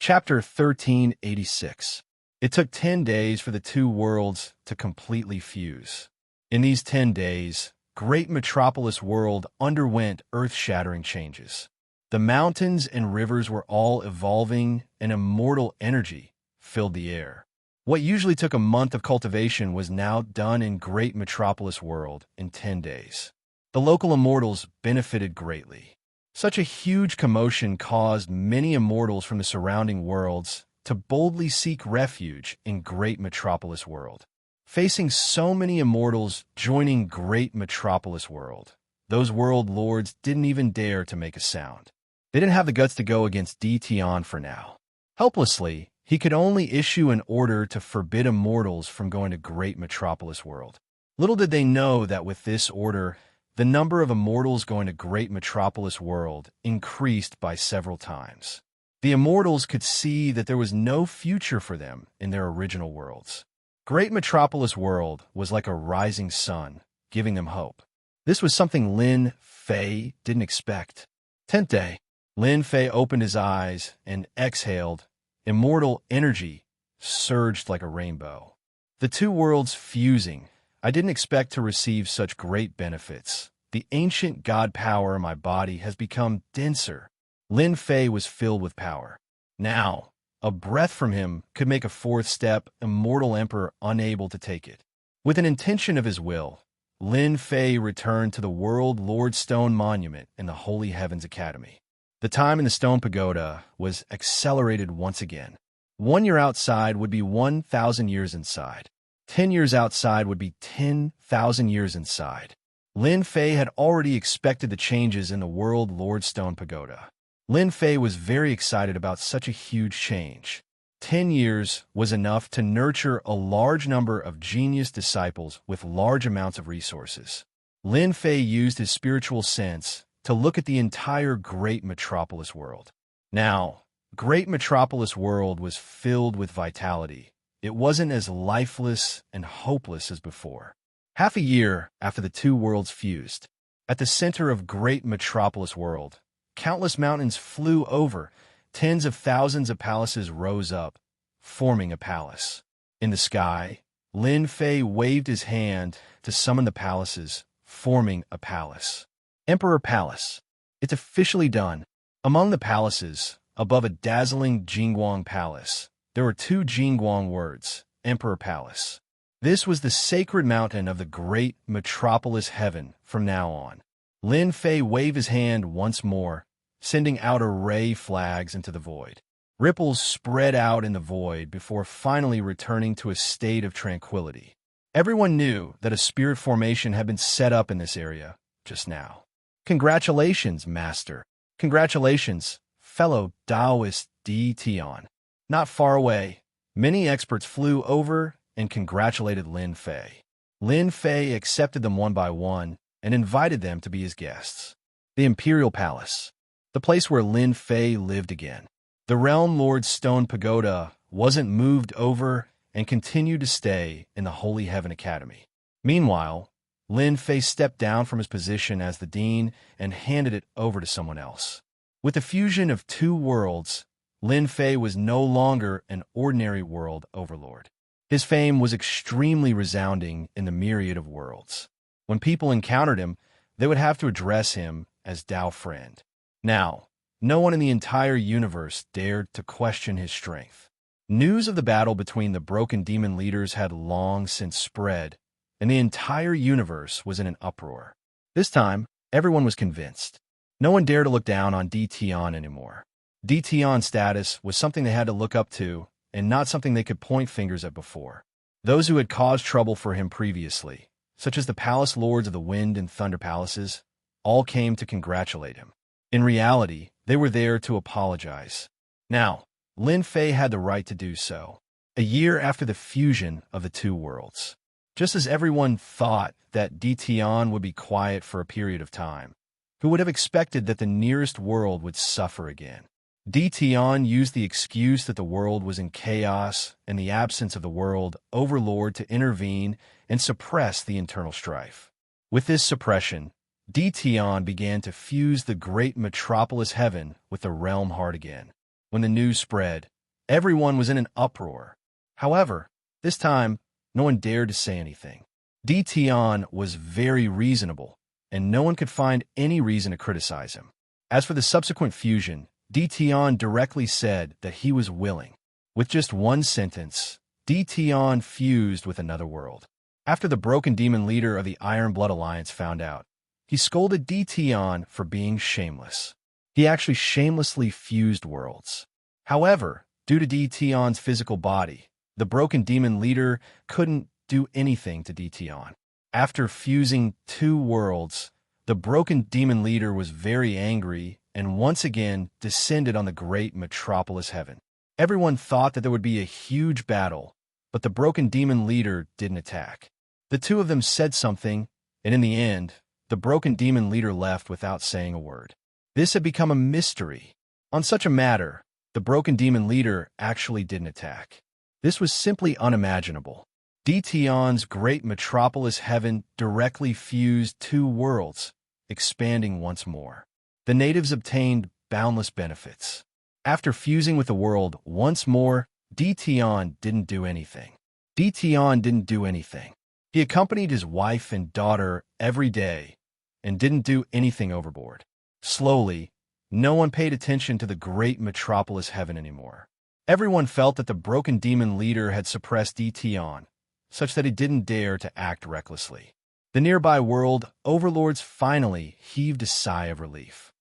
Chapter 1386. It took 10 days for the two worlds to completely fuse. In these 10 days, Great Metropolis World underwent earth-shattering changes. The mountains and rivers were all evolving, and immortal energy filled the air. What usually took a month of cultivation was now done in Great Metropolis World in 10 days. The local immortals benefited greatly. Such a huge commotion caused many immortals from the surrounding worlds to boldly seek refuge in Great Metropolis World. Facing so many immortals joining Great Metropolis World, those world lords didn't even dare to make a sound. They didn't have the guts to go against Xianxia for now. Helplessly, he could only issue an order to forbid immortals from going to Great Metropolis World. Little did they know that with this order, the number of immortals going to Great Metropolis World increased by several times. The immortals could see that there was no future for them in their original worlds. Great Metropolis World was like a rising sun, giving them hope. This was something Lin Fei didn't expect. 10th day, Lin Fei opened his eyes and exhaled. Immortal energy surged like a rainbow. The two worlds fusing. I didn't expect to receive such great benefits. The ancient god power in my body has become denser. Lin Fei was filled with power. Now, a breath from him could make a fourth step, immortal emperor unable to take it. With an intention of his will, Lin Fei returned to the World Lord Stone Monument in the Holy Heavens Academy. The time in the Stone Pagoda was accelerated once again. 1 year outside would be 1,000 years inside. 10 years outside would be 10,000 years inside. Lin Fei had already expected the changes in the World Lord Stone Pagoda. Lin Fei was very excited about such a huge change. 10 years was enough to nurture a large number of genius disciples with large amounts of resources. Lin Fei used his spiritual sense to look at the entire Great Metropolis World. Now, Great Metropolis World was filled with vitality. It wasn't as lifeless and hopeless as before. Half a year after the two worlds fused, at the center of Great Metropolis World, countless mountains flew over. Tens of thousands of palaces rose up, forming a palace. In the sky, Lin Fei waved his hand to summon the palaces, forming a palace. Emperor Palace. It's officially done. Among the palaces, above a dazzling Jingguang Palace, there were two Jingguang words, Emperor Palace. This was the sacred mountain of the Great Metropolis Heaven from now on. Lin Fei waved his hand once more, sending out array flags into the void. Ripples spread out in the void before finally returning to a state of tranquility. Everyone knew that a spirit formation had been set up in this area just now. Congratulations, Master. Congratulations, fellow Taoist Xianxia. Not far away, many experts flew over and congratulated Lin Fei. Lin Fei accepted them one by one and invited them to be his guests. The Imperial Palace, the place where Lin Fei lived again. The Realm Lord's Stone Pagoda wasn't moved over and continued to stay in the Holy Heaven Academy. Meanwhile, Lin Fei stepped down from his position as the dean and handed it over to someone else. With the fusion of two worlds, Lin Fei was no longer an ordinary world overlord. His fame was extremely resounding in the myriad of worlds. When people encountered him, they would have to address him as Dao Friend. Now, no one in the entire universe dared to question his strength. News of the battle between the broken demon leaders had long since spread, and the entire universe was in an uproar. This time, everyone was convinced. No one dared to look down on Xianxia anymore. Xianxia's status was something they had to look up to, and not something they could point fingers at before. Those who had caused trouble for him previously, such as the palace lords of the Wind and Thunder Palaces, all came to congratulate him. In reality, they were there to apologize. Now, Lin Fei had the right to do so. A year after the fusion of the two worlds. Just as everyone thought that Xianxia would be quiet for a period of time, who would have expected that the nearest world would suffer again? Xianxia used the excuse that the world was in chaos and the absence of the world overlord to intervene and suppress the internal strife. With this suppression, Xianxia began to fuse the Great Metropolis Heaven with the realm heart again. When the news spread, Everyone was in an uproar. However, this time, no one dared to say anything. Tian was very reasonable, and no one could find any reason to criticize him. As for the subsequent fusion, Tian directly said that he was willing. With just one sentence, Tian fused with another world. After the broken demon leader of the Iron Blood Alliance found out, he scolded Tian for being shameless. He actually shamelessly fused worlds. However, due to Tian's physical body, the broken demon leader couldn't do anything to Tian. After fusing two worlds, the broken demon leader was very angry and once again descended on the great metropolis heaven. Everyone thought that there would be a huge battle, but the broken demon leader didn't attack. The two of them said something, and in the end, the broken demon leader left without saying a word. This had become a mystery. On such a matter, the broken demon leader actually didn't attack. This was simply unimaginable. Tian's great metropolis heaven directly fused two worlds, expanding once more. The natives obtained boundless benefits. After fusing with the world once more, Tian didn't do anything. Tian didn't do anything. He accompanied his wife and daughter every day and didn't do anything overboard. Slowly, no one paid attention to the great metropolis heaven anymore. Everyone felt that the broken demon leader had suppressed Tian, such that he didn't dare to act recklessly. The nearby world overlords finally heaved a sigh of relief.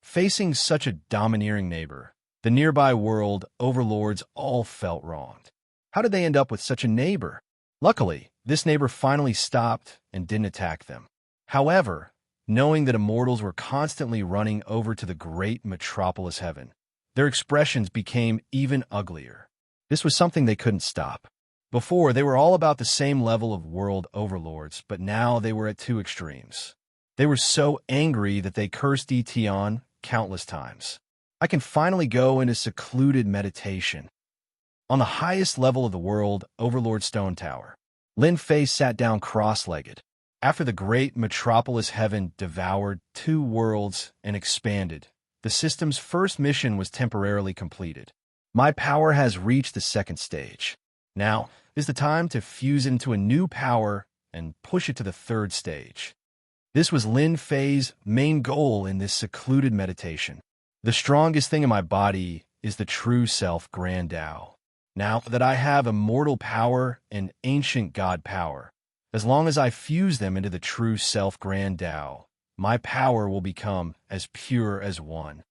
Facing such a domineering neighbor, the nearby world overlords all felt wronged. How did they end up with such a neighbor? Luckily, this neighbor finally stopped and didn't attack them. However, knowing that immortals were constantly running over to the great metropolis heaven, their expressions became even uglier. This was something they couldn't stop. Before, they were all about the same level of world overlords, but now they were at two extremes. They were so angry that they cursed Tian countless times. I can finally go into secluded meditation. On the highest level of the world, Overlord Stone Tower, Lin Fei sat down cross-legged. After the great metropolis heaven devoured two worlds and expanded, the system's first mission was temporarily completed. My power has reached the second stage. Now is the time to fuse into a new power and push it to the third stage. This was Lin Fei's main goal in this secluded meditation. The strongest thing in my body is the true self Grand Tao. Now that I have immortal power and ancient God power, as long as I fuse them into the true self Grand Tao, my power will become as pure as one.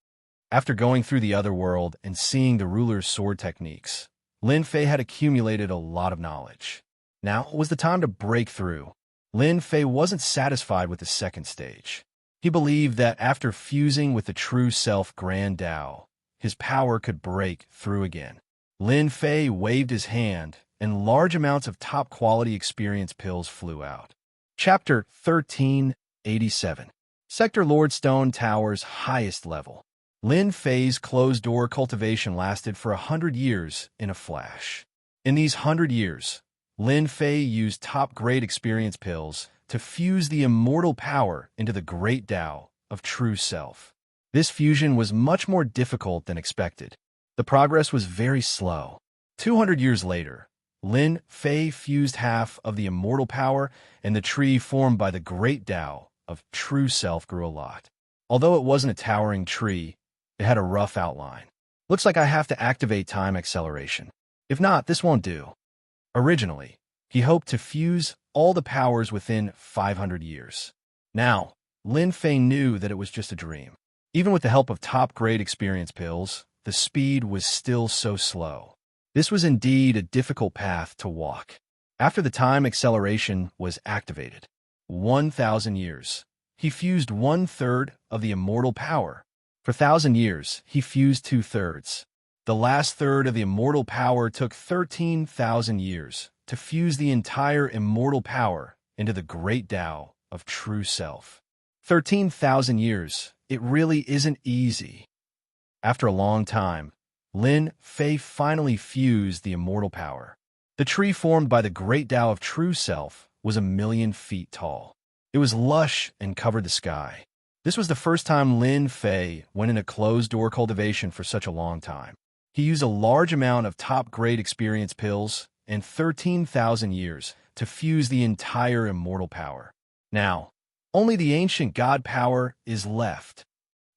After going through the other world and seeing the ruler's sword techniques, Lin Fei had accumulated a lot of knowledge. Now was the time to break through. Lin Fei wasn't satisfied with the second stage. He believed that after fusing with the true self Grand Tao, his power could break through again. Lin Fei waved his hand, and large amounts of top-quality experience pills flew out. Chapter 1387. Sector Lord Stone Tower's highest level. Lin Fei's closed-door cultivation lasted for 100 years in a flash. In these 100 years, Lin Fei used top-grade experience pills to fuse the immortal power into the great Tao of true self. This fusion was much more difficult than expected. The progress was very slow. 200 years later, Lin Fei fused half of the immortal power, and the tree formed by the great Tao of true self grew a lot. Although it wasn't a towering tree, it had a rough outline. Looks like I have to activate time acceleration. If not, this won't do. Originally, he hoped to fuse all the powers within 500 years. Now, Lin Fei knew that it was just a dream. Even with the help of top-grade experience pills, the speed was still so slow. This was indeed a difficult path to walk. After the time acceleration was activated, 1,000 years, he fused 1/3 of the immortal power. For 1,000 years, he fused 2/3. The last third of the immortal power took 13,000 years to fuse the entire immortal power into the great Tao of true self. 13,000 years, it really isn't easy. After a long time, Lin Fei finally fused the immortal power. The tree formed by the great Tao of true self was 1,000,000 feet tall. It was lush and covered the sky. This was the first time Lin Fei went in a closed-door cultivation for such a long time. He used a large amount of top-grade experience pills and 13,000 years to fuse the entire immortal power. Now, only the ancient god power is left.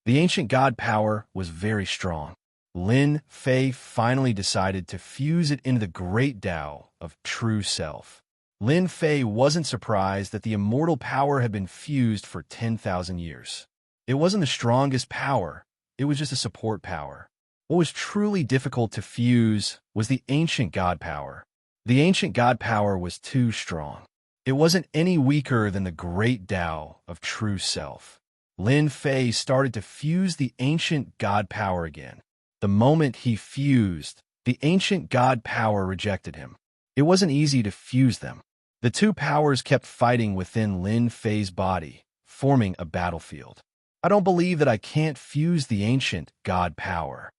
The ancient god power was very strong. Lin Fei finally decided to fuse it into the great Tao of true self. Lin Fei wasn't surprised that the immortal power had been fused for 10,000 years. It wasn't the strongest power, it was just a support power. What was truly difficult to fuse was the ancient god power. The ancient god power was too strong. It wasn't any weaker than the great Tao of true self. Lin Fei started to fuse the ancient god power again. The moment he fused, the ancient god power rejected him. It wasn't easy to fuse them. The two powers kept fighting within Lin Fei's body, forming a battlefield. I don't believe that I can't fuse the ancient god power.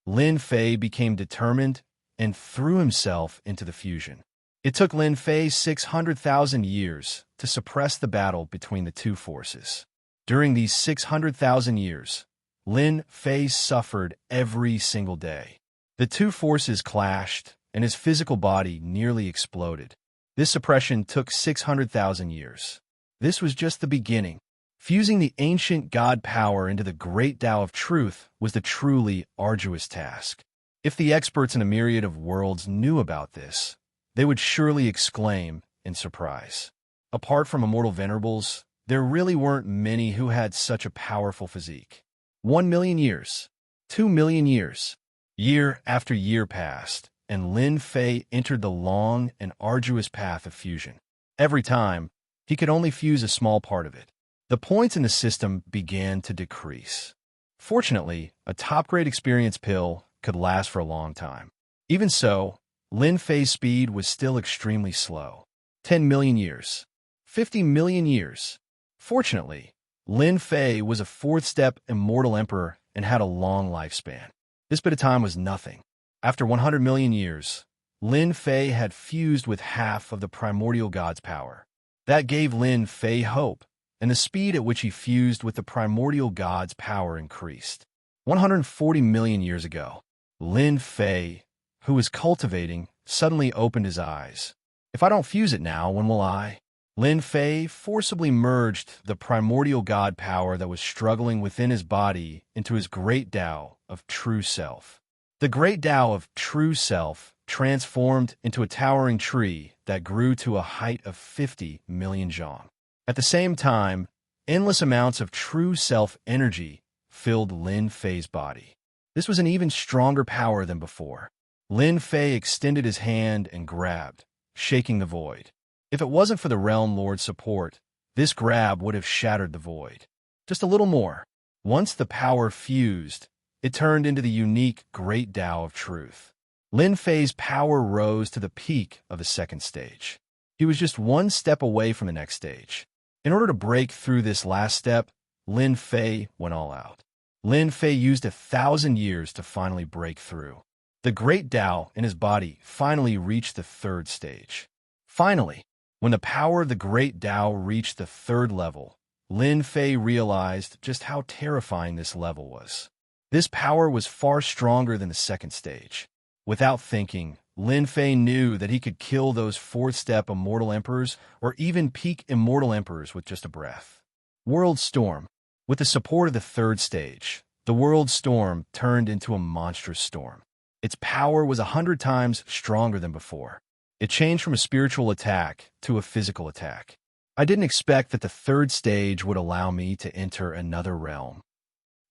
Lin Fei became determined and threw himself into the fusion. It took Lin Fei 600,000 years to suppress the battle between the two forces. During these 600,000 years, Lin Fei suffered every single day. The two forces clashed, and his physical body nearly exploded. This suppression took 600,000 years. This was just the beginning. Fusing the ancient god power into the great Tao of truth was the truly arduous task. If the experts in a myriad of worlds knew about this, they would surely exclaim in surprise. Apart from immortal venerables, there really weren't many who had such a powerful physique. 1 million years, 2 million years, year after year passed, and Lin Fei entered the long and arduous path of fusion. Every time, he could only fuse a small part of it. The points in the system began to decrease. Fortunately, a top-grade experience pill could last for a long time. Even so, Lin Fei's speed was still extremely slow. 10 million years, 50 million years. Fortunately, Lin Fei was a fourth-step immortal emperor and had a long lifespan. This bit of time was nothing. After 100 million years, Lin Fei had fused with half of the primordial god's power. That gave Lin Fei hope, and the speed at which he fused with the primordial god's power increased. 140 million years ago, Lin Fei, who was cultivating, suddenly opened his eyes. If I don't fuse it now, when will I? Lin Fei forcibly merged the primordial god power that was struggling within his body into his great Tao of true self. The great Tao of true self transformed into a towering tree that grew to a height of 50 million zhang. At the same time, endless amounts of true self energy filled Lin Fei's body. This was an even stronger power than before. Lin Fei extended his hand and grabbed, shaking the void. If it wasn't for the Realm Lord's support, this grab would have shattered the void. Just a little more. Once the power fused, it turned into the unique Great Tao of Truth. Lin Fei's power rose to the peak of the second stage. He was just one step away from the next stage. In order to break through this last step, Lin Fei went all out. Lin Fei used 1,000 years to finally break through. The Great Tao in his body finally reached the third stage. Finally, when the power of the Great Tao reached the third level, Lin Fei realized just how terrifying this level was. This power was far stronger than the second stage. Without thinking, Lin Fei knew that he could kill those fourth-step immortal emperors or even peak immortal emperors with just a breath. World Storm. With the support of the third stage, the World Storm turned into a monstrous storm. Its power was 100 times stronger than before. It changed from a spiritual attack to a physical attack. I didn't expect that the third stage would allow me to enter another realm.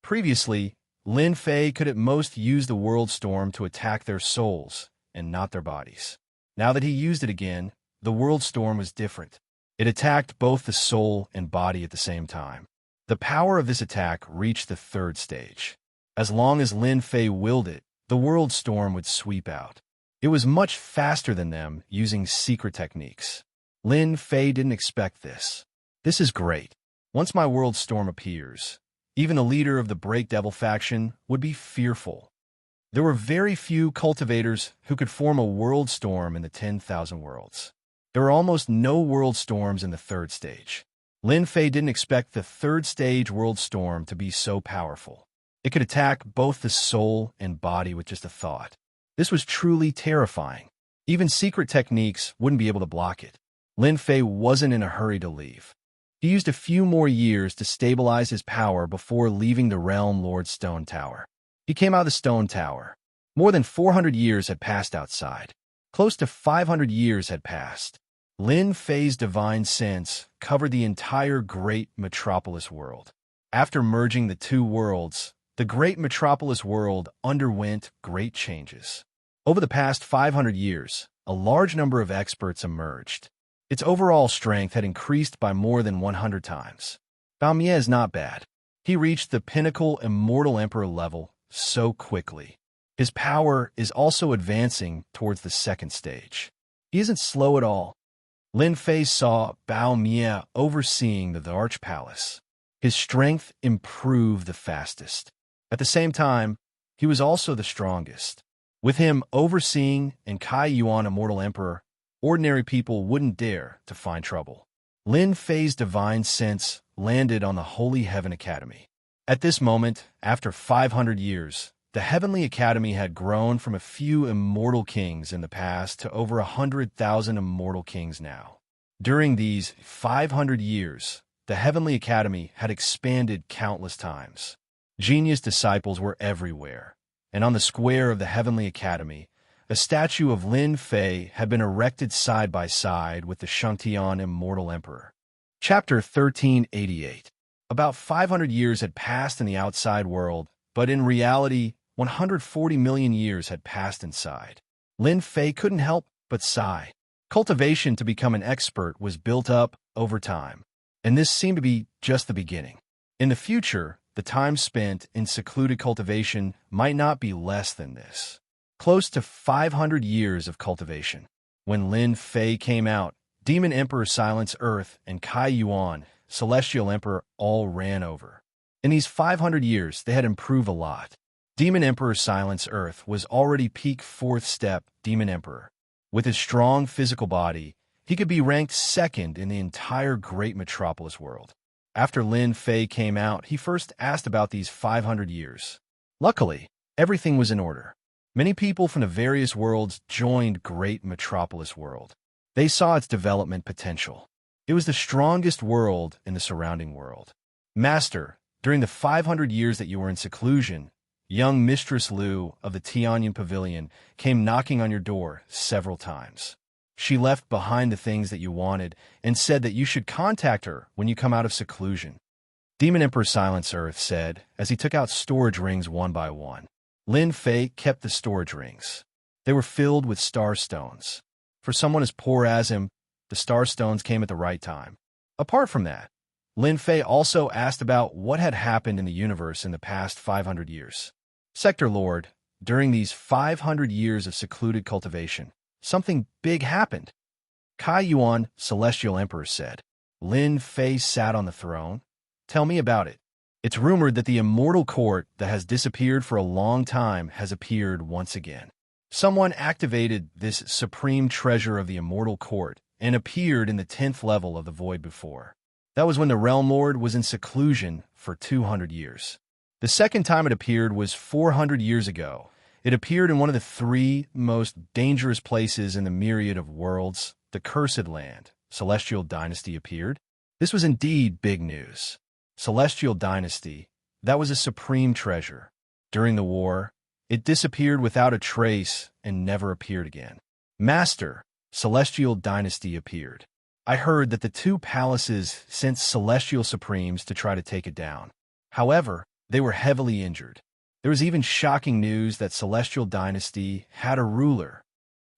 Previously, Lin Fei could at most use the World Storm to attack their souls and not their bodies. Now that he used it again, the World Storm was different. It attacked both the soul and body at the same time. The power of this attack reached the third stage. As long as Lin Fei willed it, the World Storm would sweep out. It was much faster than them using secret techniques. Lin Fei didn't expect this. This is great. Once my World Storm appears, even the leader of the Break Devil faction would be fearful. There were very few cultivators who could form a World Storm in the 10,000 worlds. There were almost no World Storms in the third stage. Lin Fei didn't expect the third stage World Storm to be so powerful. It could attack both the soul and body with just a thought. This was truly terrifying. Even secret techniques wouldn't be able to block it. Lin Fei wasn't in a hurry to leave. He used a few more years to stabilize his power before leaving the Realm Lord's Stone Tower. He came out of the Stone Tower. More than 400 years had passed outside. Close to 500 years had passed. Lin Fei's divine sense covered the entire great metropolis world. After merging the two worlds, the great metropolis world underwent great changes. Over the past 500 years, a large number of experts emerged. Its overall strength had increased by more than 100 times. Bao Mie is not bad. He reached the pinnacle Immortal Emperor level so quickly. His power is also advancing towards the second stage. He isn't slow at all. Lin Fei saw Bao Mie overseeing the Arch Palace. His strength improved the fastest. At the same time, he was also the strongest. With him overseeing and Kai Yuan Immortal Emperor, ordinary people wouldn't dare to find trouble. Lin Fei's divine sense landed on the Holy Heaven Academy. At this moment, after 500 years, the Heavenly Academy had grown from a few immortal kings in the past to over 100,000 immortal kings now. During these 500 years, the Heavenly Academy had expanded countless times. Genius disciples were everywhere, and on the square of the Heavenly Academy, a statue of Lin Fei had been erected side by side with the Xianxia Immortal Emperor. Chapter 1388. About 500 years had passed in the outside world, but in reality, 140 million years had passed inside. Lin Fei couldn't help but sigh. Cultivation to become an expert was built up over time, and this seemed to be just the beginning. In the future, the time spent in secluded cultivation might not be less than this. Close to 500 years of cultivation. When Lin Fei came out, Demon Emperor Silence Earth and Kai Yuan, Celestial Emperor, all ran over. In these 500 years, they had improved a lot. Demon Emperor Silence Earth was already peak 4th step Demon Emperor. With his strong physical body, he could be ranked second in the entire great metropolis world. After Lin Fei came out, he first asked about these 500 years. Luckily, everything was in order. Many people from the various worlds joined Great Metropolis World. They saw its development potential. It was the strongest world in the surrounding world. Master, during the 500 years that you were in seclusion, young Mistress Liu of the Tianyan Pavilion came knocking on your door several times. She left behind the things that you wanted and said that you should contact her when you come out of seclusion. Demon Emperor Silence Earth said as he took out storage rings one by one. Lin Fei kept the storage rings. They were filled with star stones. For someone as poor as him, the star stones came at the right time. Apart from that, Lin Fei also asked about what had happened in the universe in the past 500 years. Sector Lord, during these 500 years of secluded cultivation, something big happened. Kai Yuan, Celestial Emperor, said. Lin Fei sat on the throne. Tell me about it. It's rumored that the immortal court that has disappeared for a long time has appeared once again. Someone activated this supreme treasure of the immortal court and appeared in the 10th level of the void before. That was when the Realm Lord was in seclusion for 200 years. The second time it appeared was 400 years ago. It appeared in one of the 3 most dangerous places in the myriad of worlds, the Cursed Land. Celestial Dynasty appeared. This was indeed big news. Celestial Dynasty, that was a supreme treasure. During the war, it disappeared without a trace and never appeared again. Master, Celestial Dynasty appeared. I heard that the 2 palaces sent Celestial Supremes to try to take it down. However, they were heavily injured. There was even shocking news that Celestial Dynasty had a ruler.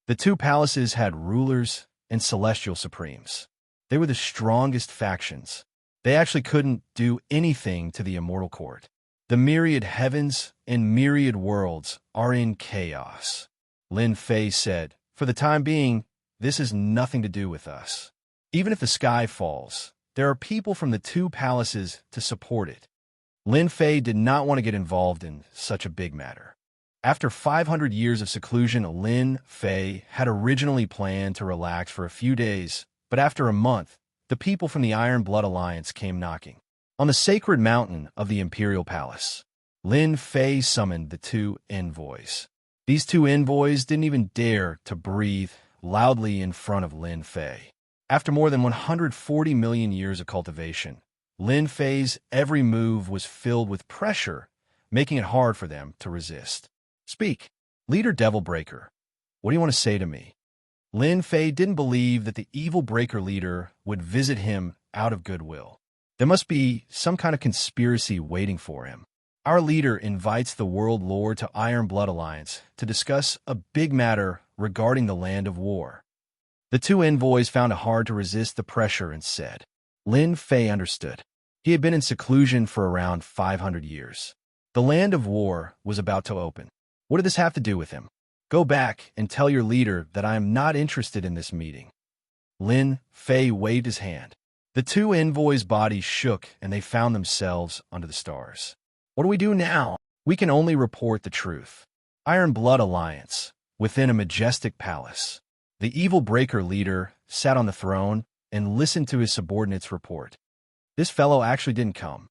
The 2 palaces had rulers and Celestial Supremes. They were the strongest factions. They actually couldn't do anything to the Immortal Court. The myriad heavens and myriad worlds are in chaos. Lin Fei said, for the time being, this has nothing to do with us. Even if the sky falls, there are people from the 2 palaces to support it. Lin Fei did not want to get involved in such a big matter. After 500 years of seclusion, Lin Fei had originally planned to relax for a few days, but after a month, the people from the Iron Blood Alliance came knocking. On the sacred mountain of the Imperial Palace, Lin Fei summoned the two envoys. These two envoys didn't even dare to breathe loudly in front of Lin Fei. After more than 140 million years of cultivation, Lin Fei's every move was filled with pressure, making it hard for them to resist. Speak, Leader Devil Breaker. What do you want to say to me? Lin Fei didn't believe that the evil breaker leader would visit him out of goodwill. There must be some kind of conspiracy waiting for him. Our leader invites the World Lord to Iron Blood Alliance to discuss a big matter regarding the Land of War. The two envoys found it hard to resist the pressure and said. Lin Fei understood. He had been in seclusion for around 500 years. The Land of War was about to open. What did this have to do with him? Go back and tell your leader that I am not interested in this meeting. Lin Fei waved his hand. The two envoys' bodies shook and they found themselves under the stars. What do we do now? We can only report the truth. Iron Blood Alliance, within a majestic palace. The evil breaker leader sat on the throne and listened to his subordinates report. This fellow actually didn't come.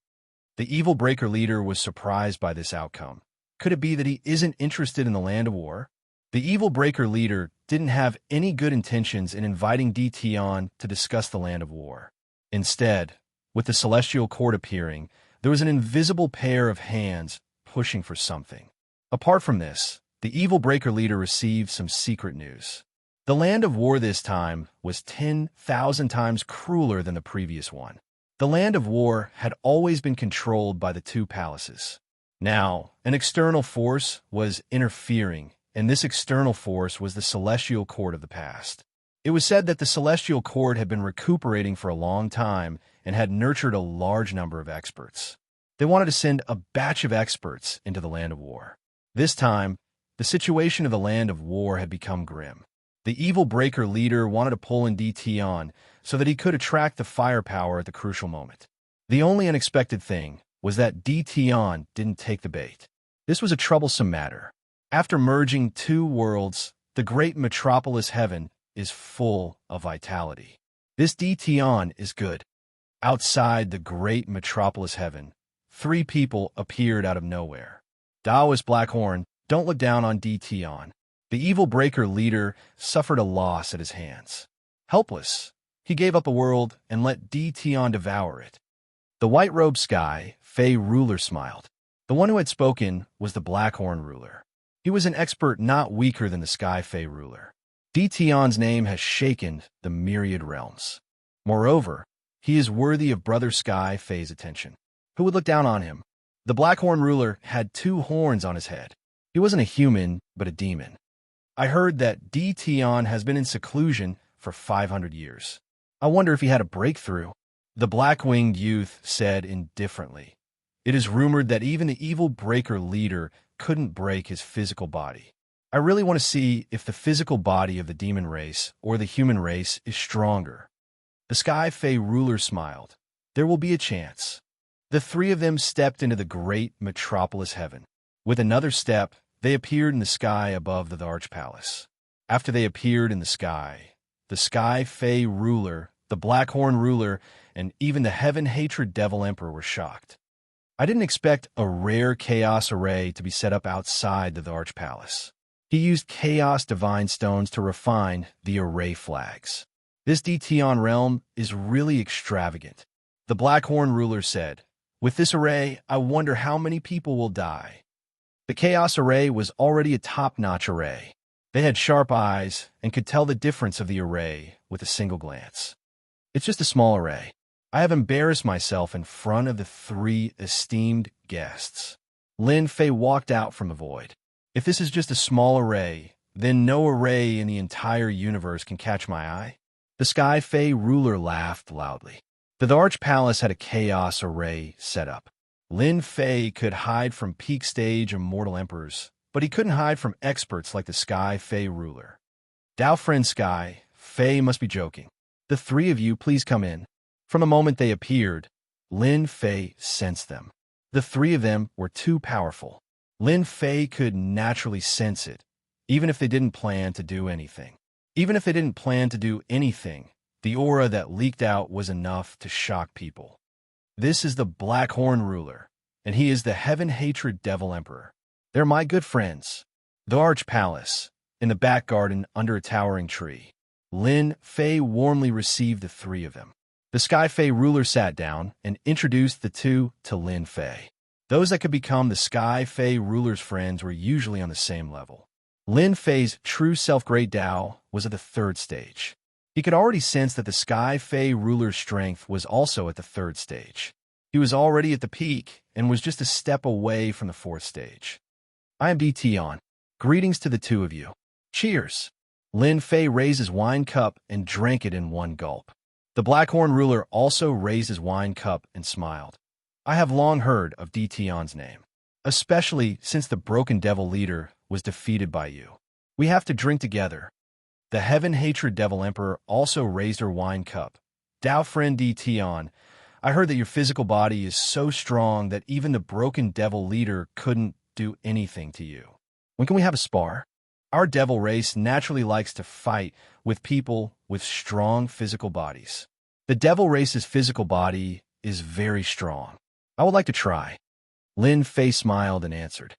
The evil breaker leader was surprised by this outcome. Could it be that he isn't interested in the Land of War? The evil breaker leader didn't have any good intentions in inviting Tion to discuss the Land of War. Instead, with the celestial court appearing, there was an invisible pair of hands pushing for something. Apart from this, the evil breaker leader received some secret news. The Land of War this time was 10,000 times crueler than the previous one. The Land of War had always been controlled by the two palaces. Now, an external force was interfering, and this external force was the celestial court of the past. It was said that the celestial court had been recuperating for a long time and had nurtured a large number of experts. They wanted to send a batch of experts into the Land of War. This time, the situation of the Land of War had become grim. The evil breaker leader wanted to pull in Tion so that he could attract the firepower at the crucial moment. The only unexpected thing was that Tion didn't take the bait. This was a troublesome matter. After merging two worlds, the great metropolis heaven is full of vitality. This Tion is good. Outside the great metropolis heaven, three people appeared out of nowhere. Taoist Blackhorn, don't look down on Tion. The evil breaker leader suffered a loss at his hands. Helpless, he gave up a world and let Tion devour it. The white-robed Sky Fey ruler smiled. The one who had spoken was the Blackhorn ruler. He was an expert not weaker than the Sky Fey ruler. Tion's name has shaken the myriad realms. Moreover, he is worthy of Brother Sky Fey's attention. Who would look down on him? The Blackhorn ruler had two horns on his head. He wasn't a human, but a demon. I heard that Tion has been in seclusion for 500 years. I wonder if he had a breakthrough. The black-winged youth said indifferently. It is rumored that even the evil breaker leader couldn't break his physical body. I really want to see if the physical body of the demon race or the human race is stronger. The Sky Fey ruler smiled. There will be a chance. The three of them stepped into the great metropolis heaven. With another step, they appeared in the sky above the Arch Palace. After they appeared in the Sky Fey ruler, the Blackhorn ruler, and even the Heaven-Hatred Devil Emperor were shocked. I didn't expect a rare chaos array to be set up outside the Arch Palace. He used chaos divine stones to refine the array flags. This Tion realm is really extravagant. The Blackhorn ruler said, with this array, I wonder how many people will die. The chaos array was already a top-notch array. They had sharp eyes and could tell the difference of the array with a single glance. It's just a small array. I have embarrassed myself in front of the three esteemed guests. Lin Fei walked out from the void. If this is just a small array, then no array in the entire universe can catch my eye. The Sky Fey ruler laughed loudly. The Arch Palace had a chaos array set up. Lin Fei could hide from peak stage immortal emperors, but he couldn't hide from experts like the Sky Fey ruler. Dao friend Sky Fey must be joking. The three of you, please come in. From the moment they appeared, Lin Fei sensed them. The three of them were too powerful. Lin Fei could naturally sense it, even if they didn't plan to do anything. Even if they didn't plan to do anything, the aura that leaked out was enough to shock people. This is the Blackhorn ruler. and he is the Heaven-Hatred Devil Emperor. They're my good friends. The Arch Palace, in the back garden under a towering tree. Lin Fei warmly received the three of them. The Sky Fei ruler sat down and introduced the two to Lin Fei. Those that could become the Sky Fei ruler's friends were usually on the same level. Lin Fei's true self Great Tao was at the third stage. He could already sense that the Sky Fei ruler's strength was also at the third stage. He was already at the peak and was just a step away from the fourth stage. I am Tion. Greetings to the two of you. Cheers. Lin Fei raised his wine cup and drank it in one gulp. The Blackhorn ruler also raised his wine cup and smiled. I have long heard of Tion's name, especially since the Broken Devil leader was defeated by you. We have to drink together. The Heaven-Hatred Devil Emperor also raised her wine cup. Dao friend Tion, I heard that your physical body is so strong that even the Broken Devil leader couldn't do anything to you. When can we have a spar? Our devil race naturally likes to fight with people with strong physical bodies. The devil race's physical body is very strong. I would like to try. Lin Fei smiled and answered.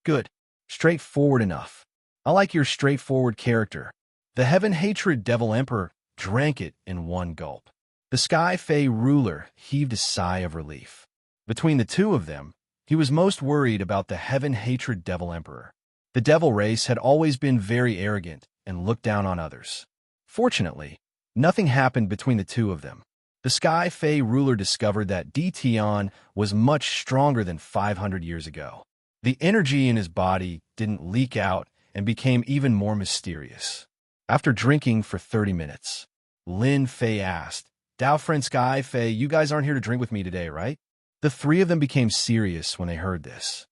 Good. Straightforward enough. I like your straightforward character. The Heaven-Hatred Devil Emperor drank it in one gulp. The Sky Fei ruler heaved a sigh of relief. Between the two of them, he was most worried about the Heaven-Hatred Devil Emperor. The devil race had always been very arrogant and looked down on others. Fortunately, nothing happened between the two of them. The Sky Fei ruler discovered that Tion was much stronger than 500 years ago. The energy in his body didn't leak out and became even more mysterious. After drinking for 30 minutes, Lin Fei asked, Dao friend Sky Fei, you guys aren't here to drink with me today, right? The three of them became serious when they heard this.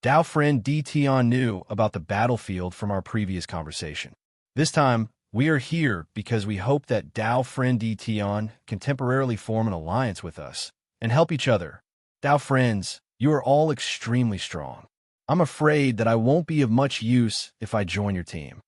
Dao friend Tion knew about the battlefield from our previous conversation. This time, we are here because we hope that Dao friend Tion can temporarily form an alliance with us and help each other. Dao friends, you are all extremely strong. I'm afraid that I won't be of much use if I join your team.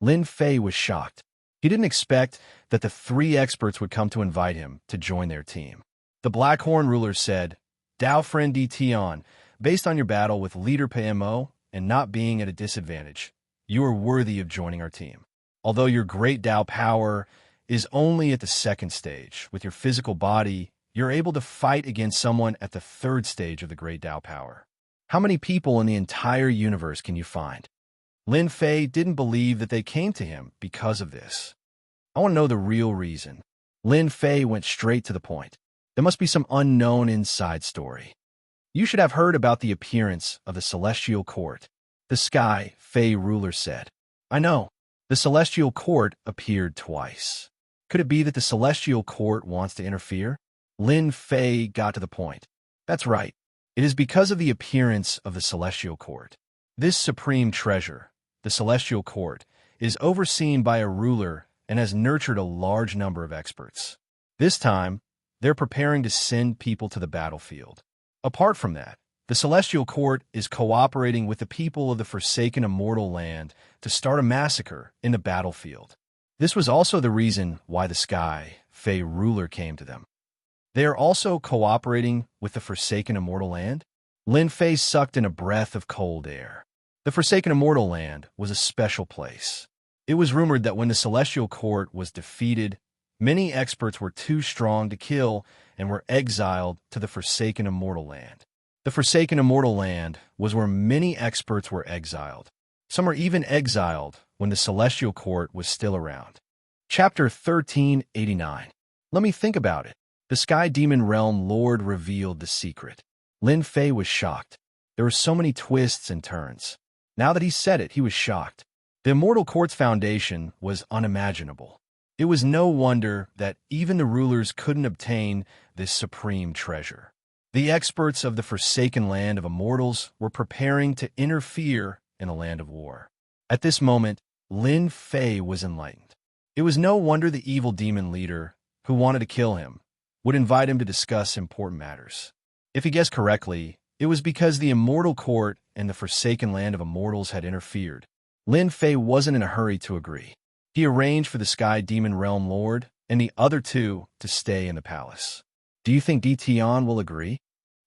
Lin Fei was shocked. He didn't expect that the three experts would come to invite him to join their team. The Blackhorn ruler said, Dao friend Tion, based on your battle with Leader PMO and not being at a disadvantage, you are worthy of joining our team. Although your great Dao power is only at the second stage, with your physical body, you're able to fight against someone at the third stage of the great Dao power. How many people in the entire universe can you find? Lin Fei didn't believe that they came to him because of this. I want to know the real reason. Lin Fei went straight to the point. There must be some unknown inside story. You should have heard about the appearance of the Celestial Court, the Sky Fei ruler said. I know. The Celestial Court appeared twice. Could it be that the Celestial Court wants to interfere? Lin Fei got to the point. That's right. It is because of the appearance of the Celestial Court. This supreme treasure, the Celestial Court, is overseen by a ruler and has nurtured a large number of experts. This time, they're preparing to send people to the battlefield. Apart from that, the Celestial Court is cooperating with the people of the Forsaken Immortal Land to start a massacre in the battlefield. This was also the reason why the Sky Fei ruler came to them. They are also cooperating with the Forsaken Immortal Land? Lin Fei sucked in a breath of cold air. The Forsaken Immortal Land was a special place. It was rumored that when the Celestial Court was defeated, many experts were too strong to kill and were exiled to the Forsaken Immortal Land. The Forsaken Immortal Land was where many experts were exiled. Some were even exiled when the Celestial Court was still around. Chapter 1389. Let me think about it. The Sky Demon Realm Lord revealed the secret. Lin Fei was shocked. There were so many twists and turns. Now that he said it, he was shocked. The Immortal Court's foundation was unimaginable. It was no wonder that even the rulers couldn't obtain this supreme treasure. The experts of the Forsaken Land of Immortals were preparing to interfere in a land of war. At this moment, Lin Fei was enlightened. It was no wonder the evil demon leader, who wanted to kill him, would invite him to discuss important matters. If he guessed correctly, it was because the Immortal Court and the Forsaken Land of Immortals had interfered. Lin Fei wasn't in a hurry to agree. He arranged for the Sky Demon Realm Lord and the other two to stay in the palace. Do you think Tion will agree?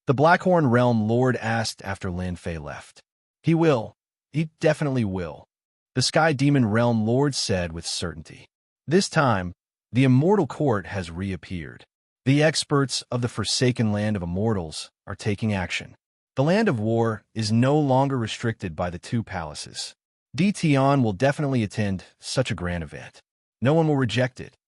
The The Blackhorn Realm Lord asked after Lin Fei left. He will. He definitely will. The Sky Demon Realm Lord said with certainty. This time, the Immortal Court has reappeared. The experts of the Forsaken Land of Immortals are taking action. The Land of War is no longer restricted by the two palaces. Tion will definitely attend such a grand event. No one will reject it.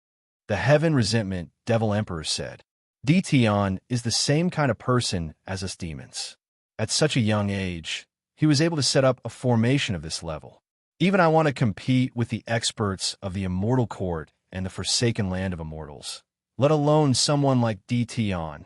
The Heaven Resentment Devil Emperor said. Tion is the same kind of person as us demons. At such a young age, he was able to set up a formation of this level. Even I want to compete with the experts of the Immortal Court and the Forsaken Land of Immortals, let alone someone like Tion.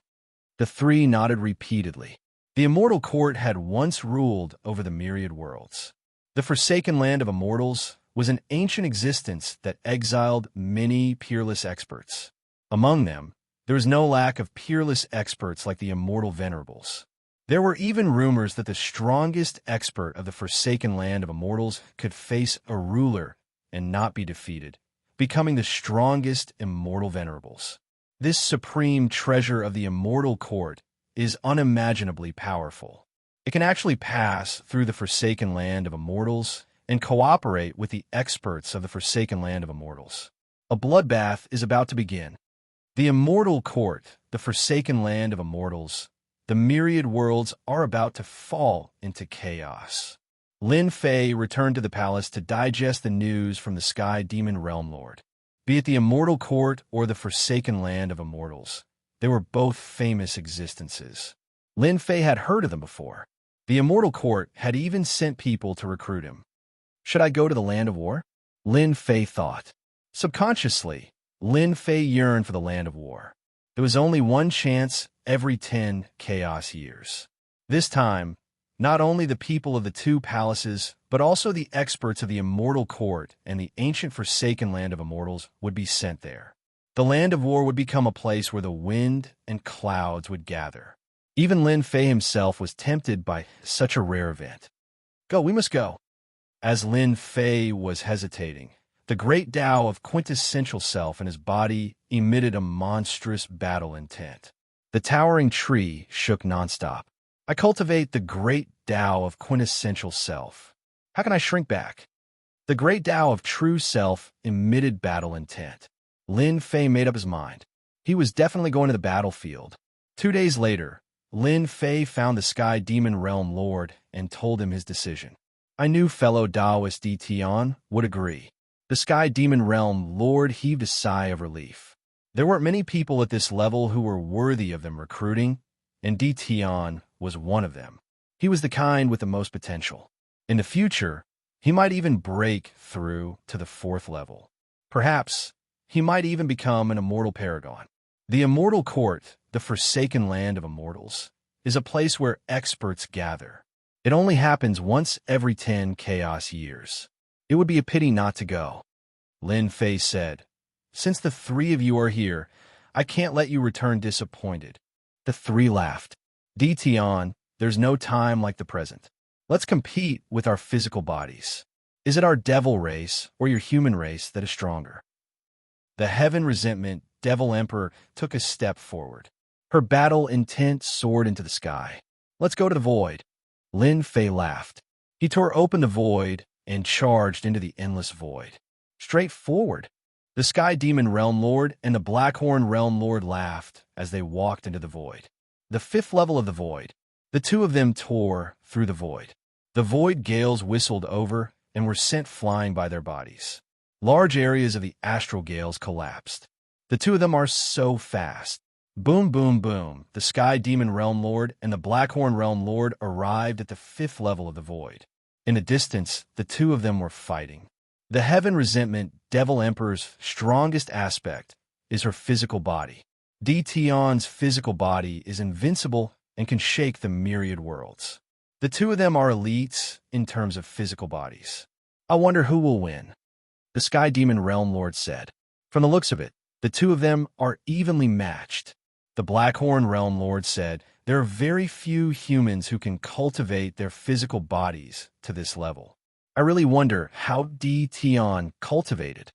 The three nodded repeatedly. The Immortal Court had once ruled over the myriad worlds. The Forsaken Land of Immortals was an ancient existence that exiled many peerless experts. Among them, there was no lack of peerless experts like the Immortal Venerables. There were even rumors that the strongest expert of the Forsaken Land of Immortals could face a ruler and not be defeated, becoming the strongest Immortal Venerables. This supreme treasure of the Immortal Court is unimaginably powerful. It can actually pass through the Forsaken Land of Immortals and cooperate with the experts of the Forsaken Land of Immortals. A bloodbath is about to begin. The Immortal Court, the Forsaken Land of Immortals, the myriad worlds are about to fall into chaos. Lin Fei returned to the palace to digest the news from the Sky Demon Realm Lord. Be it the Immortal Court or the Forsaken Land of Immortals, they were both famous existences. Lin Fei had heard of them before. The Immortal Court had even sent people to recruit him. Should I go to the Land of War? Lin Fei thought. Subconsciously, Lin Fei yearned for the Land of War. There was only one chance every 10 chaos years. This time, not only the people of the two palaces, but also the experts of the Immortal Court and the ancient Forsaken Land of Immortals would be sent there. The Land of War would become a place where the wind and clouds would gather. Even Lin Fei himself was tempted by such a rare event. Go, we must go. As Lin Fei was hesitating, the great Tao of quintessential self in his body emitted a monstrous battle intent. The towering tree shook nonstop. I cultivate the great Tao of quintessential self. How can I shrink back? The great Tao of true self emitted battle intent. Lin Fei made up his mind. He was definitely going to the battlefield. 2 days later, Lin Fei found the Sky Demon Realm Lord and told him his decision. I knew fellow Taoist Tion would agree. The Sky Demon Realm Lord heaved a sigh of relief. There weren't many people at this level who were worthy of them recruiting, and Tion was one of them. He was the kind with the most potential. In the future, he might even break through to the 4th level. Perhaps, he might even become an immortal paragon. The Immortal Court, the Forsaken Land of Immortals, is a place where experts gather. It only happens once every 10 chaos years. It would be a pity not to go. Lin Fei said, since the 3 of you are here, I can't let you return disappointed. The 3 laughed. Tion, there's no time like the present. Let's compete with our physical bodies. Is it our devil race or your human race that is stronger? The Heaven Resentment Devil Emperor took a step forward. Her battle intent soared into the sky. Let's go to the void. Lin Fei laughed. He tore open the void and charged into the endless void. Straight forward. The Sky Demon Realm Lord and the Blackhorn Realm Lord laughed as they walked into the void. The 5th level of the void. The 2 of them tore through the void. The void gales whistled over and were sent flying by their bodies. Large areas of the astral gales collapsed. The 2 of them are so fast. Boom, boom, boom. The Sky Demon Realm Lord and the Blackhorn Realm Lord arrived at the 5th level of the void. In the distance, the 2 of them were fighting. The Heaven Resentment Devil Emperor's strongest aspect is her physical body. Tion's physical body is invincible and can shake the myriad worlds. The 2 of them are elites in terms of physical bodies. I wonder who will win. The Sky Demon Realm Lord said. From the looks of it, the 2 of them are evenly matched. The Blackhorn Realm Lord said, there are very few humans who can cultivate their physical bodies to this level. I really wonder how Tion cultivated.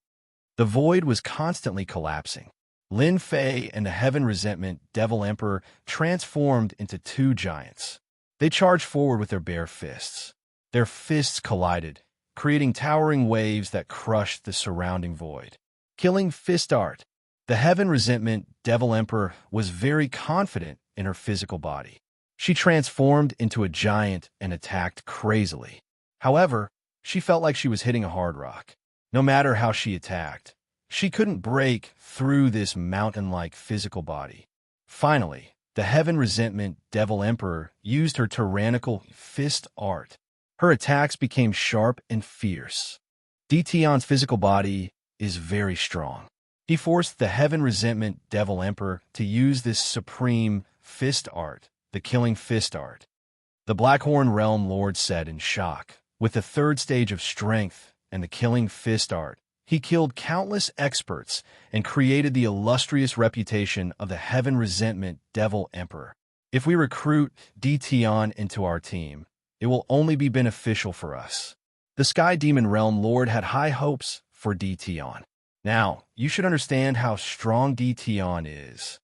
The void was constantly collapsing. Lin Fei and the Heaven Resentment Devil Emperor transformed into two giants. They charged forward with their bare fists. Their fists collided, creating towering waves that crushed the surrounding void. Killing Fist Art. The Heaven Resentment Devil Emperor was very confident in her physical body. She transformed into a giant and attacked crazily. However, she felt like she was hitting a hard rock. No matter how she attacked, she couldn't break through this mountain-like physical body. Finally, the Heaven Resentment Devil Emperor used her tyrannical fist art. Her attacks became sharp and fierce. Tion's physical body is very strong. He forced the Heaven Resentment Devil Emperor to use this supreme fist art, the Killing Fist Art. The Blackhorn Realm Lord said in shock. With the third stage of strength and the Killing Fist Art, he killed countless experts and created the illustrious reputation of the Heaven Resentment Devil Emperor. If we recruit Tion into our team, it will only be beneficial for us. The Sky Demon Realm Lord had high hopes for Tion. Now, you should understand how strong Tion is.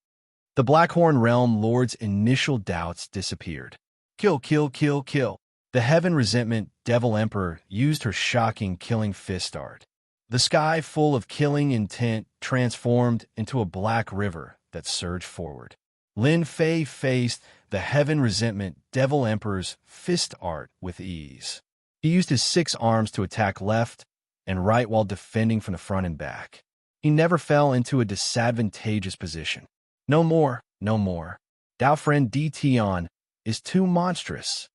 The Blackhorn Realm Lord's initial doubts disappeared. Kill, kill, kill, kill. The Heaven Resentment Devil Emperor used her shocking Killing Fist Art. The sky, full of killing intent, transformed into a black river that surged forward. Lin Fei faced the Heaven Resentment Devil Emperor's fist art with ease. He used his 6 arms to attack left and right while defending from the front and back. He never fell into a disadvantageous position. No more, no more. Dao friend Tion is too monstrous.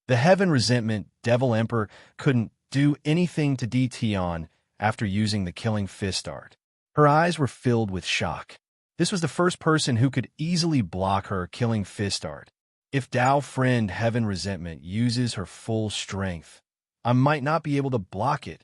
The Heaven Resentment Devil Emperor couldn't do anything to Tion after using the Killing Fist Art. Her eyes were filled with shock. This was the first person who could easily block her Killing Fist Art. If Dao friend Heaven Resentment uses her full strength, I might not be able to block it.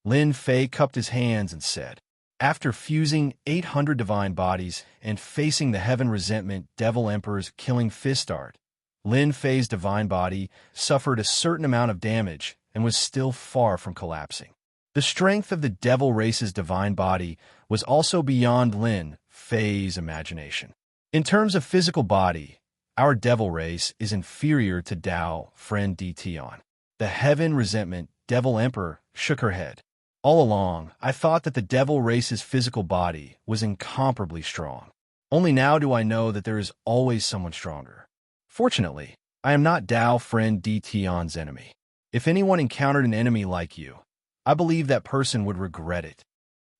Lin Fei cupped his hands and said, after fusing 800 divine bodies and facing the Heaven Resentment Devil Emperor's Killing Fist Art, Lin Fei's divine body suffered a certain amount of damage and was still far from collapsing. The strength of the devil race's divine body was also beyond Lin Fei's imagination. In terms of physical body, our devil race is inferior to Dao friend Tion. The Heaven Resentment Devil Emperor shook her head. All along, I thought that the devil race's physical body was incomparably strong. Only now do I know that there is always someone stronger. Fortunately, I am not Dao friend Tion's enemy. If anyone encountered an enemy like you, I believe that person would regret it.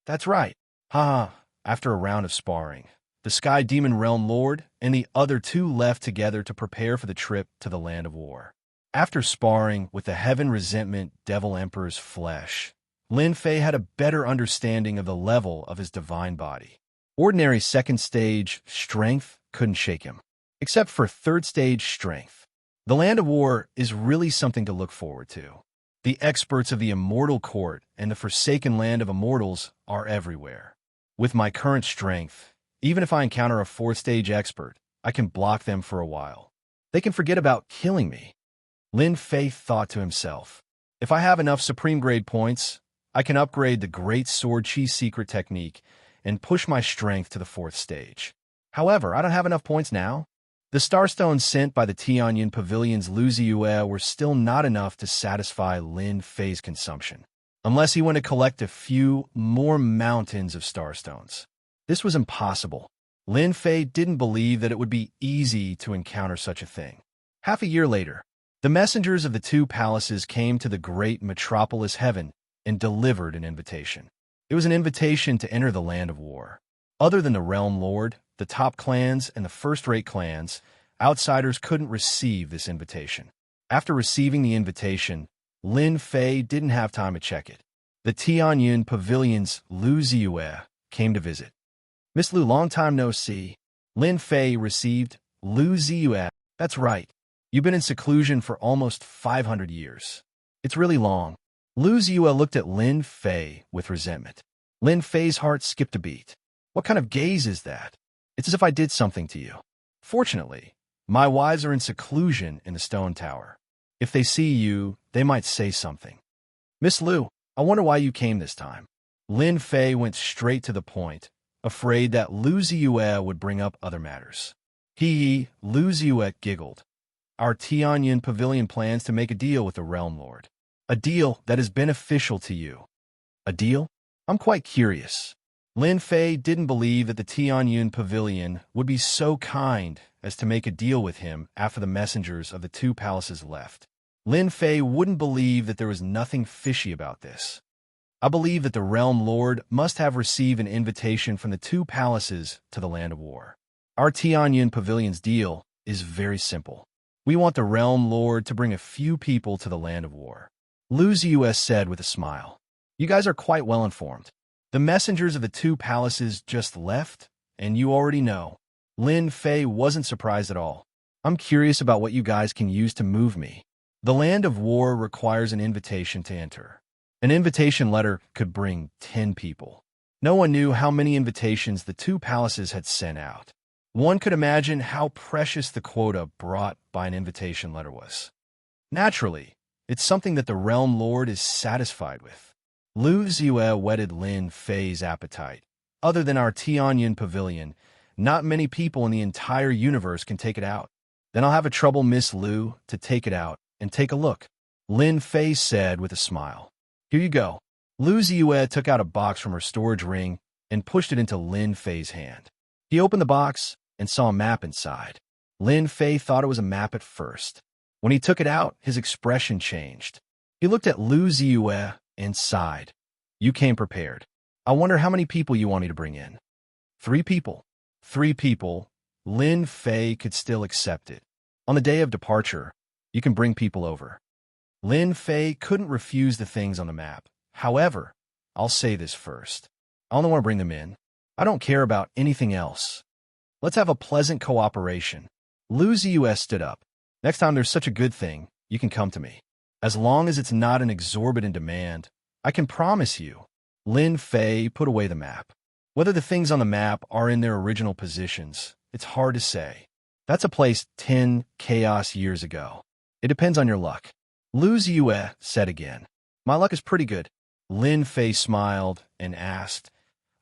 That's right. Haha. After a round of sparring, the Sky Demon Realm Lord and the other 2 left together to prepare for the trip to the Land of War. After sparring with the Heaven Resentment Devil Emperor's flesh, Lin Fei had a better understanding of the level of his divine body. Ordinary second stage strength couldn't shake him, except for third stage strength. The Land of War is really something to look forward to. The experts of the Immortal Court and the Forsaken Land of Immortals are everywhere. With my current strength, even if I encounter a 4th stage expert, I can block them for a while. They can forget about killing me. Lin Fei thought to himself, if I have enough Supreme Grade points, I can upgrade the Great Sword Chi secret technique and push my strength to the 4th stage. However, I don't have enough points now. The Starstones sent by the Tianyin Pavilion's Wuxia were still not enough to satisfy Lin Fei's consumption, unless he went to collect a few more mountains of Starstones. This was impossible. Lin Fei didn't believe that it would be easy to encounter such a thing. Half a year later, the messengers of the 2 palaces came to the great metropolis Heaven and delivered an invitation. It was an invitation to enter the Land of War. Other than the Realm Lord, the top clans, and the first-rate clans, outsiders couldn't receive this invitation. After receiving the invitation, Lin Fei didn't have time to check it. The Tianyin Pavilion's Wuxia came to visit. Miss Lu, long time no see. Lin Fei received Wuxia. That's right. You've been in seclusion for almost 500 years. It's really long. Wuxia looked at Lin Fei with resentment. Lin Fei's heart skipped a beat. What kind of gaze is that? It's as if I did something to you. Fortunately, my wives are in seclusion in the stone tower. If they see you, they might say something. Miss Lu, I wonder why you came this time. Lin Fei went straight to the point, afraid that Lu Ziyue would bring up other matters. Lu Ziyue giggled. Our Tianyan Pavilion plans to make a deal with the Realm Lord. A deal that is beneficial to you. A deal? I'm quite curious. Lin Fei didn't believe that the Tianyun Pavilion would be so kind as to make a deal with him after the messengers of the two palaces left. Lin Fei wouldn't believe that there was nothing fishy about this. I believe that the Realm Lord must have received an invitation from the two palaces to the Land of War. Our Tianyun Pavilion's deal is very simple. We want the Realm Lord to bring a few people to the Land of War. Lu Ziyue said with a smile. You guys are quite well informed. The messengers of the two palaces just left, and you already know. Lin Fei wasn't surprised at all. I'm curious about what you guys can use to move me. The Land of War requires an invitation to enter. An invitation letter could bring 10 people. No one knew how many invitations the two palaces had sent out. One could imagine how precious the quota brought by an invitation letter was. Naturally, it's something that the Realm Lord is satisfied with. Lu Ziyue whetted Lin Fei's appetite. Other than our Tianyun Pavilion, not many people in the entire universe can take it out. Then I'll have a trouble Miss Lu to take it out and take a look. Lin Fei said with a smile. Here you go. Lu Ziyue took out a box from her storage ring and pushed it into Lin Fei's hand. He opened the box and saw a map inside. Lin Fei thought it was a map at first. When he took it out, his expression changed. He looked at Lu Ziyue and sighed. You came prepared. I wonder how many people you want me to bring in. 3 people. 3 people. Lin Fei could still accept it. On the day of departure, you can bring people over. Lin Fei couldn't refuse the things on the map. However, I'll say this first. I only want to bring them in. I don't care about anything else. Let's have a pleasant cooperation. Lu Ziyue stood up. Next time there's such a good thing, you can come to me. As long as it's not an exorbitant demand, I can promise you. Lin Fei put away the map. Whether the things on the map are in their original positions, it's hard to say. That's a place 10 chaos years ago. It depends on your luck. Lu Ziyue said again. My luck is pretty good. Lin Fei smiled and asked,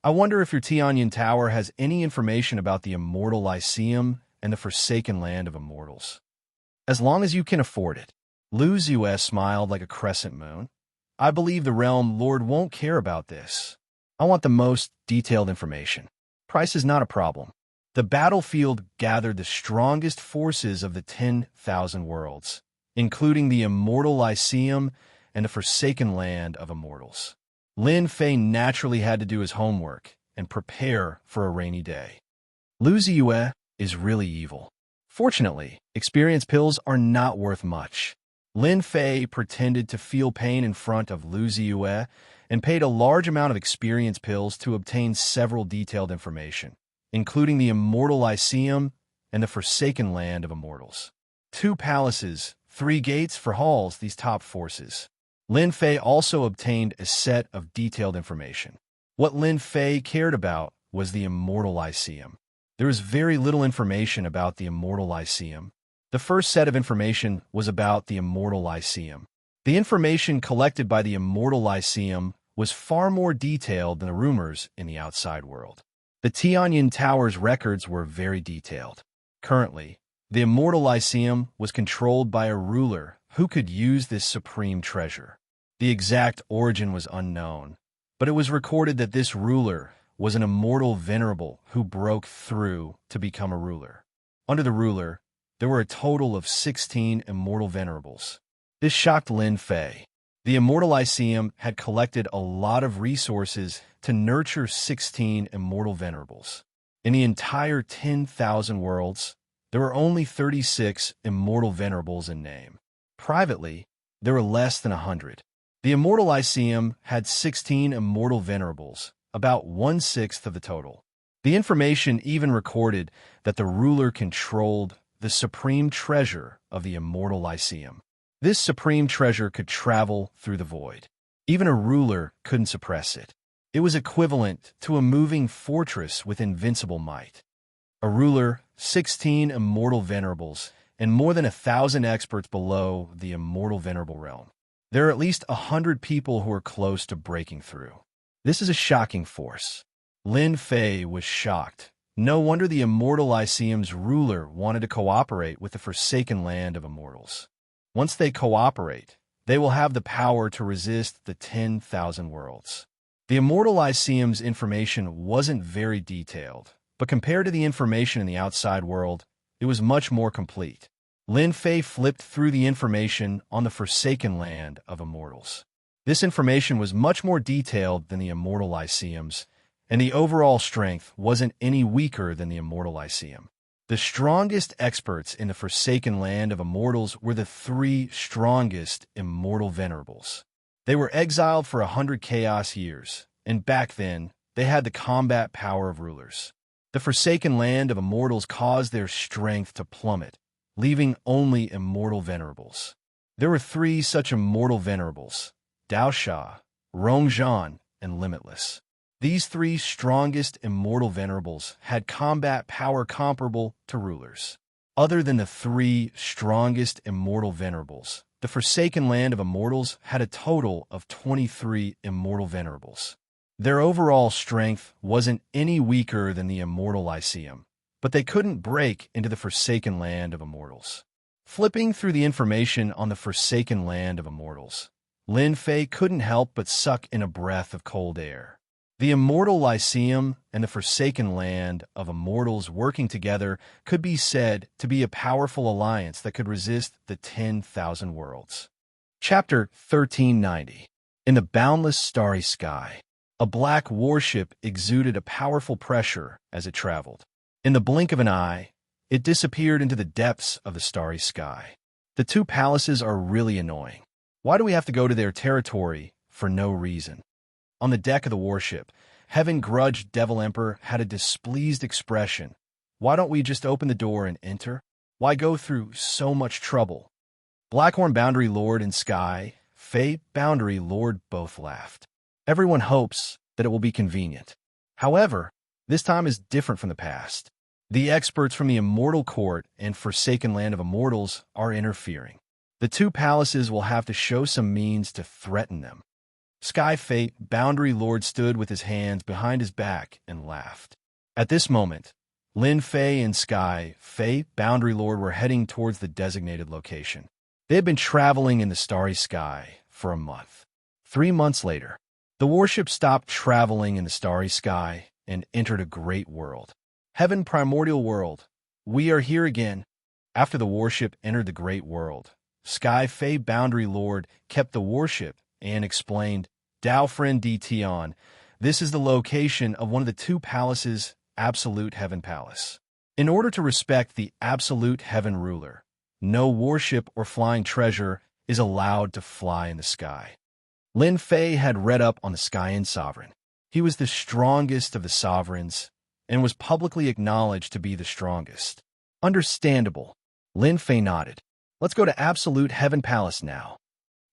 I wonder if your Tianyan Tower has any information about the Immortal Lyceum and the Forsaken Land of Immortals. As long as you can afford it. Lu Ziyue smiled like a crescent moon. I believe the Realm Lord won't care about this. I want the most detailed information. Price is not a problem. The battlefield gathered the strongest forces of the 10,000 worlds, including the Immortal Lyceum and the Forsaken Land of Immortals. Lin Fei naturally had to do his homework and prepare for a rainy day. Lu Ziyue is really evil. Fortunately, experience pills are not worth much. Lin Fei pretended to feel pain in front of Lu Ziyue and paid a large amount of experience pills to obtain several detailed information, including the Immortal Lyceum and the Forsaken Land of Immortals. 2 palaces, 3 gates for halls, these top forces. Lin Fei also obtained a set of detailed information. What Lin Fei cared about was the Immortal Lyceum. There is very little information about the Immortal Lyceum. The first set of information was about the Immortal Lyceum. The information collected by the Immortal Lyceum was far more detailed than the rumors in the outside world. The Tianyan Tower's records were very detailed. Currently, the Immortal Lyceum was controlled by a ruler who could use this supreme treasure. The exact origin was unknown, but it was recorded that this ruler was an immortal venerable who broke through to become a ruler. Under the ruler, there were a total of 16 immortal venerables. This shocked Lin Fei. The Immortal Lyceum had collected a lot of resources to nurture 16 immortal venerables. In the entire 10,000 worlds, there were only 36 immortal venerables in name. Privately, there were less than 100. The Immortal Lyceum had 16 immortal venerables, about 1/6 of the total. The information even recorded that the ruler controlled the supreme treasure of the Immortal Lyceum. This supreme treasure could travel through the void. Even a ruler couldn't suppress it. It was equivalent to a moving fortress with invincible might. A ruler, 16 immortal venerables, and more than 1,000 experts below the immortal venerable realm. There are at least 100 people who are close to breaking through. This is a shocking force. Lin Fei was shocked. No wonder the Immortal Lyceum's ruler wanted to cooperate with the Forsaken Land of Immortals. Once they cooperate, they will have the power to resist the 10,000 worlds. The Immortal Lyceum's information wasn't very detailed, but compared to the information in the outside world, it was much more complete. Lin Fei flipped through the information on the Forsaken Land of Immortals. This information was much more detailed than the Immortal Lyceum's, and the overall strength wasn't any weaker than the Immortal Lyceum. The strongest experts in the Forsaken Land of Immortals were the 3 strongest Immortal Venerables. They were exiled for 100 chaos years, and back then, they had the combat power of rulers. The Forsaken Land of Immortals caused their strength to plummet, leaving only Immortal Venerables. There were 3 such Immortal Venerables: Daosha, Rongzhan, and Limitless. These 3 strongest Immortal Venerables had combat power comparable to rulers. Other than the 3 strongest Immortal Venerables, the Forsaken Land of Immortals had a total of 23 Immortal Venerables. Their overall strength wasn't any weaker than the Immortal Lyceum, but they couldn't break into the Forsaken Land of Immortals. Flipping through the information on the Forsaken Land of Immortals, Lin Fei couldn't help but suck in a breath of cold air. The Immortal Lyceum and the Forsaken Land of Immortals working together could be said to be a powerful alliance that could resist the 10,000 worlds. Chapter 1390. In the boundless starry sky, a black warship exuded a powerful pressure as it traveled. In the blink of an eye, it disappeared into the depths of the starry sky. The 2 palaces are really annoying. Why do we have to go to their territory for no reason? On the deck of the warship, Heaven Grudge Devil Emperor had a displeased expression. Why don't we just open the door and enter? Why go through so much trouble? Blackhorn Boundary Lord and Sky Fate Boundary Lord both laughed. Everyone hopes that it will be convenient. However, this time is different from the past. The experts from the Immortal Court and Forsaken Land of Immortals are interfering. The 2 palaces will have to show some means to threaten them. Sky Fate Boundary Lord stood with his hands behind his back and laughed. At this moment, Lin Fei and Sky Fate Boundary Lord were heading towards the designated location. They had been traveling in the starry sky for a month. 3 months later, the warship stopped traveling in the starry sky and entered a great world. Heaven Primordial World, we are here again. After the warship entered the great world, Sky Fei Boundary Lord kept the warship and explained, Dao Friend D. Tion, this is the location of one of the 2 palaces, Absolute Heaven Palace. In order to respect the Absolute Heaven Ruler, no warship or flying treasure is allowed to fly in the sky. Lin Fei had read up on the Skyan Sovereign. He was the strongest of the sovereigns and was publicly acknowledged to be the strongest. Understandable. Lin Fei nodded. Let's go to Absolute Heaven Palace now.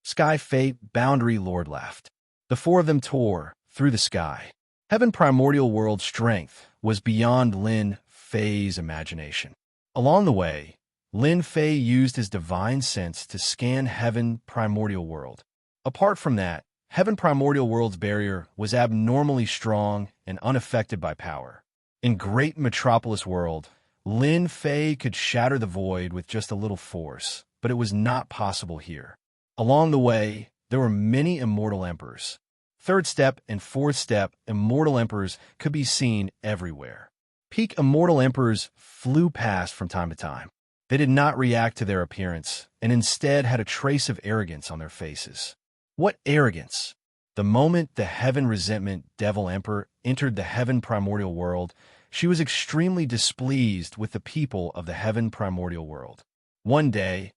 Sky Fate Boundary Lord laughed. The 4 of them tore through the sky. Heaven Primordial World's strength was beyond Lin Fei's imagination. Along the way, Lin Fei used his divine sense to scan Heaven Primordial World. Apart from that, Heaven Primordial World's barrier was abnormally strong and unaffected by power. In Great Metropolis World, Lin Fei could shatter the void with just a little force, but it was not possible here. Along the way, there were many Immortal Emperors. 3rd step and 4th step Immortal Emperors could be seen everywhere. Peak Immortal Emperors flew past from time to time. They did not react to their appearance, and instead had a trace of arrogance on their faces. What arrogance! The moment the Heaven Resentment Devil Emperor entered the Heaven Primordial World, she was extremely displeased with the people of the Heaven Primordial World. One day,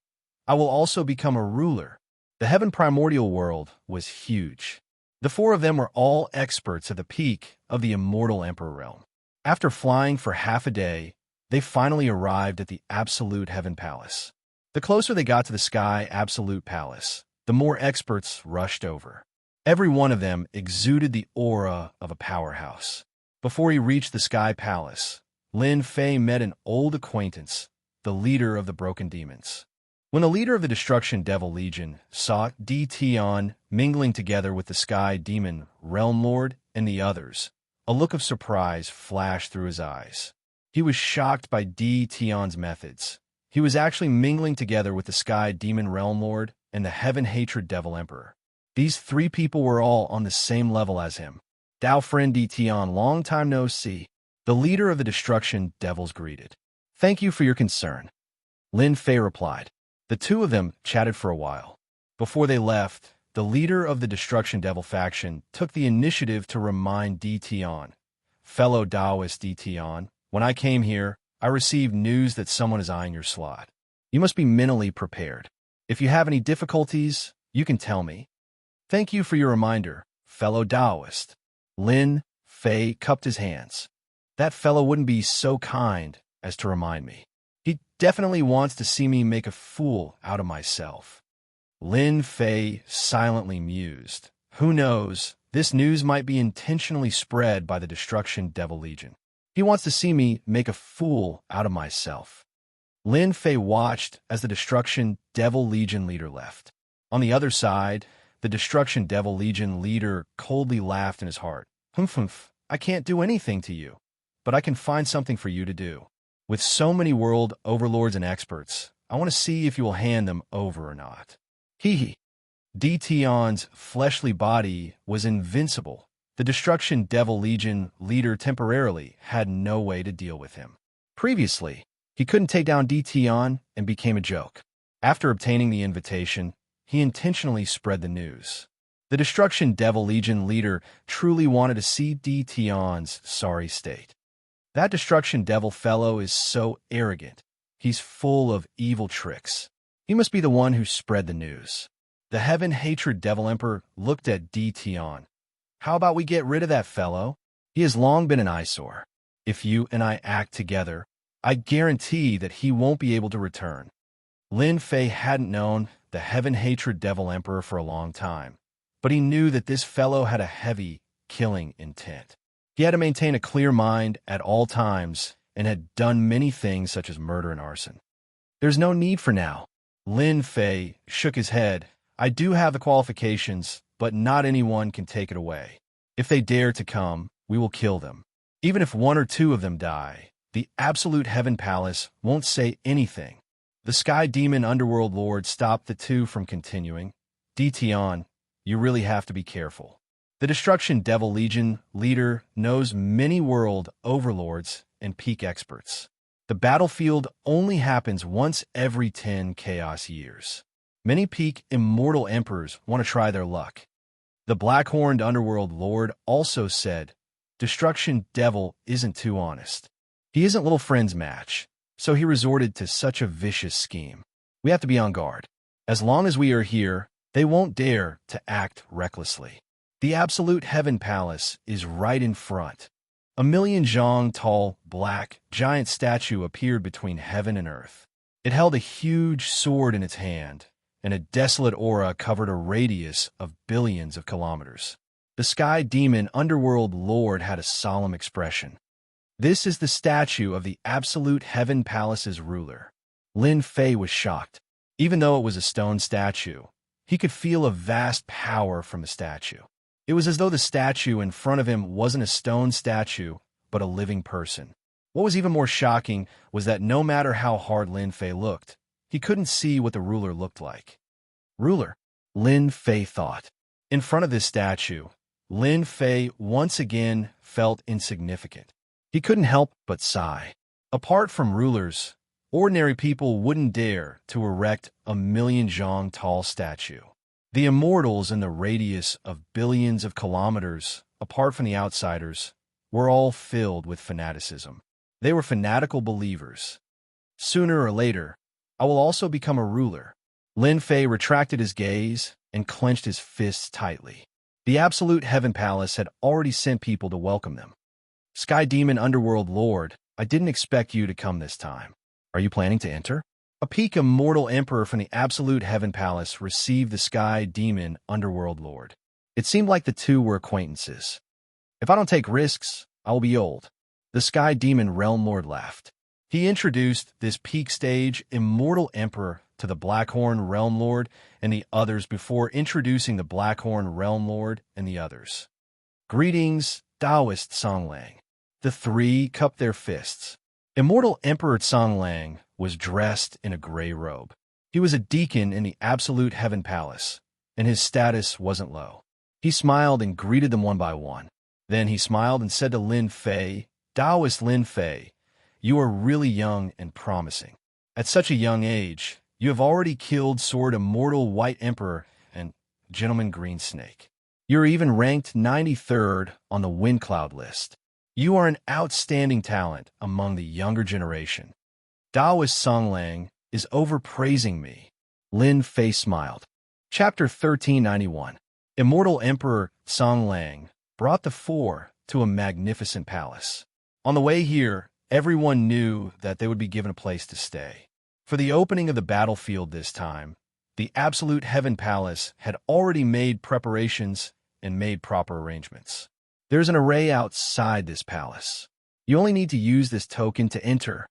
I will also become a ruler. The Heaven Primordial World was huge. The 4 of them were all experts at the peak of the Immortal Emperor realm. After flying for half a day, they finally arrived at the Absolute Heaven Palace. The closer they got to the Sky Absolute Palace, the more experts rushed over. Every one of them exuded the aura of a powerhouse. Before he reached the Sky Palace, Lin Fei met an old acquaintance, the leader of the Broken Demons. When the leader of the Destruction Devil Legion saw D. Tion mingling together with the Sky Demon Realm Lord and the others, A look of surprise flashed through his eyes. He was shocked by Di Tian's methods. He was actually mingling together with the Sky Demon Realm Lord and the Heaven Hatred Devil Emperor. These three people were all on the same level as him. Dao friend Di Tian, long time no see. The leader of the Destruction Devils greeted. Thank you for your concern. Lin Fei replied. The two of them chatted for a while. Before they left, the leader of the Destruction Devil faction took the initiative to remind Di Tian. Fellow Taoist Di Tian, when I came here, I received news that someone is eyeing your slot. You must be mentally prepared. If you have any difficulties, you can tell me. Thank you for your reminder, fellow Taoist. Lin Fei cupped his hands. That fellow wouldn't be so kind as to remind me. He definitely wants to see me make a fool out of myself. Lin Fei silently mused. Who knows, this news might be intentionally spread by the Destruction Devil Legion. He wants to see me make a fool out of myself. Lin Fei watched as the Destruction Devil Legion leader left. On the other side, the Destruction Devil Legion leader coldly laughed in his heart. Humph, I can't do anything to you, but I can find something for you to do. With so many world overlords and experts, I want to see if you will hand them over or not. Hee. Di Tian's fleshly body was invincible. The Destruction Devil Legion leader temporarily had no way to deal with him. Previously, he couldn't take down Di Tian and became a joke. After obtaining the invitation, he intentionally spread the news. The Destruction Devil Legion leader truly wanted to see Di Tian's sorry state. That Destruction Devil fellow is so arrogant. He's full of evil tricks. He must be the one who spread the news. The Heaven Hatred Devil Emperor looked at Di Tian. How about we get rid of that fellow? He has long been an eyesore. If you and I act together, I guarantee that he won't be able to return. Lin Fei hadn't known the Heaven Hatred Devil Emperor for a long time, but he knew that this fellow had a heavy, killing intent. He had to maintain a clear mind at all times and had done many things such as murder and arson. There's no need for now. Lin Fei shook his head. I do have the qualifications, but not anyone can take it away. If they dare to come, we will kill them. Even if one or two of them die, the Absolute Heaven Palace won't say anything. The Sky Demon Underworld Lord stopped the two from continuing. Di Tian, you really have to be careful. The Destruction Devil Legion leader knows many world overlords and peak experts. The battlefield only happens once every 10 chaos years. Many peak immortal emperors want to try their luck. The Black-Horned Underworld Lord also said, Destruction Devil isn't too honest. He isn't little friend's match, so he resorted to such a vicious scheme. We have to be on guard. As long as we are here, they won't dare to act recklessly. The Absolute Heaven Palace is right in front. A 1,000,000 zhang tall, black, giant statue appeared between heaven and earth. It held a huge sword in its hand, and a desolate aura covered a radius of billions of kilometers. The Sky Demon Underworld Lord had a solemn expression. This is the statue of the Absolute Heaven Palace's ruler. Lin Fei was shocked. Even though it was a stone statue, he could feel a vast power from the statue. It was as though the statue in front of him wasn't a stone statue, but a living person. What was even more shocking was that no matter how hard Lin Fei looked, he couldn't see what the ruler looked like. Ruler, Lin Fei thought. In front of this statue, Lin Fei once again felt insignificant. He couldn't help but sigh. Apart from rulers, ordinary people wouldn't dare to erect a 1,000,000 zhang tall statue. The immortals in the radius of billions of kilometers, apart from the outsiders, were all filled with fanaticism. They were fanatical believers. Sooner or later, I will also become a ruler. Lin Fei retracted his gaze and clenched his fists tightly. The Absolute Heaven Palace had already sent people to welcome them. Sky Demon Underworld Lord, I didn't expect you to come this time. Are you planning to enter? A peak immortal emperor from the Absolute Heaven Palace received the Sky Demon Underworld Lord. It seemed like the two were acquaintances. If I don't take risks, I will be old. The Sky Demon Realm Lord laughed. He introduced this peak stage immortal emperor to the Blackhorn Realm Lord and the others before introducing the Blackhorn Realm Lord and the others. Greetings, Taoist Songlang. The three cupped their fists. Immortal Emperor Songlang was dressed in a gray robe. He was a deacon in the Absolute Heaven Palace, and his status wasn't low. He smiled and greeted them one by one. Then he smiled and said to Lin Fei, "Taoist Lin Fei, you are really young and promising. At such a young age, you have already killed Sword Immortal White Emperor and Gentleman Green Snake. You are even ranked 93rd on the Wind Cloud list. You are an outstanding talent among the younger generation." Taoist Songlang is overpraising me. Lin Fei smiled. Chapter 1391. Immortal Emperor Songlang brought the four to a magnificent palace. On the way here, everyone knew that they would be given a place to stay. For the opening of the battlefield this time, the Absolute Heaven Palace had already made preparations and made proper arrangements. There's an array outside this palace. You only need to use this token to enter.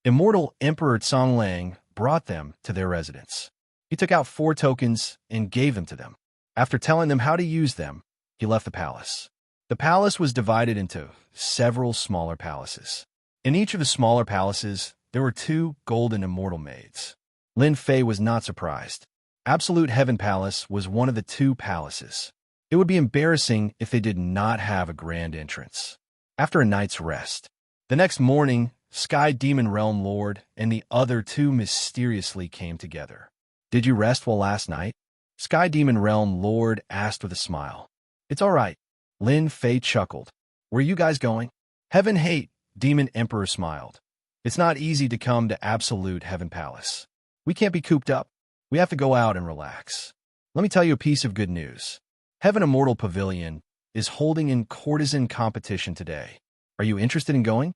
Immortal Emperor Songlang brought them to their residence. He took out 4 tokens and gave them to them. After telling them how to use them, he left the palace. The palace was divided into several smaller palaces. In each of the smaller palaces, there were 2 golden immortal maids. Lin Fei was not surprised. Absolute Heaven Palace was one of the 2 palaces. It would be embarrassing if they did not have a grand entrance. After a night's rest, the next morning, Sky Demon Realm Lord and the other 2 mysteriously came together. "Did you rest well last night?" Sky Demon Realm Lord asked with a smile. "It's all right." Lin Fei chuckled. "Where are you guys going?" Heaven Hate Demon Emperor smiled. "It's not easy to come to Absolute Heaven Palace. We can't be cooped up. We have to go out and relax. Let me tell you a piece of good news. Heaven Immortal Pavilion is holding a courtesan competition today. Are you interested in going?"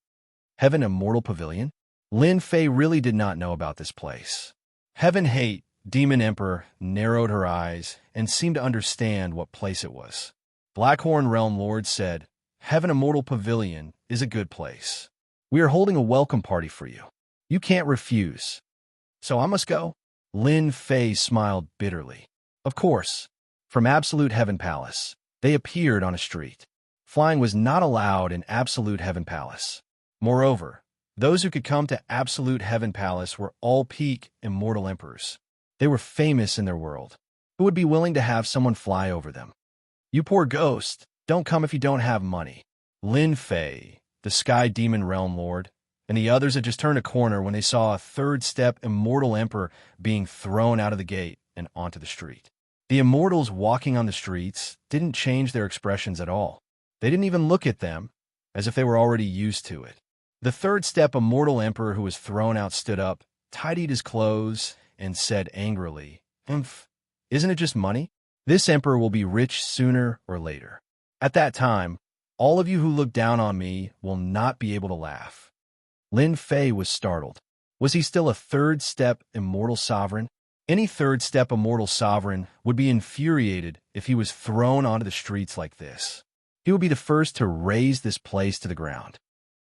Heaven Immortal Pavilion? Lin Fei really did not know about this place. Heaven Hate Demon Emperor narrowed her eyes and seemed to understand what place it was. Blackhorn Realm Lord said, "Heaven Immortal Pavilion is a good place. We are holding a welcome party for you. You can't refuse. So I must go?" Lin Fei smiled bitterly. Of course. From Absolute Heaven Palace, they appeared on a street. Flying was not allowed in Absolute Heaven Palace. Moreover, those who could come to Absolute Heaven Palace were all peak immortal emperors. They were famous in their world. Who would be willing to have someone fly over them? "You poor ghost, don't come if you don't have money." Lin Fei, the Sky Demon Realm Lord, and the others had just turned a corner when they saw a 3rd step immortal emperor being thrown out of the gate and onto the street. The immortals walking on the streets didn't change their expressions at all. They didn't even look at them, as if they were already used to it. The 3rd step immortal emperor who was thrown out stood up, tidied his clothes, and said angrily, "Isn't it just money? This emperor will be rich sooner or later. At that time, all of you who look down on me will not be able to laugh." Lin Fei was startled. Was he still a 3rd step immortal sovereign? Any 3rd step immortal sovereign would be infuriated if he was thrown onto the streets like this. He would be the first to raze this place to the ground.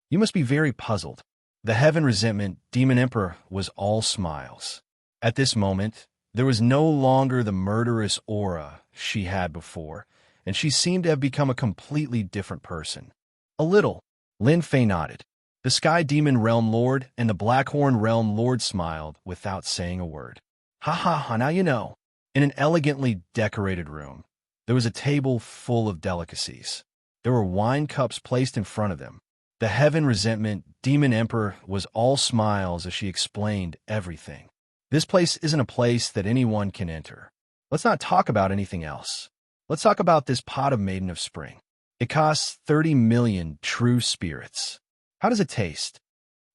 You must be very puzzled. The Heaven Resentment Demon Emperor was all smiles. At this moment, there was no longer the murderous aura she had before, and she seemed to have become a completely different person. A little. Lin Fei nodded. The Sky Demon Realm Lord and the Blackhorn Realm Lord smiled without saying a word. "Ha ha ha, now you know." In an elegantly decorated room, there was a table full of delicacies. There were wine cups placed in front of them. The Heaven Resentment Demon Emperor was all smiles as she explained everything. "This place isn't a place that anyone can enter. Let's not talk about anything else. Let's talk about this pot of Maiden of Spring. It costs 30 million true spirits. How does it taste?"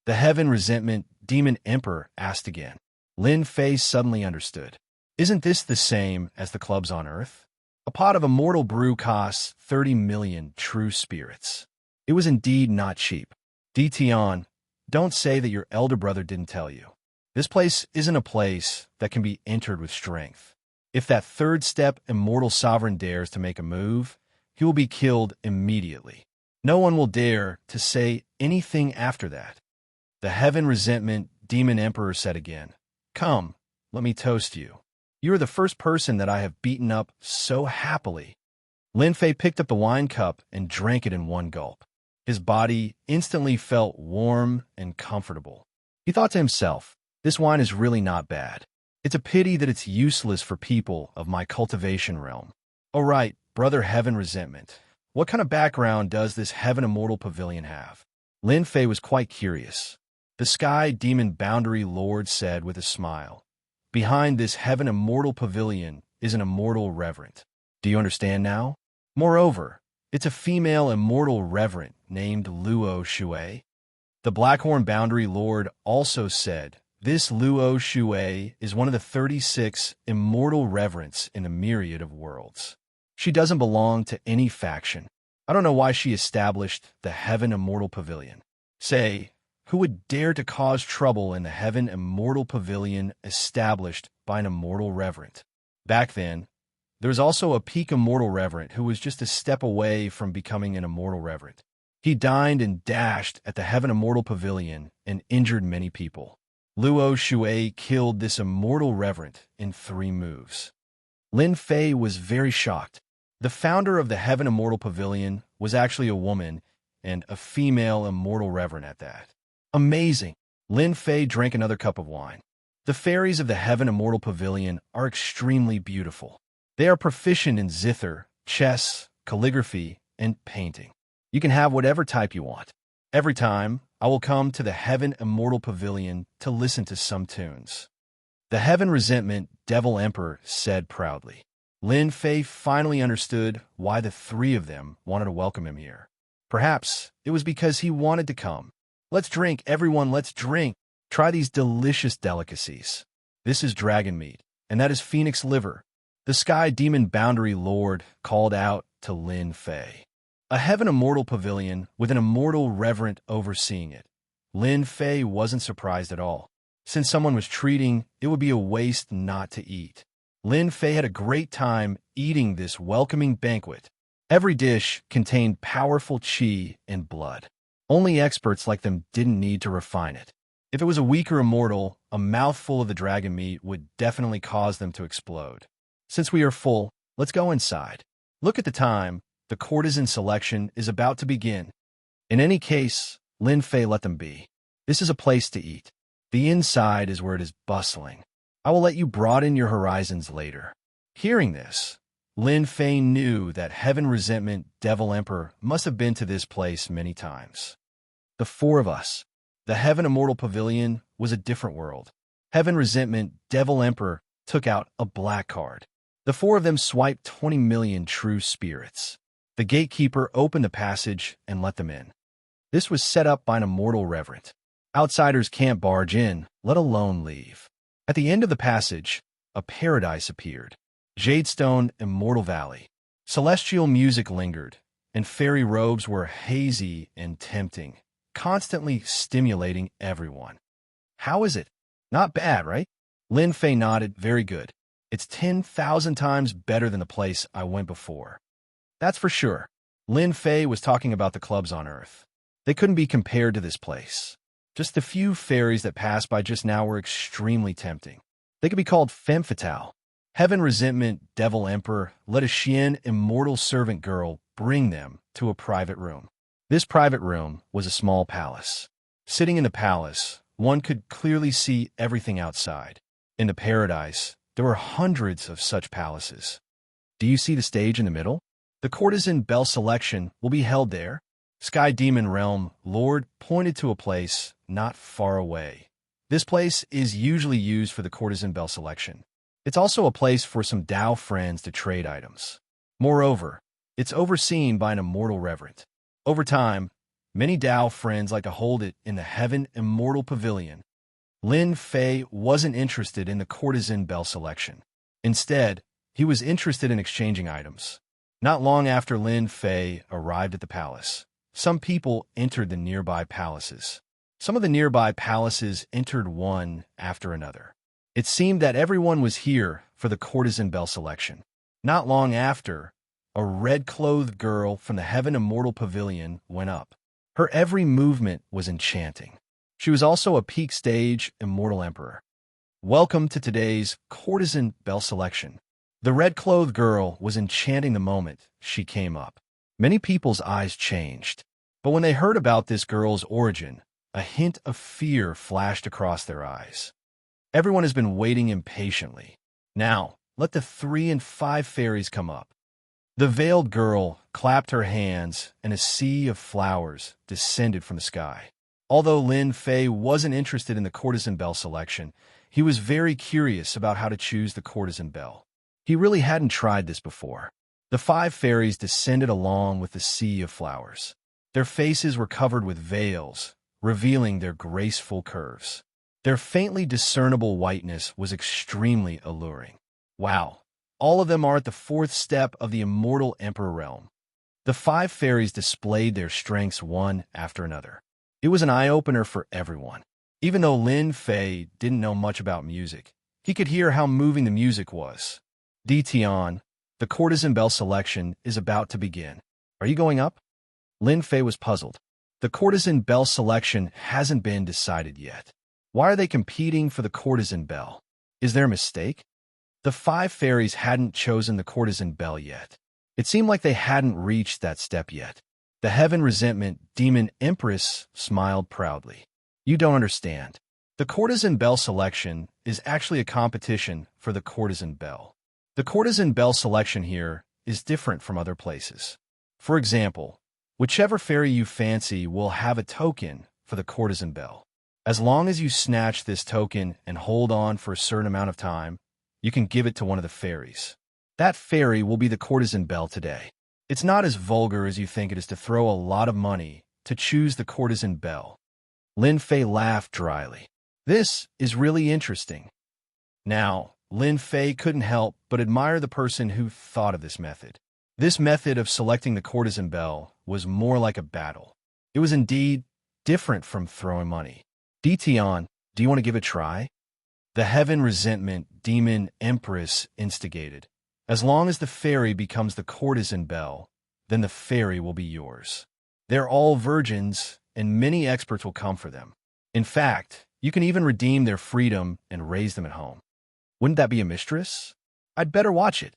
The Heaven Resentment Demon Emperor asked again. Lin Fei suddenly understood. "Isn't this the same as the clubs on Earth? A pot of immortal brew costs 30 million true spirits. It was indeed not cheap. Dition, don't say that your elder brother didn't tell you. This place isn't a place that can be entered with strength. If that 3rd step immortal sovereign dares to make a move, he will be killed immediately. No one will dare to say anything after that." The Heaven Resentment Demon Emperor said again, "Come, let me toast you. You are the first person that I have beaten up so happily." Lin Fei picked up the wine cup and drank it in one gulp. His body instantly felt warm and comfortable. He thought to himself, this wine is really not bad. It's a pity that it's useless for people of my cultivation realm. All right, Brother Heaven Resentment. What kind of background does this Heaven Immortal Pavilion have? Lin Fei was quite curious. The Sky Demon Boundary Lord said with a smile, behind this Heaven Immortal Pavilion is an immortal reverend. Do you understand now? Moreover, it's a female immortal reverend named Luo Shui. The Blackhorn Boundary Lord also said, this Luo Shui is one of the 36 immortal reverends in a myriad of worlds. She doesn't belong to any faction. I don't know why she established the Heaven Immortal Pavilion. Say, who would dare to cause trouble in the Heaven Immortal Pavilion established by an immortal reverend? Back then, there was also a peak immortal reverend who was just a step away from becoming an immortal reverend. He dined and dashed at the Heaven Immortal Pavilion and injured many people. Luo Shui killed this immortal reverend in 3 moves. Lin Fei was very shocked. The founder of the Heaven Immortal Pavilion was actually a woman, and a female immortal reverend at that. Amazing! Lin Fei drank another cup of wine. The fairies of the Heaven Immortal Pavilion are extremely beautiful. They are proficient in zither, chess, calligraphy, and painting. You can have whatever type you want. Every time, I will come to the Heaven Immortal Pavilion to listen to some tunes. The Heaven Resentment Devil Emperor said proudly. Lin Fei finally understood why the 3 of them wanted to welcome him here. Perhaps it was because he wanted to come. Let's drink, everyone, let's drink. Try these delicious delicacies. This is dragon meat, and that is phoenix liver. The Sky Demon Boundary Lord called out to Lin Fei. A Heaven Immortal Pavilion with an immortal reverend overseeing it. Lin Fei wasn't surprised at all. Since someone was treating, it would be a waste not to eat. Lin Fei had a great time eating this welcoming banquet. Every dish contained powerful qi and blood. Only experts like them didn't need to refine it. If it was a weaker immortal, a mouthful of the dragon meat would definitely cause them to explode. Since we are full, let's go inside. Look at the time. The courtesan selection is about to begin. In any case, Lin Fei let them be. This is a place to eat. The inside is where it is bustling. I will let you broaden your horizons later. Hearing this, Lin Fei knew that Heaven Resentment Devil Emperor must have been to this place many times. The 4 of us. The Heaven Immortal Pavilion was a different world. Heaven Resentment Devil Emperor took out a black card. The 4 of them swiped 20 million true spirits. The gatekeeper opened the passage and let them in. This was set up by an immortal reverend. Outsiders can't barge in, let alone leave. At the end of the passage, a paradise appeared. Jadestone Immortal Valley. Celestial music lingered, and fairy robes were hazy and tempting, constantly stimulating everyone. How is it? Not bad, right? Lin Fei nodded, very good. It's 10,000 times better than the place I went before. That's for sure. Lin Fei was talking about the clubs on Earth. They couldn't be compared to this place. Just the few fairies that passed by just now were extremely tempting. They could be called femme fatale. Heaven Resentment Devil Emperor let a Xian immortal servant girl bring them to a private room. This private room was a small palace. Sitting in the palace, one could clearly see everything outside. In the paradise, there were hundreds of such palaces. Do you see the stage in the middle? The courtesan bell selection will be held there. Sky Demon Realm Lord pointed to a place not far away. This place is usually used for the courtesan bell selection. It's also a place for some Dao friends to trade items. Moreover, it's overseen by an immortal reverend. Over time, many Dao friends like to hold it in the Heaven Immortal Pavilion. Lin Fei wasn't interested in the courtesan bell selection. Instead, he was interested in exchanging items. Not long after Lin Fei arrived at the palace, some people entered the nearby palaces. Some of the nearby palaces entered one after another. It seemed that everyone was here for the courtesan bell selection. Not long after, a red-clothed girl from the Heaven Immortal Pavilion went up. Her every movement was enchanting. She was also a peak stage immortal emperor. Welcome to today's courtesan bell selection. The red-clothed girl was enchanting the moment she came up. Many people's eyes changed. But when they heard about this girl's origin, a hint of fear flashed across their eyes. Everyone has been waiting impatiently. Now, let the 3 and 5 fairies come up. The veiled girl clapped her hands, and a sea of flowers descended from the sky. Although Lin Fei wasn't interested in the courtesan bell selection, he was very curious about how to choose the courtesan bell. He really hadn't tried this before. The 5 fairies descended along with the sea of flowers. Their faces were covered with veils, revealing their graceful curves. Their faintly discernible whiteness was extremely alluring. Wow, all of them are at the 4th step of the Immortal Emperor realm. The 5 fairies displayed their strengths one after another. It was an eye-opener for everyone. Even though Lin Fei didn't know much about music, he could hear how moving the music was. Tian, the courtesan bell selection is about to begin. Are you going up? Lin Fei was puzzled. The courtesan bell selection hasn't been decided yet. Why are they competing for the courtesan bell? Is there a mistake? The 5 fairies hadn't chosen the courtesan bell yet. It seemed like they hadn't reached that step yet. The Heaven Resentment Demon Empress smiled proudly. You don't understand. The courtesan bell selection is actually a competition for the courtesan bell. The courtesan bell selection here is different from other places. For example, whichever fairy you fancy will have a token for the courtesan bell. As long as you snatch this token and hold on for a certain amount of time, you can give it to one of the fairies. That fairy will be the courtesan bell today. It's not as vulgar as you think it is to throw a lot of money to choose the courtesan bell. Lin Fei laughed dryly. This is really interesting. Now, Lin Fei couldn't help but admire the person who thought of this method. This method of selecting the courtesan bell was more like a battle. It was indeed different from throwing money. Tian, do you want to give it a try? The Heaven Resentment Demon Empress instigated. As long as the fairy becomes the courtesan bell, then the fairy will be yours. They're all virgins, and many experts will come for them. In fact, you can even redeem their freedom and raise them at home. Wouldn't that be a mistress? I'd better watch it.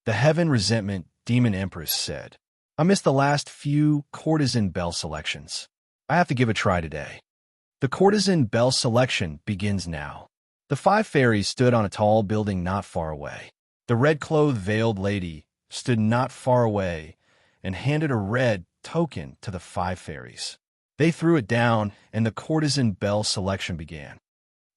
The Heaven Resentment Demon Empress said. I missed the last few courtesan bell selections. I have to give a try today. The courtesan bell selection begins now. The 5 fairies stood on a tall building not far away. The red-clothed veiled lady stood not far away and handed a red token to the 5 fairies. They threw it down, and the courtesan bell selection began.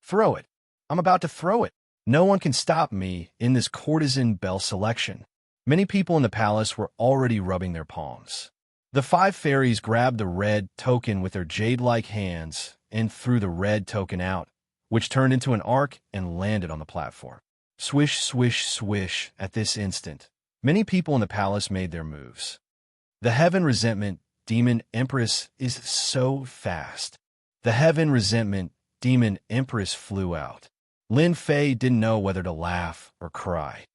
Throw it. I'm about to throw it. No one can stop me in this courtesan bell selection. Many people in the palace were already rubbing their palms. The 5 fairies grabbed the red token with their jade-like hands and threw the red token out, which turned into an arc and landed on the platform. Swish, swish, swish. At this instant, many people in the palace made their moves. The Heaven Resentment Demon Empress is so fast. The Heaven Resentment Demon Empress flew out. Lin Fei didn't know whether to laugh or cry.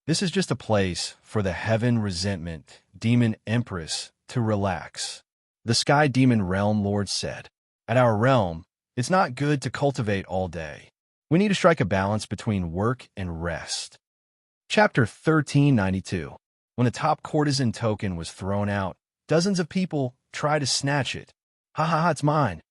This is just a place for the Heaven Resentment Demon Empress to relax. The Sky Demon Realm Lord said, At our realm, it's not good to cultivate all day. We need to strike a balance between work and rest. Chapter 1392. When the top courtesan token was thrown out, dozens of people tried to snatch it. Ha ha ha, it's mine.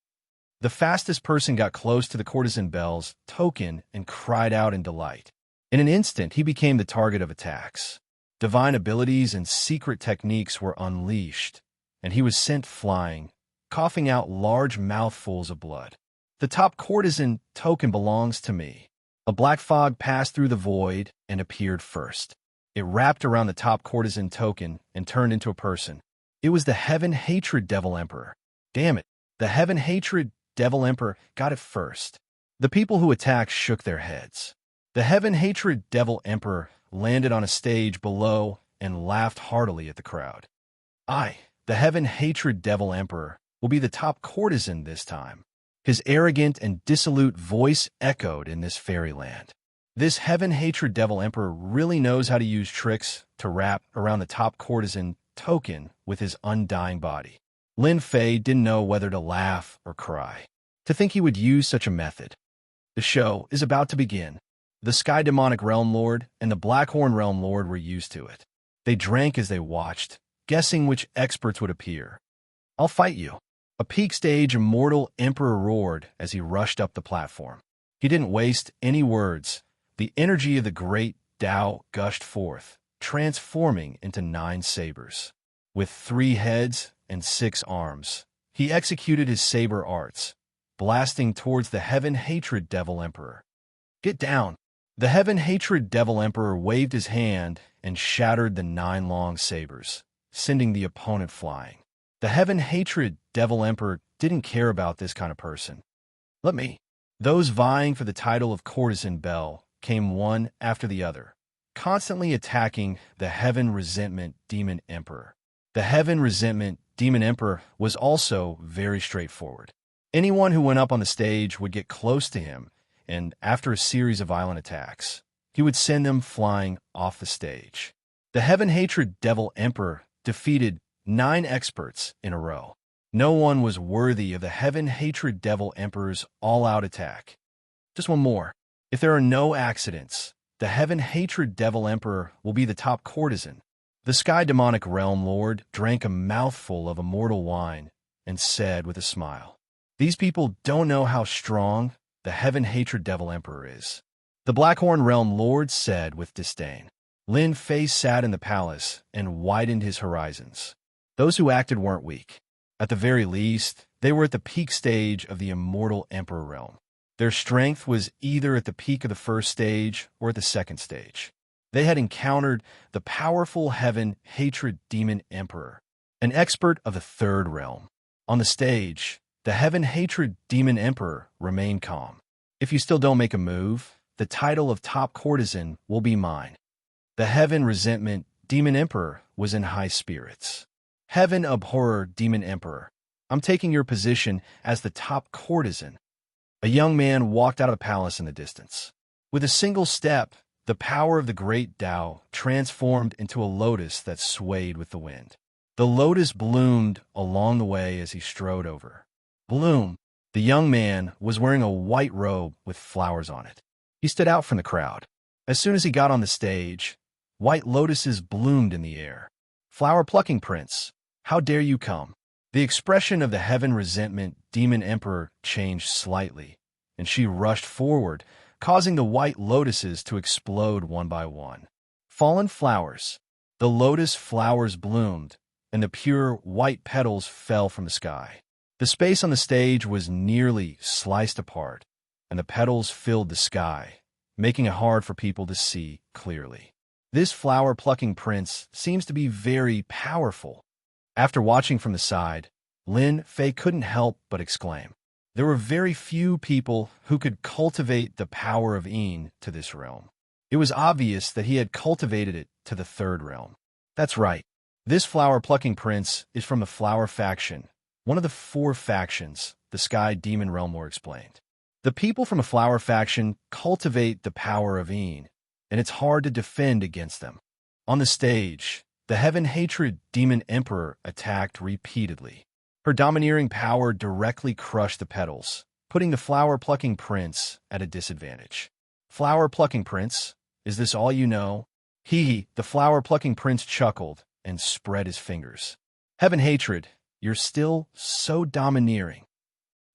The fastest person got close to the courtesan bell's token and cried out in delight. In an instant, he became the target of attacks. Divine abilities and secret techniques were unleashed, and he was sent flying, coughing out large mouthfuls of blood. The top courtesan token belongs to me. A black fog passed through the void and appeared first. It wrapped around the top courtesan token and turned into a person. It was the Heaven Hatred Devil Emperor. Damn it, the Heaven Hatred Devil Emperor got it first. The people who attacked shook their heads. The Heaven Hatred Devil Emperor landed on a stage below and laughed heartily at the crowd. I, the Heaven Hatred Devil Emperor, will be the top courtesan this time. His arrogant and dissolute voice echoed in this fairyland. This Heaven Hatred Devil Emperor really knows how to use tricks to wrap around the top courtesan token with his undying body. Lin Fei didn't know whether to laugh or cry. To think he would use such a method. The show is about to begin. The Sky Demonic Realm Lord and the Blackhorn Realm Lord were used to it. They drank as they watched, guessing which experts would appear. "I'll fight you." A peak stage Immortal Emperor roared as he rushed up the platform. He didn't waste any words. The energy of the great Tao gushed forth, transforming into 9 sabers. With 3 heads and 6 arms, he executed his saber arts, blasting towards the Heaven Hatred Devil Emperor. "Get down!" The Heaven Hatred Devil Emperor waved his hand and shattered the 9 long sabers, sending the opponent flying. The Heaven Hatred Devil Emperor didn't care about this kind of person. "Let me." Those vying for the title of Courtesan Belle came one after the other, constantly attacking the Heaven Resentment Demon Emperor. The Heaven Resentment Demon Emperor was also very straightforward. Anyone who went up on the stage would get close to him, and after a series of violent attacks, he would send them flying off the stage. The Heaven Hatred Devil Emperor defeated 9 experts in a row. No one was worthy of the Heaven Hatred Devil Emperor's all-out attack. Just one more. If there are no accidents, the Heaven Hatred Devil Emperor will be the top courtesan. The Sky Demonic Realm Lord drank a mouthful of immortal wine and said with a smile, "These people don't know how strong the Heaven Hatred Devil Emperor is." The Blackhorn Realm Lord said with disdain. Lin Fei sat in the palace and widened his horizons. Those who acted weren't weak. At the very least, they were at the peak stage of the Immortal Emperor realm. Their strength was either at the peak of the first stage or at the second stage. They had encountered the powerful Heaven Hatred Demon Emperor, an expert of the third realm. On the stage, the Heaven Hatred Demon Emperor remained calm. "If you still don't make a move, the title of top courtesan will be mine." The Heaven Resentment Demon Emperor was in high spirits. "Heaven Abhorror Demon Emperor, I'm taking your position as the top courtesan." A young man walked out of the palace in the distance. With a single step, the power of the great Tao transformed into a lotus that swayed with the wind. The lotus bloomed along the way as he strode over. Bloom. The young man was wearing a white robe with flowers on it. He stood out from the crowd. As soon as he got on the stage, white lotuses bloomed in the air. "Flower plucking prince, how dare you come?" The expression of the Heaven Resentment Demon Emperor changed slightly, and she rushed forward, causing the white lotuses to explode one by one. Fallen flowers. The lotus flowers bloomed, and the pure white petals fell from the sky. The space on the stage was nearly sliced apart, and the petals filled the sky, making it hard for people to see clearly. This flower-plucking prince seems to be very powerful. After watching from the side, Lin Fei couldn't help but exclaim. There were very few people who could cultivate the power of Yin to this realm. It was obvious that he had cultivated it to the third realm. That's right. This flower-plucking prince is from the Flower Faction, one of the 4 factions, the Sky Demon Realm Lord explained. The people from a Flower Faction cultivate the power of Yin, and it's hard to defend against them. On the stage, the Heaven Hatred Demon Emperor attacked repeatedly. Her domineering power directly crushed the petals, putting the flower-plucking prince at a disadvantage. "Flower-plucking prince, is this all you know?" The flower-plucking prince chuckled and spread his fingers. "Heaven Hatred, you're still so domineering."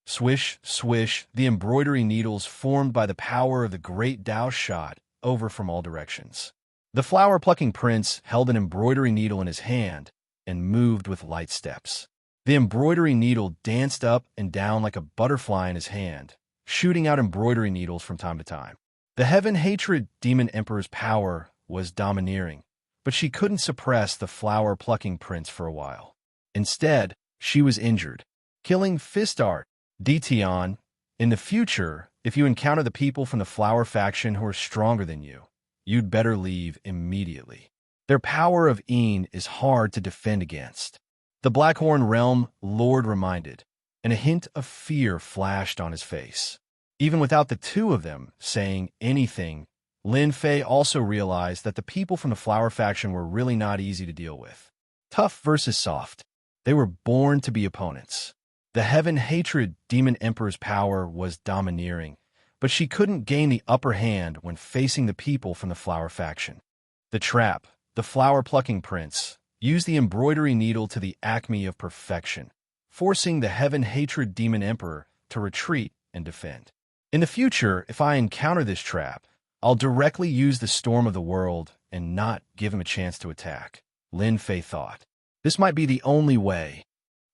Swish, swish, the embroidery needles formed by the power of the great Tao shot over from all directions. The flower-plucking prince held an embroidery needle in his hand and moved with light steps. The embroidery needle danced up and down like a butterfly in his hand, shooting out embroidery needles from time to time. The Heaven Hatred Demon Emperor's power was domineering, but she couldn't suppress the flower-plucking prince for a while. Instead, she was injured. Killing fist art. Dition, in the future, if you encounter the people from the Flower Faction who are stronger than you, you'd better leave immediately. Their power of Yin is hard to defend against. The Blackhorn Realm Lord reminded, and a hint of fear flashed on his face. Even without the two of them saying anything, Lin Fei also realized that the people from the Flower Faction were really not easy to deal with. Tough versus soft. They were born to be opponents. The Heaven Hatred Demon Emperor's power was domineering, but she couldn't gain the upper hand when facing the people from the flower faction. The trap, the flower-plucking prince, used the embroidery needle to the acme of perfection, forcing the heaven-hatred demon emperor to retreat and defend. In the future, if I encounter this trap, I'll directly use the storm of the world and not give him a chance to attack, Lin Fei thought. This might be the only way.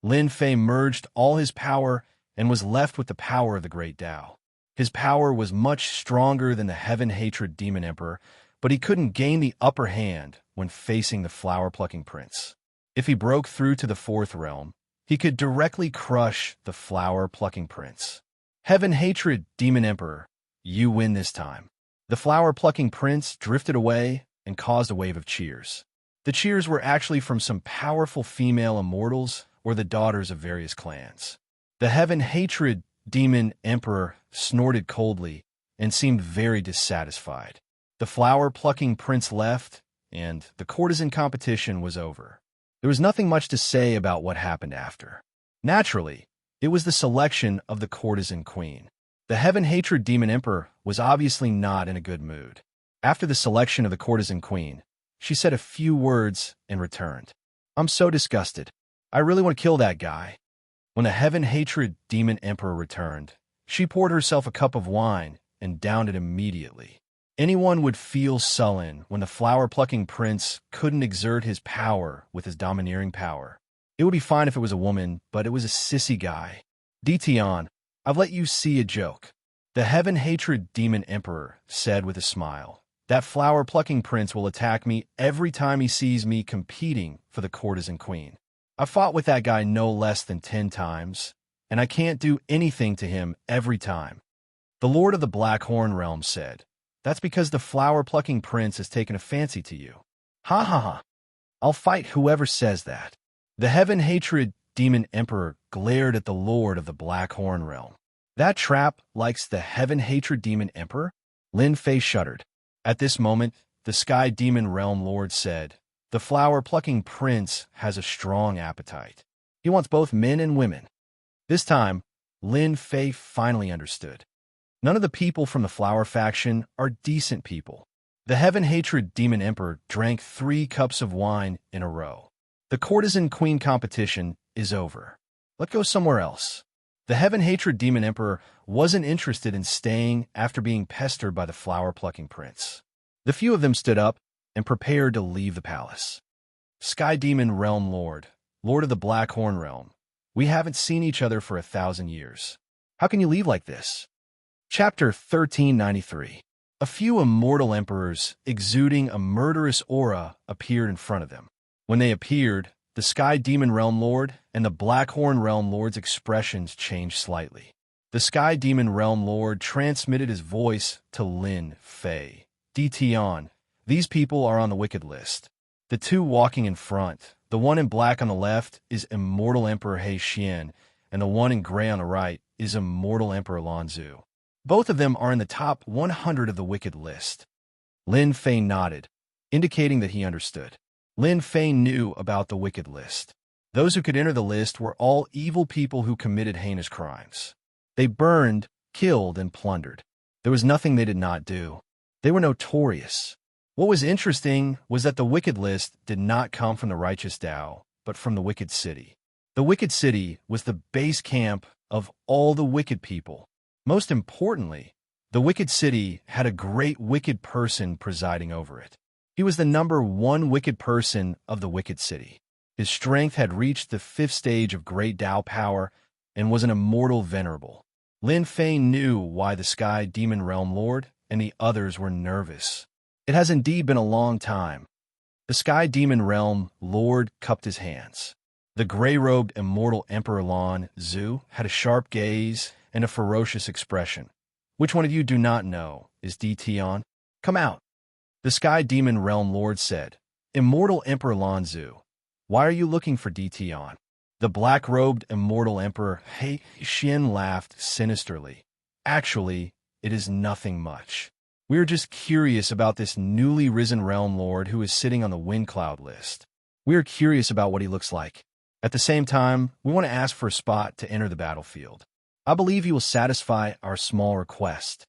Lin Fei merged all his power and was left with the power of the Great Tao. His power was much stronger than the heaven-hatred demon emperor, but he couldn't gain the upper hand when facing the flower-plucking prince. If he broke through to the fourth realm, he could directly crush the flower-plucking prince. Heaven-hatred demon emperor, you win this time. The flower-plucking prince drifted away and caused a wave of cheers. The cheers were actually from some powerful female immortals or the daughters of various clans. The heaven-hatred demon emperor snorted coldly and seemed very dissatisfied. The flower-plucking prince left, and the courtesan competition was over. There was nothing much to say about what happened after. Naturally, it was the selection of the courtesan queen. The heaven-hatred demon emperor was obviously not in a good mood. After the selection of the courtesan queen, she said a few words and returned. I'm so disgusted. I really want to kill that guy. When the heaven-hatred demon emperor returned, she poured herself a cup of wine and downed it immediately. Anyone would feel sullen when the flower-plucking prince couldn't exert his power with his domineering power. It would be fine if it was a woman, but it was a sissy guy. Dition, I've let you see a joke. The heaven-hatred demon emperor said with a smile. That flower-plucking prince will attack me every time he sees me competing for the courtesan queen. I fought with that guy no less than 10 times, and I can't do anything to him every time. The Lord of the Black Horn Realm said, That's because the flower-plucking prince has taken a fancy to you. Ha ha ha. I'll fight whoever says that. The heaven-hatred demon emperor glared at the Lord of the Black Horn Realm. That trap likes the heaven-hatred demon emperor? Lin Fei shuddered. At this moment, the Sky Demon Realm Lord said, The flower-plucking prince has a strong appetite. He wants both men and women. This time, Lin Fei finally understood. None of the people from the flower faction are decent people. The heaven-hatred demon emperor drank 3 cups of wine in a row. The courtesan queen competition is over. Let's go somewhere else. The heaven-hatred demon emperor wasn't interested in staying after being pestered by the flower-plucking prince. The few of them stood up and prepared to leave the palace. Sky Demon Realm Lord, Lord of the Black Horn Realm, we haven't seen each other for 1,000 years. How can you leave like this? Chapter 1393. A few immortal emperors exuding a murderous aura appeared in front of them. When they appeared, the Sky Demon Realm Lord and the Black Horn Realm Lord's expressions changed slightly. The Sky Demon Realm Lord transmitted his voice to Lin Fei. Dition, these people are on the wicked list. The 2 walking in front, the one in black on the left is Immortal Emperor Xianxia, and the one in gray on the right is Immortal Emperor Lanzu. Both of them are in the top 100 of the wicked list. Lin Fei nodded, indicating that he understood. Lin Fei knew about the wicked list. Those who could enter the list were all evil people who committed heinous crimes. They burned, killed, and plundered. There was nothing they did not do. They were notorious. What was interesting was that the wicked list did not come from the righteous Tao, but from the wicked city. The wicked city was the base camp of all the wicked people. Most importantly, the wicked city had a great wicked person presiding over it. He was the number 1 wicked person of the wicked city. His strength had reached the 5th stage of great Tao power and was an immortal venerable. Lin Fei knew why the Sky Demon Realm Lord and the others were nervous. It has indeed been a long time. The Sky Demon Realm Lord cupped his hands. The gray-robed immortal Emperor Lan Zu had a sharp gaze and a ferocious expression. Which one of you do not know is Dition? Come out. The Sky Demon Realm Lord said, Immortal Emperor Lanzu, why are you looking for Dition? The black-robed Immortal Emperor Xian laughed sinisterly. Actually, it is nothing much. We are just curious about this newly risen Realm Lord who is sitting on the Wind Cloud list. We are curious about what he looks like. At the same time, we want to ask for a spot to enter the battlefield. I believe he will satisfy our small request.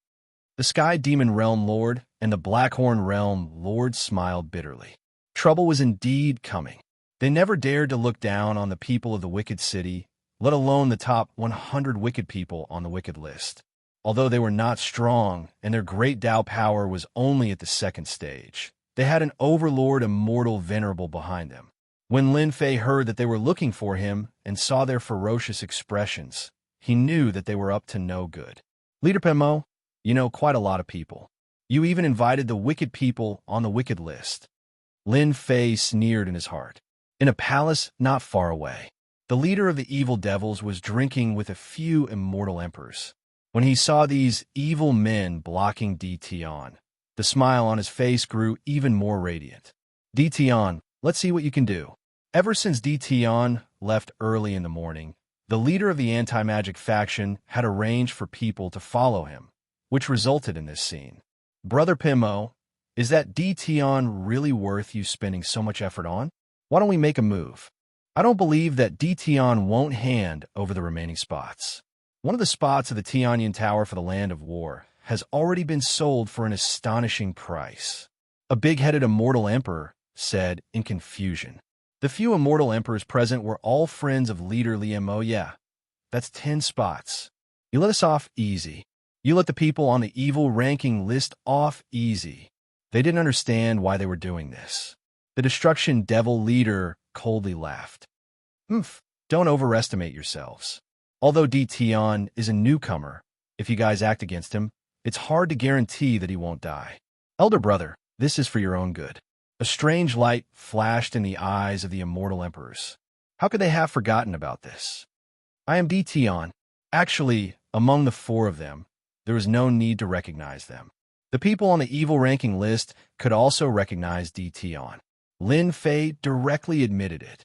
The Sky Demon Realm Lord and the Blackhorn Realm Lord smiled bitterly. Trouble was indeed coming. They never dared to look down on the people of the Wicked City, let alone the top 100 wicked people on the Wicked list. Although they were not strong and their great Tao power was only at the second stage, they had an overlord immortal venerable behind them. When Lin Fei heard that they were looking for him and saw their ferocious expressions, he knew that they were up to no good. Leader Pemo, you know quite a lot of people. You even invited the wicked people on the wicked list. Lin Fei sneered in his heart. In a palace not far away, the leader of the evil devils was drinking with a few immortal emperors. When he saw these evil men blocking Di Tian, the smile on his face grew even more radiant. Di Tian, let's see what you can do. Ever since Di Tian left early in the morning, the leader of the anti-magic faction had arranged for people to follow him, which resulted in this scene. Brother Pimo, is that Di Tian really worth you spending so much effort on? Why don't we make a move? I don't believe that Di Tian won't hand over the remaining spots. One of the spots of the Tianyan Tower for the Land of War has already been sold for an astonishing price. A big-headed immortal emperor said in confusion. The few immortal emperors present were all friends of leader Liam. Oh yeah, that's 10 spots. You let us off easy. You let the people on the evil ranking list off easy. They didn't understand why they were doing this. The destruction devil leader coldly laughed. Don't overestimate yourselves. Although Di Tian is a newcomer, if you guys act against him, it's hard to guarantee that he won't die. Elder brother, this is for your own good. A strange light flashed in the eyes of the immortal emperors. How could they have forgotten about this? I am Di Tian. Actually, among the four of them, there was no need to recognize them. The people on the evil ranking list could also recognize Di Tian. Lin Fei directly admitted it.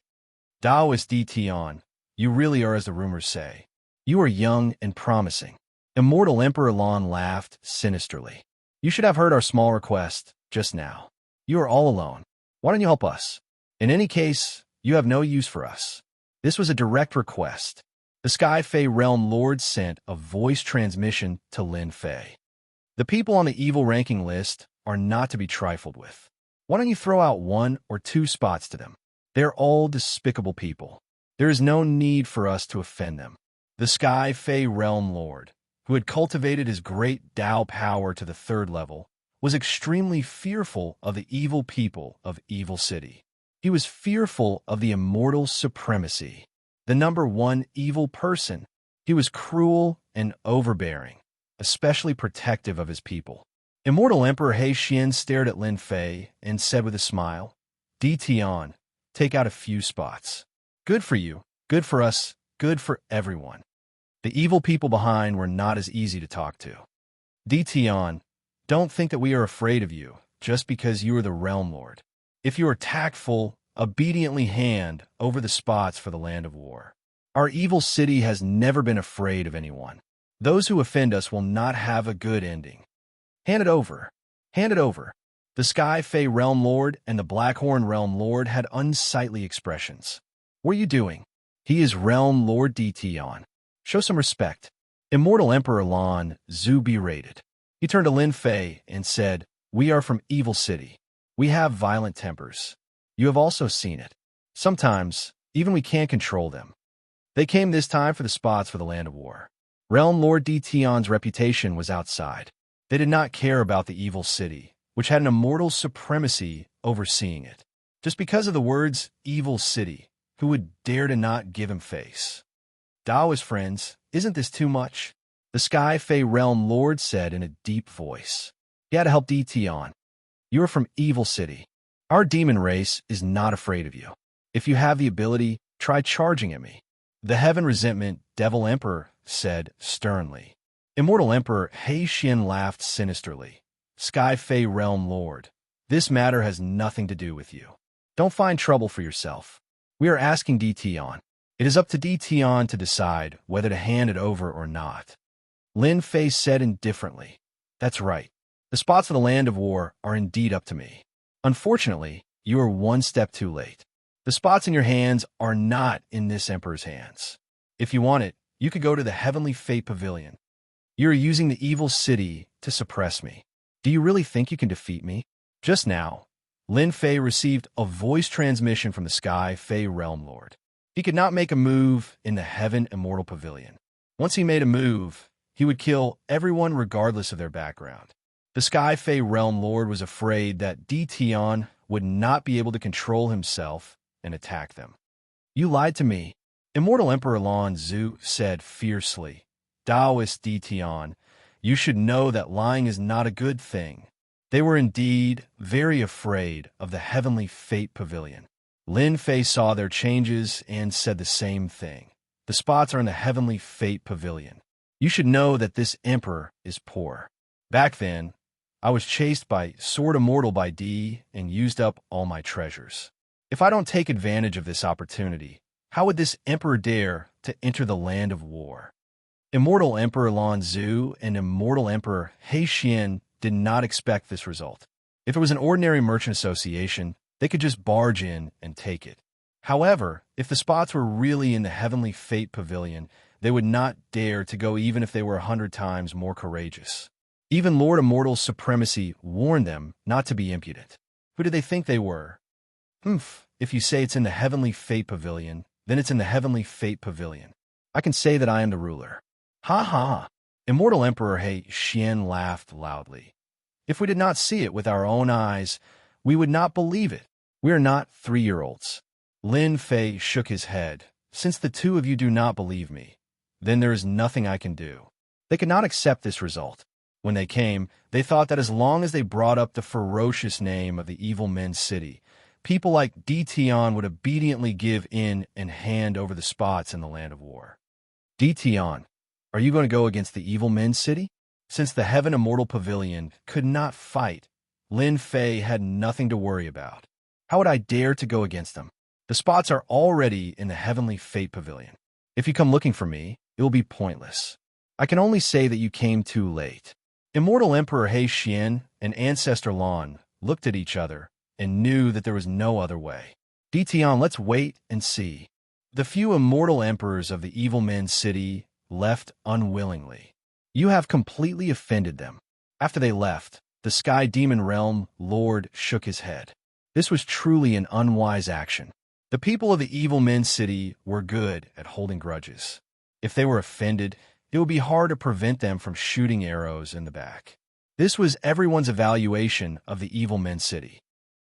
Taoist Di Tian, you really are as the rumors say. You are young and promising. Immortal Emperor Lan laughed sinisterly. You should have heard our small request just now. You are all alone. Why don't you help us? In any case, you have no use for us. This was a direct request. The Sky Fei Realm Lord sent a voice transmission to Lin Fei. The people on the evil ranking list are not to be trifled with. Why don't you throw out 1 or 2 spots to them? They are all despicable people. There is no need for us to offend them. The Sky Fei Realm Lord, who had cultivated his great Tao power to the 3rd level, was extremely fearful of the evil people of Evil City. He was fearful of the immortal supremacy, the number 1 evil person. He was cruel and overbearing, especially protective of his people. Immortal Emperor He Xian stared at Lin Fei and said with a smile, Di Tian, take out a few spots. Good for you, good for us, good for everyone. The evil people behind were not as easy to talk to. Di Tian, don't think that we are afraid of you just because you are the Realm Lord. If you are tactful, obediently hand over the spots for the Land of War. Our evil city has never been afraid of anyone. Those who offend us will not have a good ending. Hand it over. Hand it over. The Sky Fei Realm Lord and the Blackhorn Realm Lord had unsightly expressions. What are you doing? He is Realm Lord Di Tian. Show some respect. Immortal Emperor Lan Zhu berated. He turned to Lin Fei and said, we are from Evil City. We have violent tempers. You have also seen it. Sometimes, even we can't control them. They came this time for the spots for the Land of War. Realm Lord Di Tian's reputation was outside. They did not care about the Evil City, which had an immortal supremacy overseeing it. Just because of the words Evil City, who would dare to not give him face? Taoist friends, isn't this too much? The Sky Fei Realm Lord said in a deep voice. He had to help Di Tian. You are from Evil City. Our demon race is not afraid of you. If you have the ability, try charging at me. The Heaven Resentment Devil Emperor said sternly. Immortal Emperor He Xian laughed sinisterly. Sky Fei Realm Lord, this matter has nothing to do with you. Don't find trouble for yourself. We are asking Di Tian. It is up to Di Tian to decide whether to hand it over or not. Lin Fei said indifferently. That's right. The spots of the Land of War are indeed up to me. Unfortunately, you are 1 step too late. The spots in your hands are not in this Emperor's hands. If you want it, you could go to the Heavenly Fate Pavilion. You are using the Evil City to suppress me. Do you really think you can defeat me? Just now, Lin Fei received a voice transmission from the Sky Fei Realm Lord. He could not make a move in the Heaven Immortal Pavilion. Once he made a move, he would kill everyone regardless of their background. The Sky Fei Realm Lord was afraid that Di Tian would not be able to control himself and attack them. You lied to me, Immortal Emperor Lan Zhu said fiercely. Taoist Di Tian, you should know that lying is not a good thing. They were indeed very afraid of the Heavenly Fate Pavilion. Lin Fei saw their changes and said the same thing. The spots are in the Heavenly Fate Pavilion. You should know that this emperor is poor. Back then, I was chased by Sword Immortal by D and used up all my treasures. If I don't take advantage of this opportunity, how would this emperor dare to enter the land of war? Immortal Emperor Lan Zhu and Immortal Emperor Xianxia did not expect this result. If it was an ordinary merchant association, they could just barge in and take it. However, if the spots were really in the Heavenly Fate Pavilion, they would not dare to go even if they were 100 times more courageous. Even Lord Immortal's supremacy warned them not to be impudent. Who did they think they were? If you say it's in the Heavenly Fate Pavilion, then it's in the Heavenly Fate Pavilion. I can say that I am the ruler. Ha ha! Immortal Emperor Xian laughed loudly. If we did not see it with our own eyes, we would not believe it. We are not 3-year-olds. Lin Fei shook his head. Since the two of you do not believe me, then there is nothing I can do. They could not accept this result. When they came, they thought that as long as they brought up the ferocious name of the evil men's city, people like Di Tian would obediently give in and hand over the spots in the land of war. Di Tian, are you going to go against the evil men's city? Since the Heaven Immortal Pavilion could not fight, Lin Fei had nothing to worry about. How would I dare to go against them? The spots are already in the Heavenly Fate Pavilion. If you come looking for me, it will be pointless. I can only say that you came too late. Immortal Emperor Xian and Ancestor Lan looked at each other and knew that there was no other way. Di Tian, let's wait and see. The few immortal emperors of the evil men's city left unwillingly. You have completely offended them. After they left, the Sky Demon Realm Lord shook his head. This was truly an unwise action. The people of the evil men's city were good at holding grudges. If they were offended, it would be hard to prevent them from shooting arrows in the back. This was everyone's evaluation of the evil men's city.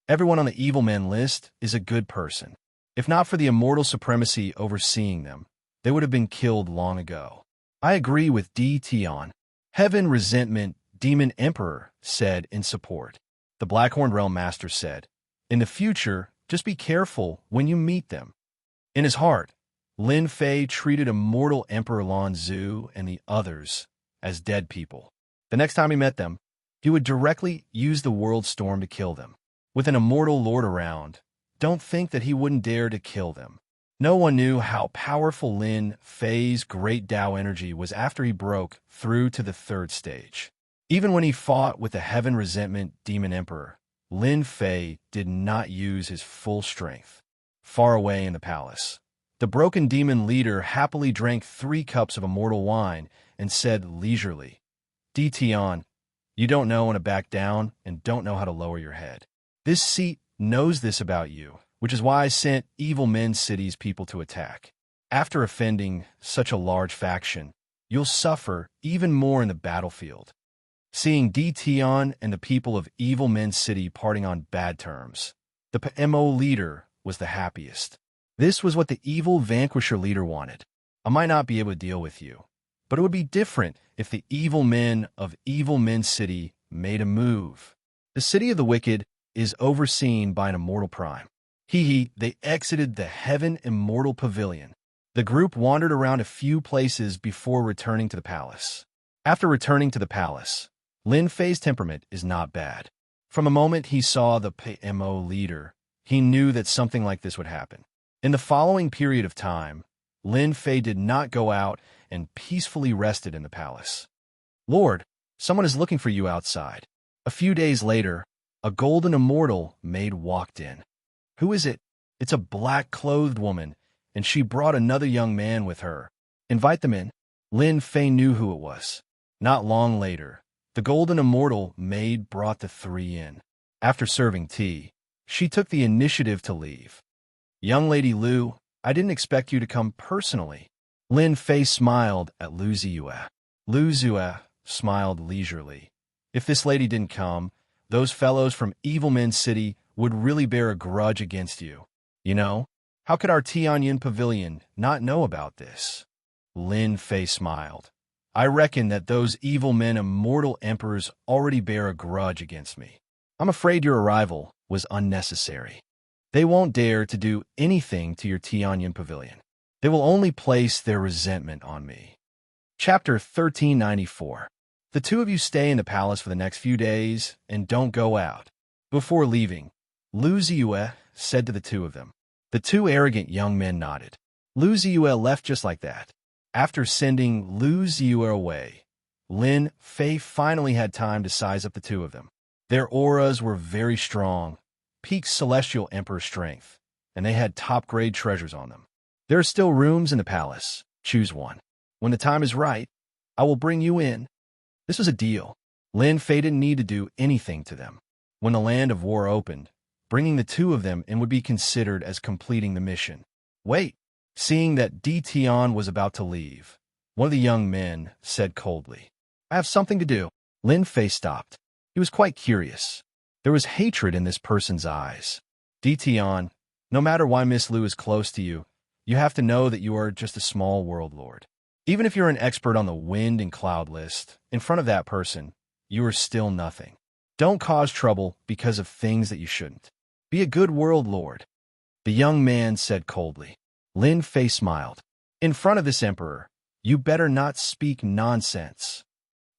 Everyone on the evil men list is a good person. If not for the immortal supremacy overseeing them, they would have been killed long ago. I agree with Di Tian. Heaven Resentment Demon Emperor said in support. The Blackhorn Realm Master said, in the future, just be careful when you meet them. In his heart, Lin Fei treated Immortal Emperor Lan Zhu and the others as dead people. The next time he met them, he would directly use the World Storm to kill them. With an immortal lord around, don't think that he wouldn't dare to kill them. No one knew how powerful Lin Fei's great Tao energy was after he broke through to the 3rd stage. Even when he fought with the Heaven Resentment Demon Emperor, Lin Fei did not use his full strength. Far away in the palace, the broken demon leader happily drank 3 cups of immortal wine and said leisurely, Di Tian, you don't know when to back down and don't know how to lower your head. This seat knows this about you, which is why I sent evil men's city's people to attack. After offending such a large faction, you'll suffer even more in the battlefield. Seeing Di Tian and the people of evil men's city parting on bad terms, the PMO leader was the happiest. This was what the evil vanquisher leader wanted. I might not be able to deal with you, but it would be different if the evil men of evil men's city made a move. The city of the wicked is overseen by an immortal prime. They exited the Heaven Immortal Pavilion. The group wandered around a few places before returning to the palace. After returning to the palace, Lin Fei's temperament is not bad. From the moment he saw the PMO leader, he knew that something like this would happen. In the following period of time, Lin Fei did not go out and peacefully rested in the palace. Lord, someone is looking for you outside. A few days later, a golden immortal maid walked in. Who is it? It's a black-clothed woman, and she brought another young man with her. Invite them in. Lin Fei knew who it was. Not long later, The golden immortal maid brought the three in. After serving tea, she took the initiative to leave. Young Lady Lu, I didn't expect you to come personally. Lin Fei smiled at Lu Ziyue. Lu Ziyue smiled leisurely. If this lady didn't come, those fellows from Evilman City would really bear a grudge against you. You know, how could our Tianyin Pavilion not know about this? Lin Fei smiled. I reckon that those evil men immortal emperors already bear a grudge against me. I'm afraid your arrival was unnecessary. They won't dare to do anything to your Tianyin Pavilion. They will only place their resentment on me. Chapter 1394. The two of you stay in the palace for the next few days and don't go out. Before leaving, Lu Ziyue said to the two of them. The two arrogant young men nodded. Lu Ziyue left just like that. After sending Lu Ziyue away, Lin Fei finally had time to size up the two of them. Their auras were very strong, peak celestial emperor strength, and they had top-grade treasures on them. There are still rooms in the palace. Choose one. When the time is right, I will bring you in. This was a deal. Lin Fei didn't need to do anything to them. When the land of war opened, bringing the two of them in would be considered as completing the mission. Wait. Seeing that Di Tian was about to leave, one of the young men said coldly, I have something to do. Lin Fei stopped. He was quite curious. There was hatred in this person's eyes. Di Tian, no matter why Miss Lu is close to you, you have to know that you are just a small world lord. Even if you're an expert on the wind and cloud list, in front of that person, you are still nothing. Don't cause trouble because of things that you shouldn't. Be a good world lord. The young man said coldly. Lin Fei smiled. In front of this emperor, you better not speak nonsense.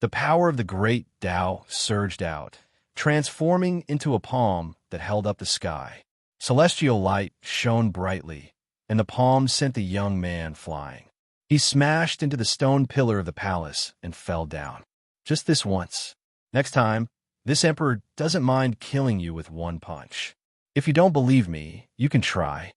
The power of the great Tao surged out, transforming into a palm that held up the sky. Celestial light shone brightly, and the palm sent the young man flying. He smashed into the stone pillar of the palace and fell down. Just this once. Next time, this emperor doesn't mind killing you with one punch. If you don't believe me, you can try.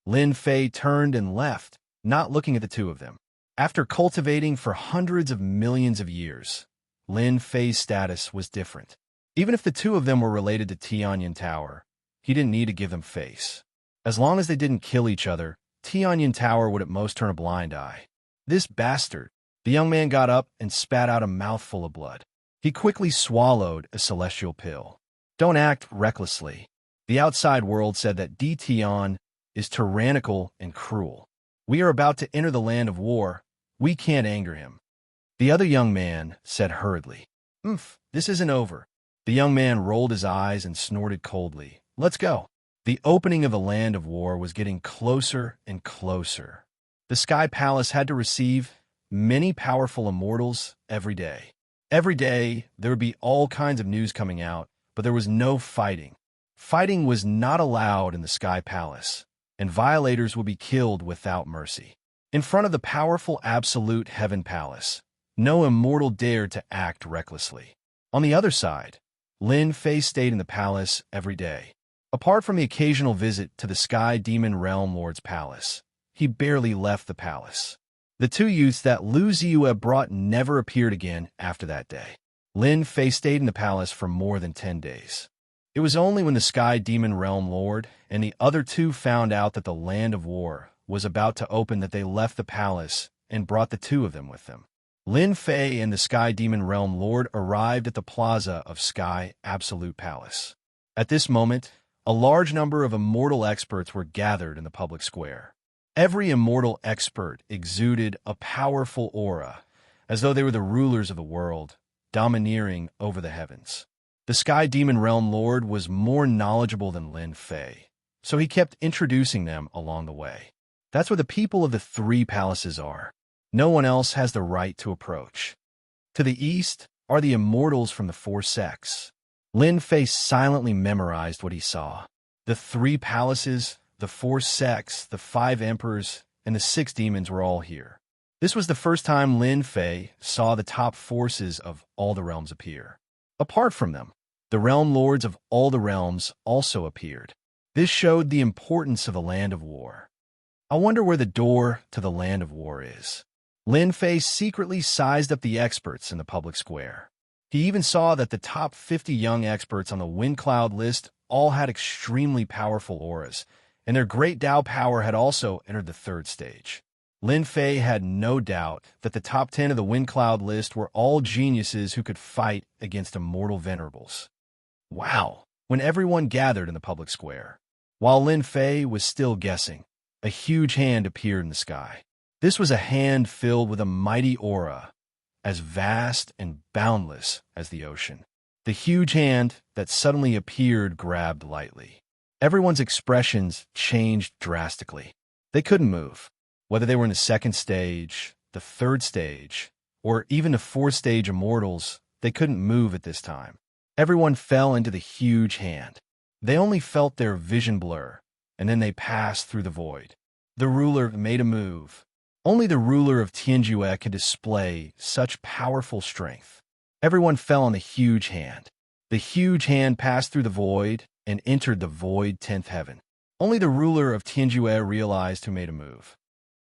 Lin Fei turned and left, not looking at the two of them. After cultivating for hundreds of millions of years, Lin Fei's status was different. Even if the two of them were related to Tianyin Tower, he didn't need to give them face. As long as they didn't kill each other, Tianyin Tower would at most turn a blind eye. This bastard. The young man got up and spat out a mouthful of blood. He quickly swallowed a celestial pill. Don't act recklessly. The outside world said that Di Tian is tyrannical and cruel. We are about to enter the land of war. We can't anger him. The other young man said hurriedly, this isn't over. The young man rolled his eyes and snorted coldly. Let's go. The opening of the land of war was getting closer and closer. The Sky Palace had to receive many powerful immortals every day. Every day, there would be all kinds of news coming out, but there was no fighting. Fighting was not allowed in the Sky Palace, and violators would be killed without mercy. In front of the powerful absolute Heaven Palace, no immortal dared to act recklessly. On the other side, Lin Fei stayed in the palace every day. Apart from the occasional visit to the Sky Demon Realm Lord's palace, he barely left the palace. The two youths that Lu Ziyue brought never appeared again after that day. Lin Fei stayed in the palace for more than 10 days. It was only when the Sky Demon Realm Lord and the other two found out that the Land of War was about to open that they left the palace and brought the two of them with them. Lin Fei and the Sky Demon Realm Lord arrived at the plaza of Sky Absolute Palace. At this moment, a large number of immortal experts were gathered in the public square. Every immortal expert exuded a powerful aura, as though they were the rulers of the world, domineering over the heavens. The Sky Demon Realm Lord was more knowledgeable than Lin Fei, so he kept introducing them along the way. That's where the people of the three palaces are. No one else has the right to approach. To the east are the immortals from the four sects. Lin Fei silently memorized what he saw. The three palaces, the four sects, the 5 emperors, and the 6 demons were all here. This was the first time Lin Fei saw the top forces of all the realms appear. Apart from them, the realm lords of all the realms also appeared. This showed the importance of the land of war. I wonder where the door to the land of war is. Lin Fei secretly sized up the experts in the public square. He even saw that the top 50 young experts on the Wind Cloud list all had extremely powerful auras, and their great Dao power had also entered the third stage. Lin Fei had no doubt that the top 10 of the Wind Cloud list were all geniuses who could fight against immortal venerables. Wow! When everyone gathered in the public square. While Lin Fei was still guessing, a huge hand appeared in the sky. This was a hand filled with a mighty aura, as vast and boundless as the ocean. The huge hand that suddenly appeared grabbed lightly. Everyone's expressions changed drastically. They couldn't move. Whether they were in the second stage, the third stage, or even the fourth stage immortals, they couldn't move at this time. Everyone fell into the huge hand. They only felt their vision blur, and then they passed through the void. The ruler made a move. Only the ruler of Xianxia could display such powerful strength. Everyone fell on the huge hand. The huge hand passed through the void and entered the void 10th heaven. Only the ruler of Xianxia realized who made a move.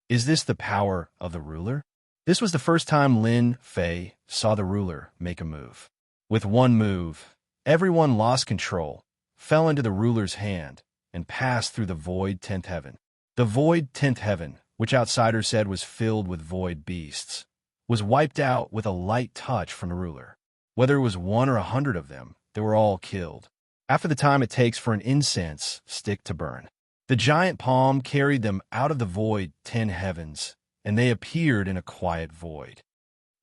Is this the power of the ruler? This was the first time Lin Fei saw the ruler make a move. With one move, everyone lost control, fell into the ruler's hand, and passed through the void 10th heaven. The void 10th heaven, which outsiders said was filled with void beasts, was wiped out with a light touch from the ruler. Whether it was 1 or 100 of them, they were all killed. After the time it takes for an incense stick to burn. The giant palm carried them out of the void 10 heavens, and they appeared in a quiet void.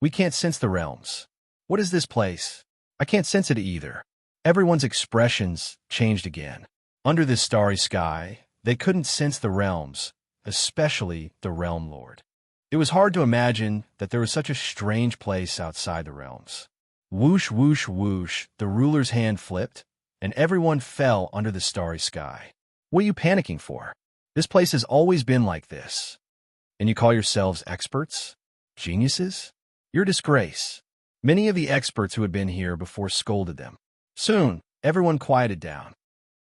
We can't sense the realms. What is this place? I can't sense it either. Everyone's expressions changed again. Under this starry sky, they couldn't sense the realms, especially the Realm Lord. It was hard to imagine that there was such a strange place outside the realms. Whoosh, whoosh, whoosh, the ruler's hand flipped, and everyone fell under the starry sky. What are you panicking for? This place has always been like this. And you call yourselves experts? Geniuses? You're a disgrace. Many of the experts who had been here before scolded them. Soon, everyone quieted down.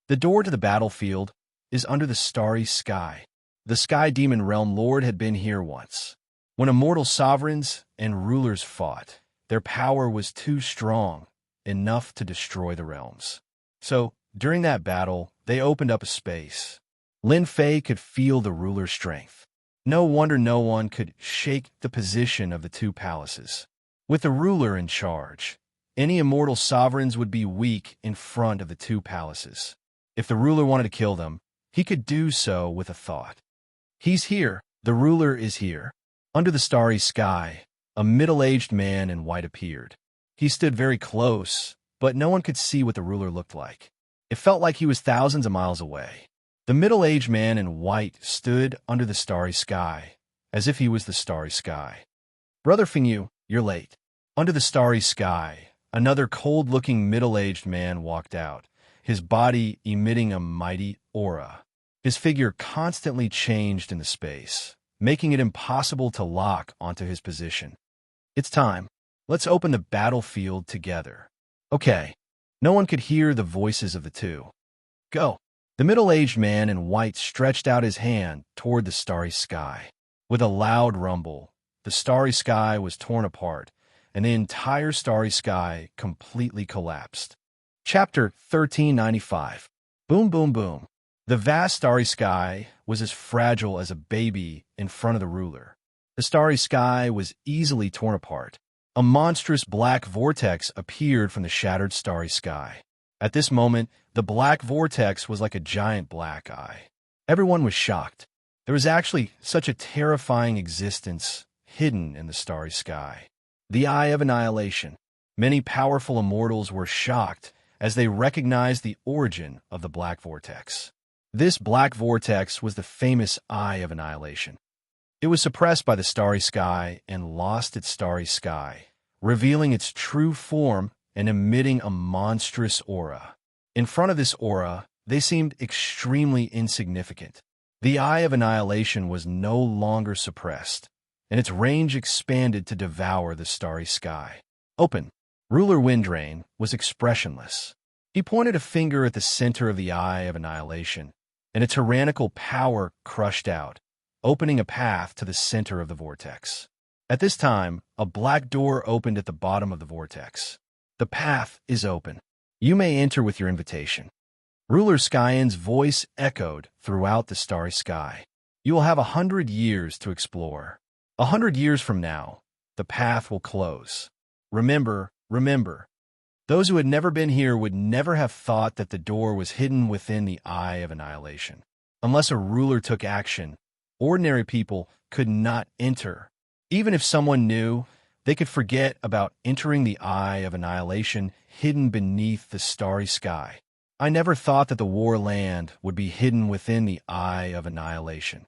The door to the battlefield is under the starry sky. The Sky Demon Realm Lord had been here once. When immortal sovereigns and rulers fought, their power was too strong, enough to destroy the realms. So, during that battle, they opened up a space. Lin Fei could feel the ruler's strength. No wonder no one could shake the position of the two palaces. With the ruler in charge, any immortal sovereigns would be weak in front of the two palaces. If the ruler wanted to kill them, he could do so with a thought. He's here. The ruler is here. Under the starry sky, a middle-aged man in white appeared. He stood very close, but no one could see what the ruler looked like. It felt like he was thousands of miles away. The middle-aged man in white stood under the starry sky, as if he was the starry sky. Brother Fingyu, you're late. Under the starry sky, another cold-looking middle-aged man walked out, his body emitting a mighty aura. His figure constantly changed in the space, making it impossible to lock onto his position. It's time. Let's open the battlefield together. Okay. No one could hear the voices of the two. Go. The middle-aged man in white stretched out his hand toward the starry sky. With a loud rumble, the starry sky was torn apart, and the entire starry sky completely collapsed. Chapter 1395. Boom, boom, boom. The vast starry sky was as fragile as a baby in front of the ruler. The starry sky was easily torn apart. A monstrous black vortex appeared from the shattered starry sky. At this moment, the black vortex was like a giant black eye. Everyone was shocked. There was actually such a terrifying existence hidden in the starry sky. The Eye of Annihilation. Many powerful immortals were shocked as they recognized the origin of the black vortex. This black vortex was the famous Eye of Annihilation. It was suppressed by the starry sky and lost its starry sky, revealing its true form and emitting a monstrous aura. In front of this aura, they seemed extremely insignificant. The Eye of Annihilation was no longer suppressed, and its range expanded to devour the starry sky. Open. Ruler Windrain was expressionless. He pointed a finger at the center of the Eye of Annihilation, and a tyrannical power crushed out, opening a path to the center of the vortex. At this time, a black door opened at the bottom of the vortex. The path is open. You may enter with your invitation." Ruler Xianxia's voice echoed throughout the starry sky. "You will have 100 years to explore. 100 years from now, the path will close. Remember, remember." Those who had never been here would never have thought that the door was hidden within the Eye of Annihilation. Unless a ruler took action, ordinary people could not enter. Even if someone knew, they could forget about entering the Eye of Annihilation hidden beneath the starry sky. I never thought that the War Land would be hidden within the Eye of Annihilation.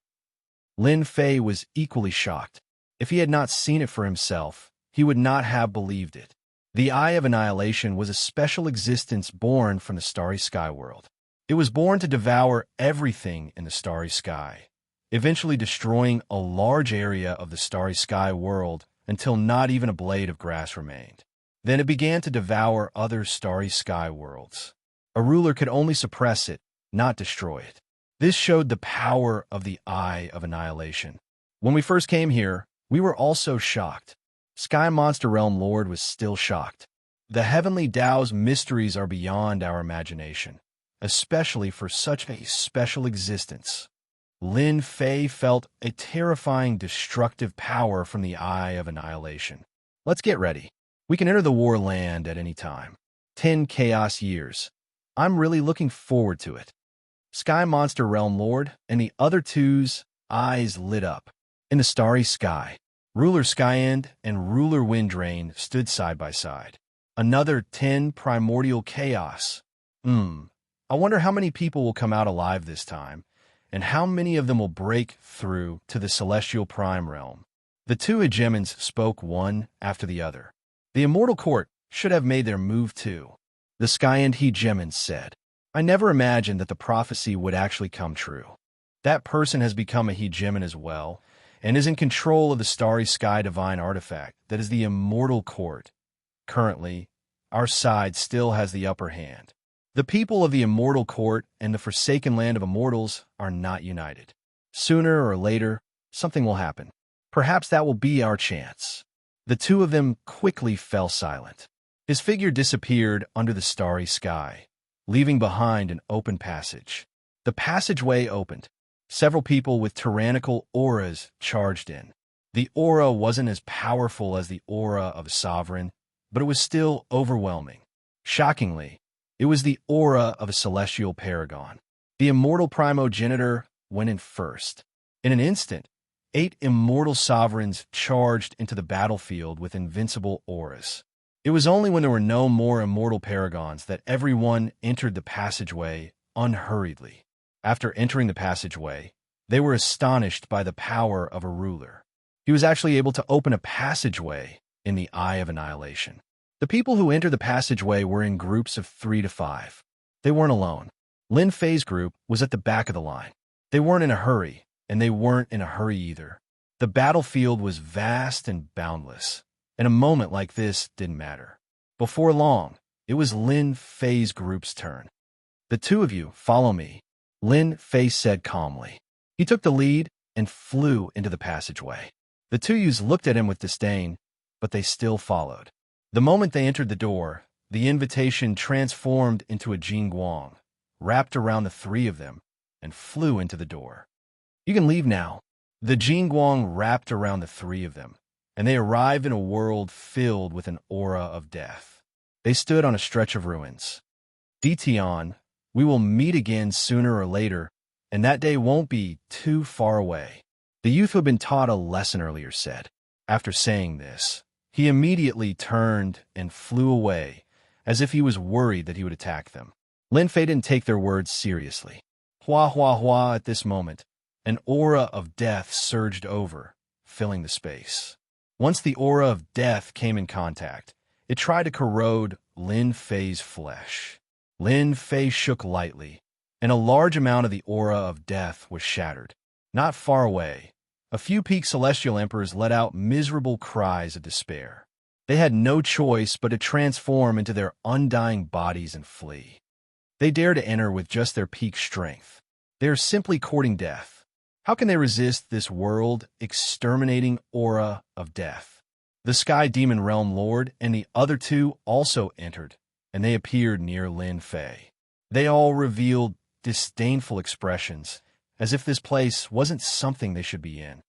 Lin Fei was equally shocked. If he had not seen it for himself, he would not have believed it. The Eye of Annihilation was a special existence born from the starry sky world. It was born to devour everything in the starry sky, eventually destroying a large area of the starry sky world until not even a blade of grass remained. Then it began to devour other starry sky worlds. A ruler could only suppress it, not destroy it. This showed the power of the Eye of Annihilation. When we first came here, we were also shocked. Sky Monster Realm Lord was still shocked. The heavenly Tao's mysteries are beyond our imagination, especially for such a special existence. Lin Fei felt a terrifying destructive power from the Eye of Annihilation. Let's get ready. We can enter the War Land at any time. 10 Chaos Years. I'm really looking forward to it. Sky Monster Realm Lord and the other two's eyes lit up. In the starry sky, Ruler Skyend and Ruler Windrain stood side by side. Another 10 primordial chaos. I wonder how many people will come out alive this time, and how many of them will break through to the Celestial Prime Realm. The two hegemons spoke one after the other. The Immortal Court should have made their move too. The Skyend hegemon said, "I never imagined that the prophecy would actually come true. That person has become a hegemon as well, and is in control of the starry sky divine artifact that is the Immortal Court. Currently, our side still has the upper hand. The people of the Immortal Court and the Forsaken Land of Immortals are not united. Sooner or later, something will happen. Perhaps that will be our chance." The two of them quickly fell silent. His figure disappeared under the starry sky, leaving behind an open passage. The passageway opened. Several people with tyrannical auras charged in. The aura wasn't as powerful as the aura of a sovereign, but it was still overwhelming. Shockingly, it was the aura of a celestial paragon. The immortal primogenitor went in first. In an instant, 8 immortal sovereigns charged into the battlefield with invincible auras. It was only when there were no more immortal paragons that everyone entered the passageway unhurriedly. After entering the passageway, they were astonished by the power of a ruler. He was actually able to open a passageway in the Eye of Annihilation. The people who entered the passageway were in groups of 3 to 5. They weren't alone. Lin Fei's group was at the back of the line. They weren't in a hurry, and they weren't in a hurry either. The battlefield was vast and boundless, and a moment like this didn't matter. Before long, it was Lin Fei's group's turn. "The two of you, follow me," Lin Fei said calmly. He took the lead and flew into the passageway. The two youths looked at him with disdain, but they still followed. The moment they entered the door, the invitation transformed into a jingguang, wrapped around the 3 of them, and flew into the door. "You can leave now." The jingguang wrapped around the 3 of them, and they arrived in a world filled with an aura of death. They stood on a stretch of ruins. "Dition, we will meet again sooner or later, and that day won't be too far away," the youth who had been taught a lesson earlier said. After saying this, he immediately turned and flew away, as if he was worried that he would attack them. Lin Fei didn't take their words seriously. Hua hua hua at this moment, an aura of death surged over, filling the space. Once the aura of death came in contact, it tried to corrode Lin Fei's flesh. Lin Fei shook lightly, and a large amount of the aura of death was shattered. Not far away, a few peak celestial emperors let out miserable cries of despair. They had no choice but to transform into their undying bodies and flee. They dare to enter with just their peak strength. They are simply courting death. How can they resist this world-exterminating aura of death? The Sky Demon Realm Lord and the other two also entered, and they appeared near Lin Fei. They all revealed disdainful expressions, as if this place wasn't something they should be in.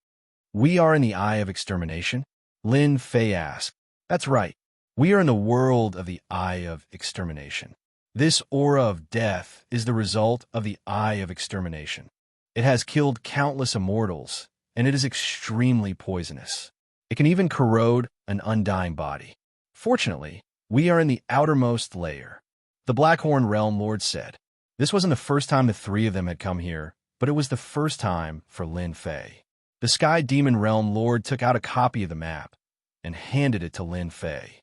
"We are in the Eye of Extermination?" Lin Fei asked. "That's right. We are in the world of the Eye of Extermination. This aura of death is the result of the Eye of Extermination. It has killed countless immortals, and it is extremely poisonous. It can even corrode an undying body. Fortunately, we are in the outermost layer," the Blackhorn Realm Lord said. This wasn't the first time the three of them had come here, but it was the first time for Lin Fei. The Sky Demon Realm Lord took out a copy of the map and handed it to Lin Fei.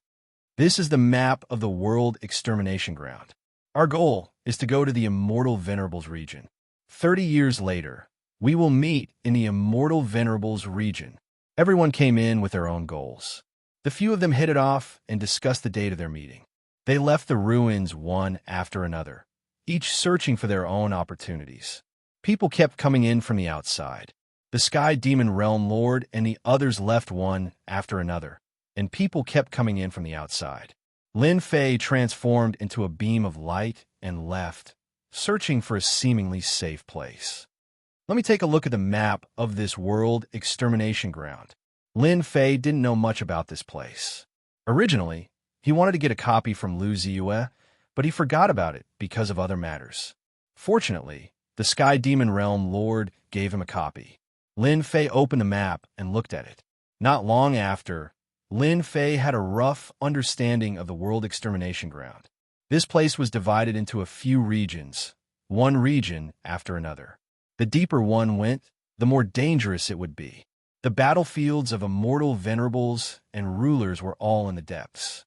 "This is the map of the World Extermination Ground. Our goal is to go to the Immortal Venerables region. 30 years later, we will meet in the Immortal Venerables region." Everyone came in with their own goals. The few of them hit it off and discussed the date of their meeting. They left the ruins one after another, each searching for their own opportunities. People kept coming in from the outside. The Sky Demon Realm Lord and the others left one after another, and people kept coming in from the outside. Lin Fei transformed into a beam of light and left, searching for a seemingly safe place. "Let me take a look at the map of this World Extermination Ground." Lin Fei didn't know much about this place. Originally, he wanted to get a copy from Lu Ziyue, but he forgot about it because of other matters. Fortunately, the Sky Demon Realm Lord gave him a copy. Lin Fei opened the map and looked at it. Not long after, Lin Fei had a rough understanding of the World Extermination Ground. This place was divided into a few regions, one region after another. The deeper one went, the more dangerous it would be. The battlefields of immortal venerables and rulers were all in the depths.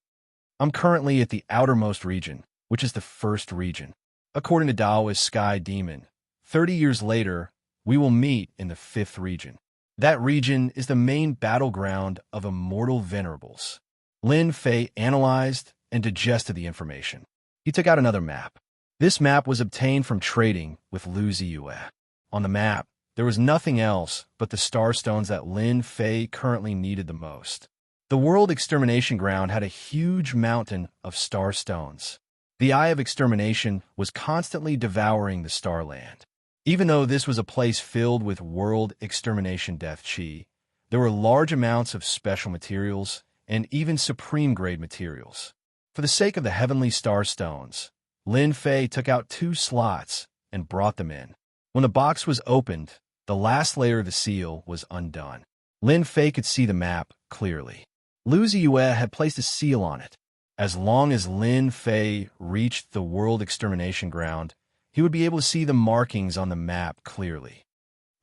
"I'm currently at the outermost region, which is the first region. According to Daoist Sky Demon, 30 years later, we will meet in the 5th region. That region is the main battleground of immortal venerables." Lin Fei analyzed and digested the information. He took out another map. This map was obtained from trading with Lu Ziyue. On the map, there was nothing else but the star stones that Lin Fei currently needed the most. The World Extermination Ground had a huge mountain of star stones. The Eye of Extermination was constantly devouring the starland. Even though this was a place filled with World Extermination Death Chi, there were large amounts of special materials and even supreme-grade materials. For the sake of the heavenly star stones, Lin Fei took out 2 slots and brought them in. When the box was opened, the last layer of the seal was undone. Lin Fei could see the map clearly. Lu Ziyue had placed a seal on it. As long as Lin Fei reached the World Extermination Ground, he would be able to see the markings on the map clearly.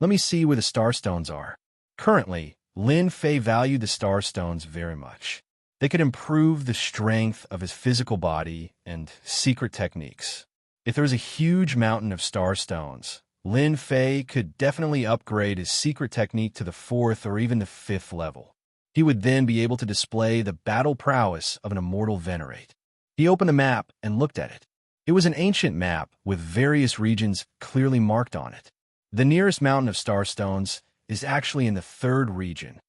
"Let me see where the star stones are." Currently, Lin Fei valued the star stones very much. They could improve the strength of his physical body and secret techniques. If there was a huge mountain of star stones, Lin Fei could definitely upgrade his secret technique to the 4th or even the 5th level. He would then be able to display the battle prowess of an immortal venerate. He opened the map and looked at it. It was an ancient map with various regions clearly marked on it. The nearest mountain of star stones is actually in the 3rd region.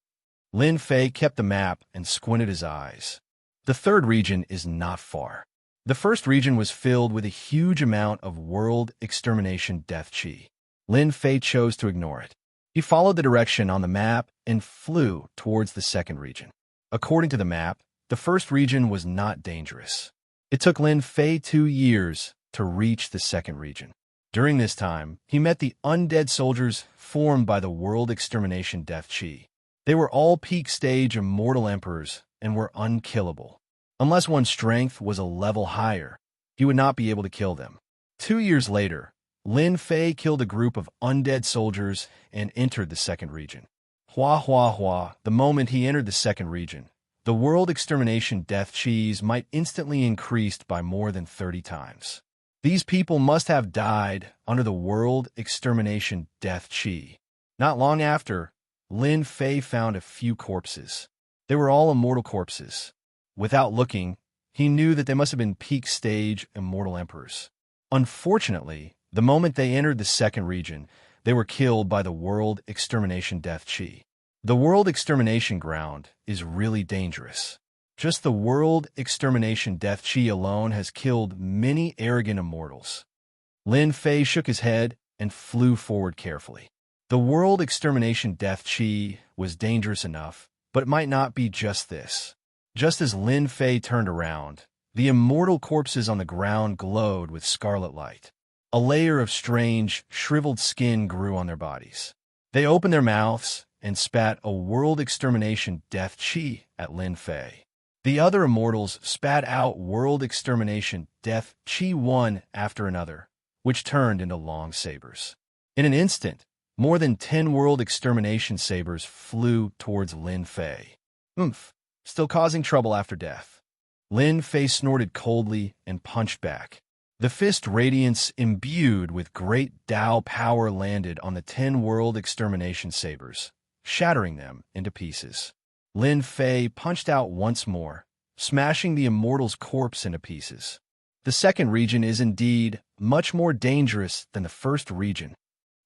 Lin Fei kept the map and squinted his eyes. The 3rd region is not far. The 1st region was filled with a huge amount of World Extermination Death Chi. Lin Fei chose to ignore it. He followed the direction on the map and flew towards the 2nd region. According to the map, the 1st region was not dangerous. It took Lin Fei 2 years to reach the 2nd region. During this time, he met the undead soldiers formed by the World Extermination Death Chi. They were all peak stage immortal emperors and were unkillable. Unless one's strength was a level higher, he would not be able to kill them. 2 years later, Lin Fei killed a group of undead soldiers and entered the 2nd region. Hua hua hua, the moment he entered the 2nd region, the World Extermination Death Chis might instantly increased by more than 30 times. These people must have died under the World Extermination Death Chi. Not long after, Lin Fei found a few corpses. They were all immortal corpses. Without looking, he knew that they must have been peak stage immortal emperors. Unfortunately, the moment they entered the 2nd region, they were killed by the World Extermination Death Chi. The World Extermination Ground is really dangerous. Just the World Extermination Death Chi alone has killed many arrogant immortals. Lin Fei shook his head and flew forward carefully. The World Extermination Death Chi was dangerous enough, but it might not be just this. Just as Lin Fei turned around, the immortal corpses on the ground glowed with scarlet light. A layer of strange, shriveled skin grew on their bodies. They opened their mouths and spat a World Extermination Death Chi at Lin Fei. The other immortals spat out World Extermination Death Chi one after another, which turned into long sabers. In an instant, more than 10 World Extermination sabers flew towards Lin Fei. Still causing trouble after death. Lin Fei snorted coldly and punched back. The fist radiance imbued with great Tao power landed on the 10 World Extermination sabers, shattering them into pieces. Lin Fei punched out once more, smashing the immortal's corpse into pieces. The second region is indeed much more dangerous than the first region.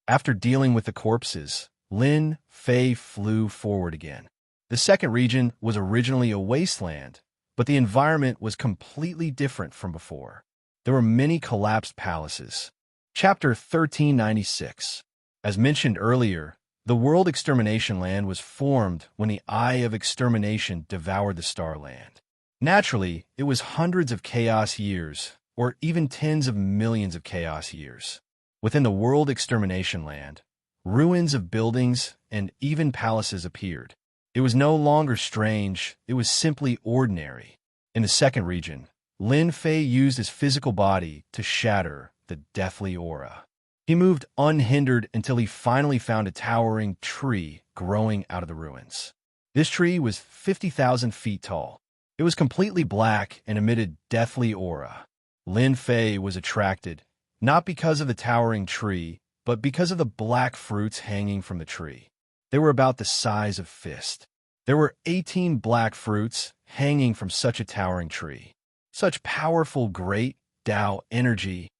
After dealing with the corpses, Lin Fei flew forward again. The second region was originally a wasteland, but the environment was completely different from before. There were many collapsed palaces. Chapter 1396. As mentioned earlier, the World Extermination Land was formed when the Eye of Extermination devoured the Starland. Naturally, it was hundreds of chaos years, or even tens of millions of chaos years. Within the World Extermination Land, ruins of buildings and even palaces appeared. It was no longer strange, it was simply ordinary. In the second region, Lin Fei used his physical body to shatter the deathly aura. He moved unhindered until he finally found a towering tree growing out of the ruins. This tree was 50,000 feet tall. It was completely black and emitted deathly aura. Lin Fei was attracted, not because of the towering tree, but because of the black fruits hanging from the tree. They were about the size of fist. There were 18 black fruits hanging from such a towering tree. Such powerful great Tao energy.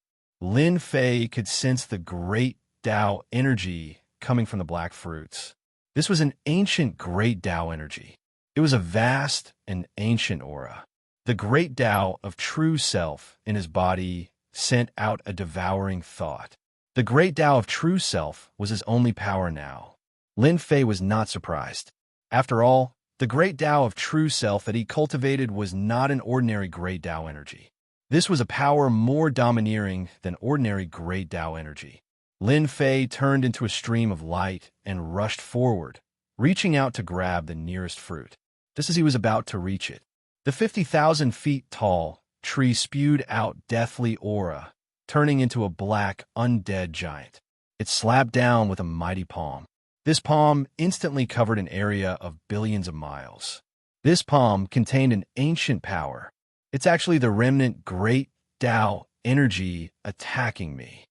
Lin Fei could sense the great Tao energy coming from the black fruits. This was an ancient great Tao energy. It was a vast and ancient aura. The great Tao of true self in his body sent out a devouring thought. The great Tao of true self was his only power now. Lin Fei was not surprised. After all, the great Tao of true self that he cultivated was not an ordinary great Tao energy. This was a power more domineering than ordinary great Tao energy. Lin Fei turned into a stream of light and rushed forward, reaching out to grab the nearest fruit. Just as he was about to reach it, the 50,000 feet tall tree spewed out deathly aura, turning into a black, undead giant. It slapped down with a mighty palm. This palm instantly covered an area of billions of miles. This palm contained an ancient power. It's actually the remnant great Tao energy attacking me.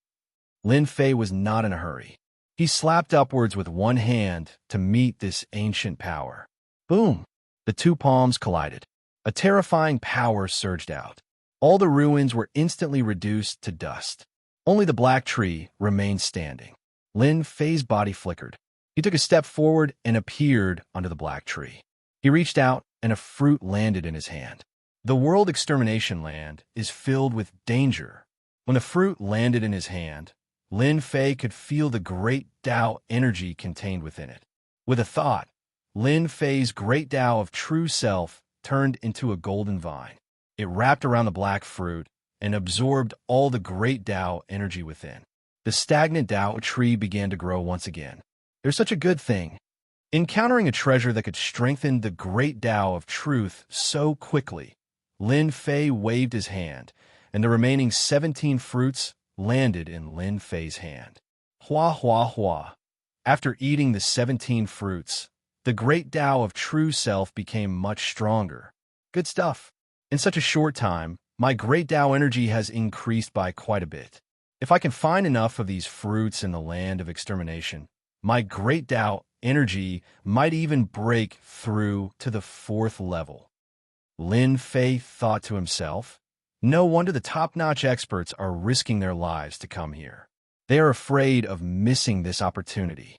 Lin Fei was not in a hurry. He slapped upwards with one hand to meet this ancient power. Boom! The two palms collided. A terrifying power surged out. All the ruins were instantly reduced to dust. Only the black tree remained standing. Lin Fei's body flickered. He took a step forward and appeared under the black tree. He reached out, and a fruit landed in his hand. The World Extermination Land is filled with danger. When the fruit landed in his hand, Lin Fei could feel the great Tao energy contained within it. With a thought, Lin Fei's great Tao of true self turned into a golden vine. It wrapped around the black fruit and absorbed all the great Tao energy within. The stagnant Tao tree began to grow once again. There's such a good thing. Encountering a treasure that could strengthen the great Tao of truth so quickly, Lin Fei waved his hand, and the remaining 17 fruits landed in Lin Fei's hand. Hua hua hua. After eating the 17 fruits, the great Tao of true self became much stronger. Good stuff. In such a short time, my great Tao energy has increased by quite a bit. If I can find enough of these fruits in the land of extermination, my great Tao energy might even break through to the 4th level. Lin Fei thought to himself, no wonder the top-notch experts are risking their lives to come here. They are afraid of missing this opportunity.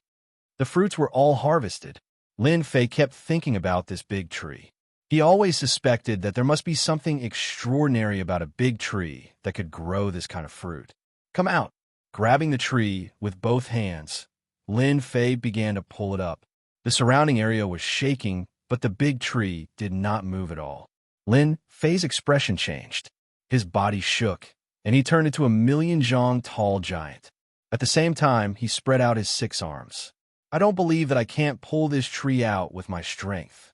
The fruits were all harvested. Lin Fei kept thinking about this big tree. He always suspected that there must be something extraordinary about a big tree that could grow this kind of fruit. Come out. Grabbing the tree with both hands, Lin Fei began to pull it up. The surrounding area was shaking, but the big tree did not move at all. Lin Fei's expression changed. His body shook, and he turned into a million zhang tall giant. At the same time, he spread out his 6 arms. I don't believe that I can't pull this tree out with my strength.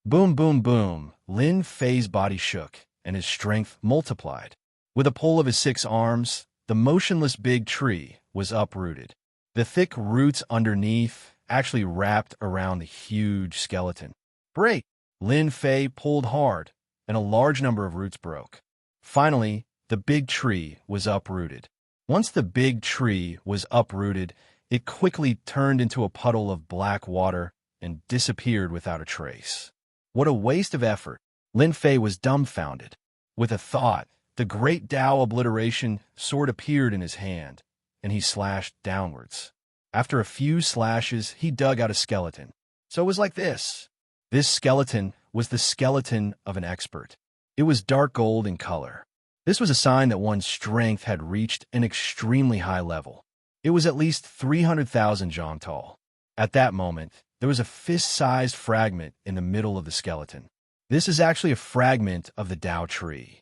Boom, boom, boom. Lin Fei's body shook, and his strength multiplied. With a pull of his 6 arms, the motionless big tree was uprooted. The thick roots underneath actually wrapped around the huge skeleton. Break! Lin Fei pulled hard, and a large number of roots broke. Finally, the big tree was uprooted. Once the big tree was uprooted, it quickly turned into a puddle of black water and disappeared without a trace. What a waste of effort! Lin Fei was dumbfounded. With a thought, the great Tao obliteration sword appeared in his hand, and he slashed downwards. After a few slashes, he dug out a skeleton. So it was like this. This skeleton was the skeleton of an expert. It was dark gold in color. This was a sign that one's strength had reached an extremely high level. It was at least 300,000 zhang tall. At that moment, there was a fist-sized fragment in the middle of the skeleton. This is actually a fragment of the Tao tree.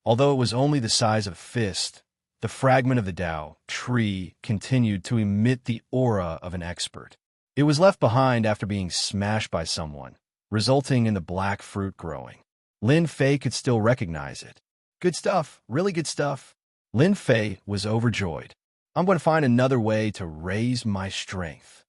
Although it was only the size of a fist, the fragment of the Tao tree continued to emit the aura of an expert. It was left behind after being smashed by someone, resulting in the black fruit growing. Lin Fei could still recognize it. Good stuff, really good stuff. Lin Fei was overjoyed. I'm going to find another way to raise my strength.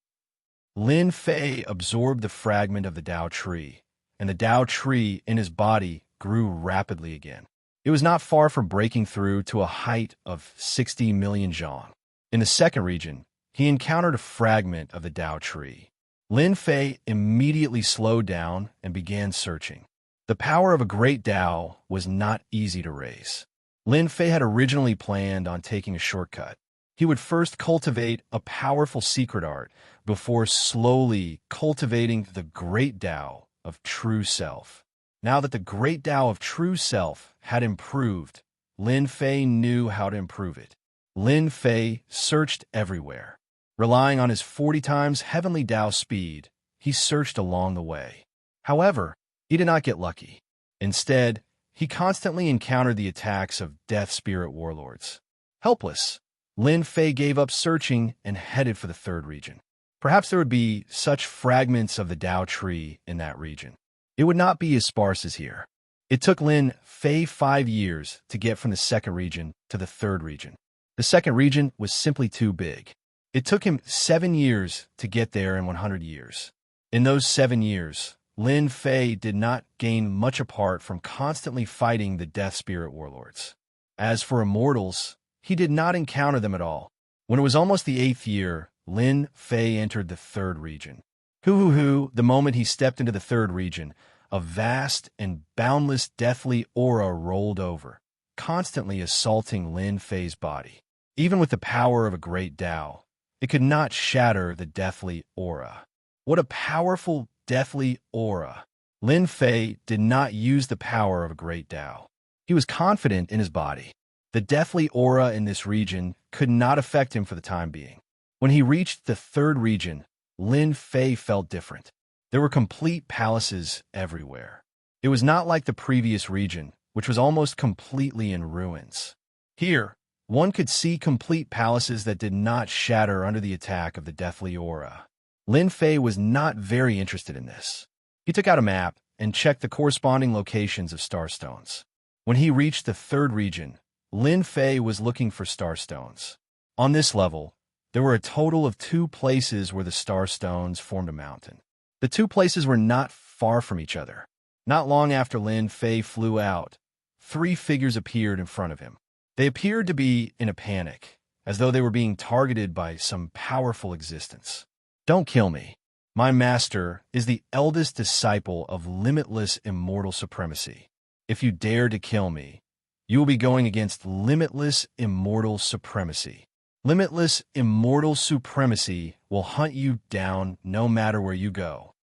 Lin Fei absorbed the fragment of the Tao tree, and the Tao tree in his body grew rapidly again. It was not far from breaking through to a height of 60 million zhang. In the second region, he encountered a fragment of the Tao tree. Lin Fei immediately slowed down and began searching. The power of a great Tao was not easy to raise. Lin Fei had originally planned on taking a shortcut. He would first cultivate a powerful secret art before slowly cultivating the great Tao of true self. Now that the great Tao of true self had improved, Lin Fei knew how to improve it. Lin Fei searched everywhere. Relying on his 40 times heavenly Tao speed, he searched along the way. However, he did not get lucky. Instead, he constantly encountered the attacks of death spirit warlords. Helpless, Lin Fei gave up searching and headed for the third region. Perhaps there would be such fragments of the Tao tree in that region. It would not be as sparse as here. It took Lin Fei 5 years to get from the second region to the third region. The second region was simply too big. It took him 7 years to get there in 100 years. In those 7 years, Lin Fei did not gain much apart from constantly fighting the death spirit warlords. As for immortals, he did not encounter them at all. When it was almost the 8th year, Lin Fei entered the third region. The moment he stepped into the third region, a vast and boundless deathly aura rolled over, constantly assaulting Lin Fei's body. Even with the power of a great Tao, it could not shatter the deathly aura. What a powerful deathly aura! Lin Fei did not use the power of a great Tao. He was confident in his body. The deathly aura in this region could not affect him for the time being. When he reached the third region, Lin Fei felt different. There were complete palaces everywhere. It was not like the previous region, which was almost completely in ruins. Here, one could see complete palaces that did not shatter under the attack of the deathly aura. Lin Fei was not very interested in this. He took out a map and checked the corresponding locations of starstones. When he reached the third region, Lin Fei was looking for starstones. On this level, there were a total of 2 places where the starstones formed a mountain. The 2 places were not far from each other. Not long after Lin Fei flew out, 3 figures appeared in front of him. They appeared to be in a panic, as though they were being targeted by some powerful existence. Don't kill me. My master is the eldest disciple of limitless immortal supremacy. If you dare to kill me, you will be going against limitless immortal supremacy. Limitless immortal supremacy will hunt you down no matter where you go.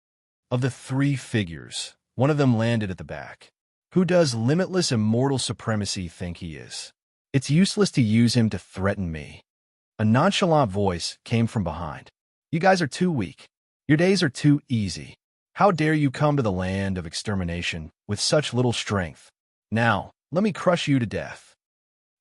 Of the three figures, one of them landed at the back. Who does limitless immortal supremacy think he is? It's useless to use him to threaten me. A nonchalant voice came from behind. You guys are too weak. Your days are too easy. How dare you come to the land of extermination with such little strength? Now, let me crush you to death.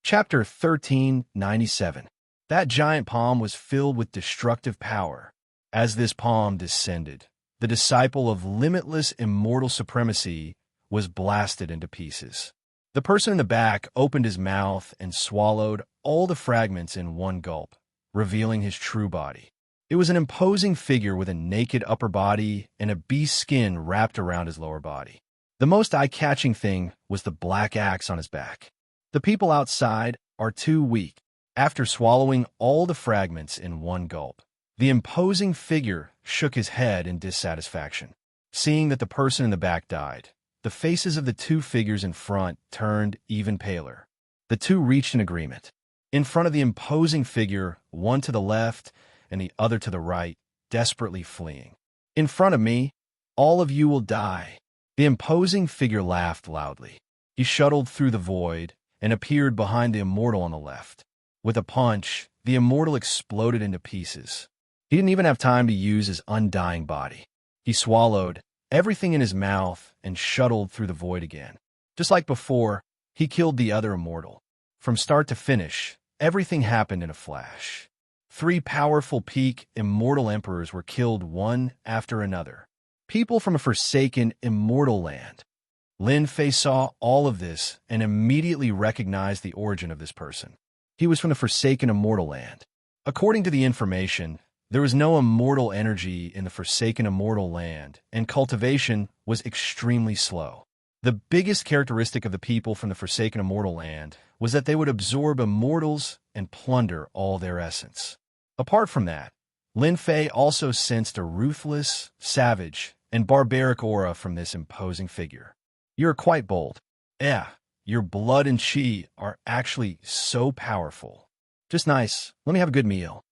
Chapter 1397. That giant palm was filled with destructive power. As this palm descended, the disciple of limitless immortal supremacy was blasted into pieces. The person in the back opened his mouth and swallowed all the fragments in one gulp, revealing his true body. It was an imposing figure with a naked upper body and a beast skin wrapped around his lower body. The most eye-catching thing was the black axe on his back. The people outside are too weak. After swallowing all the fragments in one gulp, the imposing figure shook his head in dissatisfaction. Seeing that the person in the back died, the faces of the two figures in front turned even paler. The two reached an agreement. In front of the imposing figure, one to the left and the other to the right, desperately fleeing. In front of me, all of you will die. The imposing figure laughed loudly. He shuttled through the void and appeared behind the immortal on the left. With a punch, the immortal exploded into pieces. He didn't even have time to use his undying body. He swallowed everything in his mouth and shuttled through the void again. Just like before, he killed the other immortal. From start to finish, everything happened in a flash. 3 powerful peak immortal emperors were killed one after another. People from a forsaken immortal land. Lin Fei saw all of this and immediately recognized the origin of this person. He was from the forsaken immortal land. According to the information, there was no immortal energy in the forsaken immortal land, and cultivation was extremely slow. The biggest characteristic of the people from the forsaken immortal land was that they would absorb immortals and plunder all their essence. Apart from that, Lin Fei also sensed a ruthless, savage, and barbaric aura from this imposing figure. You're quite bold. Yeah, your blood and chi are actually so powerful. Just nice. Let me have a good meal.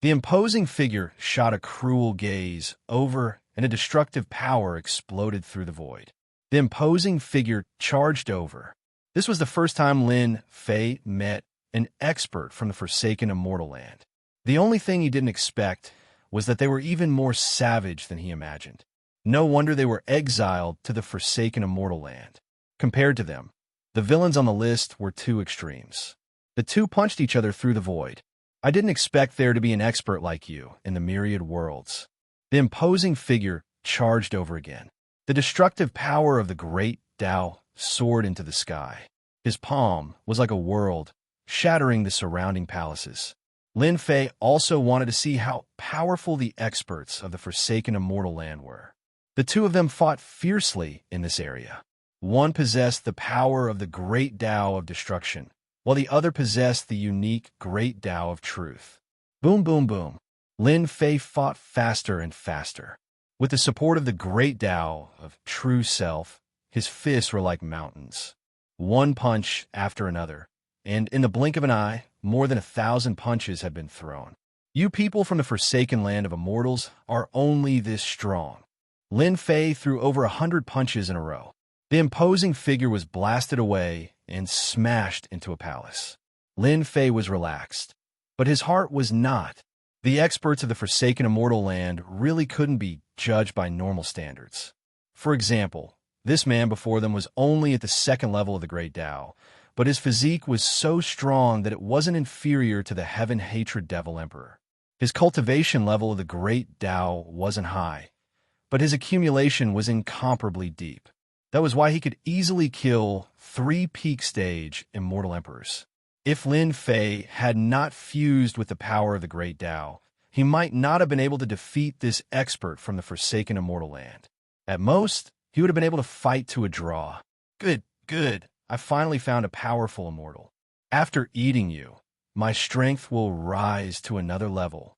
The imposing figure shot a cruel gaze over, and a destructive power exploded through the void. The imposing figure charged over. This was the first time Lin Fei met an expert from the forsaken immortal land. The only thing he didn't expect was that they were even more savage than he imagined. No wonder they were exiled to the forsaken immortal land. Compared to them, the villains on the list were two extremes. The two punched each other through the void. I didn't expect there to be an expert like you in the myriad worlds. The imposing figure charged over again. The destructive power of the great Tao soared into the sky. His palm was like a world, shattering the surrounding palaces. Lin Fei also wanted to see how powerful the experts of the forsaken immortal land were. The two of them fought fiercely in this area. One possessed the power of the great Tao of destruction, while the other possessed the unique great Tao of truth. Boom, boom, boom. Lin Fei fought faster and faster. With the support of the great Tao of true self, his fists were like mountains. One punch after another, and in the blink of an eye, more than 1,000 punches had been thrown. You people from the forsaken land of immortals are only this strong. Lin Fei threw over 100 punches in a row. The imposing figure was blasted away and smashed into a palace. Lin Fei was relaxed, but his heart was not. The experts of the forsaken immortal land really couldn't be judged by normal standards. For example, this man before them was only at the 2nd level of the Great Tao, but his physique was so strong that it wasn't inferior to the Heaven-Hatred Devil Emperor. His cultivation level of the Great Tao wasn't high, but his accumulation was incomparably deep. That was why he could easily kill 3 peak stage immortal emperors. If Lin Fei had not fused with the power of the Great Tao, he might not have been able to defeat this expert from the forsaken immortal land. At most, he would have been able to fight to a draw. Good, good. I finally found a powerful immortal. After eating you, my strength will rise to another level.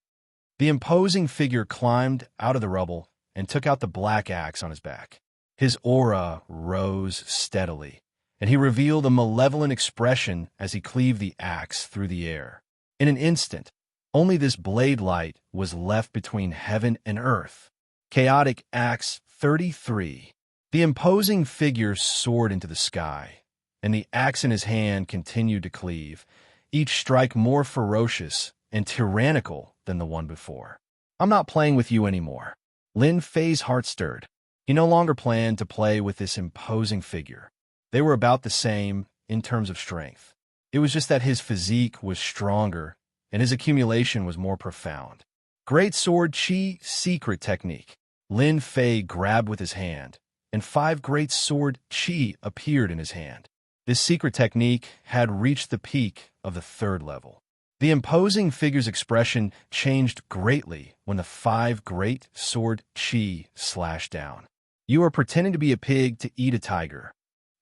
The imposing figure climbed out of the rubble and took out the black axe on his back. His aura rose steadily, and he revealed a malevolent expression as he cleaved the axe through the air. In an instant, only this blade light was left between heaven and earth. Chaotic axe 33. The imposing figure soared into the sky, and the axe in his hand continued to cleave, each strike more ferocious and tyrannical than the one before. I'm not playing with you anymore. Lin Fei's heart stirred. He no longer planned to play with this imposing figure. They were about the same in terms of strength. It was just that his physique was stronger and his accumulation was more profound. Great Sword Qi Secret Technique. Lin Fei grabbed with his hand, and 5 Great Sword Qi appeared in his hand. This secret technique had reached the peak of the 3rd level. The imposing figure's expression changed greatly when the 5 Great Sword Qi slashed down. You are pretending to be a pig to eat a tiger.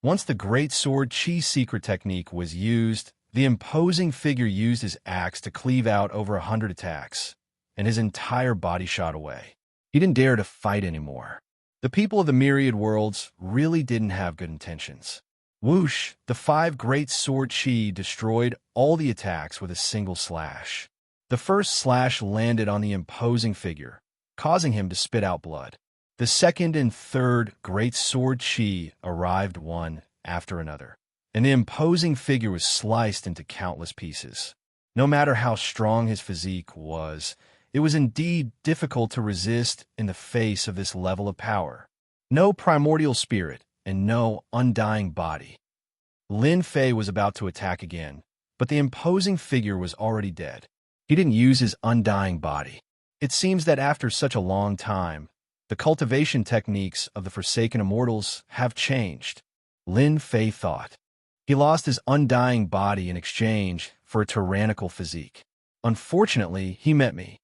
Once the Great Sword Qi secret technique was used, the imposing figure used his axe to cleave out over 100 attacks, and his entire body shot away. He didn't dare to fight anymore. The people of the Myriad Worlds really didn't have good intentions. Whoosh! The 5 Great Sword Qi destroyed all the attacks with a single slash. The first slash landed on the imposing figure, causing him to spit out blood. The 2nd and 3rd Great Sword Qi arrived one after another, and the imposing figure was sliced into countless pieces. No matter how strong his physique was, it was indeed difficult to resist in the face of this level of power. No primordial spirit and no undying body. Lin Fei was about to attack again, but the imposing figure was already dead. He didn't use his undying body. It seems that after such a long time, the cultivation techniques of the Forsaken Immortals have changed. Lin Fei thought. He lost his undying body in exchange for a tyrannical physique. Unfortunately, he met me.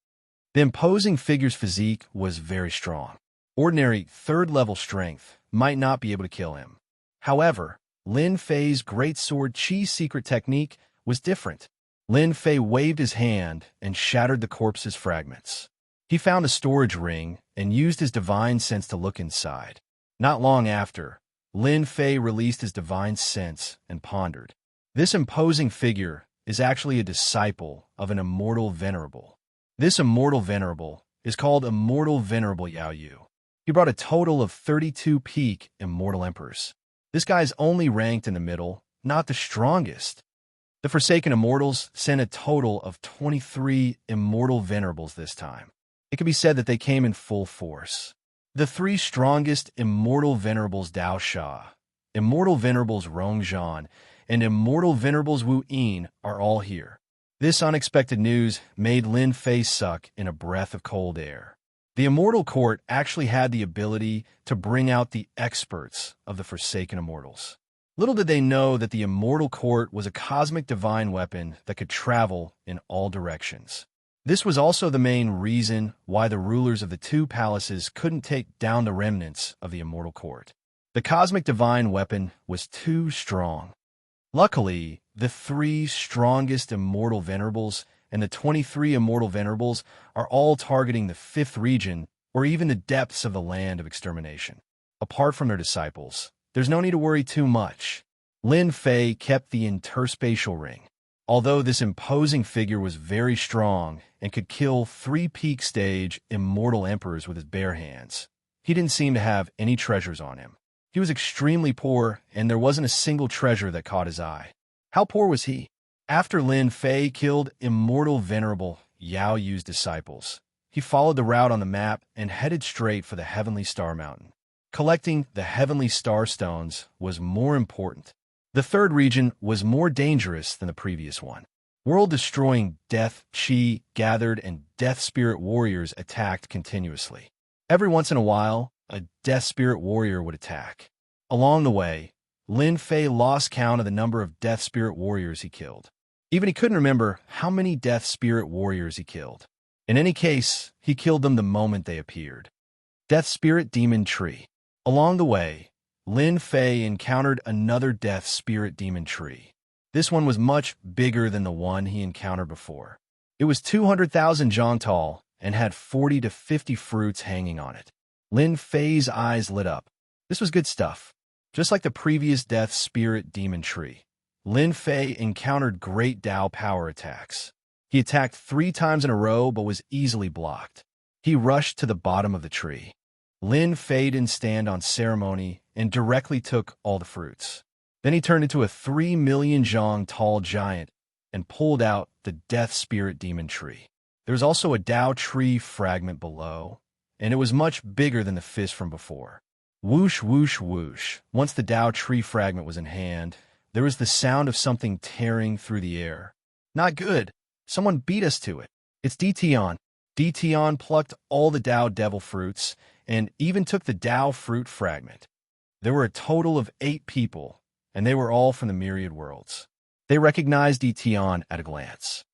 The imposing figure's physique was very strong. Ordinary 3rd-level strength might not be able to kill him. However, Lin Fei's Great Sword Qi secret technique was different. Lin Fei waved his hand and shattered the corpse's fragments. He found a storage ring and used his divine sense to look inside. Not long after, Lin Fei released his divine sense and pondered. This imposing figure is actually a disciple of an immortal venerable. This immortal venerable is called Immortal Venerable Yao Yu. He brought a total of 32 peak immortal emperors. This guy's only ranked in the middle, not the strongest. The Forsaken Immortals sent a total of 23 immortal venerables this time. It can be said that they came in full force. The 3 strongest immortal venerables Dao Sha, immortal venerables Rong Zhan, and immortal venerables Wu Yin are all here. This unexpected news made Lin Fei suck in a breath of cold air. The Immortal Court actually had the ability to bring out the experts of the Forsaken Immortals. Little did they know that the Immortal Court was a cosmic divine weapon that could travel in all directions. This was also the main reason why the rulers of the 2 palaces couldn't take down the remnants of the Immortal Court. The cosmic divine weapon was too strong. Luckily, the 3 strongest immortal venerables and the 23 immortal venerables are all targeting the 5th region or even the depths of the land of extermination. Apart from their disciples, there's no need to worry too much. Lin Fei kept the interspatial ring. Although this imposing figure was very strong and could kill 3 peak stage immortal emperors with his bare hands, he didn't seem to have any treasures on him. He was extremely poor, and there wasn't a single treasure that caught his eye. How poor was he? After Lin Fei killed Immortal Venerable Yao Yu's disciples, he followed the route on the map and headed straight for the Heavenly Star Mountain. Collecting the Heavenly Star Stones was more important. The 3rd region was more dangerous than the previous one. World-destroying Death Qi gathered and Death Spirit warriors attacked continuously. Every once in a while, a Death Spirit warrior would attack. Along the way, Lin Fei lost count of the number of Death Spirit warriors he killed. Even he couldn't remember how many Death Spirit warriors he killed. In any case, he killed them the moment they appeared. Death Spirit Demon Tree. Along the way, Lin Fei encountered another Death Spirit Demon Tree. This one was much bigger than the one he encountered before. It was 200,000 zhang tall and had 40 to 50 fruits hanging on it. Lin Fei's eyes lit up. This was good stuff. Just like the previous Death Spirit Demon Tree, Lin Fei encountered great Dao power attacks. He attacked 3 times in a row but was easily blocked. He rushed to the bottom of the tree. Lin Fei didn't stand on ceremony and directly took all the fruits. Then he turned into a 3 million zhang tall giant and pulled out the Death Spirit Demon Tree. There was also a Dao Tree fragment below, and it was much bigger than the fist from before. Whoosh, whoosh, whoosh. Once the Dao Tree fragment was in hand, there was the sound of something tearing through the air. Not good. Someone beat us to it. It's Ditian. Ditian plucked all the Dao Devil fruits and even took the Dao fruit fragment. There were a total of 8 people, and they were all from the myriad worlds. They recognized Ditian at a glance.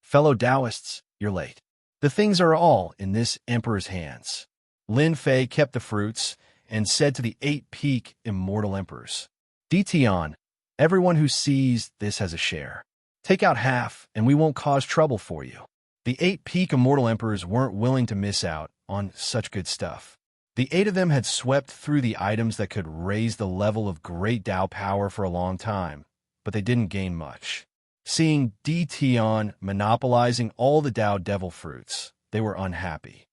Fellow Taoists, you're late. The things are all in this emperor's hands. Lin Fei kept the fruits and said to the 8 peak immortal emperors, Ditian, everyone who sees this has a share. Take out half, and we won't cause trouble for you. The 8 peak immortal emperors weren't willing to miss out on such good stuff. The 8 of them had swept through the items that could raise the level of great Dao power for a long time, but they didn't gain much. Seeing Ditian monopolizing all the Dao Devil fruits, they were unhappy.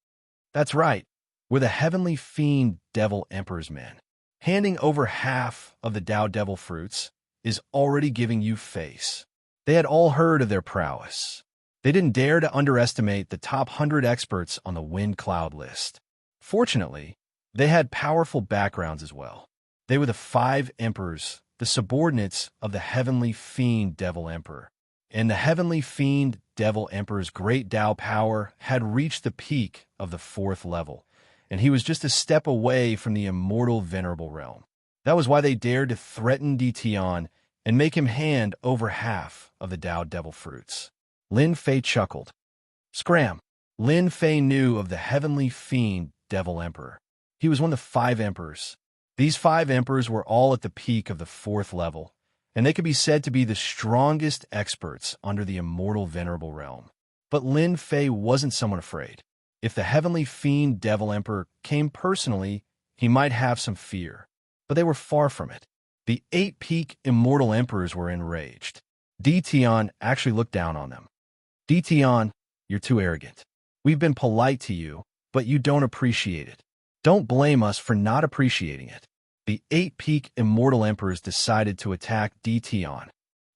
That's right, we're the Heavenly Fiend Devil Emperor's men. Handing over half of the Dao Devil fruits is already giving you face. They had all heard of their prowess. They didn't dare to underestimate the top 100 experts on the Wind Cloud list. Fortunately, they had powerful backgrounds as well. They were the 5 emperors, the subordinates of the Heavenly Fiend Devil Emperor. And the Heavenly Fiend Devil Emperor's great Dao power had reached the peak of the 4th level, and he was just a step away from the immortal venerable realm. That was why they dared to threaten Ditian and make him hand over half of the Dao Devil fruits. Lin Fei chuckled. Scram! Lin Fei knew of the Heavenly Fiend Devil Emperor. He was one of the 5 emperors. These 5 emperors were all at the peak of the 4th level, and they could be said to be the strongest experts under the immortal venerable realm. But Lin Fei wasn't someone afraid. If the Heavenly Fiend Devil Emperor came personally, he might have some fear. But they were far from it. The 8 peak immortal emperors were enraged. Ditian actually looked down on them. Ditian, you're too arrogant. We've been polite to you, but you don't appreciate it. Don't blame us for not appreciating it. The 8 peak immortal emperors decided to attack Ditian.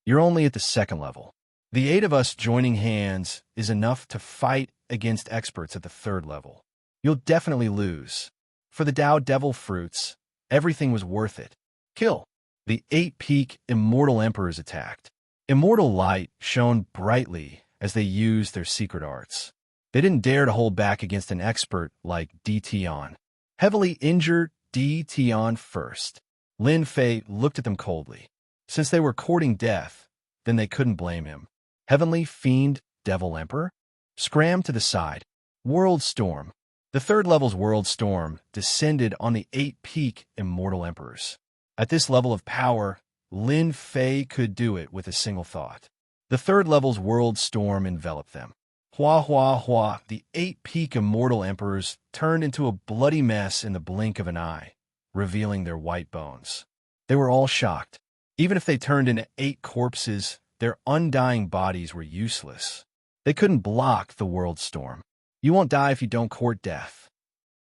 You're only at the 2nd level. The 8 of us joining hands is enough to fight against experts at the 3rd level. You'll definitely lose. For the Dao Devil fruits, everything was worth it. Kill. The 8 peak immortal emperors attacked. Immortal light shone brightly as they used their secret arts. They didn't dare to hold back against an expert like Ditian. Heavily injured Ditian first. Lin Fei looked at them coldly. Since they were courting death, then they couldn't blame him. Heavenly Fiend Devil Emperor? Scram to the side. World Storm. The 3rd level's World Storm descended on the 8 peak immortal emperors. At this level of power, Lin Fei could do it with a single thought. The 3rd level's World Storm enveloped them. Hua, hua, hua, the 8 peak immortal emperors turned into a bloody mess in the blink of an eye, revealing their white bones. They were all shocked. Even if they turned into 8 corpses, their undying bodies were useless. They couldn't block the world storm. You won't die if you don't court death.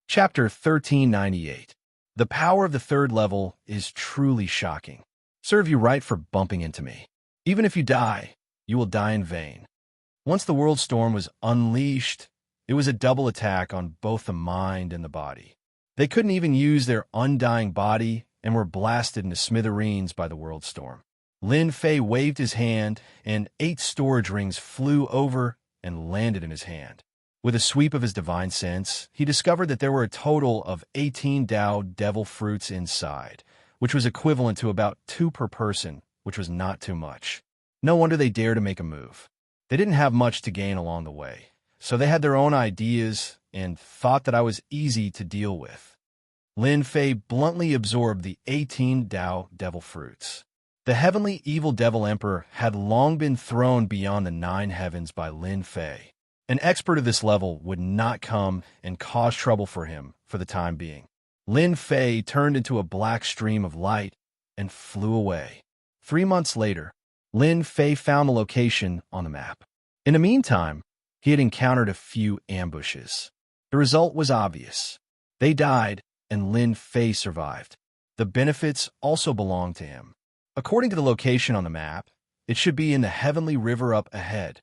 Chapter 1398. The power of the 3rd level is truly shocking. Serve you right for bumping into me. Even if you die, you will die in vain. Once the world storm was unleashed, it was a double attack on both the mind and the body. They couldn't even use their undying body and were blasted into smithereens by the world storm. Lin Fei waved his hand, and 8 storage rings flew over and landed in his hand. With a sweep of his divine sense, he discovered that there were a total of 18 Dao Devil fruits inside, which was equivalent to about 2 per person, which was not too much. No wonder they dared to make a move. They didn't have much to gain along the way, so they had their own ideas and thought that I was easy to deal with. Lin Fei bluntly absorbed the 18 Dao Devil fruits. The Heavenly Evil Devil Emperor had long been thrown beyond the 9 heavens by Lin Fei. An expert of this level would not come and cause trouble for him for the time being. Lin Fei turned into a black stream of light and flew away. 3 months later, Lin Fei found the location on the map. In the meantime, he had encountered a few ambushes. The result was obvious. They died, and Lin Fei survived. The benefits also belonged to him. According to the location on the map, it should be in the heavenly river up ahead.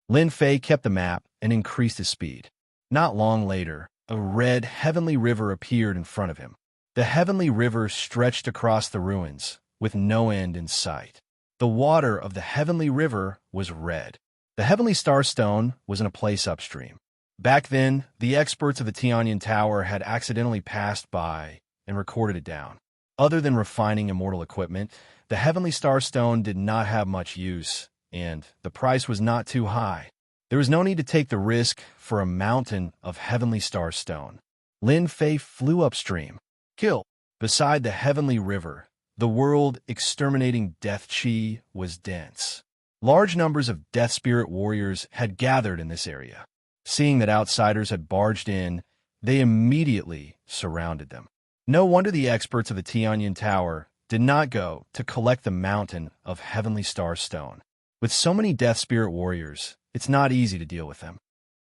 Lin Fei kept the map and increased his speed. Not long later, a red heavenly river appeared in front of him. The heavenly river stretched across the ruins, with no end in sight. The water of the heavenly river was red. The heavenly starstone was in a place upstream. Back then, the experts of the Tianyan Tower had accidentally passed by and recorded it down. Other than refining immortal equipment, the heavenly starstone did not have much use, and the price was not too high. There was no need to take the risk for a mountain of heavenly starstone. Lin Fei flew upstream. Kill. Beside the heavenly river, the world-exterminating death chi was dense. Large numbers of death spirit warriors had gathered in this area. Seeing that outsiders had barged in, they immediately surrounded them. No wonder the experts of the Tianyan Tower did not go to collect the mountain of heavenly starstone. With so many death spirit warriors, it's not easy to deal with them.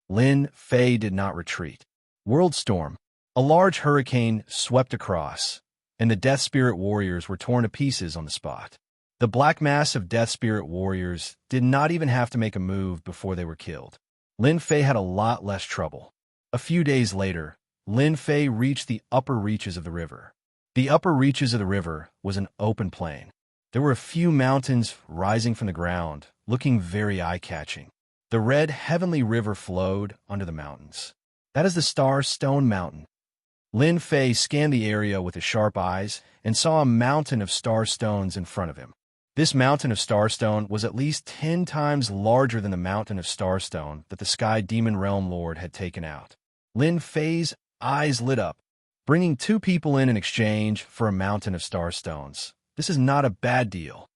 Lin Fei did not retreat. World storm. A large hurricane swept across, and the death spirit warriors were torn to pieces on the spot. The black mass of death spirit warriors did not even have to make a move before they were killed. Lin Fei had a lot less trouble. A few days later, Lin Fei reached the upper reaches of the river. The upper reaches of the river was an open plain. There were a few mountains rising from the ground, looking very eye-catching. The red heavenly river flowed under the mountains. That is the Star Stone Mountain. Lin Fei scanned the area with his sharp eyes and saw a mountain of star stones in front of him. This mountain of starstone was at least 10 times larger than the mountain of starstone that the Sky Demon Realm Lord had taken out. Lin Fei's eyes lit up, bringing 2 people in exchange for a mountain of starstones. This is not a bad deal.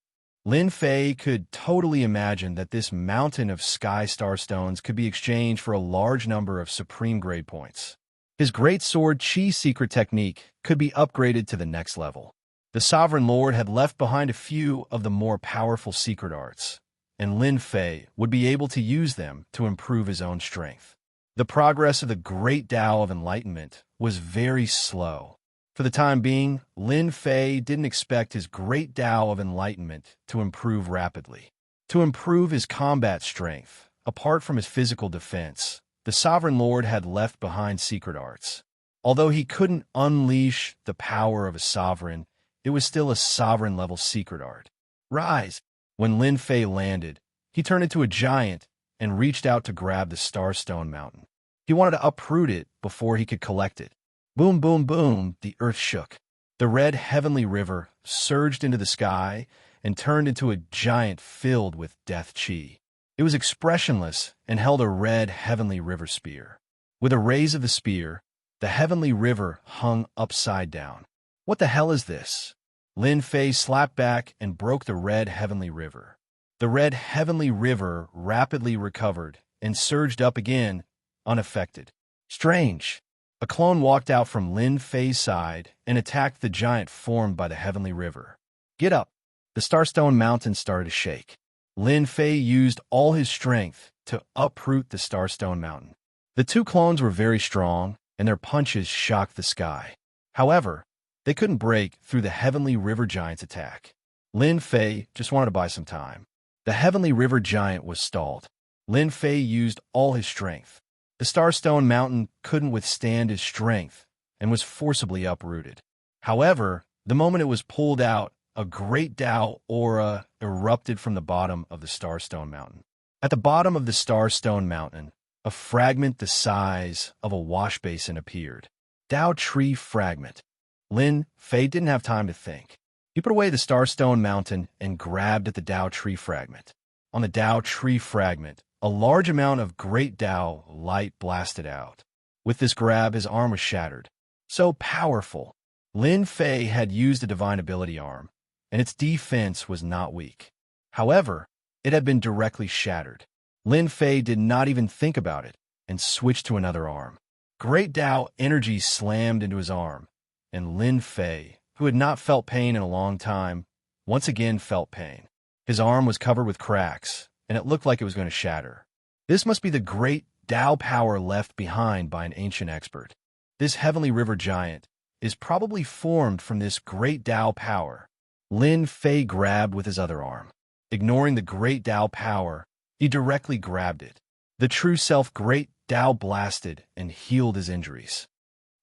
Lin Fei could totally imagine that this mountain of sky starstones could be exchanged for a large number of supreme grade points. His great sword Chi secret technique could be upgraded to the next level. The Sovereign Lord had left behind a few of the more powerful secret arts, and Lin Fei would be able to use them to improve his own strength. The progress of the Great Tao of Enlightenment was very slow. For the time being, Lin Fei didn't expect his Great Tao of Enlightenment to improve rapidly. To improve his combat strength, apart from his physical defense, the Sovereign Lord had left behind secret arts. Although he couldn't unleash the power of a sovereign, it was still a sovereign-level secret art. Rise! When Lin Fei landed, he turned into a giant and reached out to grab the Starstone Mountain. He wanted to uproot it before he could collect it. Boom, boom, boom, the earth shook. The red heavenly river surged into the sky and turned into a giant filled with death chi. It was expressionless and held a red heavenly river spear. With a raise of the spear, the heavenly river hung upside down. What the hell is this? Lin Fei slapped back and broke the red heavenly river. The red heavenly river rapidly recovered and surged up again, unaffected. Strange. A clone walked out from Lin Fei's side and attacked the giant formed by the heavenly river. Get up. The Starstone Mountain started to shake. Lin Fei used all his strength to uproot the Starstone Mountain. The 2 clones were very strong, and their punches shocked the sky. However, they couldn't break through the heavenly river giant's attack. Lin Fei just wanted to buy some time. The heavenly river giant was stalled. Lin Fei used all his strength. The Starstone Mountain couldn't withstand his strength and was forcibly uprooted. However, the moment it was pulled out, a great Tao aura erupted from the bottom of the Starstone Mountain. At the bottom of the Starstone Mountain, a fragment the size of a wash basin appeared. Tao Tree Fragment. Lin Fei didn't have time to think. He put away the Starstone Mountain and grabbed at the Tao Tree Fragment. On the Tao Tree Fragment, a large amount of Great Tao light blasted out. With this grab, his arm was shattered. So powerful. Lin Fei had used a divine ability arm, and its defense was not weak. However, it had been directly shattered. Lin Fei did not even think about it and switched to another arm. Great Tao energy slammed into his arm, and Lin Fei, who had not felt pain in a long time, once again felt pain. His arm was covered with cracks, and it looked like it was going to shatter. This must be the great Tao power left behind by an ancient expert. This heavenly river giant is probably formed from this great Tao power. Lin Fei grabbed with his other arm. Ignoring the great Tao power, he directly grabbed it. The true self great Tao blasted and healed his injuries.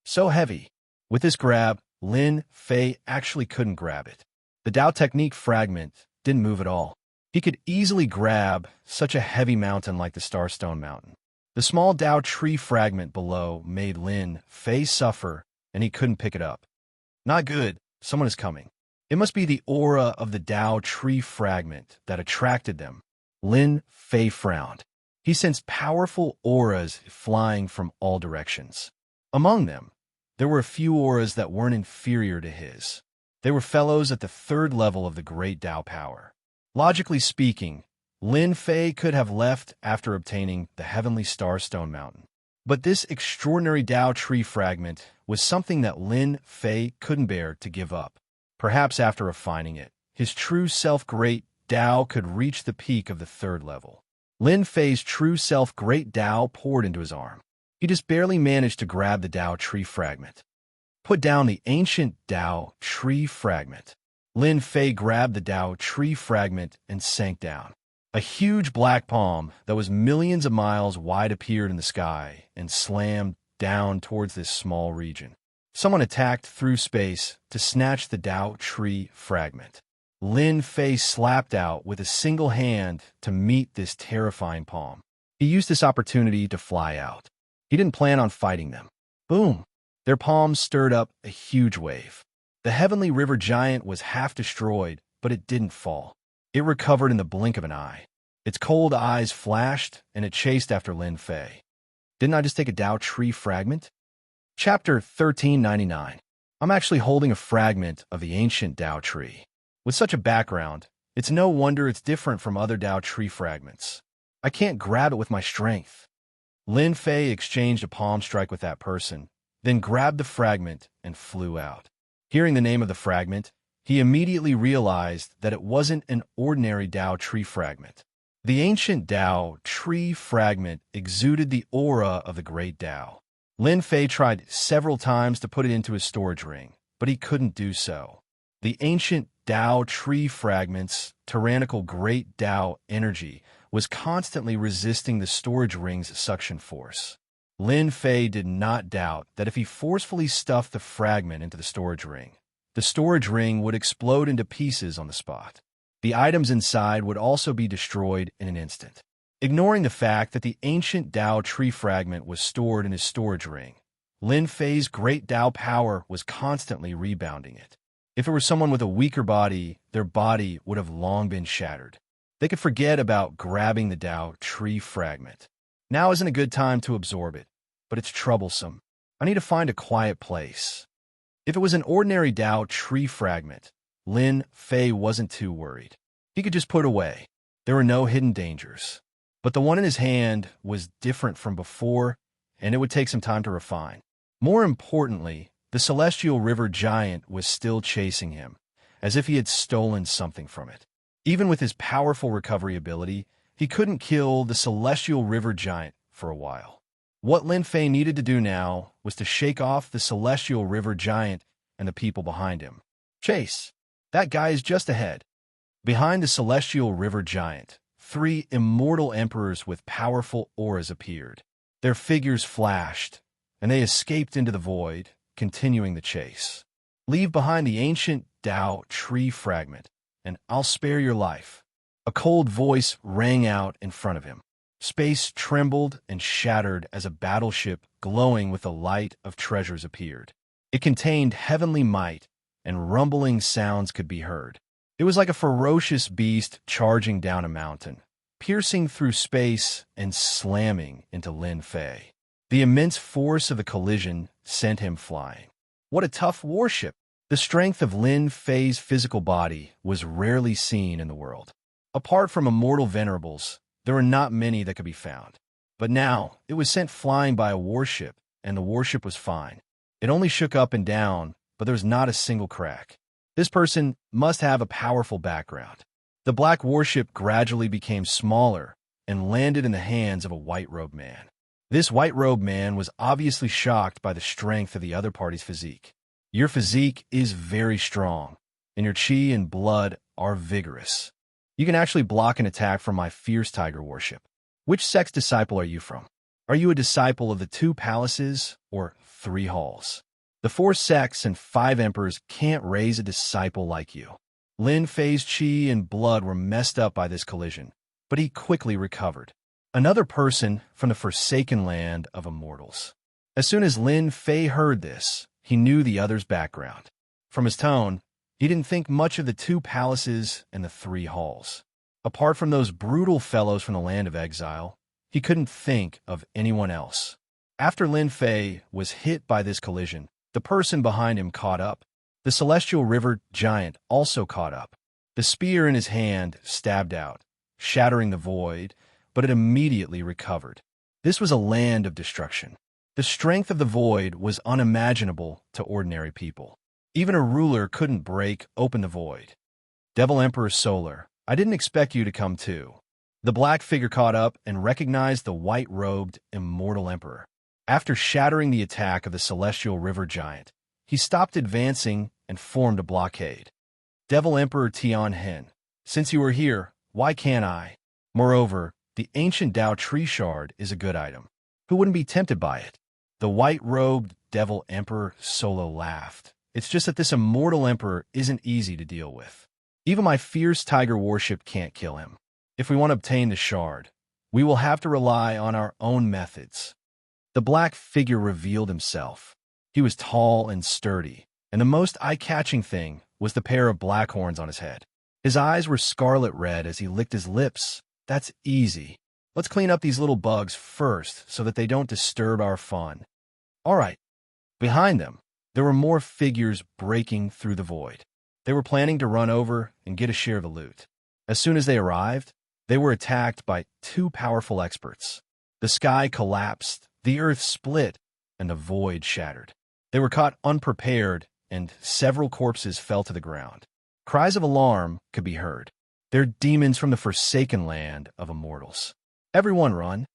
So heavy. With this grab, Lin Fei actually couldn't grab it. The Tao technique fragment didn't move at all. He could easily grab such a heavy mountain like the Starstone Mountain. The small Tao tree fragment below made Lin Fei suffer, and he couldn't pick it up. Not good. Someone is coming. It must be the aura of the Tao tree fragment that attracted them. Lin Fei frowned. He sensed powerful auras flying from all directions. Among them, there were a few auras that weren't inferior to his. They were fellows at the third level of the great Tao power. Logically speaking, Lin Fei could have left after obtaining the heavenly Starstone Mountain. But this extraordinary Tao tree fragment was something that Lin Fei couldn't bear to give up. Perhaps after refining it, his true self great Tao could reach the peak of the third level. Lin Fei's true self great Tao poured into his arm. He just barely managed to grab the Tao tree fragment. Put down the ancient Tao tree fragment. Lin Fei grabbed the Tao tree fragment and sank down. A huge black palm that was millions of miles wide appeared in the sky and slammed down towards this small region. Someone attacked through space to snatch the Tao tree fragment. Lin Fei slapped out with a single hand to meet this terrifying palm. He used this opportunity to fly out. He didn't plan on fighting them. Boom! Their palms stirred up a huge wave. The heavenly river giant was half destroyed, but it didn't fall. It recovered in the blink of an eye. Its cold eyes flashed, and it chased after Lin Fei. Didn't I just take a Tao tree fragment? Chapter 1399. I'm actually holding a fragment of the ancient Tao tree. With such a background, it's no wonder it's different from other Tao tree fragments. I can't grab it with my strength. Lin Fei exchanged a palm strike with that person, then grabbed the fragment and flew out. Hearing the name of the fragment, he immediately realized that it wasn't an ordinary Tao tree fragment. The ancient Tao tree fragment exuded the aura of the great Tao. Lin Fei tried several times to put it into his storage ring, but he couldn't do so. The ancient Tao tree fragment's tyrannical great Tao energy was constantly resisting the storage ring's suction force. Lin Fei did not doubt that if he forcefully stuffed the fragment into the storage ring would explode into pieces on the spot. The items inside would also be destroyed in an instant. Ignoring the fact that the ancient Tao tree fragment was stored in his storage ring, Lin Fei's great Tao power was constantly rebounding it. If it were someone with a weaker body, their body would have long been shattered. They could forget about grabbing the Tao tree fragment. Now isn't a good time to absorb it, but it's troublesome. I need to find a quiet place. If it was an ordinary Tao tree fragment, Lin Fei wasn't too worried. He could just put it away. There were no hidden dangers. But the one in his hand was different from before, and it would take some time to refine. More importantly, the celestial river giant was still chasing him, as if he had stolen something from it. Even with his powerful recovery ability, he couldn't kill the celestial river giant for a while. What Lin Fei needed to do now was to shake off the celestial river giant and the people behind him. Chase! That guy is just ahead. Behind the celestial river giant, 3 immortal emperors with powerful auras appeared. Their figures flashed, and they escaped into the void, continuing the chase. Leave behind the ancient Tao tree fragment, and I'll spare your life. A cold voice rang out in front of him. Space trembled and shattered as a battleship glowing with the light of treasures appeared. It contained heavenly might, and rumbling sounds could be heard. It was like a ferocious beast charging down a mountain, piercing through space and slamming into Lin Fei. The immense force of the collision sent him flying. What a tough warship! The strength of Lin Fei's physical body was rarely seen in the world. Apart from immortal venerables, there were not many that could be found. But now, it was sent flying by a warship, and the warship was fine. It only shook up and down, but there was not a single crack. This person must have a powerful background. The black warship gradually became smaller and landed in the hands of a white-robed man. This white-robed man was obviously shocked by the strength of the other party's physique. Your physique is very strong, and your chi and blood are vigorous. You can actually block an attack from my fierce tiger worship. Which sex disciple are you from? Are you a disciple of the 2 palaces or 3 halls? The 4 sects and 5 emperors can't raise a disciple like you. Lin Fei's chi and blood were messed up by this collision, but he quickly recovered. Another person from the forsaken land of immortals. As soon as Lin Fei heard this, he knew the other's background. From his tone, he didn't think much of the 2 palaces and the 3 halls. Apart from those brutal fellows from the land of exile, he couldn't think of anyone else. After Lin Fei was hit by this collision, the person behind him caught up. The celestial river giant also caught up. The spear in his hand stabbed out, shattering the void, but it immediately recovered. This was a land of destruction. The strength of the void was unimaginable to ordinary people. Even a ruler couldn't break open the void. Devil Emperor Solar, I didn't expect you to come too. The black figure caught up and recognized the white-robed Immortal Emperor. After shattering the attack of the celestial river giant, he stopped advancing and formed a blockade. Devil Emperor Tianhen, since you are here, why can't I? Moreover, the ancient Dao tree shard is a good item. Who wouldn't be tempted by it? The white-robed Devil Emperor Solo laughed. It's just that this Immortal Emperor isn't easy to deal with. Even my fierce tiger worship can't kill him. If we want to obtain the shard, we will have to rely on our own methods. The black figure revealed himself. He was tall and sturdy, and the most eye-catching thing was the pair of black horns on his head. His eyes were scarlet red as he licked his lips. That's easy. Let's clean up these little bugs first so that they don't disturb our fun. All right. Behind them, there were more figures breaking through the void. They were planning to run over and get a share of the loot. As soon as they arrived, they were attacked by 2 powerful experts. The sky collapsed, the earth split, and the void shattered. They were caught unprepared, and several corpses fell to the ground. Cries of alarm could be heard. They're demons from the forsaken land of immortals. Everyone run.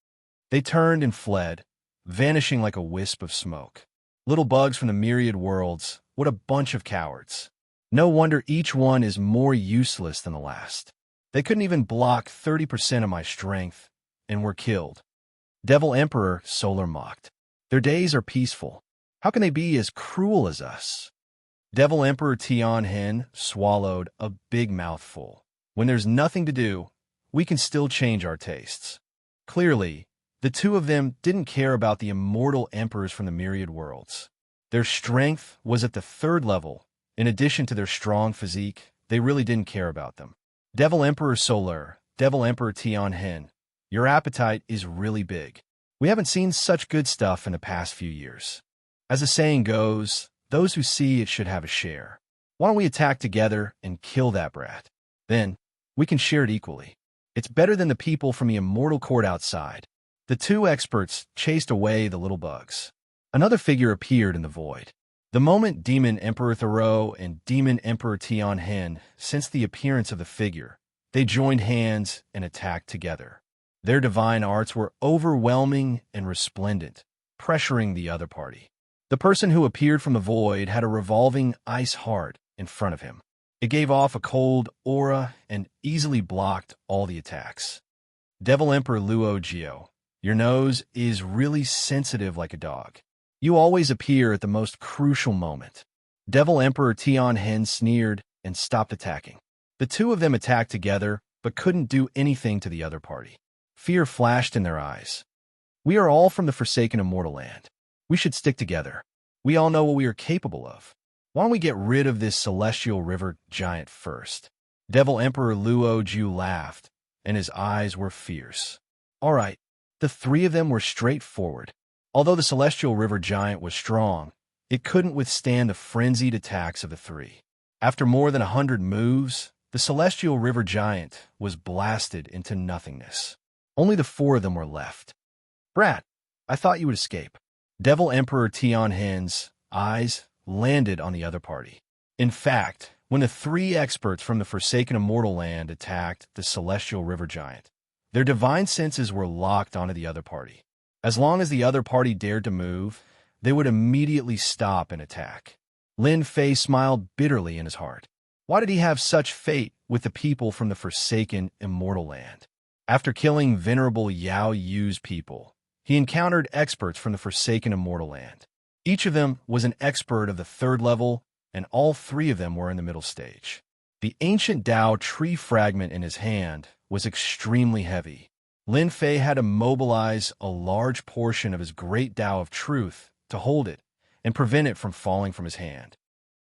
They turned and fled, vanishing like a wisp of smoke. Little bugs from the myriad worlds, what a bunch of cowards. No wonder each one is more useless than the last. They couldn't even block 30% of my strength, and were killed. Devil Emperor Solar mocked. Their days are peaceful. How can they be as cruel as us? Devil Emperor Tianhen swallowed a big mouthful. When there's nothing to do, we can still change our tastes. Clearly, the 2 of them didn't care about the immortal emperors from the myriad worlds. Their strength was at the 3rd level. In addition to their strong physique, they really didn't care about them. Devil Emperor Solar, Devil Emperor Tianhen, your appetite is really big. We haven't seen such good stuff in the past few years. As the saying goes, those who see it should have a share. Why don't we attack together and kill that brat? Then, we can share it equally. It's better than the people from the immortal court outside. The 2 experts chased away the little bugs. Another figure appeared in the void. The moment Demon Emperor Thoreau and Demon Emperor Tianhen sensed the appearance of the figure, they joined hands and attacked together. Their divine arts were overwhelming and resplendent, pressuring the other party. The person who appeared from the void had a revolving ice heart in front of him. It gave off a cold aura and easily blocked all the attacks. Devil Emperor Luo Jiao, your nose is really sensitive like a dog. You always appear at the most crucial moment. Devil Emperor Tianhen sneered and stopped attacking. The 2 of them attacked together, but couldn't do anything to the other party. Fear flashed in their eyes. We are all from the forsaken immortal land. We should stick together. We all know what we are capable of. Why don't we get rid of this celestial river giant first? Devil Emperor Luo Jiao laughed, and his eyes were fierce. All right, the 3 of them were straightforward. Although the celestial river giant was strong, it couldn't withstand the frenzied attacks of the 3. After more than 100 moves, the celestial river giant was blasted into nothingness. Only the 4 of them were left. Brat, I thought you would escape. Devil Emperor Tianhen's eyes landed on the other party. In fact, when the 3 experts from the forsaken immortal land attacked the celestial river giant, their divine senses were locked onto the other party. As long as the other party dared to move, they would immediately stop and attack. Lin Fei smiled bitterly in his heart. Why did he have such fate with the people from the forsaken Immortal Land? After killing venerable Yao Yu's people, he encountered experts from the forsaken Immortal Land. Each of them was an expert of the 3rd level, and all 3 of them were in the middle stage. The ancient Dao tree fragment in his hand was extremely heavy. Lin Fei had to mobilize a large portion of his great Dao of truth to hold it and prevent it from falling from his hand.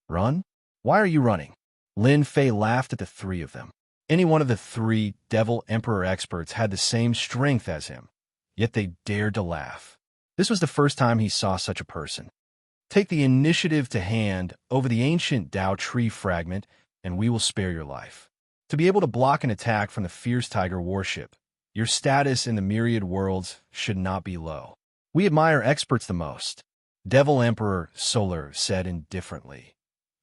Run? Why are you running? Lin Fei laughed at the 3 of them. Any one of the 3 Devil Emperor experts had the same strength as him, yet they dared to laugh. This was the first time he saw such a person. Take the initiative to hand over the ancient Dao tree fragment, and we will spare your life. To be able to block an attack from the fierce tiger warship, your status in the myriad worlds should not be low. We admire experts the most, Devil Emperor Solar said indifferently.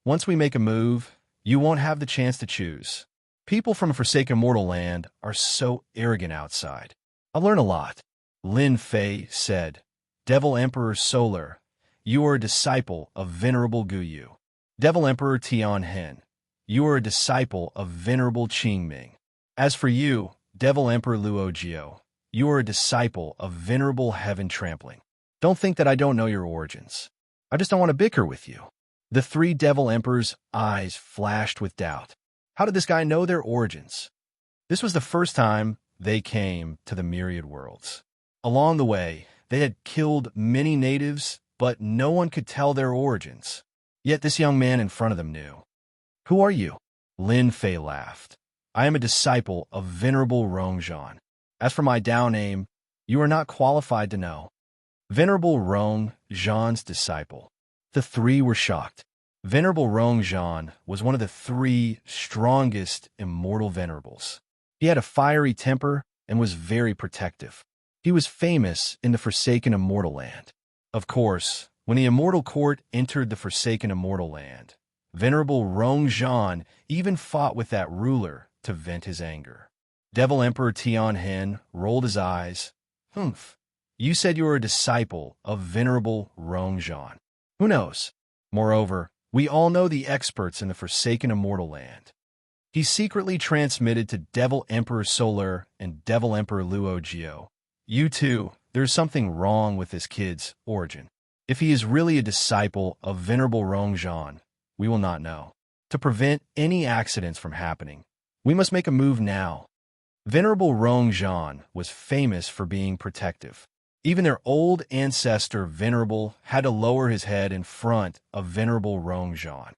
Once we make a move, you won't have the chance to choose. People from a forsaken mortal land are so arrogant outside. I'll learn a lot, Lin Fei said. Devil Emperor Solar, you are a disciple of Venerable Guyu. Devil Emperor Tianhen, you are a disciple of Venerable Qingming. As for you, Devil Emperor Luojiao, you are a disciple of Venerable Heaven Trampling. Don't think that I don't know your origins. I just don't want to bicker with you. The 3 Devil Emperors' eyes flashed with doubt. How did this guy know their origins? This was the first time they came to the myriad worlds. Along the way, they had killed many natives, but no one could tell their origins. Yet this young man in front of them knew. Who are you? Lin Fei laughed. I am a disciple of Venerable Rongzhan. As for my Dao name, you are not qualified to know. Venerable Rongzhan's disciple. The 3 were shocked. Venerable Rongzhan was one of the 3 strongest immortal venerables. He had a fiery temper and was very protective. He was famous in the forsaken Immortal Land. Of course, when the Immortal Court entered the forsaken Immortal Land, Venerable Rongzhan even fought with that ruler to vent his anger. Devil Emperor Tianhen rolled his eyes. Humph, you said you were a disciple of Venerable Rongzhan. Who knows? Moreover, we all know the experts in the forsaken Immortal Land. He secretly transmitted to Devil Emperor Solar and Devil Emperor Luojiao. You too, there's something wrong with this kid's origin. If he is really a disciple of Venerable Rongzhan, we will not know. To prevent any accidents from happening, we must make a move now. Venerable Rongzhan was famous for being protective. Even their old ancestor Venerable had to lower his head in front of Venerable Rongzhan.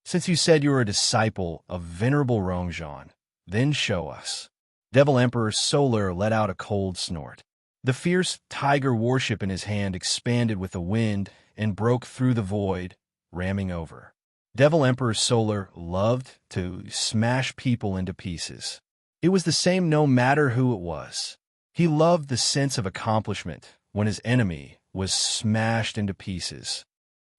Since you said you were a disciple of Venerable Rongzhan, then show us. Devil Emperor Solar let out a cold snort. The fierce tiger warship in his hand expanded with the wind and broke through the void, ramming over. Devil Emperor Solar loved to smash people into pieces. It was the same no matter who it was. He loved the sense of accomplishment when his enemy was smashed into pieces.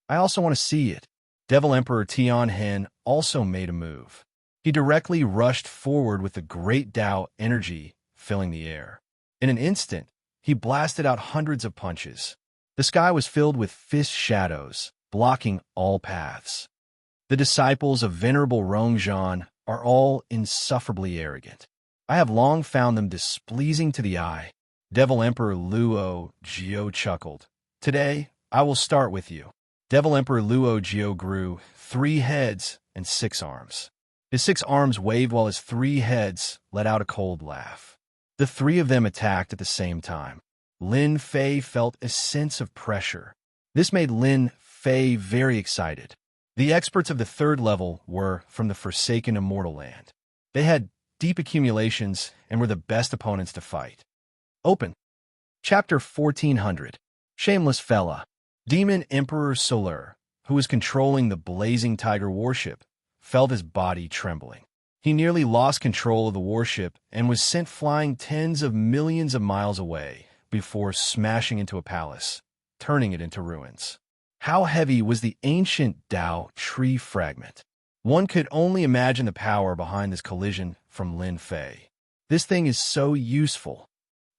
I also want to see it. Devil Emperor Tianhen also made a move. He directly rushed forward with the great Dao energy filling the air. In an instant, he blasted out hundreds of punches. The sky was filled with fist shadows, blocking all paths. The disciples of Venerable Rongzhan are all insufferably arrogant. I have long found them displeasing to the eye. Devil Emperor Luojiao chuckled. Today, I will start with you. Devil Emperor Luojiao grew 3 heads and 6 arms. His 6 arms waved while his 3 heads let out a cold laugh. The 3 of them attacked at the same time. Lin Fei felt a sense of pressure. This made Lin Fei very excited. The experts of the 3rd level were from the forsaken Immortal Land. They had deep accumulations and were the best opponents to fight. Open. Chapter 1400. Shameless Fella. Demon Emperor Solar, who was controlling the blazing tiger warship, felt his body trembling. He nearly lost control of the warship and was sent flying tens of millions of miles away before smashing into a palace, turning it into ruins. How heavy was the ancient Dao tree fragment? One could only imagine the power behind this collision from Lin Fei. This thing is so useful.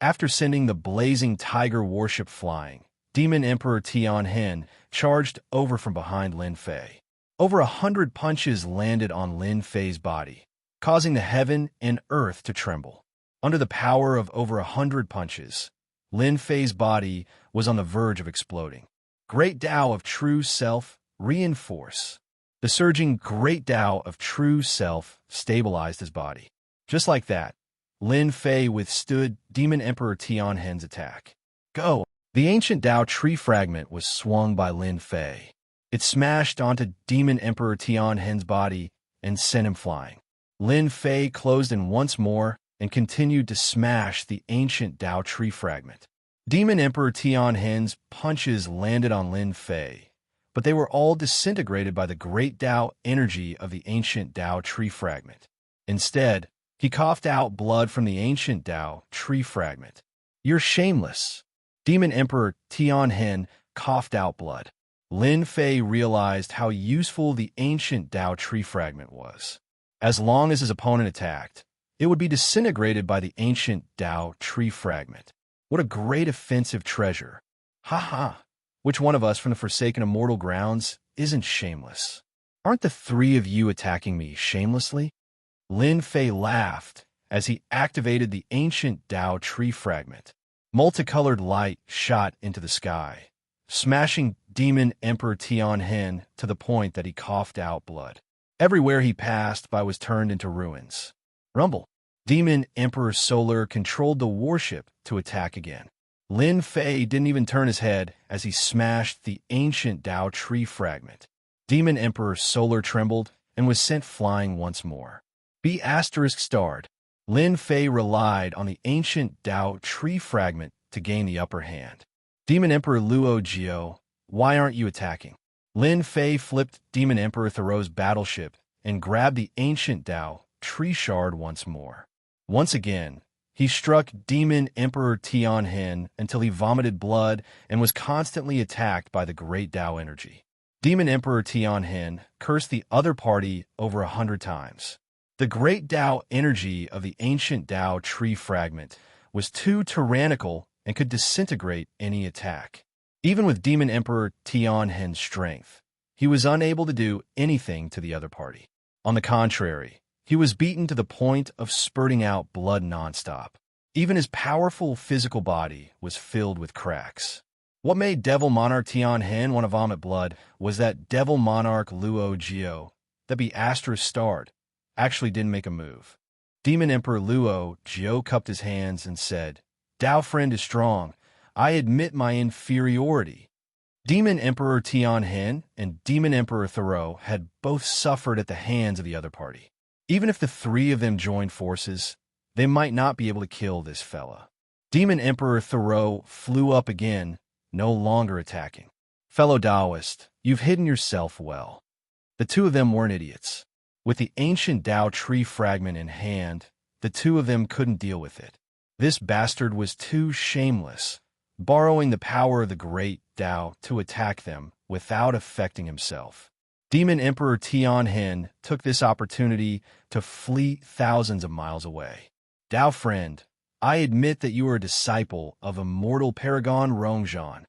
After sending the blazing tiger warship flying, Demon Emperor Tianhen charged over from behind Lin Fei. Over 100 punches landed on Lin Fei's body, causing the heaven and earth to tremble. Under the power of over 100 punches, Lin Fei's body was on the verge of exploding. Great Tao of True Self, reinforce. The surging Great Tao of True Self stabilized his body. Just like that, Lin Fei withstood Demon Emperor Tianhen's attack. Go! The ancient Tao tree fragment was swung by Lin Fei. It smashed onto Demon Emperor Tianhen's body and sent him flying. Lin Fei closed in once more and continued to smash the ancient Tao tree fragment. Demon Emperor Tianhen's punches landed on Lin Fei, but they were all disintegrated by the great Tao energy of the ancient Tao tree fragment. Instead, he coughed out blood from the ancient Tao tree fragment. You're shameless. Demon Emperor Tianhen coughed out blood. Lin Fei realized how useful the ancient Tao tree fragment was. As long as his opponent attacked, it would be disintegrated by the ancient Tao tree fragment. What a great offensive treasure. Ha ha! Which one of us from the forsaken immortal grounds isn't shameless? Aren't the three of you attacking me shamelessly? Lin Fei laughed as he activated the ancient Tao tree fragment. Multicolored light shot into the sky, smashing Demon Emperor Tianhen to the point that he coughed out blood. Everywhere he passed by was turned into ruins. Rumble. Demon Emperor Solar controlled the warship to attack again. Lin Fei didn't even turn his head as he smashed the ancient Tao tree fragment. Demon Emperor Solar trembled and was sent flying once more. Be *starred. Lin Fei relied on the ancient Tao tree fragment to gain the upper hand. Demon Emperor Wuxia, why aren't you attacking? Lin Fei flipped Demon Emperor Thoreau's battleship and grabbed the ancient Tao tree shard once more. Once again, he struck Demon Emperor Tianhen until he vomited blood and was constantly attacked by the great Tao energy. Demon Emperor Tianhen cursed the other party over 100 times. The great Tao energy of the ancient Tao tree fragment was too tyrannical and could disintegrate any attack. Even with Demon Emperor Tianhen's strength, he was unable to do anything to the other party. On the contrary, he was beaten to the point of spurting out blood nonstop. Even his powerful physical body was filled with cracks. What made Devil Monarch Tianhen want to vomit blood was that Devil Monarch Wuxia, that be *starred, actually didn't make a move. Demon Emperor Wuxia cupped his hands and said, Tao friend is strong. I admit my inferiority. Demon Emperor Tianhen and Demon Emperor Thoreau had both suffered at the hands of the other party. Even if the three of them joined forces, they might not be able to kill this fella. Demon Emperor Thoreau flew up again, no longer attacking. Fellow Taoist, you've hidden yourself well. The two of them weren't idiots. With the ancient Tao tree fragment in hand, the two of them couldn't deal with it. This bastard was too shameless, borrowing the power of the great Tao to attack them without affecting himself. Demon Emperor Tianhen took this opportunity to flee thousands of miles away. Tao friend, I admit that you are a disciple of immortal paragon Rongzhan.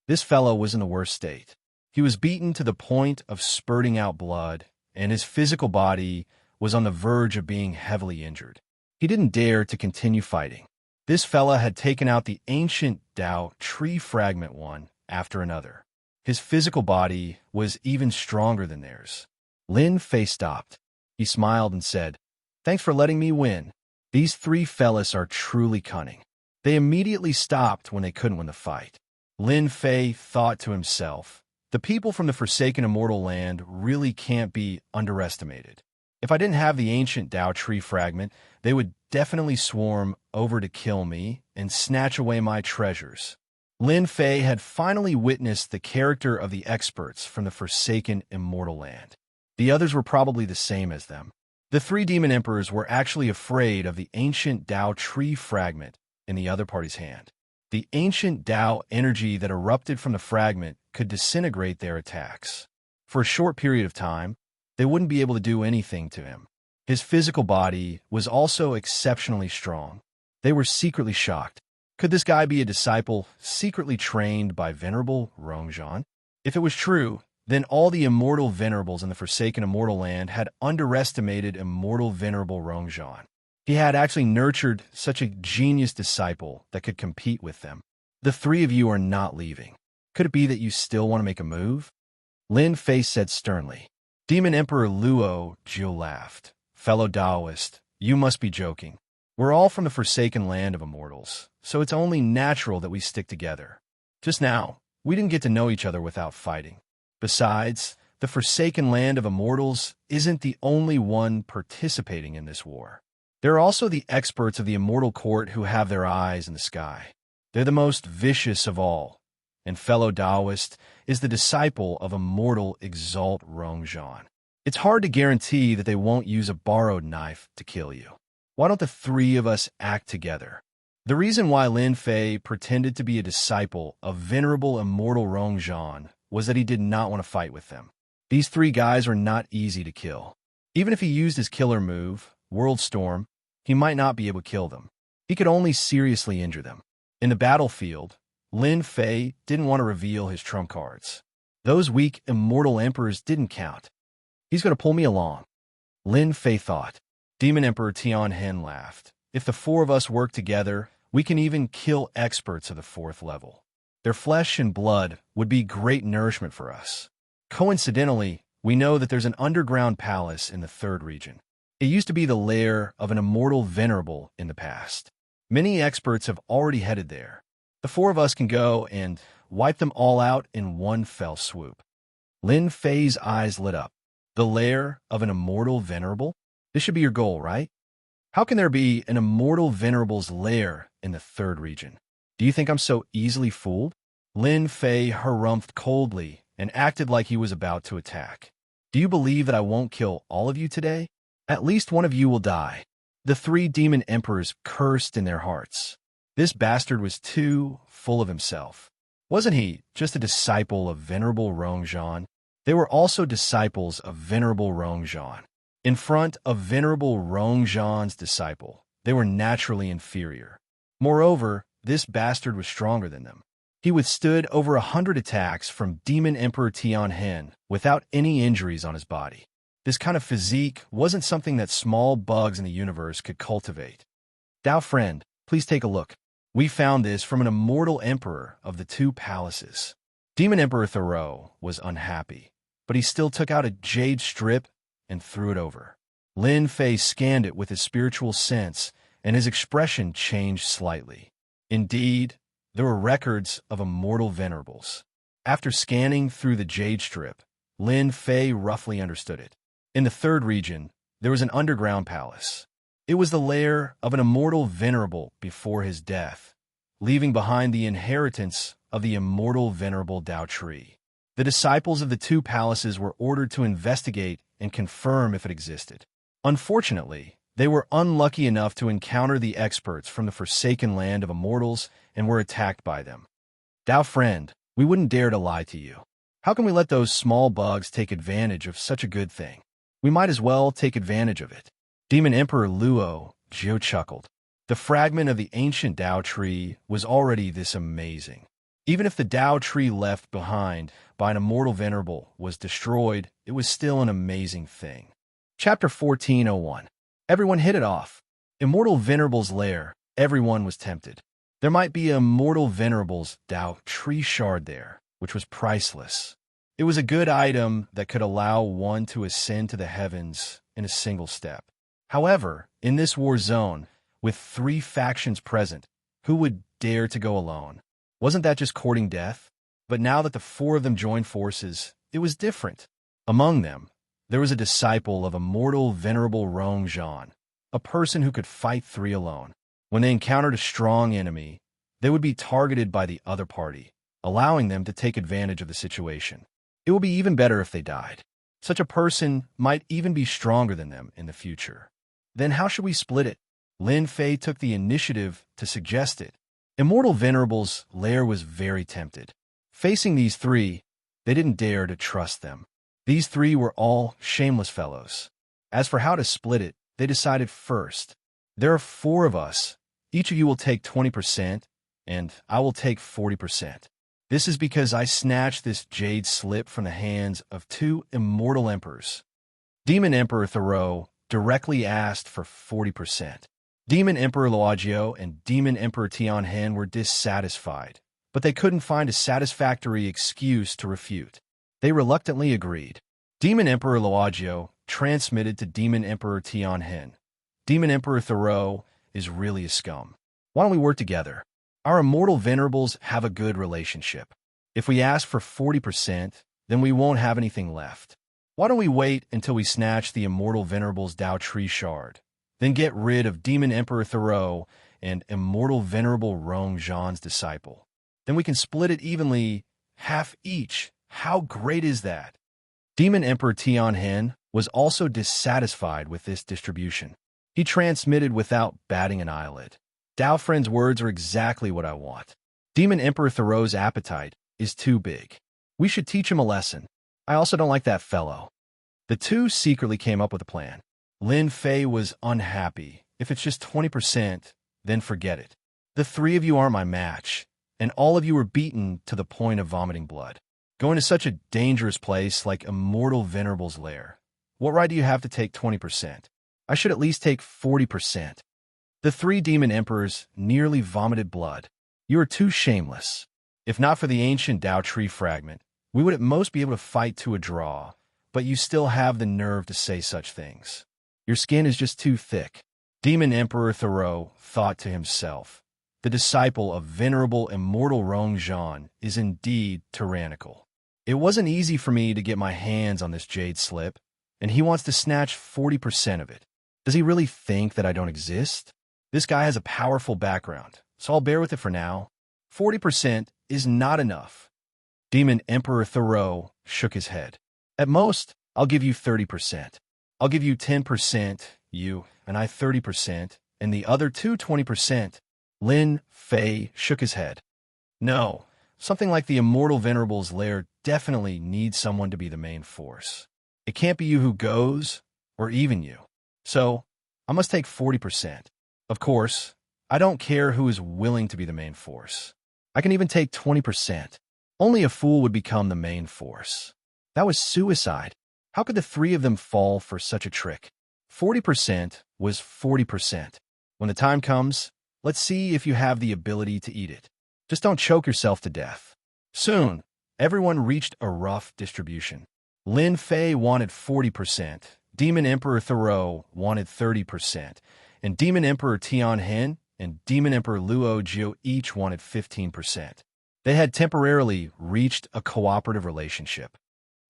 This fellow was in the worst state. He was beaten to the point of spurting out blood, and his physical body was on the verge of being heavily injured. He didn't dare to continue fighting. This fella had taken out the ancient Tao tree fragment one after another. His physical body was even stronger than theirs. Lin Fei stopped. He smiled and said, Thanks for letting me win. These three fellas are truly cunning. They immediately stopped when they couldn't win the fight. Lin Fei thought to himself, the people from the forsaken immortal land really can't be underestimated. If I didn't have the ancient Tao tree fragment, they would definitely swarm over to kill me and snatch away my treasures. Lin Fei had finally witnessed the character of the experts from the forsaken immortal land. The others were probably the same as them. The three demon emperors were actually afraid of the ancient Tao tree fragment in the other party's hand. The ancient Tao energy that erupted from the fragment could disintegrate their attacks. For a short period of time, they wouldn't be able to do anything to him. His physical body was also exceptionally strong. They were secretly shocked. Could this guy be a disciple secretly trained by Venerable Rongzhan? If it was true, then all the immortal venerables in the Forsaken Immortal Land had underestimated Immortal Venerable Rongzhan. He had actually nurtured such a genius disciple that could compete with them. The three of you are not leaving. Could it be that you still want to make a move? Lin Fei said sternly. Demon Emperor Luo Jiu laughed. Fellow Taoist, you must be joking. We're all from the Forsaken Land of Immortals, so it's only natural that we stick together. Just now, we didn't get to know each other without fighting. Besides, the Forsaken Land of Immortals isn't the only one participating in this war. There are also the experts of the Immortal Court who have their eyes in the sky. They're the most vicious of all, and fellow Taoist is the disciple of Immortal Exalt Rongzhan. It's hard to guarantee that they won't use a borrowed knife to kill you. Why don't the three of us act together? The reason why Lin Fei pretended to be a disciple of Venerable Immortal Rongzhan was that he did not want to fight with them. These three guys are not easy to kill. Even if he used his killer move, World Storm, he might not be able to kill them. He could only seriously injure them. In the battlefield, Lin Fei didn't want to reveal his trump cards. Those weak immortal emperors didn't count. He's going to pull me along. Lin Fei thought. Demon Emperor Tianhen laughed. If the four of us work together, we can even kill experts of the 4th level. Their flesh and blood would be great nourishment for us. Coincidentally, we know that there's an underground palace in the 3rd region. It used to be the lair of an immortal venerable in the past. Many experts have already headed there. The four of us can go and wipe them all out in one fell swoop. Lin Fei's eyes lit up. The lair of an immortal venerable? This should be your goal, right? How can there be an immortal venerable's lair in the 3rd region? Do you think I'm so easily fooled? Lin Fei harumphed coldly and acted like he was about to attack. Do you believe that I won't kill all of you today? At least one of you will die. The 3 demon emperors cursed in their hearts. This bastard was too full of himself. Wasn't he just a disciple of Venerable Rongzhan? They were also disciples of Venerable Rongzhan. In front of Venerable Rongzhan's disciple, they were naturally inferior. Moreover, this bastard was stronger than them. He withstood over 100 attacks from Demon Emperor Tianhen without any injuries on his body. This kind of physique wasn't something that small bugs in the universe could cultivate. Dao friend, please take a look. We found this from an immortal emperor of the 2 palaces. Demon Emperor Thoreau was unhappy, but he still took out a jade strip and threw it over. Lin Fei scanned it with his spiritual sense, and his expression changed slightly. Indeed, there were records of immortal venerables. After scanning through the jade strip, Lin Fei roughly understood it. In the 3rd region, there was an underground palace. It was the lair of an immortal venerable before his death, leaving behind the inheritance of the immortal venerable Tao tree. The disciples of the 2 palaces were ordered to investigate and confirm if it existed. Unfortunately, they were unlucky enough to encounter the experts from the Forsaken Land of Immortals and were attacked by them. Dao friend, we wouldn't dare to lie to you. How can we let those small bugs take advantage of such a good thing? We might as well take advantage of it. Demon Emperor Luo Jiu chuckled. The fragment of the ancient Tao tree was already this amazing. Even if the Tao tree left behind by an immortal venerable was destroyed, it was still an amazing thing. Chapter 1401. Everyone hit it off. Immortal Venerable's lair, everyone was tempted. There might be a immortal venerable's Tao tree shard there, which was priceless. It was a good item that could allow one to ascend to the heavens in a single step. However, in this war zone, with 3 factions present, who would dare to go alone? Wasn't that just courting death? But now that the 4 of them joined forces, it was different. Among them, there was a disciple of immortal venerable Rongzhan, a person who could fight 3 alone. When they encountered a strong enemy, they would be targeted by the other party, allowing them to take advantage of the situation. It would be even better if they died. Such a person might even be stronger than them in the future. Then how should we split it? Lin Fei took the initiative to suggest it. Immortal Venerable's lair was very tempted. Facing these 3, they didn't dare to trust them. These 3 were all shameless fellows. As for how to split it, they decided first. There are 4 of us, Each of you will take 20%, and I will take 40%. This is because I snatched this jade slip from the hands of two immortal emperors. Demon Emperor Thoreau directly asked for 40%. Demon Emperor Luogio and Demon Emperor Tianhen were dissatisfied, but they couldn't find a satisfactory excuse to refute. They reluctantly agreed. Demon Emperor Luogio transmitted to Demon Emperor Tianhen. Demon Emperor Thoreau is really a scum. Why don't we work together? Our immortal venerables have a good relationship. If we ask for 40%, then we won't have anything left. Why don't we wait until we snatch the immortal venerable's Dao Tree shard, then get rid of Demon Emperor Thoreau and immortal venerable Rong Zhan's disciple? Then we can split it evenly, half each. How great is that? Demon Emperor Tianhen was also dissatisfied with this distribution. He transmitted without batting an eyelid. Dao Friend's words are exactly what I want. Demon Emperor Thoreau's appetite is too big. We should teach him a lesson. I also don't like that fellow. The two secretly came up with a plan. Lin Fei was unhappy. If it's just 20%, then forget it. The three of you aren't my match, and all of you were beaten to the point of vomiting blood. Going to such a dangerous place like Immortal Venerable's lair. What right do you have to take 20%? I should at least take 40%. The three demon emperors nearly vomited blood. You are too shameless. If not for the ancient Dao Tree fragment, we would at most be able to fight to a draw, but you still have the nerve to say such things. Your skin is just too thick. Demon Emperor Thoreau thought to himself, the disciple of venerable immortal Rong Zhan is indeed tyrannical. It wasn't easy for me to get my hands on this jade slip, and he wants to snatch 40% of it. Does he really think that I don't exist? This guy has a powerful background, so I'll bear with it for now. 40% is not enough. Demon Emperor Thoreau shook his head. At most, I'll give you 30%. I'll give you 10%, you and I 30%, and the other two 20%. Lin Fei shook his head. No, something like the Immortal Venerable's lair definitely needs someone to be the main force. It can't be you who goes, or even you. So, I must take 40%. Of course, I don't care who is willing to be the main force. I can even take 20%. Only a fool would become the main force. That was suicide. How could the three of them fall for such a trick? 40% was 40%. When the time comes, let's see if you have the ability to eat it. Just don't choke yourself to death. Soon, everyone reached a rough distribution. Lin Fei wanted 40%, Demon Emperor Thoreau wanted 30%, and Demon Emperor Tianhen and Demon Emperor Luogio each wanted 15%. They had temporarily reached a cooperative relationship.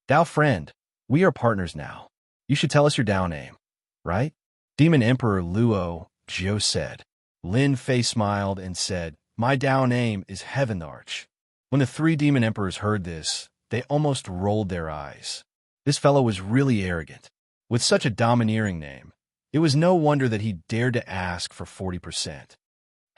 Dao Friend, we are partners now. You should tell us your Dao name, right? Demon Emperor Luogio said. Lin Fei smiled and said, my Dao name is Heaven Arch. When the three demon emperors heard this, they almost rolled their eyes. This fellow was really arrogant. With such a domineering name, it was no wonder that he dared to ask for 40%.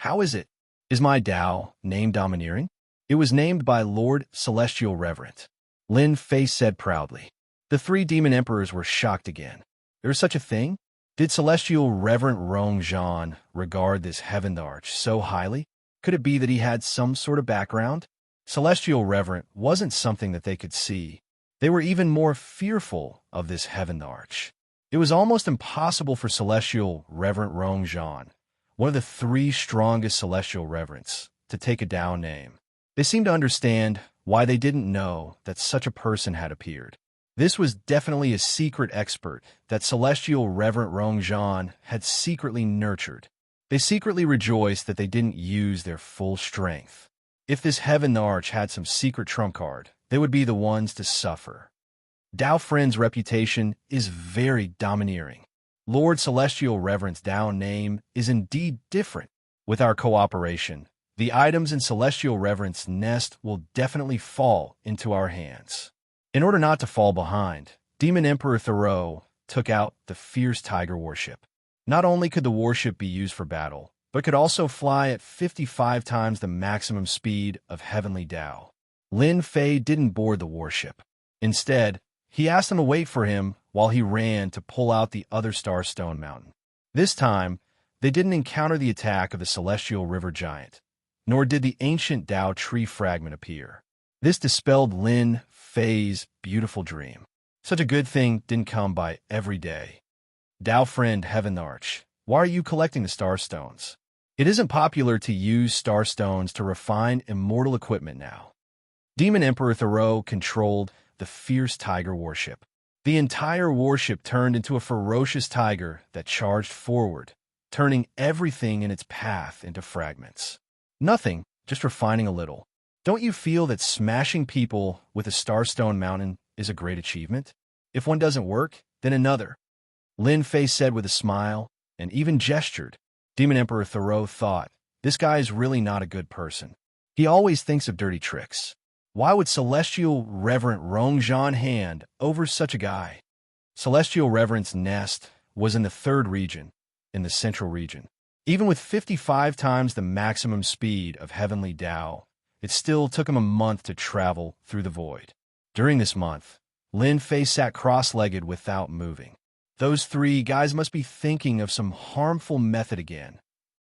How is it? Is my Dao name domineering? It was named by Lord Celestial Reverent. Lin Fei said proudly. The three demon emperors were shocked again. There is such a thing? Did Celestial Reverent Rong Zhan regard this Heaven Arch so highly? Could it be that he had some sort of background? Celestial Reverent wasn't something that they could see. They were even more fearful of this Heaven Arch. It was almost impossible for Celestial Reverent Rong Zhan, one of the three strongest Celestial Reverents, to take a Dao name. They seemed to understand why they didn't know that such a person had appeared. This was definitely a secret expert that Celestial Reverent Rong Zhan had secretly nurtured. They secretly rejoiced that they didn't use their full strength. If this Heaven Arch had some secret trump card, they would be the ones to suffer. Dao Friend's reputation is very domineering. Lord Celestial Reverent's Dao name is indeed different. With our cooperation, the items in Celestial Reverent's nest will definitely fall into our hands. In order not to fall behind, Demon Emperor Thoreau took out the fierce tiger warship. Not only could the warship be used for battle, but could also fly at 55 times the maximum speed of Heavenly Dao. Lin Fei didn't board the warship. Instead, he asked him to wait for him while he ran to pull out the other Starstone Mountain. This time, They didn't encounter the attack of the celestial river giant, nor did the ancient Dao tree fragment appear. This dispelled Lin Fei's beautiful dream. Such a good thing didn't come by every day. Dao friend Heaven Arch, why are you collecting the star stones? It isn't popular to use star stones to refine immortal equipment now. Demon Emperor Thoreau controlled the fierce tiger warship. The entire warship turned into a ferocious tiger that charged forward, turning everything in its path into fragments. Nothing, just refining a little. Don't you feel that smashing people with a Starstone Mountain is a great achievement? If one doesn't work, then another. Lin Fei said with a smile, and even gestured. Demon Emperor Thoreau thought, this guy is really not a good person. He always thinks of dirty tricks. Why would Celestial Reverend Rongzhan hand over such a guy? Celestial Reverend's nest was in the 3rd region, in the central region. Even with 55 times the maximum speed of Heavenly Dao, it still took him a month to travel through the void. During this month, Lin Fei sat cross-legged without moving. Those 3 guys must be thinking of some harmful method again.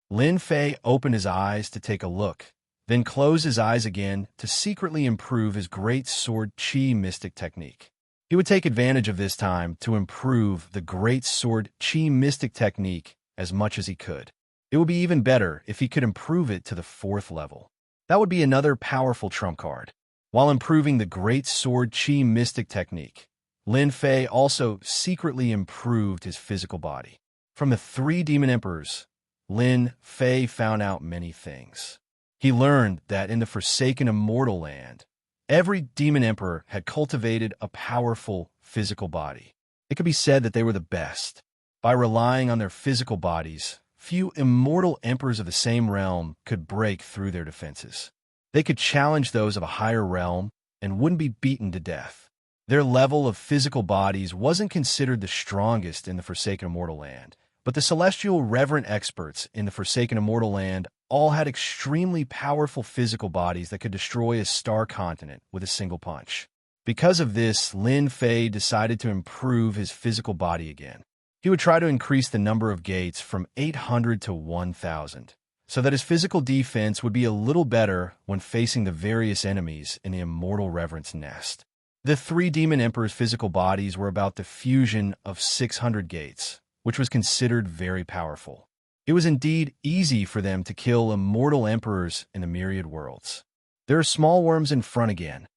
Lin Fei opened his eyes to take a look, then closed his eyes again to secretly improve his great sword Qi mystic technique. He would take advantage of this time to improve the great sword Qi mystic technique as much as he could. It would be even better if he could improve it to the 4th level. That would be another powerful trump card. While improving the great sword Qi mystic technique, Lin Fei also secretly improved his physical body. From the 3 demon emperors, Lin Fei found out many things. He learned that in the forsaken immortal land, every demon emperor had cultivated a powerful physical body. It could be said that they were the best. By relying on their physical bodies, few immortal emperors of the same realm could break through their defenses. They could challenge those of a higher realm and wouldn't be beaten to death. Their level of physical bodies wasn't considered the strongest in the Forsaken Immortal Land, but the celestial reverent experts in the Forsaken Immortal Land all had extremely powerful physical bodies that could destroy a star continent with a single punch. Because of this, Lin Fei decided to improve his physical body again. He would try to increase the number of gates from 800 to 1,000, so that his physical defense would be a little better when facing the various enemies in the Immortal Reverence Nest. The 3 demon emperors' physical bodies were about the fusion of 600 gates, which was considered very powerful. It was indeed easy for them to kill immortal emperors in the myriad worlds. There are small worms in front again.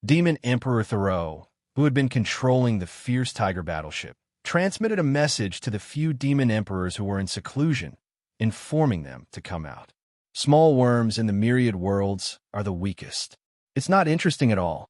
Demon Emperor Thoreau, who had been controlling the fierce tiger battleship, transmitted a message to the few demon emperors who were in seclusion, informing them to come out. Small worms in the myriad worlds are the weakest. It's not interesting at all.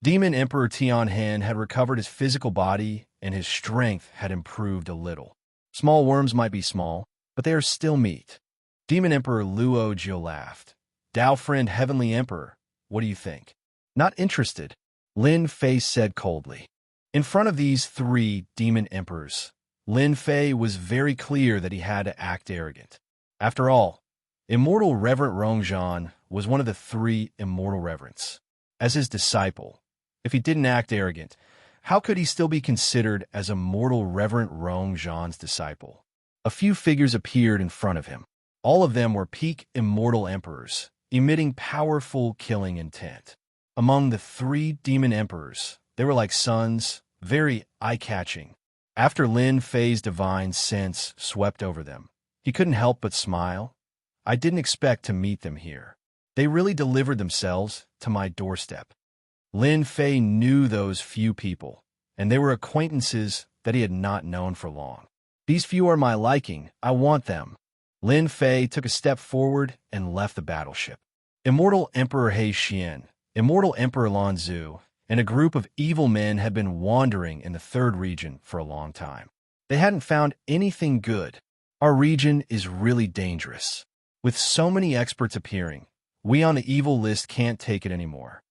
Demon Emperor Tianhan had recovered his physical body, and his strength had improved a little. Small worms might be small, but they are still meat. Demon Emperor Luo Jiu laughed. Dao friend Heavenly Emperor, what do you think? Not interested, Lin Fei said coldly. In front of these 3 demon emperors, Lin Fei was very clear that he had to act arrogant. After all, Immortal Reverend Rongzhan was one of the 3 immortal reverends. As his disciple, if he didn't act arrogant, how could he still be considered as Immortal Reverend Rongzhan's disciple? A few figures appeared in front of him. All of them were peak immortal emperors, emitting powerful killing intent. Among the 3 demon emperors, they were like suns, very eye-catching. After Lin Fei's divine sense swept over them, he couldn't help but smile. I didn't expect to meet them here. They really delivered themselves to my doorstep. Lin Fei knew those few people, and they were acquaintances that he had not known for long. These few are my liking. I want them. Lin Fei took a step forward and left the battleship. Immortal Emperor He Xian, Immortal Emperor Lan Zu, and a group of evil men had been wandering in the 3rd region for a long time. They hadn't found anything good. Our region is really dangerous. With so many experts appearing, we on the evil list can't take it anymore.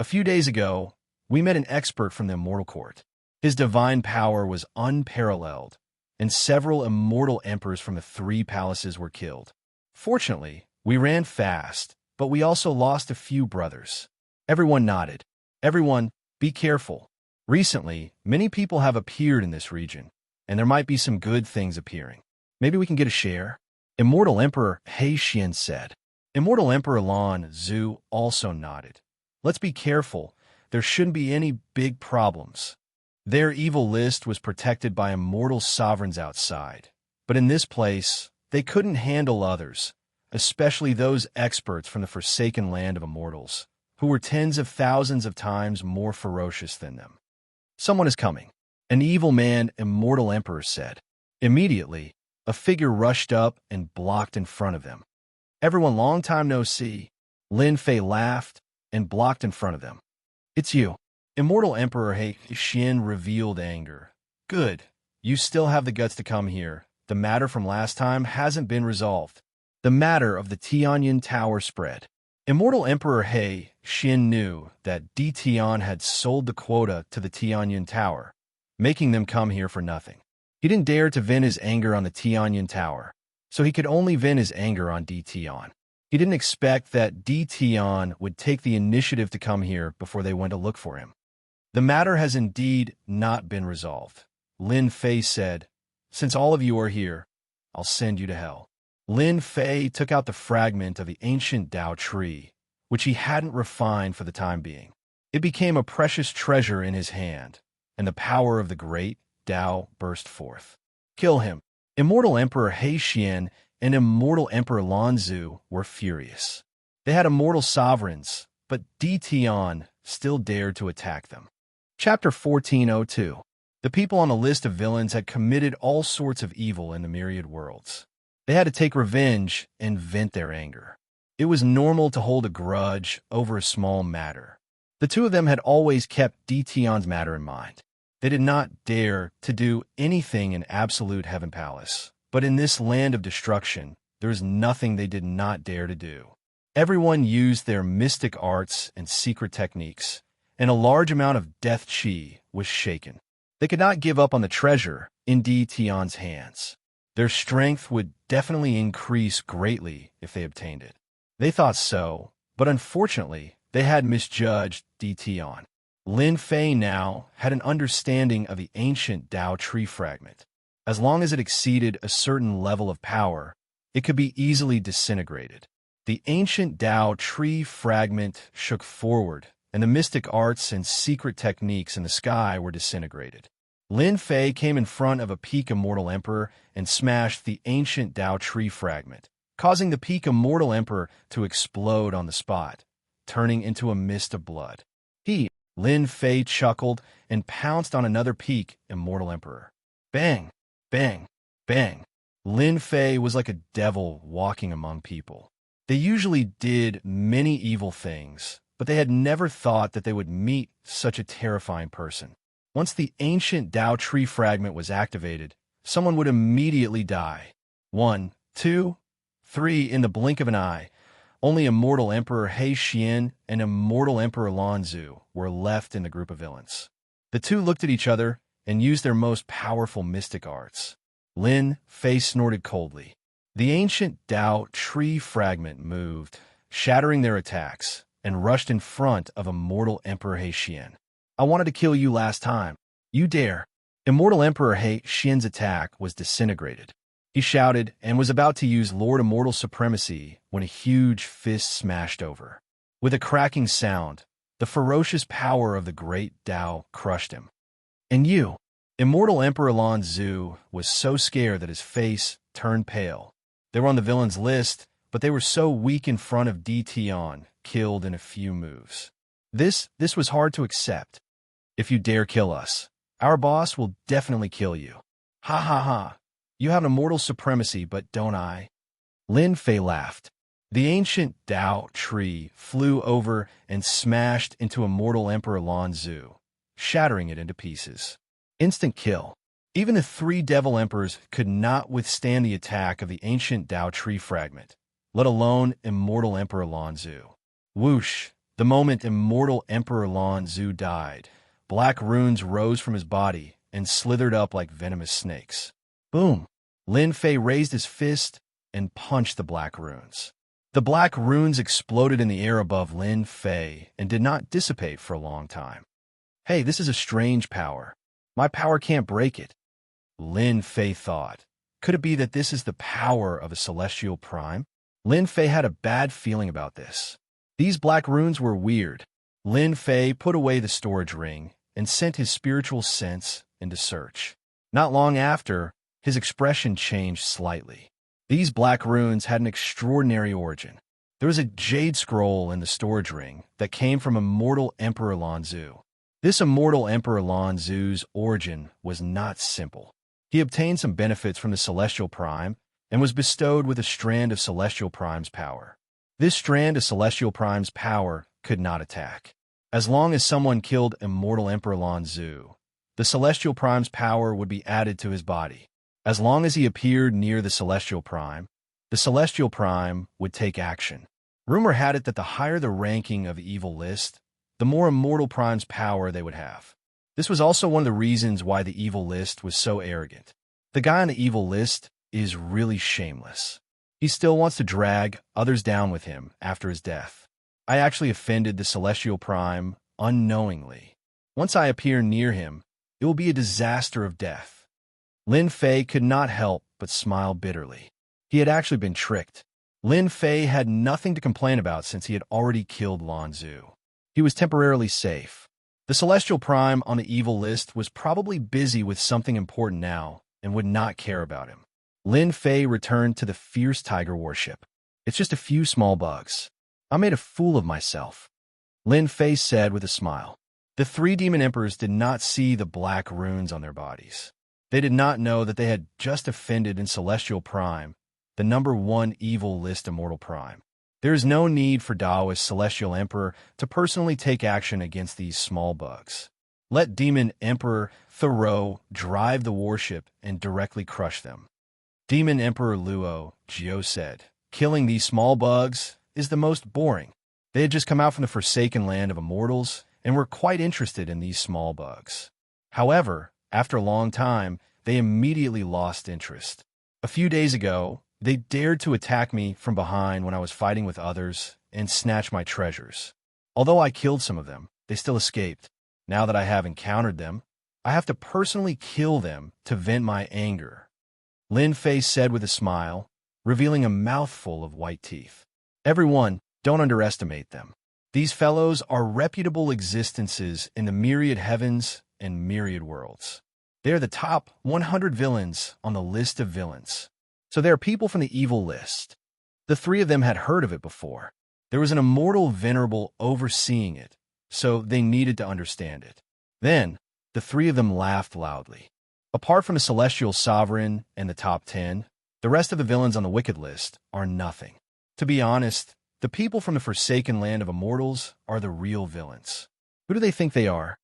A few days ago, we met an expert from the Immortal Court. His divine power was unparalleled, and several immortal emperors from the 3 palaces were killed. Fortunately, we ran fast, but we also lost a few brothers. Everyone nodded. Everyone, be careful. Recently, many people have appeared in this region, and there might be some good things appearing. Maybe we can get a share? Immortal Emperor Xian said. Immortal Emperor Lan Zu also nodded. Let's be careful. There shouldn't be any big problems. Their evil list was protected by immortal sovereigns outside. But in this place, they couldn't handle others, especially those experts from the forsaken land of immortals, who were tens of thousands of times more ferocious than them. Someone is coming. An evil man, Immortal Emperor said. Immediately, a figure rushed up and blocked in front of them. Everyone, long time no see. Lin Fei laughed and blocked in front of them. It's you. Immortal Emperor Xian revealed anger. Good. You still have the guts to come here. The matter from last time hasn't been resolved. The matter of the Tianyan Tower spread. Immortal Emperor Xian knew that Di Tian had sold the quota to the Tianyan Tower, making them come here for nothing. He didn't dare to vent his anger on the Tianyan Tower, so he could only vent his anger on Di Tian. He didn't expect that Di Tian would take the initiative to come here before they went to look for him. The matter has indeed not been resolved. Lin Fei said, since all of you are here, I'll send you to hell. Lin Fei took out the fragment of the ancient Dao tree, which he hadn't refined for the time being. It became a precious treasure in his hand, and the power of the great Dao burst forth. Kill him. Immortal Emperor Xian and Immortal Emperor Lan Zu were furious. They had immortal sovereigns, but Di Tian still dared to attack them. Chapter 1402. The people on the list of villains had committed all sorts of evil in the myriad worlds. They had to take revenge and vent their anger. It was normal to hold a grudge over a small matter. The two of them had always kept Di Tian's matter in mind. They did not dare to do anything in absolute Heaven Palace. But in this land of destruction, there is nothing they did not dare to do. Everyone used their mystic arts and secret techniques, and a large amount of death chi was shaken. They could not give up on the treasure in Di Tian's hands. Their strength would definitely increase greatly if they obtained it. They thought so, but unfortunately, they had misjudged Di Tian. Lin Fei now had an understanding of the ancient Dao tree fragment. As long as it exceeded a certain level of power, it could be easily disintegrated. The ancient Dao tree fragment shook forward, and the mystic arts and secret techniques in the sky were disintegrated. Lin Fei came in front of a peak Immortal Emperor and smashed the ancient Dao tree fragment, causing the peak Immortal Emperor to explode on the spot, turning into a mist of blood. Lin Fei chuckled and pounced on another peak Immortal Emperor. Bang! Bang! Bang! Lin Fei was like a devil walking among people. They usually did many evil things, but they had never thought that they would meet such a terrifying person. Once the ancient Dao tree fragment was activated, someone would immediately die. 1, 2, 3 in the blink of an eye. Only Immortal Emperor Xian and Immortal Emperor Lan Zu were left in the group of villains. The two looked at each other and used their most powerful mystic arts. Lin Fei snorted coldly. The ancient Dao tree fragment moved, shattering their attacks, and rushed in front of Immortal Emperor Xian. I wanted to kill you last time. You dare. Immortal Emperor Xian's attack was disintegrated. He shouted and was about to use Lord Immortal Supremacy when a huge fist smashed over. With a cracking sound, the ferocious power of the great Dao crushed him. And you? Immortal Emperor Lan Zu was so scared that his face turned pale. They were on the villains list, but they were so weak in front of Di Tian, killed in a few moves. This was hard to accept. If you dare kill us, our boss will definitely kill you. Ha ha ha. You have immortal supremacy, but don't I? Lin Fei laughed. The ancient Dao tree flew over and smashed into Immortal Emperor Lan Zu, shattering it into pieces. Instant kill. Even the 3 devil emperors could not withstand the attack of the ancient Dao tree fragment, let alone Immortal Emperor Lan Zu. Whoosh! The moment Immortal Emperor Lan Zu died, black runes rose from his body and slithered up like venomous snakes. Boom! Lin Fei raised his fist and punched the black runes. The black runes exploded in the air above Lin Fei and did not dissipate for a long time. Hey, this is a strange power. My power can't break it. Lin Fei thought. Could it be that this is the power of a celestial prime? Lin Fei had a bad feeling about this. These black runes were weird. Lin Fei put away the storage ring and sent his spiritual sense into search. Not long after, his expression changed slightly. These black runes had an extraordinary origin. There was a jade scroll in the storage ring that came from Immortal Emperor Lan Zu. This Immortal Emperor Lan Zu's origin was not simple. He obtained some benefits from the Celestial Prime and was bestowed with a strand of Celestial Prime's power. This strand of Celestial Prime's power could not attack. As long as someone killed Immortal Emperor Lan Zu, the Celestial Prime's power would be added to his body. As long as he appeared near the Celestial Prime, the Celestial Prime would take action. Rumor had it that the higher the ranking of the evil list, the more Immortal Prime's power they would have. This was also one of the reasons why the evil list was so arrogant. The guy on the evil list is really shameless. He still wants to drag others down with him after his death. I actually offended the Celestial Prime unknowingly. Once I appear near him, it will be a disaster of death. Lin Fei could not help but smile bitterly. He had actually been tricked. Lin Fei had nothing to complain about since he had already killed Lan Zu. He was temporarily safe. The Celestial Prime on the evil list was probably busy with something important now and would not care about him. Lin Fei returned to the fierce tiger worship. It's just a few small bugs. I made a fool of myself, Lin Fei said with a smile. The three demon emperors did not see the black runes on their bodies. They did not know that they had just offended in Celestial Prime, the #1 evil list Immortal Prime. There is no need for Daoist Celestial Emperor to personally take action against these small bugs. Let Demon Emperor Thoreau drive the warship and directly crush them. Demon Emperor Luo Jiao said, killing these small bugs is the most boring. They had just come out from the forsaken land of immortals and were quite interested in these small bugs. However, after a long time, they immediately lost interest. A few days ago, they dared to attack me from behind when I was fighting with others and snatch my treasures. Although I killed some of them, they still escaped. Now that I have encountered them, I have to personally kill them to vent my anger, Lin Fei said with a smile, revealing a mouthful of white teeth. Everyone, don't underestimate them. These fellows are reputable existences in the myriad heavens and myriad worlds. They are the top 100 villains on the list of villains. So they are people from the evil list. The three of them had heard of it before. There was an immortal venerable overseeing it, so they needed to understand it. Then, the three of them laughed loudly. Apart from the Celestial Sovereign and the top 10, the rest of the villains on the wicked list are nothing. To be honest, the people from the forsaken land of immortals are the real villains. Who do they think they are?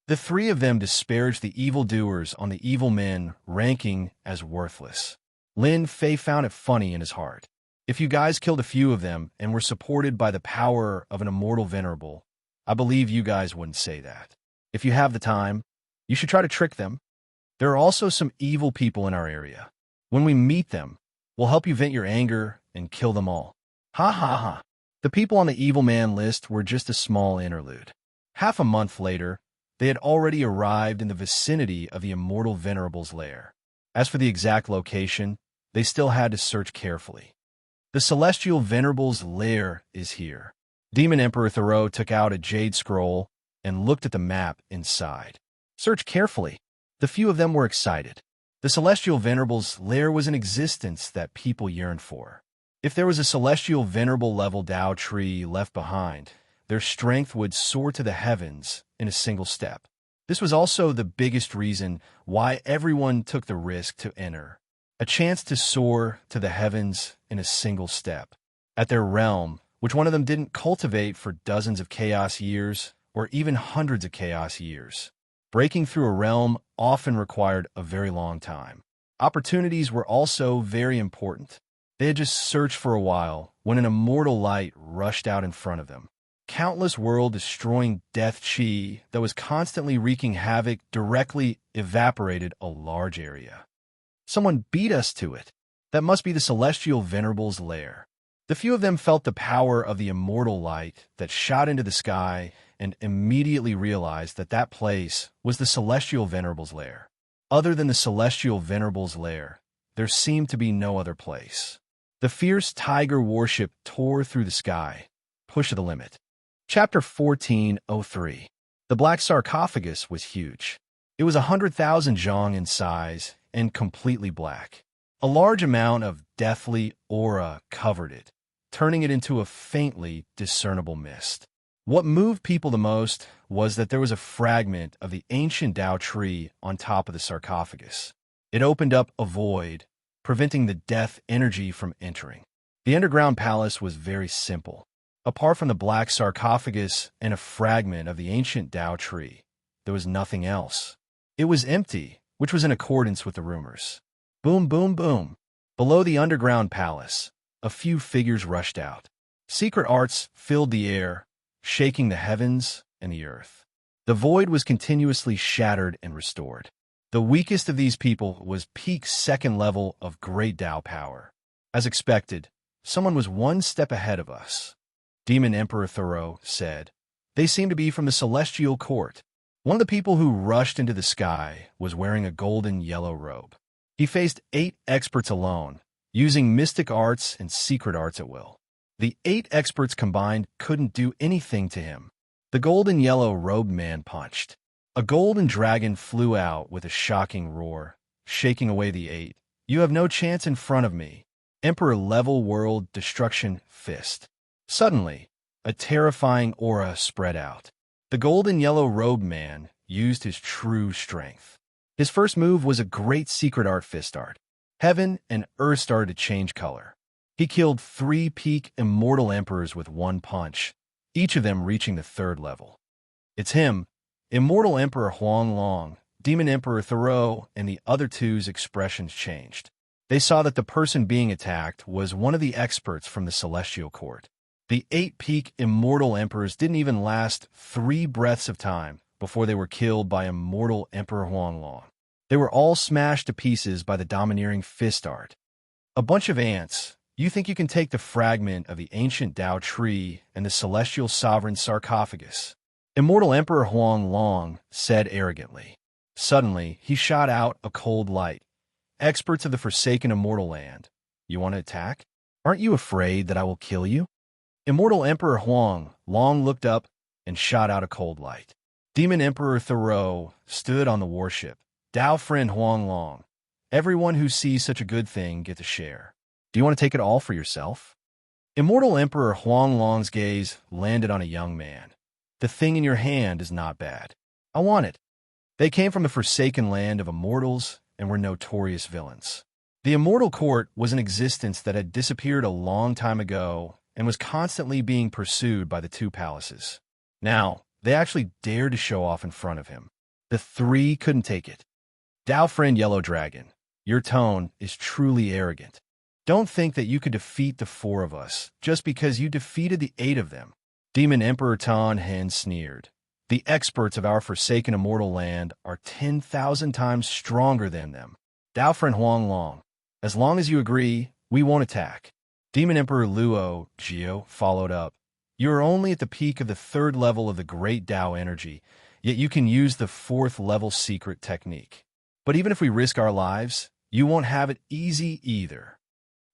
The three of them disparaged the evildoers on the evil men, ranking as worthless. Lin Fei found it funny in his heart. If you guys killed a few of them and were supported by the power of an immortal venerable, I believe you guys wouldn't say that. If you have the time, you should try to trick them. There are also some evil people in our area. When we meet them, we'll help you vent your anger and kill them all. Ha ha ha. The people on the evil man list were just a small interlude. Half a month later, they had already arrived in the vicinity of the immortal venerable's lair. As for the exact location, they still had to search carefully. The celestial venerable's lair is here. Demon Emperor Thoreau took out a jade scroll and looked at the map inside. Search carefully. The few of them were excited. The celestial venerable's lair was an existence that people yearned for. If there was a celestial venerable level Tao tree left behind, their strength would soar to the heavens in a single step. This was also the biggest reason why everyone took the risk to enter. A chance to soar to the heavens in a single step. At their realm, which one of them didn't cultivate for dozens of chaos years or even hundreds of chaos years. Breaking through a realm often required a very long time. Opportunities were also very important. They had just searched for a while when an immortal light rushed out in front of them. Countless world-destroying death chi that was constantly wreaking havoc directly evaporated a large area. Someone beat us to it. That must be the celestial venerable's lair. The few of them felt the power of the immortal light that shot into the sky and immediately realized that that place was the celestial venerable's lair. Other than the celestial venerable's lair, there seemed to be no other place. The fierce tiger warship tore through the sky. Push to the limit. Chapter 1403. The black sarcophagus was huge. It was 100,000 zhong in size and completely black. A large amount of deathly aura covered it, turning it into a faintly discernible mist. What moved people the most was that there was a fragment of the ancient Tao tree on top of the sarcophagus. It opened up a void, preventing the death energy from entering. The underground palace was very simple. Apart from the black sarcophagus and a fragment of the ancient Tao tree, there was nothing else. It was empty, which was in accordance with the rumors. Boom, boom, boom. Below the underground palace, a few figures rushed out. Secret arts filled the air, shaking the heavens and the earth. The void was continuously shattered and restored. The weakest of these people was peak second level of great Tao power. As expected, someone was one step ahead of us. Demon Emperor Thoreau said. They seem to be from the celestial court. One of the people who rushed into the sky was wearing a golden yellow robe. He faced 8 experts alone, using mystic arts and secret arts at will. The 8 experts combined couldn't do anything to him. The golden yellow robed man punched. A golden dragon flew out with a shocking roar, shaking away the 8. You have no chance in front of me. Emperor level world destruction fist. Suddenly, a terrifying aura spread out. The golden yellow robed man used his true strength. His first move was a great secret art fist art. Heaven and earth started to change color. He killed 3 peak immortal emperors with one punch, each of them reaching the 3rd level. It's him, Immortal Emperor Huang Long, Demon Emperor Thoreau, and the other 2's expressions changed. They saw that the person being attacked was one of the experts from the Celestial Court. The 8 peak immortal emperors didn't even last 3 breaths of time before they were killed by Immortal Emperor Huang Long. They were all smashed to pieces by the domineering fist art. A bunch of ants. You think you can take the fragment of the ancient Tao tree and the celestial sovereign sarcophagus? Immortal Emperor Huang Long said arrogantly. Suddenly, he shot out a cold light. Experts of the forsaken immortal land, you want to attack? Aren't you afraid that I will kill you? Immortal Emperor Huang Long looked up and shot out a cold light. Demon Emperor Thoreau stood on the warship. Tao friend Huang Long, everyone who sees such a good thing gets a share. Do you want to take it all for yourself? Immortal Emperor Huang Long's gaze landed on a young man. The thing in your hand is not bad. I want it. They came from the forsaken land of immortals and were notorious villains. The Immortal Court was an existence that had disappeared a long time ago and was constantly being pursued by the 2 palaces. Now, they actually dared to show off in front of him. The 3 couldn't take it. Tao friend Yellow Dragon, your tone is truly arrogant. Don't think that you could defeat the 4 of us just because you defeated the 8 of them. Demon Emperor Tan Hen sneered. The experts of our forsaken immortal land are 10,000 times stronger than them. Tao friend Huang Long, as long as you agree, we won't attack. Demon Emperor Luo Gio followed up. You are only at the peak of the 3rd level of the great Tao energy, yet you can use the 4th level secret technique. But even if we risk our lives, you won't have it easy either.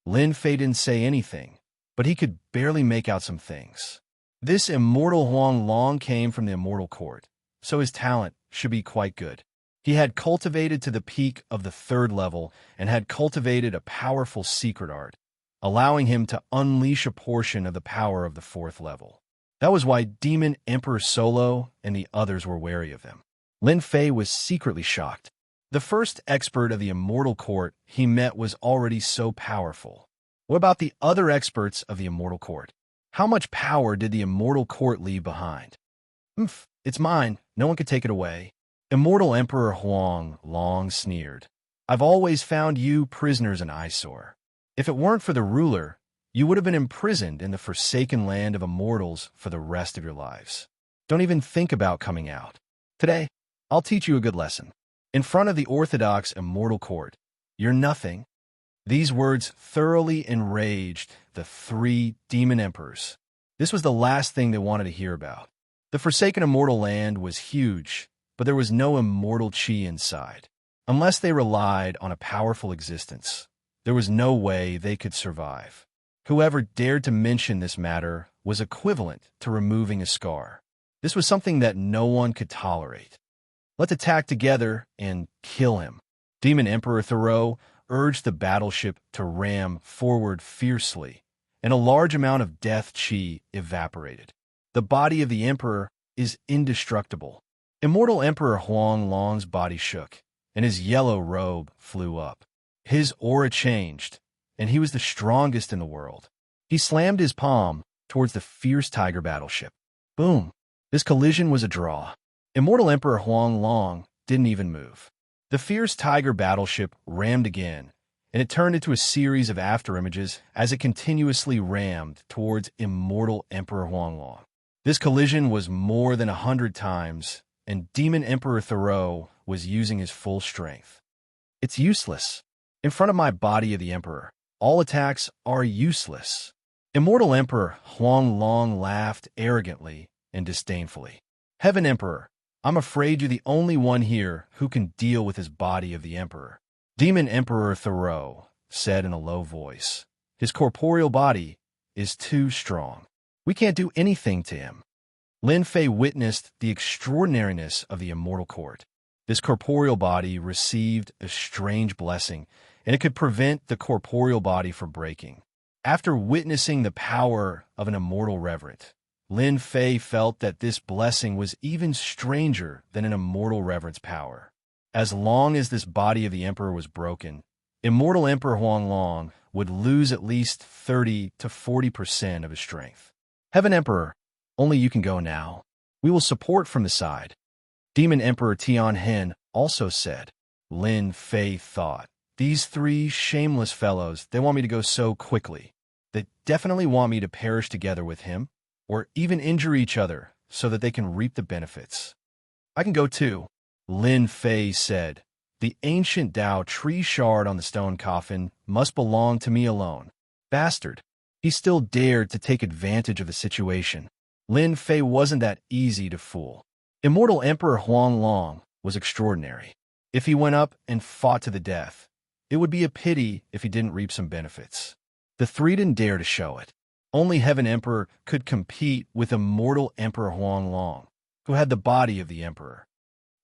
Lin Fei didn't say anything, but he could barely make out some things. This immortal Huang Long came from the Immortal Court, so his talent should be quite good. He had cultivated to the peak of the 3rd level and had cultivated a powerful secret art, allowing him to unleash a portion of the power of the 4th level. That was why Demon Emperor Solo and the others were wary of him. Lin Fei was secretly shocked. The first expert of the Immortal Court he met was already so powerful. What about the other experts of the Immortal Court? How much power did the Immortal Court leave behind? It's mine. No one could take it away. Immortal Emperor Huang Long sneered. I've always found you prisoners an eyesore. If it weren't for the ruler, you would have been imprisoned in the forsaken land of immortals for the rest of your lives. Don't even think about coming out. Today, I'll teach you a good lesson. In front of the orthodox Immortal Court, you're nothing. These words thoroughly enraged the 3 demon emperors. This was the last thing they wanted to hear about. The forsaken immortal land was huge, but there was no immortal chi inside. Unless they relied on a powerful existence, There was no way they could survive. Whoever dared to mention this matter was equivalent to removing a scar. This was something that no one could tolerate. Let's attack together and kill him. Demon Emperor Thoreau urged the battleship to ram forward fiercely, and a large amount of death chi evaporated. The body of the Emperor is indestructible. Immortal Emperor Huang Long's body shook, and his yellow robe flew up. His aura changed, and he was the strongest in the world. He slammed his palm towards the fierce tiger battleship. Boom! This collision was a draw. Immortal Emperor Huang Long didn't even move. The fierce tiger battleship rammed again, and it turned into a series of afterimages as it continuously rammed towards Immortal Emperor Huang Long. This collision was more than 100 times, and Demon Emperor Thoreau was using his full strength. It's useless. In front of my body of the Emperor, all attacks are useless. Immortal Emperor Huang Long laughed arrogantly and disdainfully. Heaven Emperor, I'm afraid you're the only one here who can deal with his body of the Emperor. Demon Emperor Thoreau said in a low voice. His corporeal body is too strong. We can't do anything to him. Lin Fei witnessed the extraordinariness of the immortal court. This corporeal body received a strange blessing, and it could prevent the corporeal body from breaking. After witnessing the power of an immortal reverent, Lin Fei felt that this blessing was even stranger than an immortal reverent's power. As long as this body of the Emperor was broken, Immortal Emperor Huang Long would lose at least 30 to 40% of his strength. Heaven Emperor, only you can go now. We will support from the side. Demon Emperor Tian Hen also said. Lin Fei thought, these three shameless fellows, they want me to go so quickly. They definitely want me to perish together with him, or even injure each other so that they can reap the benefits. I can go too, Lin Fei said. The ancient Dao tree shard on the stone coffin must belong to me alone. Bastard. He still dared to take advantage of the situation. Lin Fei wasn't that easy to fool. Immortal Emperor Huang Long was extraordinary. If he went up and fought to the death, it would be a pity if he didn't reap some benefits. The three didn't dare to show it. Only Heaven Emperor could compete with Immortal Emperor Huang Long, who had the body of the Emperor.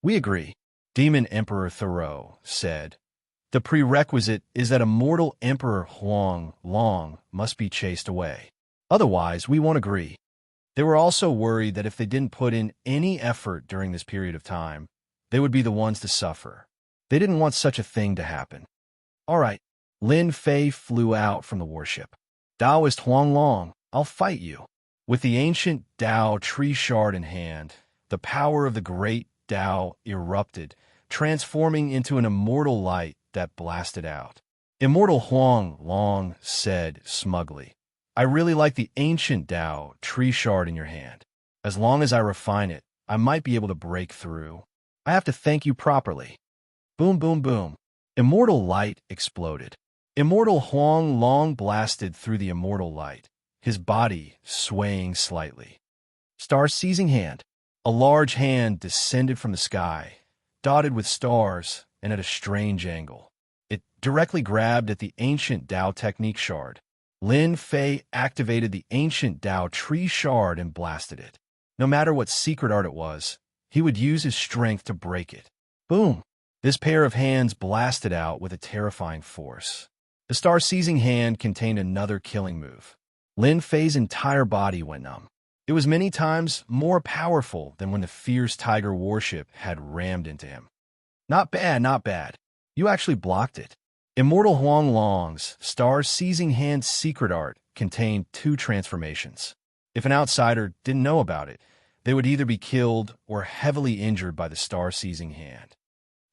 We agree, Demon Emperor Thoreau said. The prerequisite is that Immortal Emperor Huang Long must be chased away. Otherwise, we won't agree. They were also worried that if they didn't put in any effort during this period of time, they would be the ones to suffer. They didn't want such a thing to happen. All right, Lin Fei flew out from the warship. Taoist Huang Long, I'll fight you. With the ancient Dao tree shard in hand, the power of the great Dao erupted, transforming into an immortal light that blasted out. Immortal Huang Long said smugly, I really like the ancient Dao tree shard in your hand. As long as I refine it, I might be able to break through. I have to thank you properly. Boom, boom, boom. Immortal light exploded. Immortal Huang Long blasted through the immortal light, his body swaying slightly. Star-seizing hand. A large hand descended from the sky, dotted with stars and at a strange angle. It directly grabbed at the ancient Dao technique shard. Lin Fei activated the ancient Dao tree shard and blasted it. No matter what secret art it was, he would use his strength to break it. Boom! This pair of hands blasted out with a terrifying force. The star-seizing hand contained another killing move. Lin Fei's entire body went numb. It was many times more powerful than when the fierce tiger warship had rammed into him. Not bad, not bad. You actually blocked it. Immortal Huang Long's star-seizing hand secret art contained two transformations. If an outsider didn't know about it, they would either be killed or heavily injured by the star-seizing hand.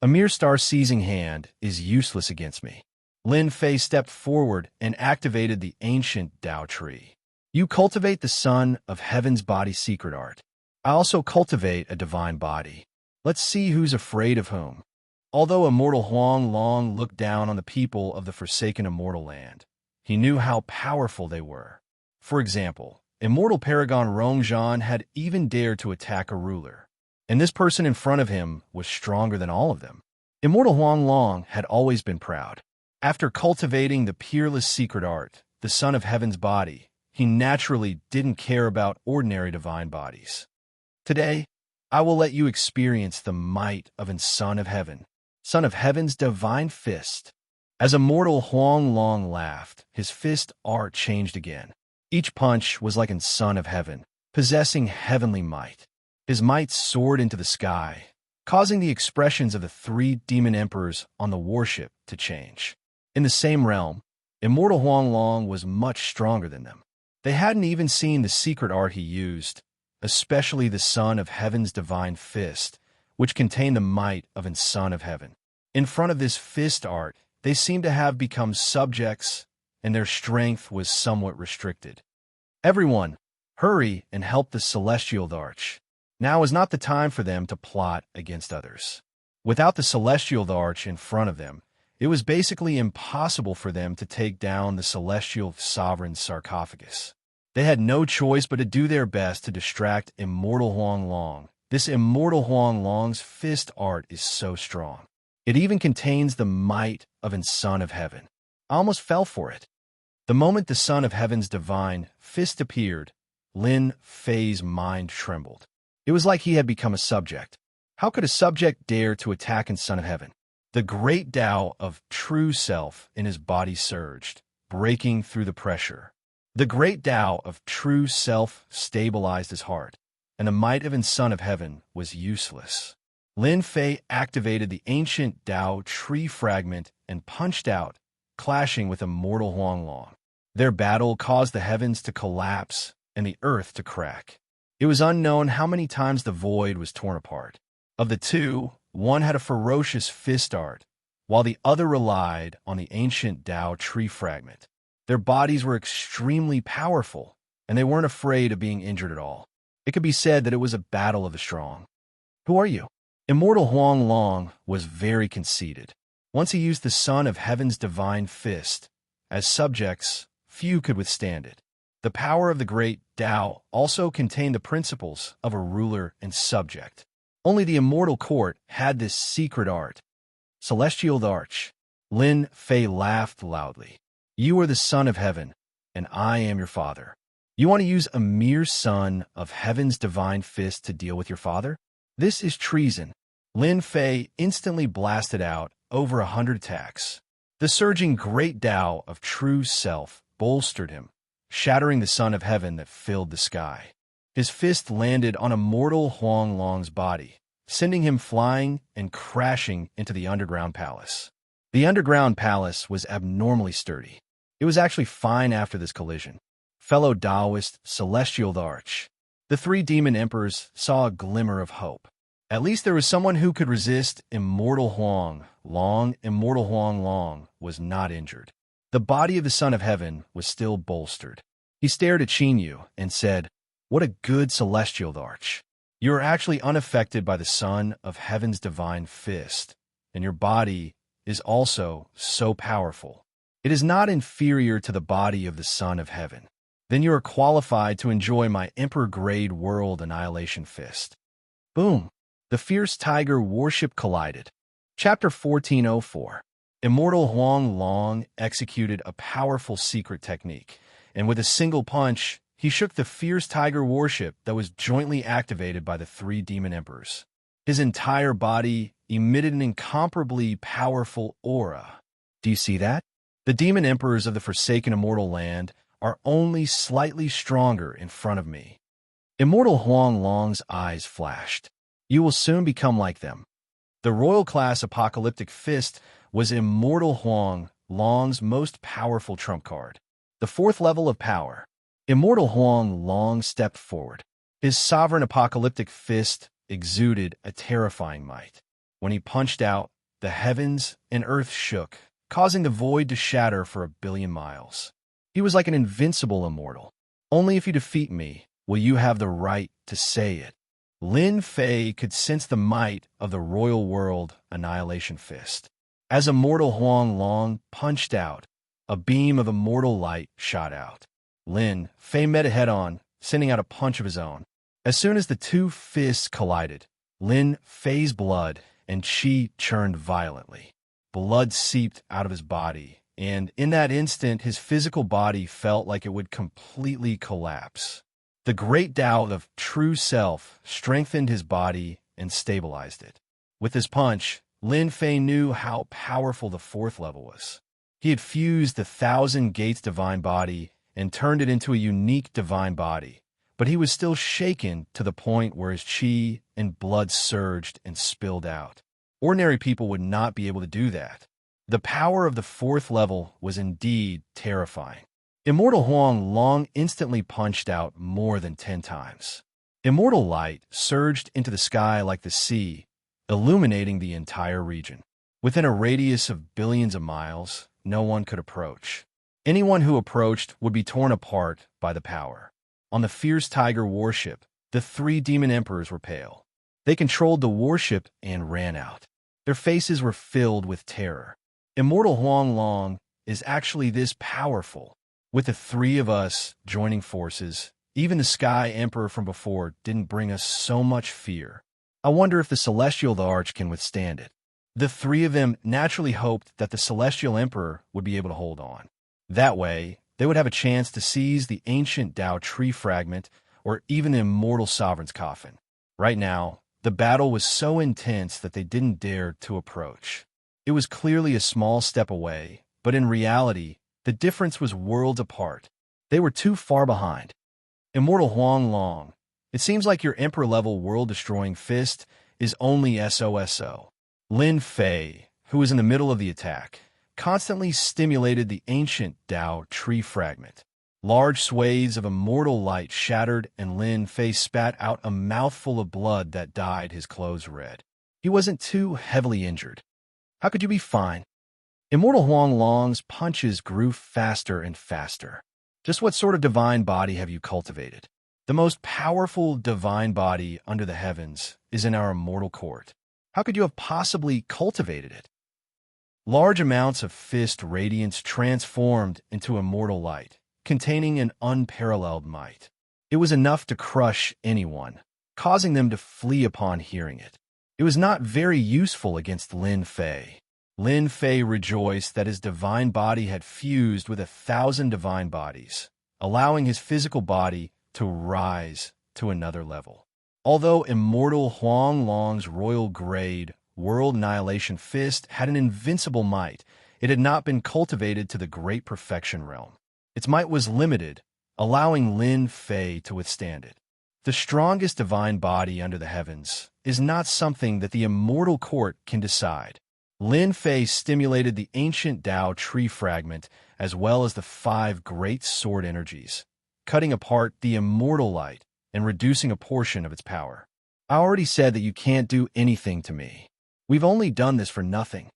A mere star-seizing hand is useless against me. Lin Fei stepped forward and activated the ancient Dao tree. You cultivate the Son of Heaven's body secret art. I also cultivate a divine body. Let's see who's afraid of whom. Although Immortal Huang Long looked down on the people of the forsaken immortal land, he knew how powerful they were. For example, Immortal Paragon Rongzhan had even dared to attack a ruler, and this person in front of him was stronger than all of them. Immortal Huang Long had always been proud. After cultivating the peerless secret art, the Son of Heaven's body, he naturally didn't care about ordinary divine bodies. Today, I will let you experience the might of an Son of Heaven, Son of Heaven's divine fist. As immortal Huang Long laughed, his fist art changed again. Each punch was like an Son of Heaven, possessing heavenly might. His might soared into the sky, causing the expressions of the three demon emperors on the warship to change. In the same realm, immortal Huang Long was much stronger than them. They hadn't even seen the secret art he used, especially the Son of Heaven's divine fist, which contained the might of an Son of Heaven. In front of this fist art, they seemed to have become subjects, and their strength was somewhat restricted. Everyone, hurry and help the celestial arch. Now is not the time for them to plot against others. Without the celestial arch in front of them, it was basically impossible for them to take down the celestial sovereign's sarcophagus. They had no choice but to do their best to distract immortal Huang Long. This immortal Huang Long's fist art is so strong. It even contains the might of an Son of Heaven. I almost fell for it. The moment the Son of Heaven's divine fist appeared, Lin Fei's mind trembled. It was like he had become a subject. How could a subject dare to attack an Son of Heaven? The great Tao of true self in his body surged, breaking through the pressure. The great Tao of true self stabilized his heart, and the might of an Son of Heaven was useless. Lin Fei activated the ancient Tao tree fragment and punched out, clashing with immortal Huang Long. Their battle caused the heavens to collapse and the earth to crack. It was unknown how many times the void was torn apart. Of the two, one had a ferocious fist art, while the other relied on the ancient Tao tree fragment. Their bodies were extremely powerful, and they weren't afraid of being injured at all. It could be said that it was a battle of the strong. Who are you? Immortal Huang Long was very conceited. Once he used the Son of Heaven's divine fist, as subjects, few could withstand it. The power of the great Tao also contained the principles of a ruler and subject. Only the immortal court had this secret art. Celestial Arch. Lin Fei laughed loudly. You are the Son of Heaven, and I am your father. You want to use a mere Son of Heaven's divine fist to deal with your father? This is treason. Lin Fei instantly blasted out over 100 attacks. The surging great Tao of true self bolstered him, shattering the Son of Heaven that filled the sky. His fist landed on immortal Huang Long's body, sending him flying and crashing into the underground palace. The underground palace was abnormally sturdy. It was actually fine after this collision. Fellow Taoist, Celestial Arch. The three demon emperors saw a glimmer of hope. At least there was someone who could resist immortal Huang Long. Immortal Huang Long was not injured. The body of the Son of Heaven was still bolstered. He stared at Xianxia and said, "What a good celestial arch. You are actually unaffected by the Son of Heaven's divine fist, and your body is also so powerful. It is not inferior to the body of the Son of Heaven. Then you are qualified to enjoy my Emperor-grade world annihilation fist." Boom! The fierce tiger warship collided. Chapter 1404. Immortal Huang Long executed a powerful secret technique, and with a single punch, he shook the fierce tiger warship that was jointly activated by the three demon emperors. His entire body emitted an incomparably powerful aura. Do you see that? The demon emperors of the forsaken immortal land are only slightly stronger in front of me. Immortal Huang Long's eyes flashed. You will soon become like them. The royal class apocalyptic fist was Immortal Huang Long's most powerful trump card. The fourth level of power. Immortal Huang Long stepped forward. His sovereign apocalyptic fist exuded a terrifying might. When he punched out, the heavens and earth shook, causing the void to shatter for 1 billion miles. He was like an invincible immortal. Only if you defeat me will you have the right to say it. Lin Fei could sense the might of the royal world annihilation fist. As immortal Huang Long punched out, a beam of immortal light shot out. Lin Fei met it head-on, sending out a punch of his own. As soon as the two fists collided, Lin Fei's blood and qi churned violently. blood seeped out of his body, and in that instant, his physical body felt like it would completely collapse. The great Tao of true self strengthened his body and stabilized it. With his punch, Lin Fei knew how powerful the fourth level was. He had fused the Thousand Gates divine body and turned it into a unique divine body, but he was still shaken to the point where his chi and blood surged and spilled out. Ordinary people would not be able to do that. The power of the fourth level was indeed terrifying. Immortal Huang Long instantly punched out more than 10 times. Immortal light surged into the sky like the sea, illuminating the entire region. Within a radius of billions of miles, no one could approach. Anyone who approached would be torn apart by the power. On the Fierce Tiger warship, the 3 demon emperors were pale. They controlled the warship and ran out. Their faces were filled with terror. Immortal Huang Long is actually this powerful. With the 3 of us joining forces, even the Sky Emperor from before didn't bring us so much fear. I wonder if the Celestial Arch can withstand it. The 3 of them naturally hoped that the Celestial Emperor would be able to hold on. That way, they would have a chance to seize the ancient Tao tree fragment or even the Immortal Sovereign's coffin. Right now, the battle was so intense that they didn't dare to approach. It was clearly a small step away, but in reality, the difference was worlds apart. They were too far behind. Immortal Huang Long, it seems like your Emperor-level world-destroying fist is only SOSO. Lin Fei, who was in the middle of the attack, constantly stimulated the ancient Tao tree fragment. Large swathes of immortal light shattered, and Lin Fei spat out a mouthful of blood that dyed his clothes red. He wasn't too heavily injured. How could you be fine? Immortal Huang Long's punches grew faster and faster. Just what sort of divine body have you cultivated? The most powerful divine body under the heavens is in our immortal court. How could you have possibly cultivated it? Large amounts of fist radiance transformed into immortal light, containing an unparalleled might. It was enough to crush anyone, causing them to flee upon hearing it. It was not very useful against Lin Fei. Lin Fei rejoiced that his divine body had fused with 1,000 divine bodies, allowing his physical body to rise to another level. Although Immortal Huang Long's royal grade World Annihilation Fist had an invincible might, it had not been cultivated to the great perfection realm. Its might was limited, allowing Lin Fei to withstand it. The strongest divine body under the heavens is not something that the immortal court can decide. Lin Fei stimulated the ancient Tao tree fragment as well as the 5 great sword energies, cutting apart the immortal light and reducing a portion of its power. I already said that you can't do anything to me. We've only done this for nothing.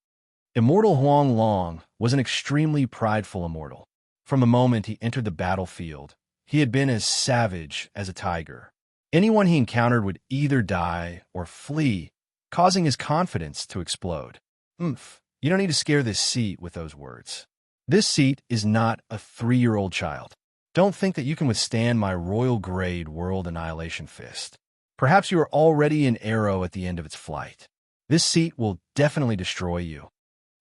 Immortal Huang Long was an extremely prideful immortal. From the moment he entered the battlefield, he had been as savage as a tiger. Anyone he encountered would either die or flee, causing his confidence to explode. You don't need to scare this seat with those words. This seat is not a 3-year-old child. Don't think that you can withstand my royal grade World Annihilation Fist. Perhaps you are already an arrow at the end of its flight. This seat will definitely destroy you.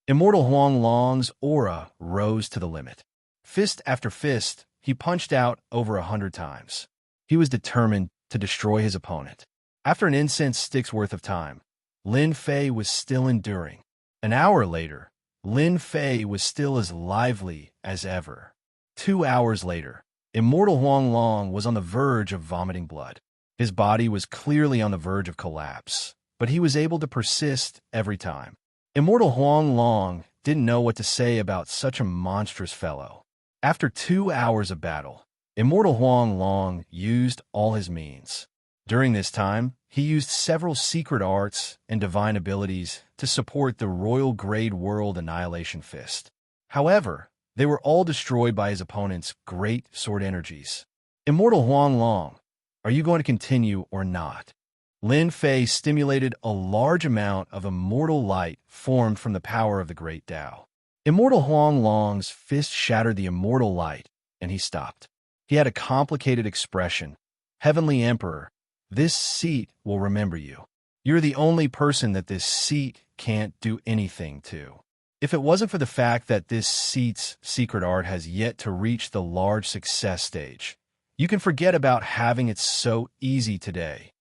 Immortal Huang Long's aura rose to the limit. Fist after fist, he punched out over 100 times. He was determined to destroy his opponent. After an incense stick's worth of time, Lin Fei was still enduring. An hour later, Lin Fei was still as lively as ever. 2 hours later, Immortal Huang Long was on the verge of vomiting blood. His body was clearly on the verge of collapse, but he was able to persist every time. Immortal Huang Long didn't know what to say about such a monstrous fellow. After 2 hours of battle, Immortal Huang Long used all his means. During this time, he used several secret arts and divine abilities to support the royal grade World Annihilation Fist. However, they were all destroyed by his opponent's great sword energies. Immortal Huang Long, are you going to continue or not? Lin Fei stimulated a large amount of immortal light formed from the power of the great Tao. Immortal Huang Long's fist shattered the immortal light, and he stopped. He had a complicated expression. Heavenly Emperor, this seat will remember you. You're the only person that this seat can't do anything to. If it wasn't for the fact that this seat's secret art has yet to reach the large success stage, you can forget about having it so easy today.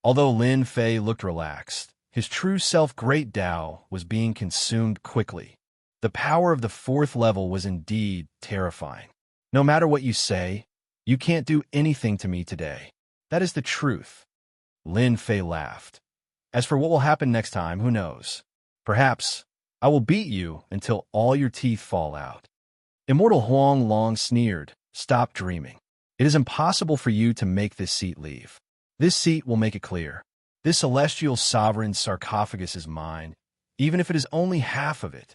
Although Lin Fei looked relaxed, his true self Great Tao was being consumed quickly. The power of the fourth level was indeed terrifying. No matter what you say, you can't do anything to me today. That is the truth. Lin Fei laughed. As for what will happen next time, who knows? Perhaps I will beat you until all your teeth fall out. Immortal Huang Long sneered. Stop dreaming. It is impossible for you to make this seat leave. This seat will make it clear. This celestial sovereign's sarcophagus is mine, even if it is only half of it.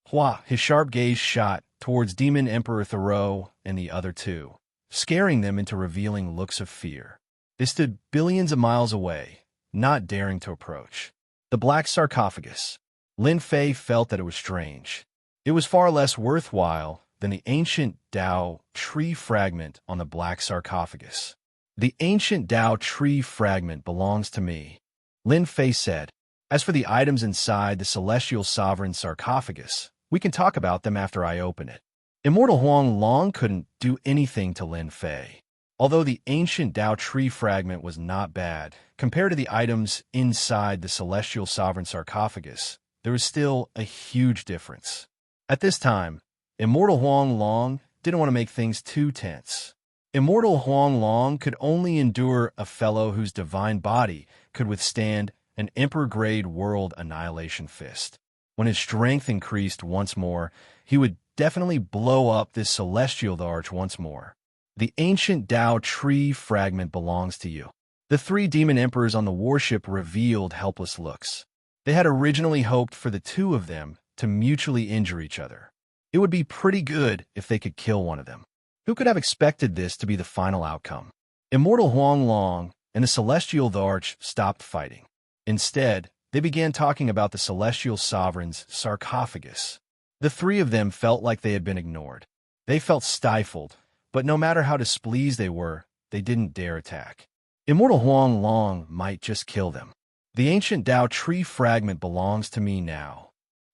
Hua, his sharp gaze shot towards Demon Emperor Thoreau and the other two, scaring them into revealing looks of fear. They stood billions of miles away, not daring to approach. The black sarcophagus. Lin Fei felt that it was strange. It was far less worthwhile than the ancient Tao tree fragment on the black sarcophagus. The ancient Tao tree fragment belongs to me, Lin Fei said. As for the items inside the celestial sovereign sarcophagus, we can talk about them after I open it. Immortal Huang Long couldn't do anything to Lin Fei. Although the ancient Tao tree fragment was not bad, compared to the items inside the celestial sovereign sarcophagus, there was still a huge difference. At this time, Immortal Huang Long didn't want to make things too tense. Immortal Huang Long could only endure a fellow whose divine body could withstand an emperor-grade world annihilation fist. When his strength increased once more, he would definitely blow up this celestial arch once more. The ancient Tao tree fragment belongs to you. The three demon emperors on the warship revealed helpless looks. They had originally hoped for the two of them to mutually injure each other. It would be pretty good if they could kill one of them. Who could have expected this to be the final outcome? Immortal Huang Long and the celestial arch stopped fighting. Instead, they began talking about the celestial sovereign's sarcophagus. The three of them felt like they had been ignored. They felt stifled, but no matter how displeased they were, they didn't dare attack. Immortal Huang Long might just kill them. The ancient Tao tree fragment belongs to me now.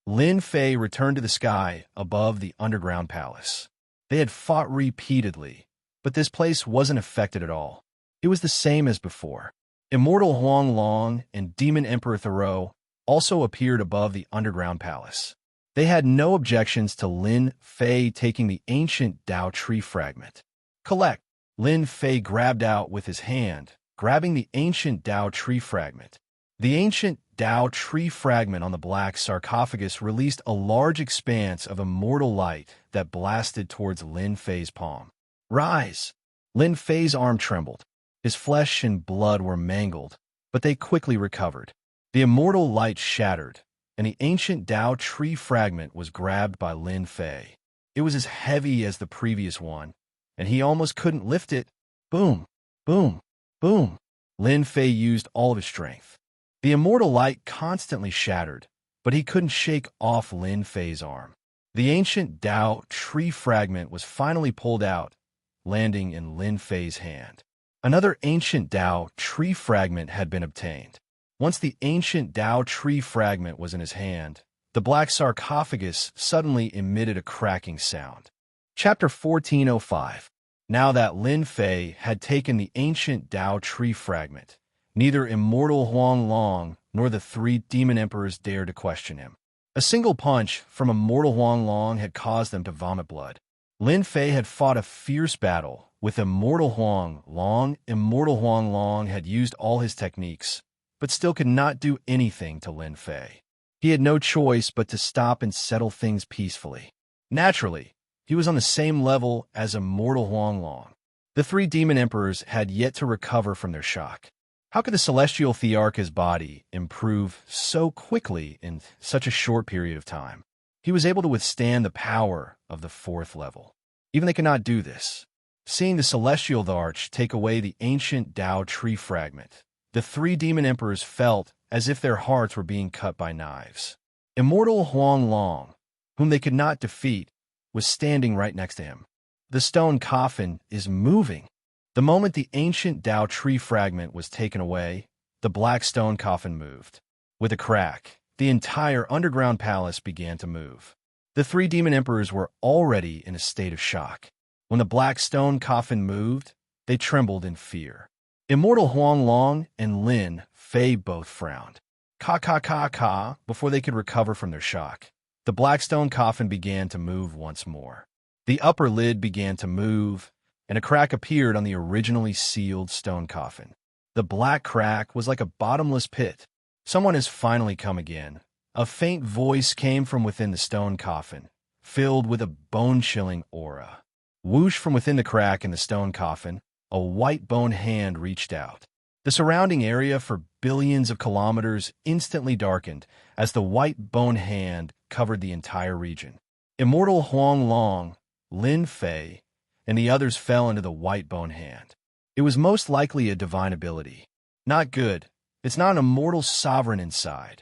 Lin Fei returned to the sky above the underground palace. They had fought repeatedly, but this place wasn't affected at all. It was the same as before. Immortal Huang Long and Demon Emperor Thoreau also appeared above the underground palace. They had no objections to Lin Fei taking the ancient Tao tree fragment. Collect. Lin Fei grabbed out with his hand, grabbing the ancient Tao tree fragment. The ancient Tao tree fragment on the black sarcophagus released a large expanse of immortal light that blasted towards Lin Fei's palm. Rise! Lin Fei's arm trembled. His flesh and blood were mangled, but they quickly recovered. The immortal light shattered, and the ancient Tao tree fragment was grabbed by Lin Fei. It was as heavy as the previous one, and he almost couldn't lift it. Boom! Boom! Boom! Lin Fei used all of his strength. The immortal light constantly shattered, but he couldn't shake off Lin Fei's arm. The ancient Tao tree fragment was finally pulled out, landing in Lin Fei's hand. Another ancient Tao tree fragment had been obtained. Once the ancient Tao tree fragment was in his hand, the black sarcophagus suddenly emitted a cracking sound. Chapter 1405. Now that Lin Fei had taken the ancient Tao tree fragment, neither Immortal Huang Long nor the three demon emperors dared to question him. A single punch from Immortal Huang Long had caused them to vomit blood. Lin Fei had fought a fierce battle with Immortal Huang Long. Immortal Huang Long had used all his techniques, but still could not do anything to Lin Fei. He had no choice but to stop and settle things peacefully. Naturally, he was on the same level as Immortal Huang Long. The three demon emperors had yet to recover from their shock. How could the celestial Thearch's body improve so quickly in such a short period of time? He was able to withstand the power of the fourth level. Even they could not do this. Seeing the celestial arch take away the ancient Tao tree fragment, the three demon emperors felt as if their hearts were being cut by knives. Immortal Huang Long, whom they could not defeat, was standing right next to him. The stone coffin is moving. The moment the ancient Tao tree fragment was taken away, the black stone coffin moved. With a crack, the entire underground palace began to move. The three demon emperors were already in a state of shock. When the black stone coffin moved, they trembled in fear. Immortal Huanglong and Lin Fei both frowned. Ka, before they could recover from their shock. The black stone coffin began to move once more. The upper lid began to move, and a crack appeared on the originally sealed stone coffin. The black crack was like a bottomless pit. Someone has finally come again. A faint voice came from within the stone coffin, filled with a bone-chilling aura. Whoosh, from within the crack in the stone coffin, a white bone hand reached out. The surrounding area for billions of kilometers instantly darkened as the white bone hand covered the entire region. Immortal Huanglong, Lin Fei, and the others fell into the white bone hand. It was most likely a divine ability. Not good. It's not an immortal sovereign inside.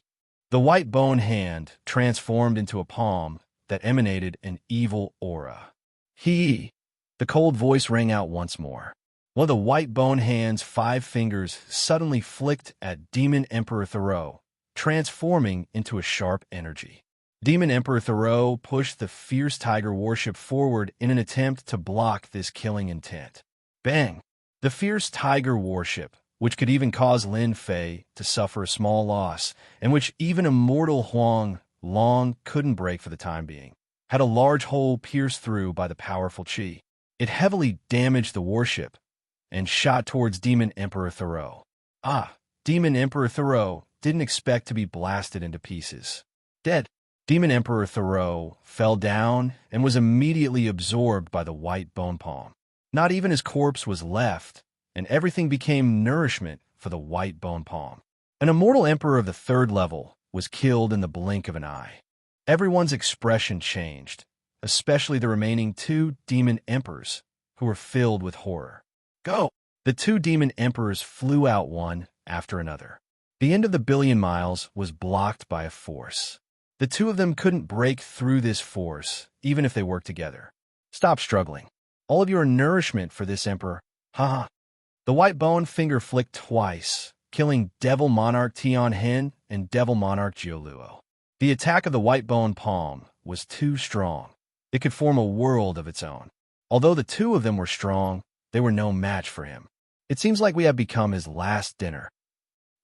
The white bone hand transformed into a palm that emanated an evil aura. The cold voice rang out once more. One of the white bone hand's 5 fingers suddenly flicked at Demon Emperor Thoreau, transforming into a sharp energy. Demon Emperor Thoreau pushed the fierce tiger warship forward in an attempt to block this killing intent. Bang! The fierce tiger warship, which could even cause Lin Fei to suffer a small loss, and which even Immortal Huang Long couldn't break for the time being, had a large hole pierced through by the powerful qi. It heavily damaged the warship and shot towards Demon Emperor Thoreau. Demon Emperor Thoreau didn't expect to be blasted into pieces. Dead. Demon Emperor Thoreau fell down and was immediately absorbed by the white bone palm. Not even his corpse was left, and everything became nourishment for the white bone palm. An immortal emperor of the 3rd level was killed in the blink of an eye. Everyone's expression changed, especially the remaining 2 demon emperors, who were filled with horror. Go! The 2 demon emperors flew out one after another. The end of the billion miles was blocked by a force. The 2 of them couldn't break through this force, even if they worked together. Stop struggling. All of you are nourishment for this emperor. The white bone finger flicked twice, killing Devil Monarch Tian Hen and Devil Monarch Jiuluo. The attack of the white bone palm was too strong. It could form a world of its own. Although the 2 of them were strong, they were no match for him. It seems like we have become his last dinner.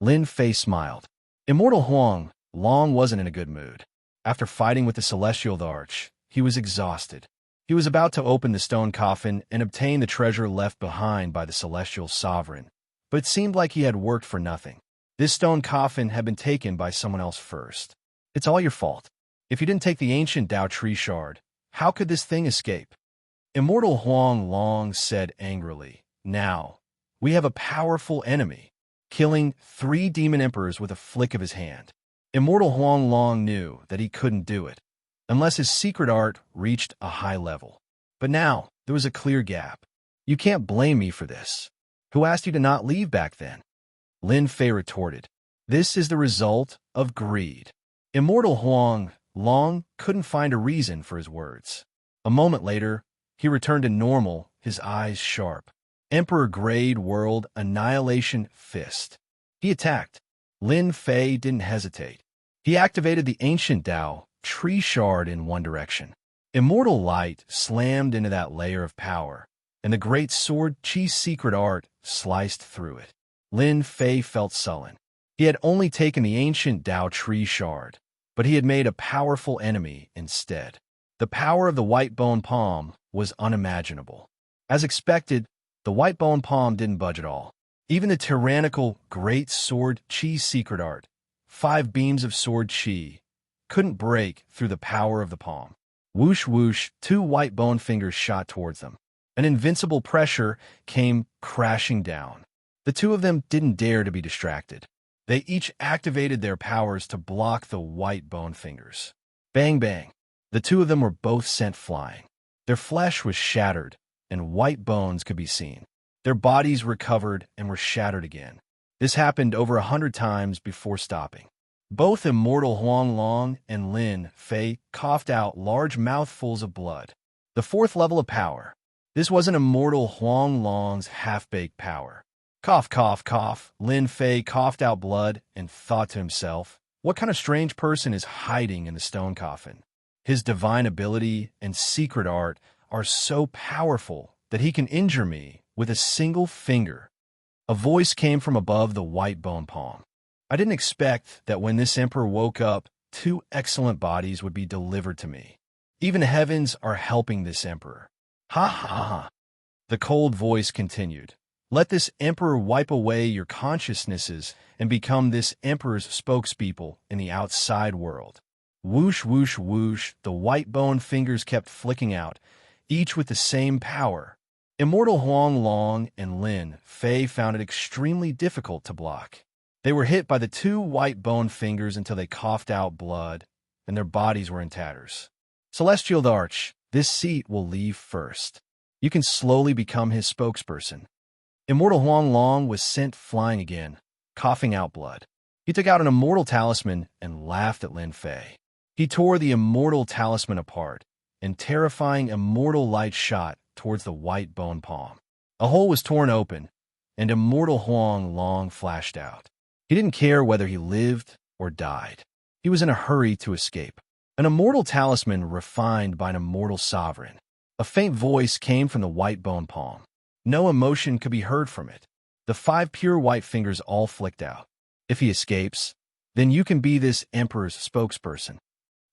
Lin Fei smiled. Immortal Huang Long wasn't in a good mood. After fighting with the Celestial Arch, he was exhausted. He was about to open the stone coffin and obtain the treasure left behind by the Celestial Sovereign, but it seemed like he had worked for nothing. This stone coffin had been taken by someone else first. It's all your fault. If you didn't take the ancient Dao tree shard, how could this thing escape? Immortal Huang Long said angrily, Now, we have a powerful enemy, killing 3 demon emperors with a flick of his hand. Immortal Huang Long knew that he couldn't do it, unless his secret art reached a high level. But now, there was a clear gap. You can't blame me for this. Who asked you to not leave back then? Lin Fei retorted. This is the result of greed. Immortal Huang Long couldn't find a reason for his words. A moment later, he returned to normal, his eyes sharp. Emperor Grade World Annihilation Fist. He attacked. Lin Fei didn't hesitate. He activated the ancient Dao tree shard in one direction. Immortal light slammed into that layer of power, and the great sword Qi's secret art sliced through it. Lin Fei felt sullen. He had only taken the ancient Dao tree shard, but he had made a powerful enemy instead. The power of the white bone palm was unimaginable. As expected, the white bone palm didn't budge at all. Even the tyrannical great sword Qi's secret art, 5 beams of sword Qi, couldn't break through the power of the palm. Whoosh whoosh, 2 white bone fingers shot towards them. An invincible pressure came crashing down. The 2 of them didn't dare to be distracted. They each activated their powers to block the white bone fingers. Bang bang. The 2 of them were both sent flying. Their flesh was shattered, and white bones could be seen. Their bodies recovered and were shattered again. This happened over 100 times before stopping. Both Immortal Huang Long and Lin Fei coughed out large mouthfuls of blood. The 4th level of power. This wasn't Immortal Huang Long's half-baked power. Cough, cough, cough. Lin Fei coughed out blood and thought to himself, What kind of strange person is hiding in the stone coffin? His divine ability and secret art are so powerful that he can injure me with a single finger. A voice came from above the white bone palm. I didn't expect that when this emperor woke up, 2 excellent bodies would be delivered to me. Even the heavens are helping this emperor. Ha ha ha. The cold voice continued. Let this emperor wipe away your consciousnesses and become this emperor's spokespeople in the outside world. Whoosh, whoosh, whoosh, the white bone fingers kept flicking out, each with the same power. Immortal Huang Long and Lin Fei found it extremely difficult to block. They were hit by the 2 white bone fingers until they coughed out blood, and their bodies were in tatters. Celestial Arch, this seat will leave first. You can slowly become his spokesperson. Immortal Huang Long was sent flying again, coughing out blood. He took out an immortal talisman and laughed at Lin Fei. He tore the immortal talisman apart, and terrifying immortal light shot towards the white bone palm. A hole was torn open, and Immortal Huang Long flashed out. He didn't care whether he lived or died. He was in a hurry to escape. An immortal talisman refined by an immortal sovereign. A faint voice came from the white bone palm. No emotion could be heard from it. The 5 pure white fingers all flicked out. If he escapes, then you can be this emperor's spokesperson.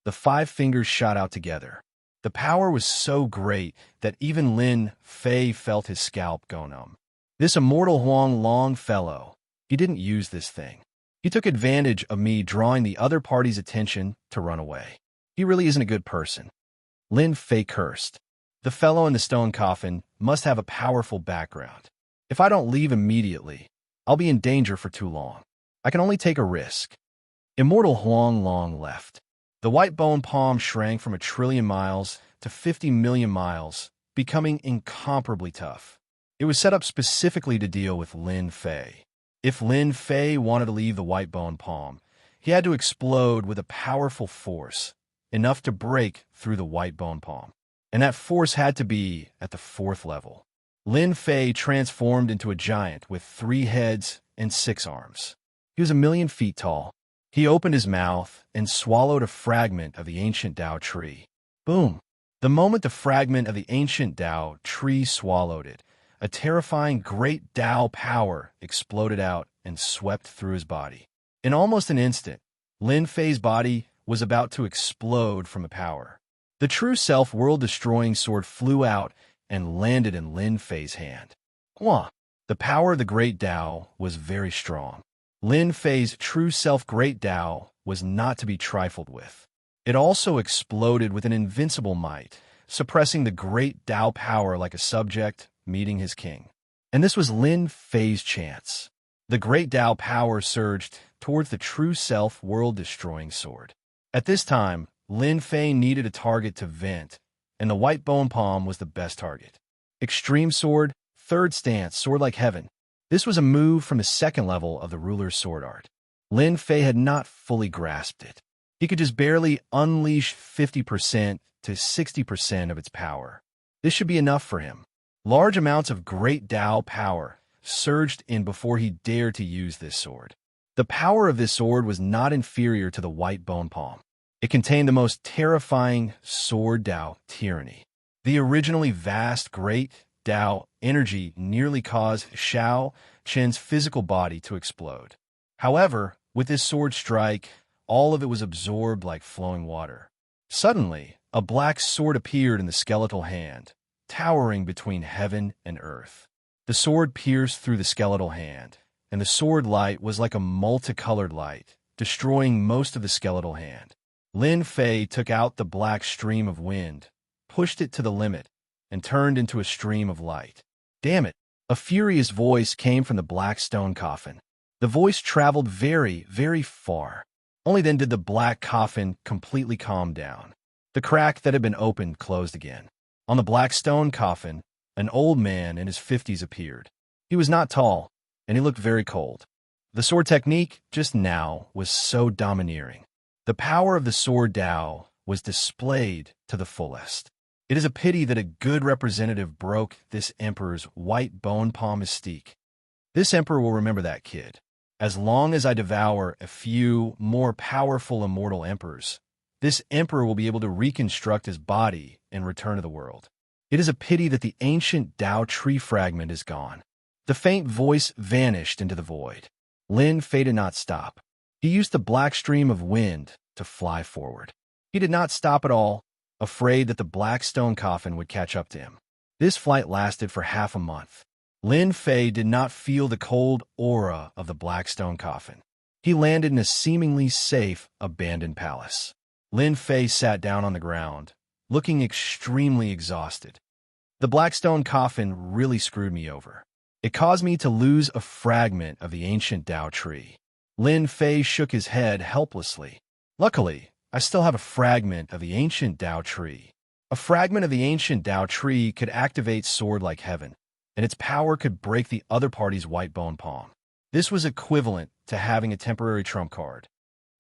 The 5 fingers shot out together. The power was so great that even Lin Fei felt his scalp go numb. This Immortal Huang Long fellow, he didn't use this thing. He took advantage of me drawing the other party's attention to run away. He really isn't a good person. Lin Fei cursed. The fellow in the stone coffin must have a powerful background. If I don't leave immediately, I'll be in danger for too long. I can only take a risk. Immortal Huang Long left. The white bone palm shrank from 1,000,000,000,000 miles to 50,000,000 miles, becoming incomparably tough. It was set up specifically to deal with Lin Fei. If Lin Fei wanted to leave the white bone palm, he had to explode with a powerful force, enough to break through the white bone palm. And that force had to be at the 4th level. Lin Fei transformed into a giant with 3 heads and 6 arms. He was 1,000,000 feet tall. He opened his mouth and swallowed a fragment of the ancient Tao tree. Boom! The moment the fragment of the ancient Tao tree swallowed it, a terrifying great Tao power exploded out and swept through his body. In almost an instant, Lin Fei's body was about to explode from a power. The true self world-destroying sword flew out and landed in Lin Fei's hand. Wah! The power of the great Tao was very strong. Lin Fei's true self great Tao was not to be trifled with. It also exploded with an invincible might, suppressing the great Tao power like a subject meeting his king. And this was Lin Fei's chance. The great Tao power surged towards the true self world-destroying sword. At this time, Lin Fei needed a target to vent, and the white bone palm was the best target. Extreme sword, 3rd stance, sword like heaven. This was a move from the 2nd level of the ruler's sword art. Lin Fei had not fully grasped it. He could just barely unleash 50% to 60% of its power. This should be enough for him. Large amounts of great Tao power surged in before he dared to use this sword. The power of this sword was not inferior to the white bone palm. It contained the most terrifying sword Tao tyranny. The originally vast great Tao energy nearly caused Xiao Chen's physical body to explode. However, with this sword strike, all of it was absorbed like flowing water. Suddenly, a black sword appeared in the skeletal hand, towering between heaven and earth. The sword pierced through the skeletal hand, and the sword light was like a multicolored light, destroying most of the skeletal hand. Lin Fei took out the black stream of wind, pushed it to the limit, and turned into a stream of light. Damn it! A furious voice came from the black stone coffin. The voice traveled very, very far. Only then did the black coffin completely calm down. The crack that had been opened closed again. On the black stone coffin, an old man in his 50s appeared. He was not tall, and he looked very cold. The sword technique, just now, was so domineering. The power of the sword Tao was displayed to the fullest. It is a pity that a good representative broke this emperor's white bone palm mystique. This emperor will remember that kid. As long as I devour a few more powerful immortal emperors, this emperor will be able to reconstruct his body and return to the world. It is a pity that the ancient Tao tree fragment is gone. The faint voice vanished into the void. Lin Fei did not stop. He used the black stream of wind to fly forward. He did not stop at all, afraid that the black stone coffin would catch up to him. This flight lasted for half a month. Lin Fei did not feel the cold aura of the black stone coffin. He landed in a seemingly safe, abandoned palace. Lin Fei sat down on the ground, looking extremely exhausted. The black stone coffin really screwed me over. It caused me to lose a fragment of the ancient Tao tree. Lin Fei shook his head helplessly. Luckily, I still have a fragment of the ancient Tao tree. A fragment of the ancient Tao tree could activate Sword like Heaven, and its power could break the other party's white bone palm. This was equivalent to having a temporary trump card.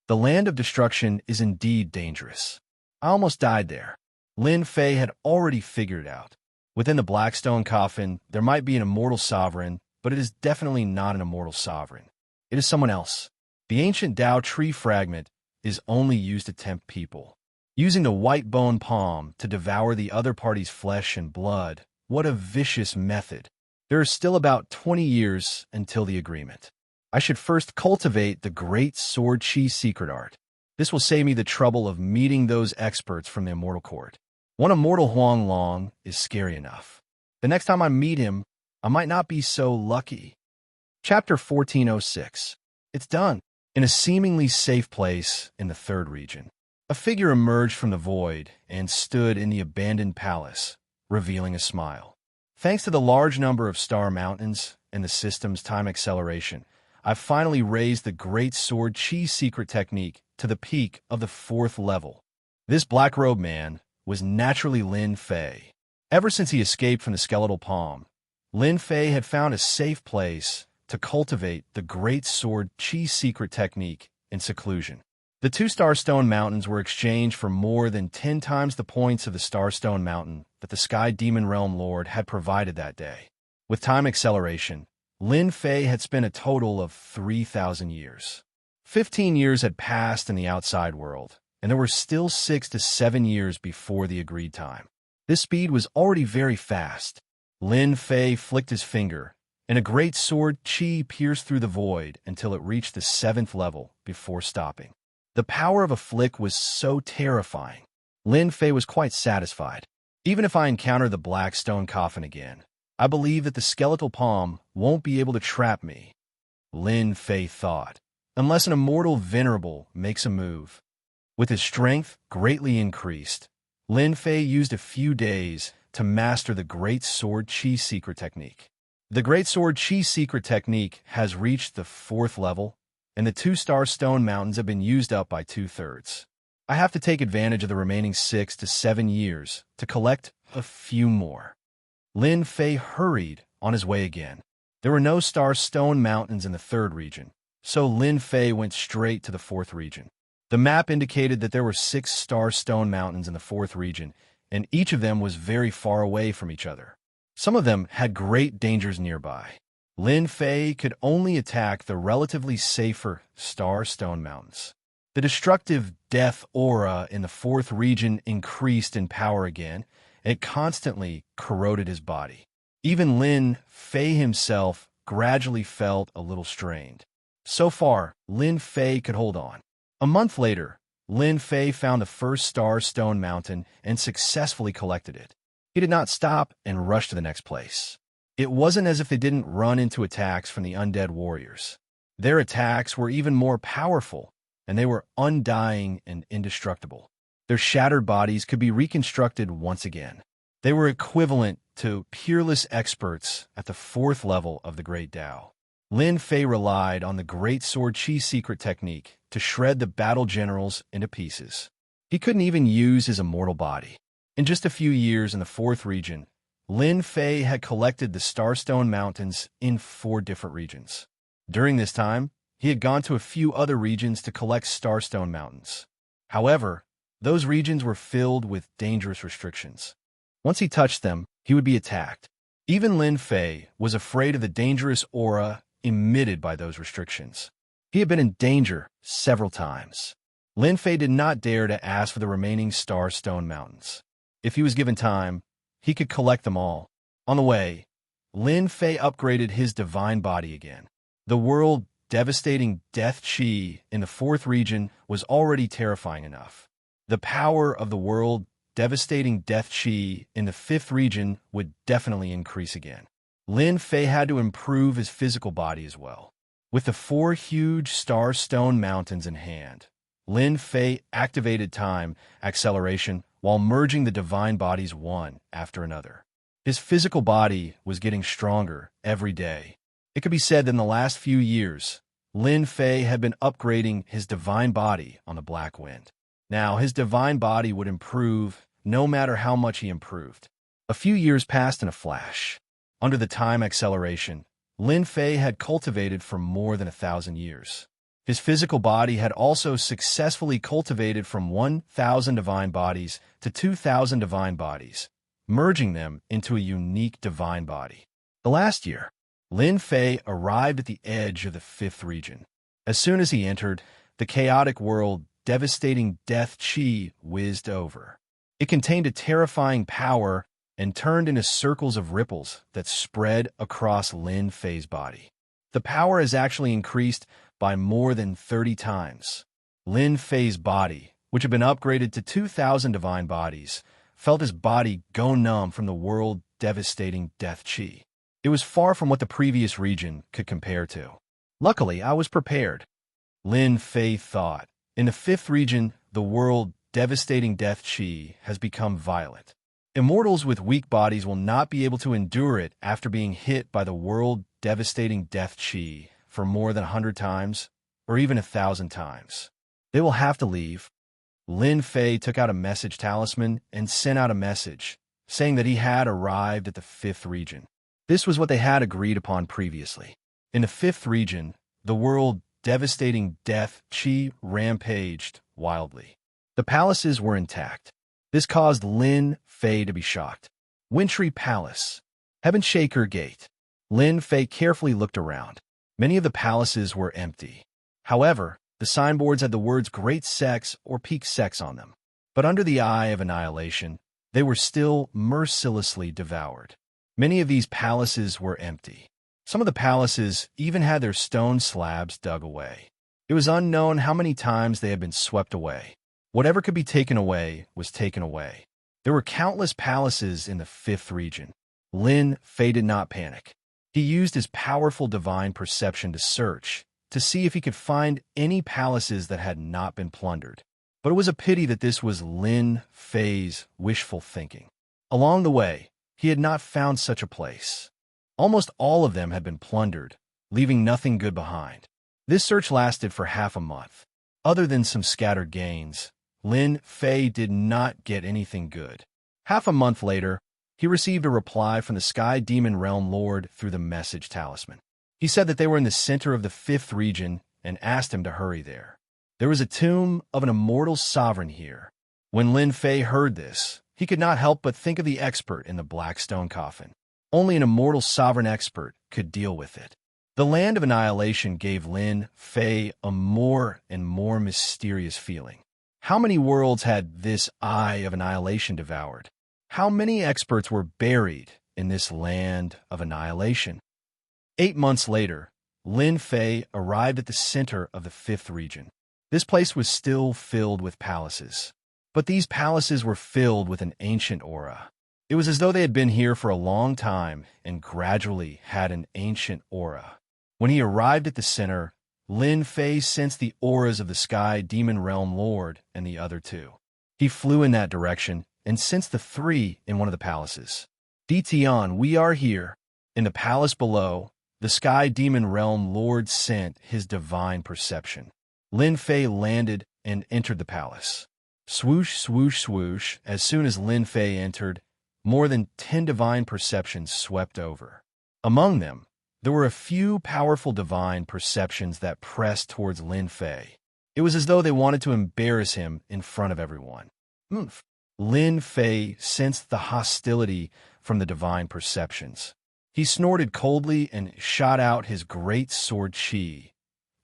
The land of destruction is indeed dangerous. I almost died there. Lin Fei had already figured it out. Within the Blackstone coffin, there might be an immortal sovereign, but it is definitely not an immortal sovereign. It is someone else. The ancient Tao tree fragment is only used to tempt people. Using the white bone palm to devour the other party's flesh and blood, what a vicious method. There are still about 20 years until the agreement. I should first cultivate the great sword chi secret art. This will save me the trouble of meeting those experts from the immortal court. One immortal Huang Long is scary enough. The next time I meet him, I might not be so lucky. Chapter 1406. It's done. In a seemingly safe place in the third region, a figure emerged from the void and stood in the abandoned palace, revealing a smile. Thanks to the large number of star mountains and the system's time acceleration, I've finally raised the Great Sword Chi secret technique to the peak of the 4th level. This black-robed man was naturally Lin Fei. Ever since he escaped from the skeletal palm, Lin Fei had found a safe place to cultivate the Great Sword Chi secret technique in seclusion. The 2 Starstone Mountains were exchanged for more than 10 times the points of the Starstone Mountain that the Sky Demon Realm Lord had provided that day. With time acceleration, Lin Fei had spent a total of 3,000 years. 15 years had passed in the outside world, and there were still 6 to 7 years before the agreed time. This speed was already very fast. Lin Fei flicked his finger, and a great sword chi pierced through the void until it reached the 7th level before stopping. The power of a flick was so terrifying. Lin Fei was quite satisfied. Even if I encounter the black stone coffin again, I believe that the skeletal palm won't be able to trap me. Lin Fei thought, unless an immortal venerable makes a move. With his strength greatly increased, Lin Fei used a few days to master the Great Sword Chi secret technique. The Great Sword Chi secret technique has reached the 4th level, and the 2 Starstone Mountains have been used up by 2/3. I have to take advantage of the remaining 6 to 7 years to collect a few more. Lin Fei hurried on his way again. There were no Starstone Mountains in the 3rd region, so Lin Fei went straight to the 4th region. The map indicated that there were 6 Starstone Mountains in the 4th region, and each of them was very far away from each other. Some of them had great dangers nearby. Lin Fei could only attack the relatively safer Starstone Mountains. The destructive death aura in the 4th region increased in power again, and it constantly corroded his body. Even Lin Fei himself gradually felt a little strained. So far, Lin Fei could hold on. A month later, Lin Fei found the first Starstone Mountain and successfully collected it. He did not stop and rush to the next place. It wasn't as if they didn't run into attacks from the undead warriors. Their attacks were even more powerful, and they were undying and indestructible. Their shattered bodies could be reconstructed once again. They were equivalent to peerless experts at the 4th level of the Great Tao. Lin Fei relied on the Great Sword Chi secret technique to shred the battle generals into pieces. He couldn't even use his immortal body. In just a few years in the 4th region, Lin Fei had collected the Starstone Mountains in 4 different regions. During this time, he had gone to a few other regions to collect Starstone Mountains. However, those regions were filled with dangerous restrictions. Once he touched them, he would be attacked. Even Lin Fei was afraid of the dangerous aura emitted by those restrictions. He had been in danger several times. Lin Fei did not dare to ask for the remaining Starstone Mountains. If he was given time, he could collect them all. On the way, Lin Fei upgraded his divine body again. The world-devastating death chi in the 4th region was already terrifying enough. The power of the world-devastating death chi in the 5th region would definitely increase again. Lin Fei had to improve his physical body as well. With the 4 huge Starstone Mountains in hand, Lin Fei activated time acceleration while merging the divine bodies one after another. His physical body was getting stronger every day. It could be said that in the last few years, Lin Fei had been upgrading his divine body on the Black Wind. Now, his divine body would improve no matter how much he improved. A few years passed in a flash. Under the time acceleration, Lin Fei had cultivated for more than 1,000 years. His physical body had also successfully cultivated from 1,000 divine bodies to 2,000 divine bodies, merging them into a unique divine body. The last year, Lin Fei arrived at the edge of the 5th region. As soon as he entered, the chaotic world, devastating death chi whizzed over. It contained a terrifying power and turned into circles of ripples that spread across Lin Fei's body. The power has actually increased by more than 30 times. Lin Fei's body, which had been upgraded to 2,000 divine bodies, felt his body go numb from the world-devastating death chi. It was far from what the previous region could compare to. Luckily, I was prepared. Lin Fei thought. In the 5th region, the world-devastating death chi has become violent. Immortals with weak bodies will not be able to endure it after being hit by the world-devastating death chi for more than 100 times, or even 1,000 times. They will have to leave. Lin Fei took out a message talisman and sent out a message, saying that he had arrived at the 5th region. This was what they had agreed upon previously. In the 5th region, the world-devastating death chi rampaged wildly. The palaces were intact. This caused Lin Fei to be shocked. Wintry Palace. Heaven Shaker Gate. Lin Fei carefully looked around. Many of the palaces were empty. However, the signboards had the words Great Sex or Peak Sex on them. But under the eye of annihilation, they were still mercilessly devoured. Many of these palaces were empty. Some of the palaces even had their stone slabs dug away. It was unknown how many times they had been swept away. Whatever could be taken away was taken away. There were countless palaces in the 5th region. Lin Fei did not panic. He used his powerful divine perception to search, to see if he could find any palaces that had not been plundered. But it was a pity that this was Lin Fei's wishful thinking. Along the way, he had not found such a place. Almost all of them had been plundered, leaving nothing good behind. This search lasted for half a month. Other than some scattered gains, Lin Fei did not get anything good. Half a month later, he received a reply from the Sky Demon Realm Lord through the message talisman. He said that they were in the center of the 5th region and asked him to hurry there. There was a tomb of an immortal sovereign here. When Lin Fei heard this, he could not help but think of the expert in the black stone coffin. Only an immortal sovereign expert could deal with it. The land of annihilation gave Lin Fei a more and more mysterious feeling. How many worlds had this eye of annihilation devoured? How many experts were buried in this land of annihilation? 8 months later, Lin Fei arrived at the center of the 5th region. This place was still filled with palaces. But these palaces were filled with an ancient aura. It was as though they had been here for a long time and gradually had an ancient aura. When he arrived at the center, Lin Fei sensed the auras of the Sky Demon Realm Lord and the other two. He flew in that direction and sensed the 3 in one of the palaces. Dition, we are here. In the palace below, the Sky Demon Realm Lord sent his divine perception. Lin Fei landed and entered the palace. Swoosh, swoosh, swoosh, as soon as Lin Fei entered, more than 10 divine perceptions swept over. Among them, there were a few powerful divine perceptions that pressed towards Lin Fei. It was as though they wanted to embarrass him in front of everyone. Lin Fei sensed the hostility from the divine perceptions. He snorted coldly and shot out his great sword Qi,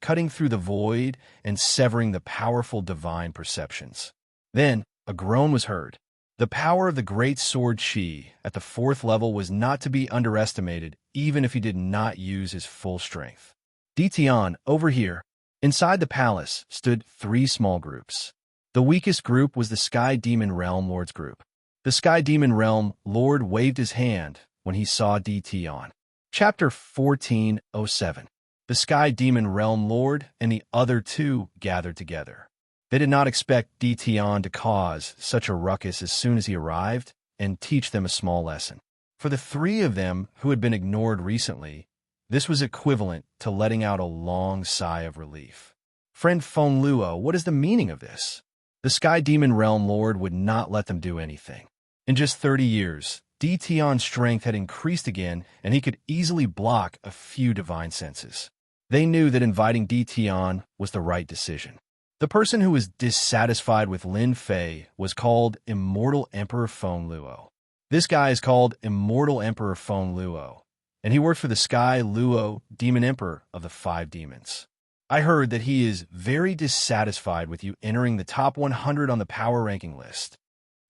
cutting through the void and severing the powerful divine perceptions. Then, a groan was heard. The power of the great sword Qi at the 4th level was not to be underestimated, even if he did not use his full strength. Ditian, over here. Inside the palace stood 3 small groups. The weakest group was the Sky Demon Realm Lord's group. The Sky Demon Realm Lord waved his hand when he saw Ditian. Chapter 1407. The Sky Demon Realm Lord and the other 2 gathered together. They did not expect Ditian to cause such a ruckus as soon as he arrived and teach them a small lesson. For the 3 of them who had been ignored recently, this was equivalent to letting out a long sigh of relief. Friend Feng Luo, what is the meaning of this? The Sky Demon Realm Lord would not let them do anything. In just 30 years, Ditian's strength had increased again, and he could easily block a few divine senses. They knew that inviting Ditian was the right decision. The person who was dissatisfied with Lin Fei was called Immortal Emperor Feng Luo. This guy is called Immortal Emperor Feng Luo, and he worked for the Sky Luo Demon Emperor of the 5 demons. I heard that he is very dissatisfied with you entering the top 100 on the power ranking list.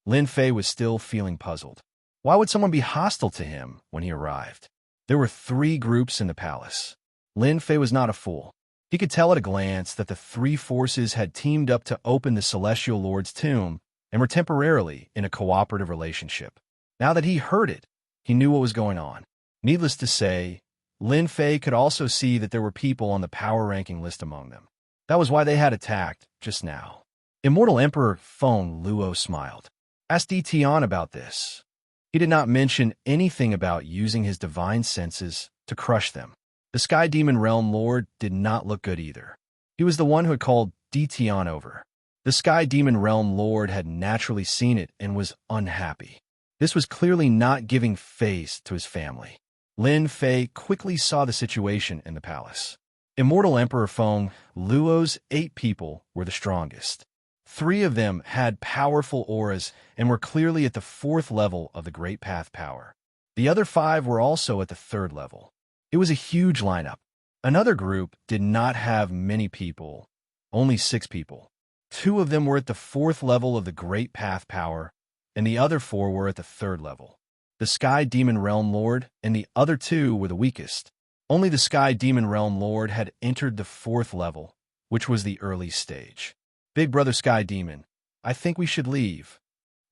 Lin Fei was still feeling puzzled. Why would someone be hostile to him when he arrived? There were 3 groups in the palace. Lin Fei was not a fool. He could tell at a glance that the 3 forces had teamed up to open the Celestial Lord's tomb and were temporarily in a cooperative relationship. Now that he heard it, he knew what was going on. Needless to say, Lin Fei could also see that there were people on the power ranking list among them. That was why they had attacked just now. Immortal Emperor Feng Luo smiled. Ask Ditian about this. He did not mention anything about using his divine senses to crush them. The Sky Demon Realm Lord did not look good either. He was the one who had called Ditian over. The Sky Demon Realm Lord had naturally seen it and was unhappy. This was clearly not giving face to his family. Lin Fei quickly saw the situation in the palace. Immortal Emperor Feng Luo's 8 people were the strongest. 3 of them had powerful auras and were clearly at the 4th level of the Great Path power. The other 5 were also at the 3rd level. It was a huge lineup. Another group did not have many people, only 6 people. 2 of them were at the 4th level of the Great Path power, and the other 4 were at the 3rd level. The Sky Demon Realm Lord and the other 2 were the weakest. Only the Sky Demon Realm Lord had entered the 4th level, which was the early stage. Big Brother Sky Demon, I think we should leave.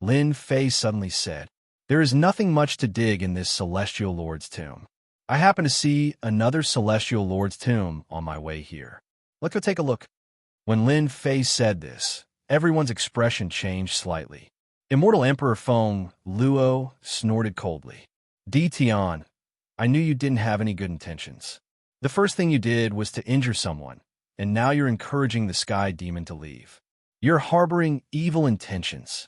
Lin Fei suddenly said, there is nothing much to dig in this Celestial Lord's tomb. I happen to see another Celestial Lord's tomb on my way here. Let's go take a look. When Lin Fei said this, everyone's expression changed slightly. Immortal Emperor Feng Luo snorted coldly. Ditian, I knew you didn't have any good intentions. The first thing you did was to injure someone, and now you're encouraging the Sky Demon to leave. You're harboring evil intentions.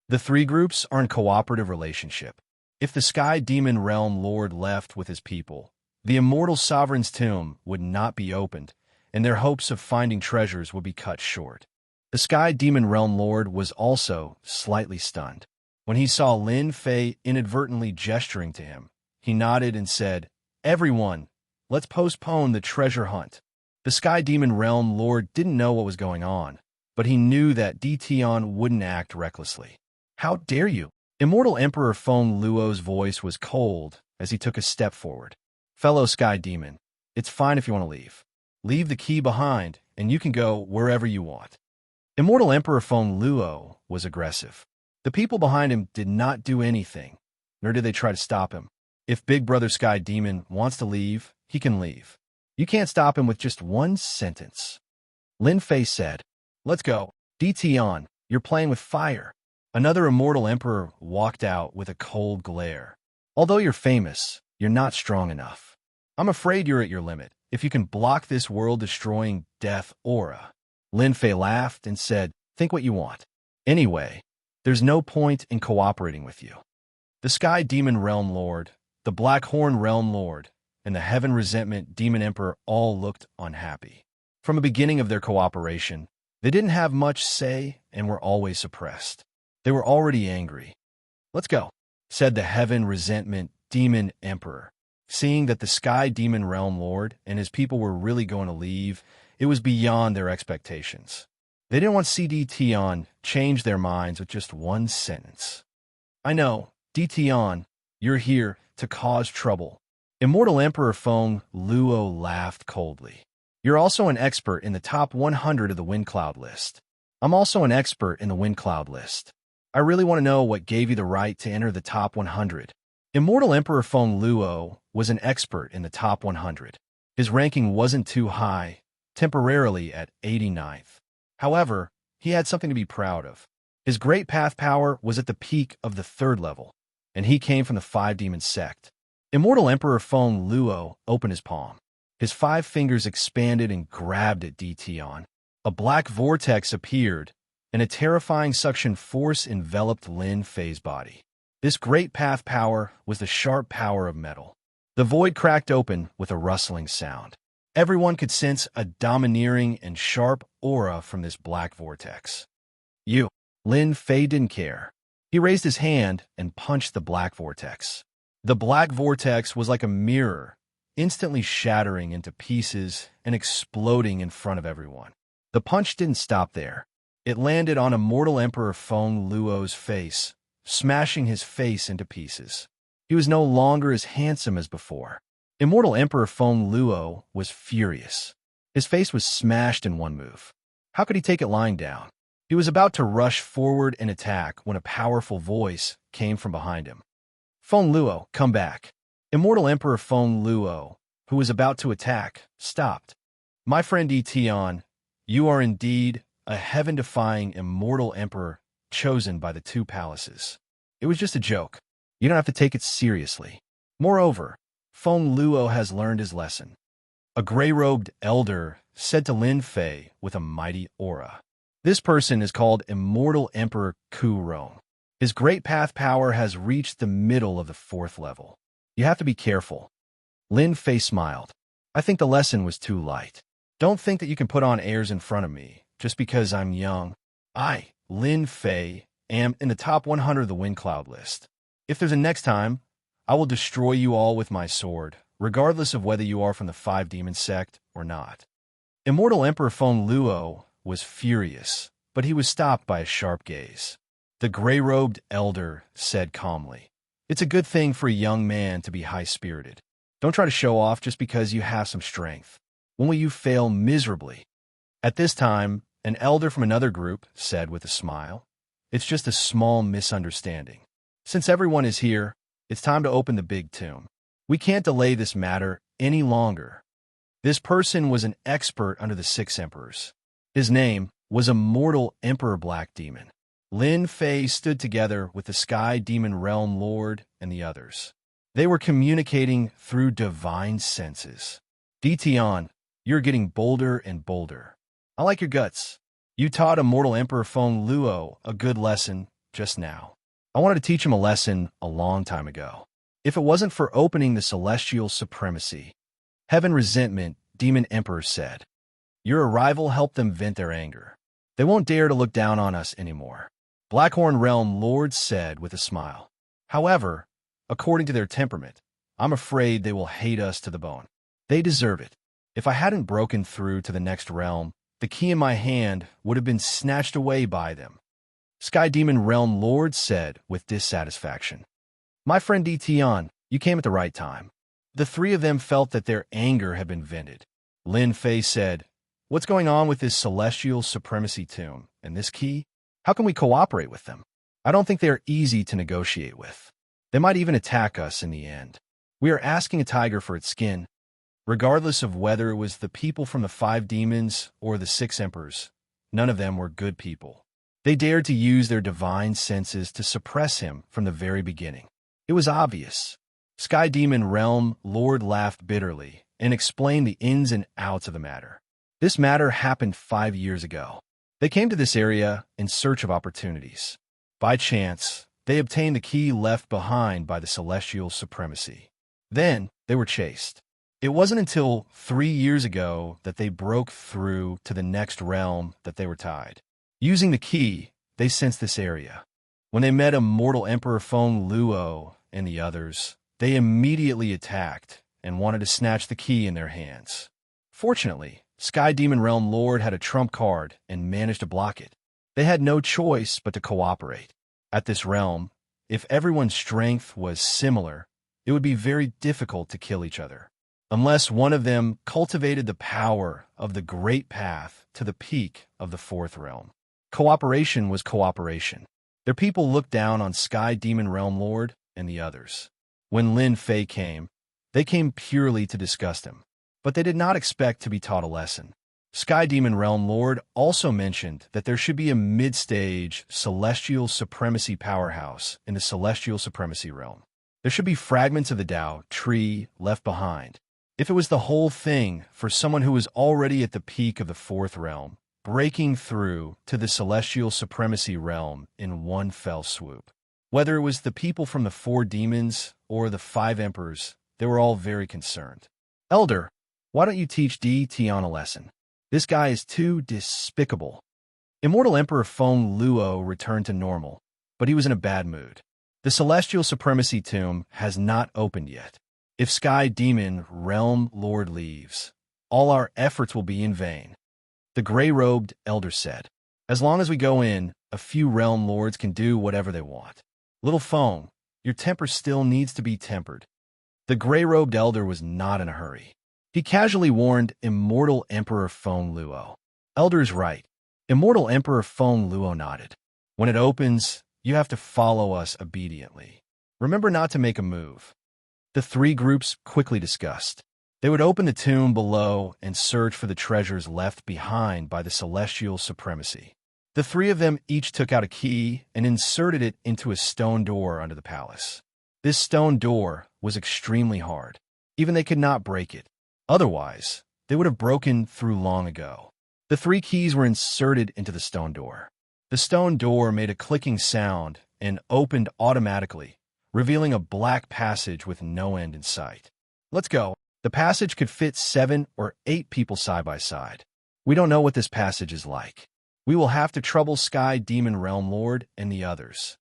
The 3 groups are in cooperative relationship. If the Sky Demon Realm Lord left with his people, the Immortal Sovereign's tomb would not be opened, and their hopes of finding treasures would be cut short. The Sky Demon Realm Lord was also slightly stunned. When he saw Lin Fei inadvertently gesturing to him, he nodded and said, everyone, let's postpone the treasure hunt. The Sky Demon Realm Lord didn't know what was going on, but he knew that Ditian wouldn't act recklessly. How dare you? Immortal Emperor Feng Luo's voice was cold as he took a step forward. Fellow Sky Demon, it's fine if you want to leave. Leave the key behind, and you can go wherever you want. Immortal Emperor Feng Luo was aggressive. The people behind him did not do anything, nor did they try to stop him. If Big Brother Sky Demon wants to leave, he can leave. You can't stop him with just one sentence. Lin Fei said, let's go. Ditian, you're playing with fire. Another Immortal Emperor walked out with a cold glare. Although you're famous, you're not strong enough. I'm afraid you're at your limit. If you can block this world-destroying death aura. Lin Fei laughed and said, think what you want. Anyway, there's no point in cooperating with you. The Sky Demon Realm Lord, the Black Horn Realm Lord, and the Heaven Resentment Demon Emperor all looked unhappy. From the beginning of their cooperation, they didn't have much say and were always suppressed. They were already angry. Let's go, said the Heaven Resentment Demon Emperor. Seeing that the Sky Demon Realm Lord and his people were really going to leave, it was beyond their expectations. They didn't want CDTion change their minds with just one sentence. I know, DTion, you're here to cause trouble. Immortal Emperor Feng Luo laughed coldly. You're also an expert in the top 100 of the Wind Cloud list. I'm also an expert in the Wind Cloud list. I really want to know what gave you the right to enter the top 100. Immortal Emperor Feng Luo was an expert in the top 100. His ranking wasn't too high, temporarily at 89th. However, he had something to be proud of. His great path power was at the peak of the 3rd level, and he came from the 5-demon sect. Immortal Emperor Feng Luo opened his palm. His 5 fingers expanded and grabbed at DTion. A black vortex appeared, and a terrifying suction force enveloped Lin Fei's body. This great path power was the sharp power of metal. The void cracked open with a rustling sound. Everyone could sense a domineering and sharp aura from this black vortex. You. Lin Fei didn't care. He raised his hand and punched the black vortex. The black vortex was like a mirror, instantly shattering into pieces and exploding in front of everyone. The punch didn't stop there. It landed on Immortal Emperor Feng Luo's face, smashing his face into pieces. He was no longer as handsome as before. Immortal Emperor Feng Luo was furious. His face was smashed in one move. How could he take it lying down? He was about to rush forward and attack when a powerful voice came from behind him. Feng Luo, come back. Immortal Emperor Feng Luo, who was about to attack, stopped. My friend Tion, you are indeed a heaven-defying immortal emperor chosen by the 2 palaces. It was just a joke. You don't have to take it seriously. Moreover, Feng Luo has learned his lesson. A gray-robed elder said to Lin Fei with a mighty aura. This person is called Immortal Emperor Ku Rong. His great path power has reached the middle of the 4th level. You have to be careful. Lin Fei smiled. I think the lesson was too light. Don't think that you can put on airs in front of me just because I'm young. I, Lin Fei, am in the top 100 of the Wind Cloud list. If there's a next time, I will destroy you all with my sword, regardless of whether you are from the 5-demon sect or not. Immortal Emperor Feng Luo was furious, but he was stopped by a sharp gaze. The gray-robed elder said calmly, It's a good thing for a young man to be high-spirited. Don't try to show off just because you have some strength. When will you fail miserably? At this time, an elder from another group said with a smile, It's just a small misunderstanding. Since everyone is here, it's time to open the big tomb. We can't delay this matter any longer. This person was an expert under the 6 emperors. His name was Immortal Emperor Black Demon. Lin Fei stood together with the Sky Demon Realm Lord and the others. They were communicating through divine senses. DTion, you're getting bolder and bolder. I like your guts. You taught Immortal Emperor Feng Luo a good lesson just now. I wanted to teach him a lesson a long time ago. If it wasn't for opening the celestial supremacy, Heaven Resentment, Demon Emperor said, your arrival helped them vent their anger. They won't dare to look down on us anymore. Blackhorn Realm Lord said with a smile. However, according to their temperament, I'm afraid they will hate us to the bone. They deserve it. If I hadn't broken through to the next realm, the key in my hand would have been snatched away by them. Sky Demon Realm Lord said with dissatisfaction. My friend Tion, you came at the right time. The 3 of them felt that their anger had been vented. Lin Fei said, What's going on with this celestial supremacy tomb and this key? How can we cooperate with them? I don't think they are easy to negotiate with. They might even attack us in the end. We are asking a tiger for its skin. Regardless of whether it was the people from the 5 demons or the 6 emperors, none of them were good people. They dared to use their divine senses to suppress him from the very beginning. It was obvious. Sky Demon Realm Lord laughed bitterly and explained the ins and outs of the matter. This matter happened 5 years ago. They came to this area in search of opportunities. By chance, they obtained the key left behind by the celestial supremacy. Then, they were chased. It wasn't until 3 years ago that they broke through to the next realm that they were tied. Using the key, they sensed this area. When they met Immortal Emperor Feng Luo and the others, They immediately attacked and wanted to snatch the key in their hands. Fortunately, Sky Demon Realm Lord had a trump card and managed to block it. They had no choice but to cooperate. At this realm, if everyone's strength was similar, it would be very difficult to kill each other, unless one of them cultivated the power of the Great Path to the peak of the fourth realm. Cooperation was cooperation. Their people looked down on Sky Demon Realm Lord and the others. When Lin Fei came, they came purely to disgust him, but they did not expect to be taught a lesson. Sky Demon Realm Lord also mentioned that there should be a mid-stage Celestial Supremacy powerhouse in the Celestial Supremacy realm. There should be fragments of the Tao tree left behind. If it was the whole thing for someone who was already at the peak of the fourth realm, breaking through to the Celestial Supremacy realm in one fell swoop. Whether it was the people from the 4 demons or the 5 emperors, they were all very concerned. Elder, why don't you teach Di Tian a lesson? This guy is too despicable. Immortal Emperor Feng Luo returned to normal, but he was in a bad mood. The Celestial Supremacy tomb has not opened yet. If Sky Demon Realm Lord leaves, all our efforts will be in vain. The gray-robed elder said, as long as we go in, a few realm lords can do whatever they want. Little Feng, your temper still needs to be tempered. The gray-robed elder was not in a hurry. He casually warned Immortal Emperor Feng Luo. Elder's right. Immortal Emperor Feng Luo nodded. When it opens, you have to follow us obediently. Remember not to make a move. The 3 groups quickly discussed. They would open the tomb below and search for the treasures left behind by the Celestial Supremacy. The 3 of them each took out a key and inserted it into a stone door under the palace. This stone door was extremely hard. Even they could not break it. Otherwise, they would have broken through long ago. The 3 keys were inserted into the stone door. The stone door made a clicking sound and opened automatically, revealing a black passage with no end in sight. Let's go. The passage could fit 7 or 8 people side by side. We don't know what this passage is like. We will have to trouble Sky Demon Realm Lord and the others.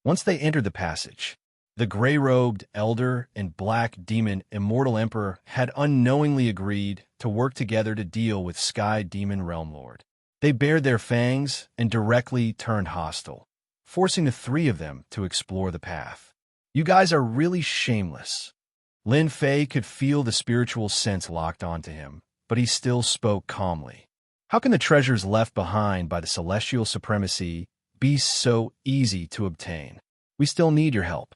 Once they entered the passage, the gray-robed elder and black demon Immortal Emperor had unknowingly agreed to work together to deal with Sky Demon Realm Lord. They bared their fangs and directly turned hostile, forcing the 3 of them to explore the path. You guys are really shameless. Lin Fei could feel the spiritual sense locked onto him, but he still spoke calmly. How can the treasures left behind by the Celestial Supremacy be so easy to obtain? We still need your help.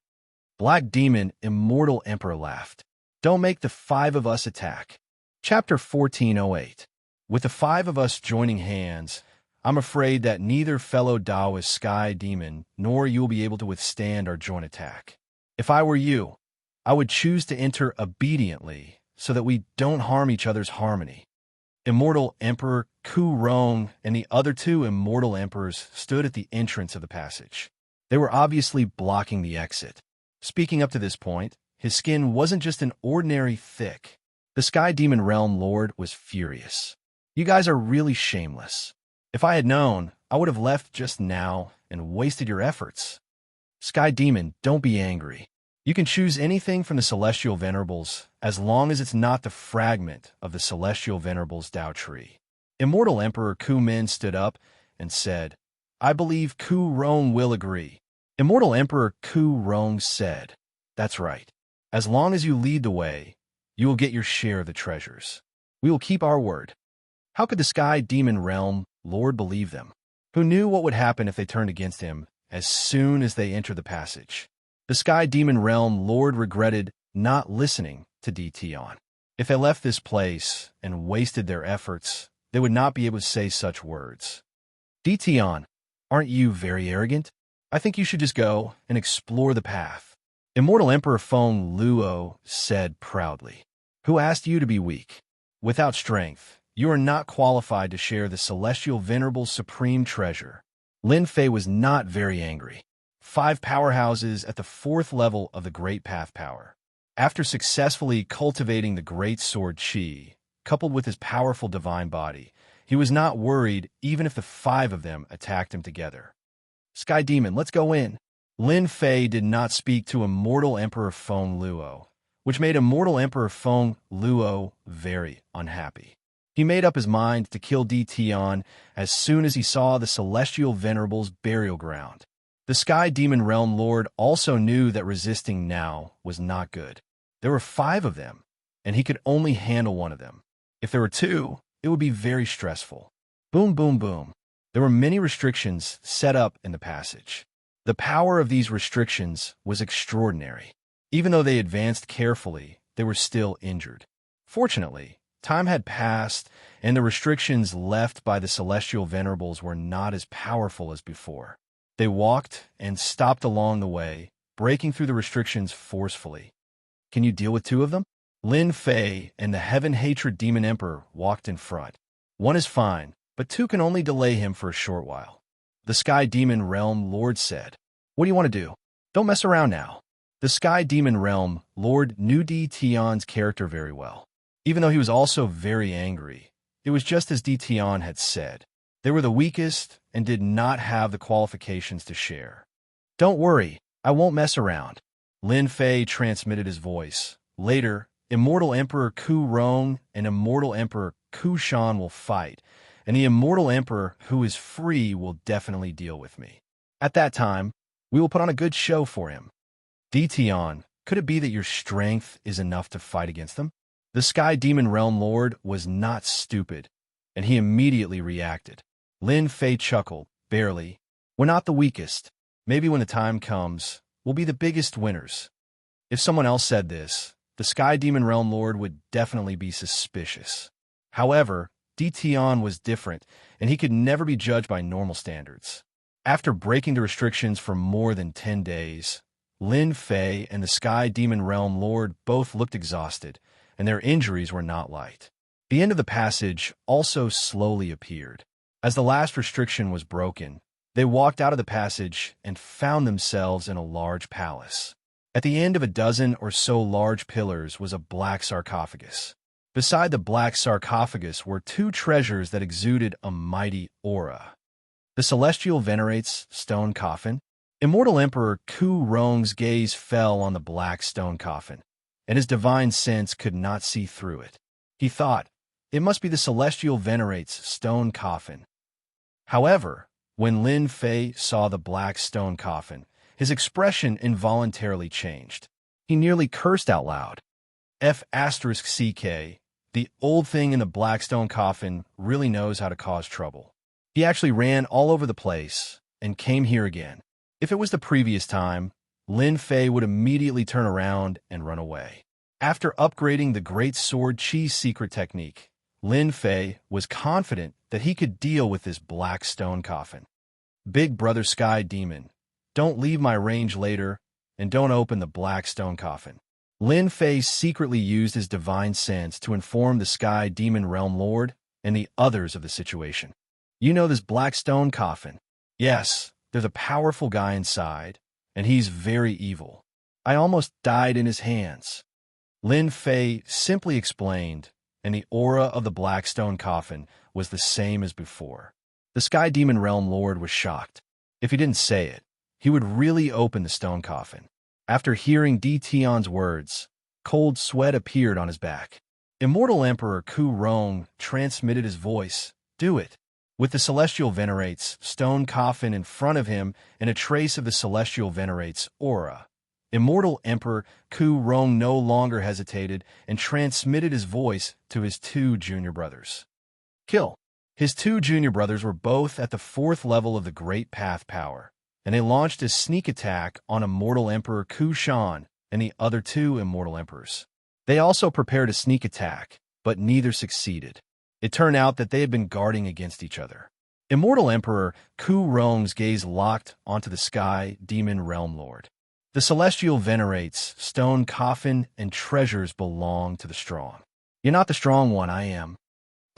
Black Demon Immortal Emperor laughed. Don't make the 5 of us attack. Chapter 1408. With the 5 of us joining hands, I'm afraid that neither fellow Taoist Sky Demon nor you will be able to withstand our joint attack. If I were you, I would choose to enter obediently so that we don't harm each other's harmony. Immortal Emperor Ku Rong and the other 2 Immortal Emperors stood at the entrance of the passage. They were obviously blocking the exit. Speaking up to this point, his skin wasn't just an ordinary thick. The Sky Demon Realm Lord was furious. You guys are really shameless. If I had known, I would have left just now and wasted your efforts. Sky Demon, don't be angry. You can choose anything from the Celestial Venerables as long as it's not the fragment of the Celestial Venerables Tao tree. Immortal Emperor Ku Min stood up and said, I believe Ku Rong will agree. Immortal Emperor Ku Rong said, that's right. As long as you lead the way, you will get your share of the treasures. We will keep our word. How could the Sky Demon Realm Lord believe them? Who knew what would happen if they turned against him as soon as they entered the passage? The Sky Demon Realm Lord regretted not listening to Di Tian. If they left this place and wasted their efforts, they would not be able to say such words. Di Tian, aren't you very arrogant? I think you should just go and explore the path. Immortal Emperor Feng Luo said proudly. Who asked you to be weak? Without strength, you are not qualified to share the Celestial Venerable Supreme Treasure. Lin Fei was not very angry. 5 powerhouses at the 4th level of the Great Path power. After successfully cultivating the Great Sword Qi, coupled with his powerful divine body, he was not worried even if the 5 of them attacked him together. Sky Demon, let's go in. Lin Fei did not speak to Immortal Emperor Feng Luo, which made Immortal Emperor Feng Luo very unhappy. He made up his mind to kill Di Tian as soon as he saw the Celestial Venerable's burial ground. The Sky Demon Realm Lord also knew that resisting now was not good. There were 5 of them, and he could only handle one of them. If there were 2, it would be very stressful. Boom, boom, boom. There were many restrictions set up in the passage. The power of these restrictions was extraordinary. Even though they advanced carefully, they were still injured. Fortunately, time had passed, and the restrictions left by the Celestial Venerables were not as powerful as before. They walked and stopped along the way, breaking through the restrictions forcefully. Can you deal with 2 of them? Lin Fei and the Heaven Hatred Demon Emperor walked in front. 1 is fine, but 2 can only delay him for a short while. The Sky Demon Realm Lord said, "What do you want to do? Don't mess around now." The Sky Demon Realm Lord knew Di Tian's character very well. Even though he was also very angry, it was just as Di Tian had said. They were the weakest and did not have the qualifications to share. "Don't worry, I won't mess around." Lin Fei transmitted his voice. Later, Immortal Emperor Ku Rong and Immortal Emperor Ku Shan will fight, and the Immortal Emperor who is free will definitely deal with me. At that time, we will put on a good show for him. Di Tian, could it be that your strength is enough to fight against them? The Sky Demon Realm Lord was not stupid, and he immediately reacted. Lin Fei chuckled, barely. "We're not the weakest. Maybe when the time comes, we'll be the biggest winners." If someone else said this, the Sky Demon Realm Lord would definitely be suspicious. However, Di Tian was different, and he could never be judged by normal standards. After breaking the restrictions for more than 10 days, Lin Fei and the Sky Demon Realm Lord both looked exhausted, and their injuries were not light. The end of the passage also slowly appeared. As the last restriction was broken, they walked out of the passage and found themselves in a large palace. At the end of a dozen or so large pillars was a black sarcophagus. Beside the black sarcophagus were 2 treasures that exuded a mighty aura. The Celestial Venerate's stone coffin. Immortal Emperor Ku Rong's gaze fell on the black stone coffin, and his divine sense could not see through it. He thought, it must be the Celestial Venerate's stone coffin. However, when Lin Fei saw the black stone coffin, his expression involuntarily changed. He nearly cursed out loud. F***CK, the old thing in the black stone coffin really knows how to cause trouble. He actually ran all over the place and came here again. If it was the previous time, Lin Fei would immediately turn around and run away. After upgrading the Great Sword Chi's secret technique, Lin Fei was confident that he could deal with this black stone coffin. Big Brother Sky Demon, don't leave my range later, and don't open the black stone coffin. Lin Fei secretly used his divine sense to inform the Sky Demon Realm Lord and the others of the situation. You know this black stone coffin? Yes, there's a powerful guy inside, and he's very evil. I almost died in his hands. Lin Fei simply explained, and the aura of the black stone coffin was the same as before. The Sky Demon Realm Lord was shocked. If he didn't say it, he would really open the stone coffin. After hearing Di Tian's words, cold sweat appeared on his back. Immortal Emperor Ku Rong transmitted his voice, "Do it." With the Celestial Venerate's stone coffin in front of him and a trace of the Celestial Venerate's aura, Immortal Emperor Ku Rong no longer hesitated and transmitted his voice to his 2 junior brothers. Kill. His 2 junior brothers were both at the 4th level of the Great Path Power, and they launched a sneak attack on Immortal Emperor Ku Shan and the other 2 Immortal Emperors. They also prepared a sneak attack, but neither succeeded. It turned out that they had been guarding against each other. Immortal Emperor Ku Rong's gaze locked onto the Sky Demon Realm Lord. The Celestial Venerate's stone coffin and treasures belong to the strong. You're not the strong one, I am.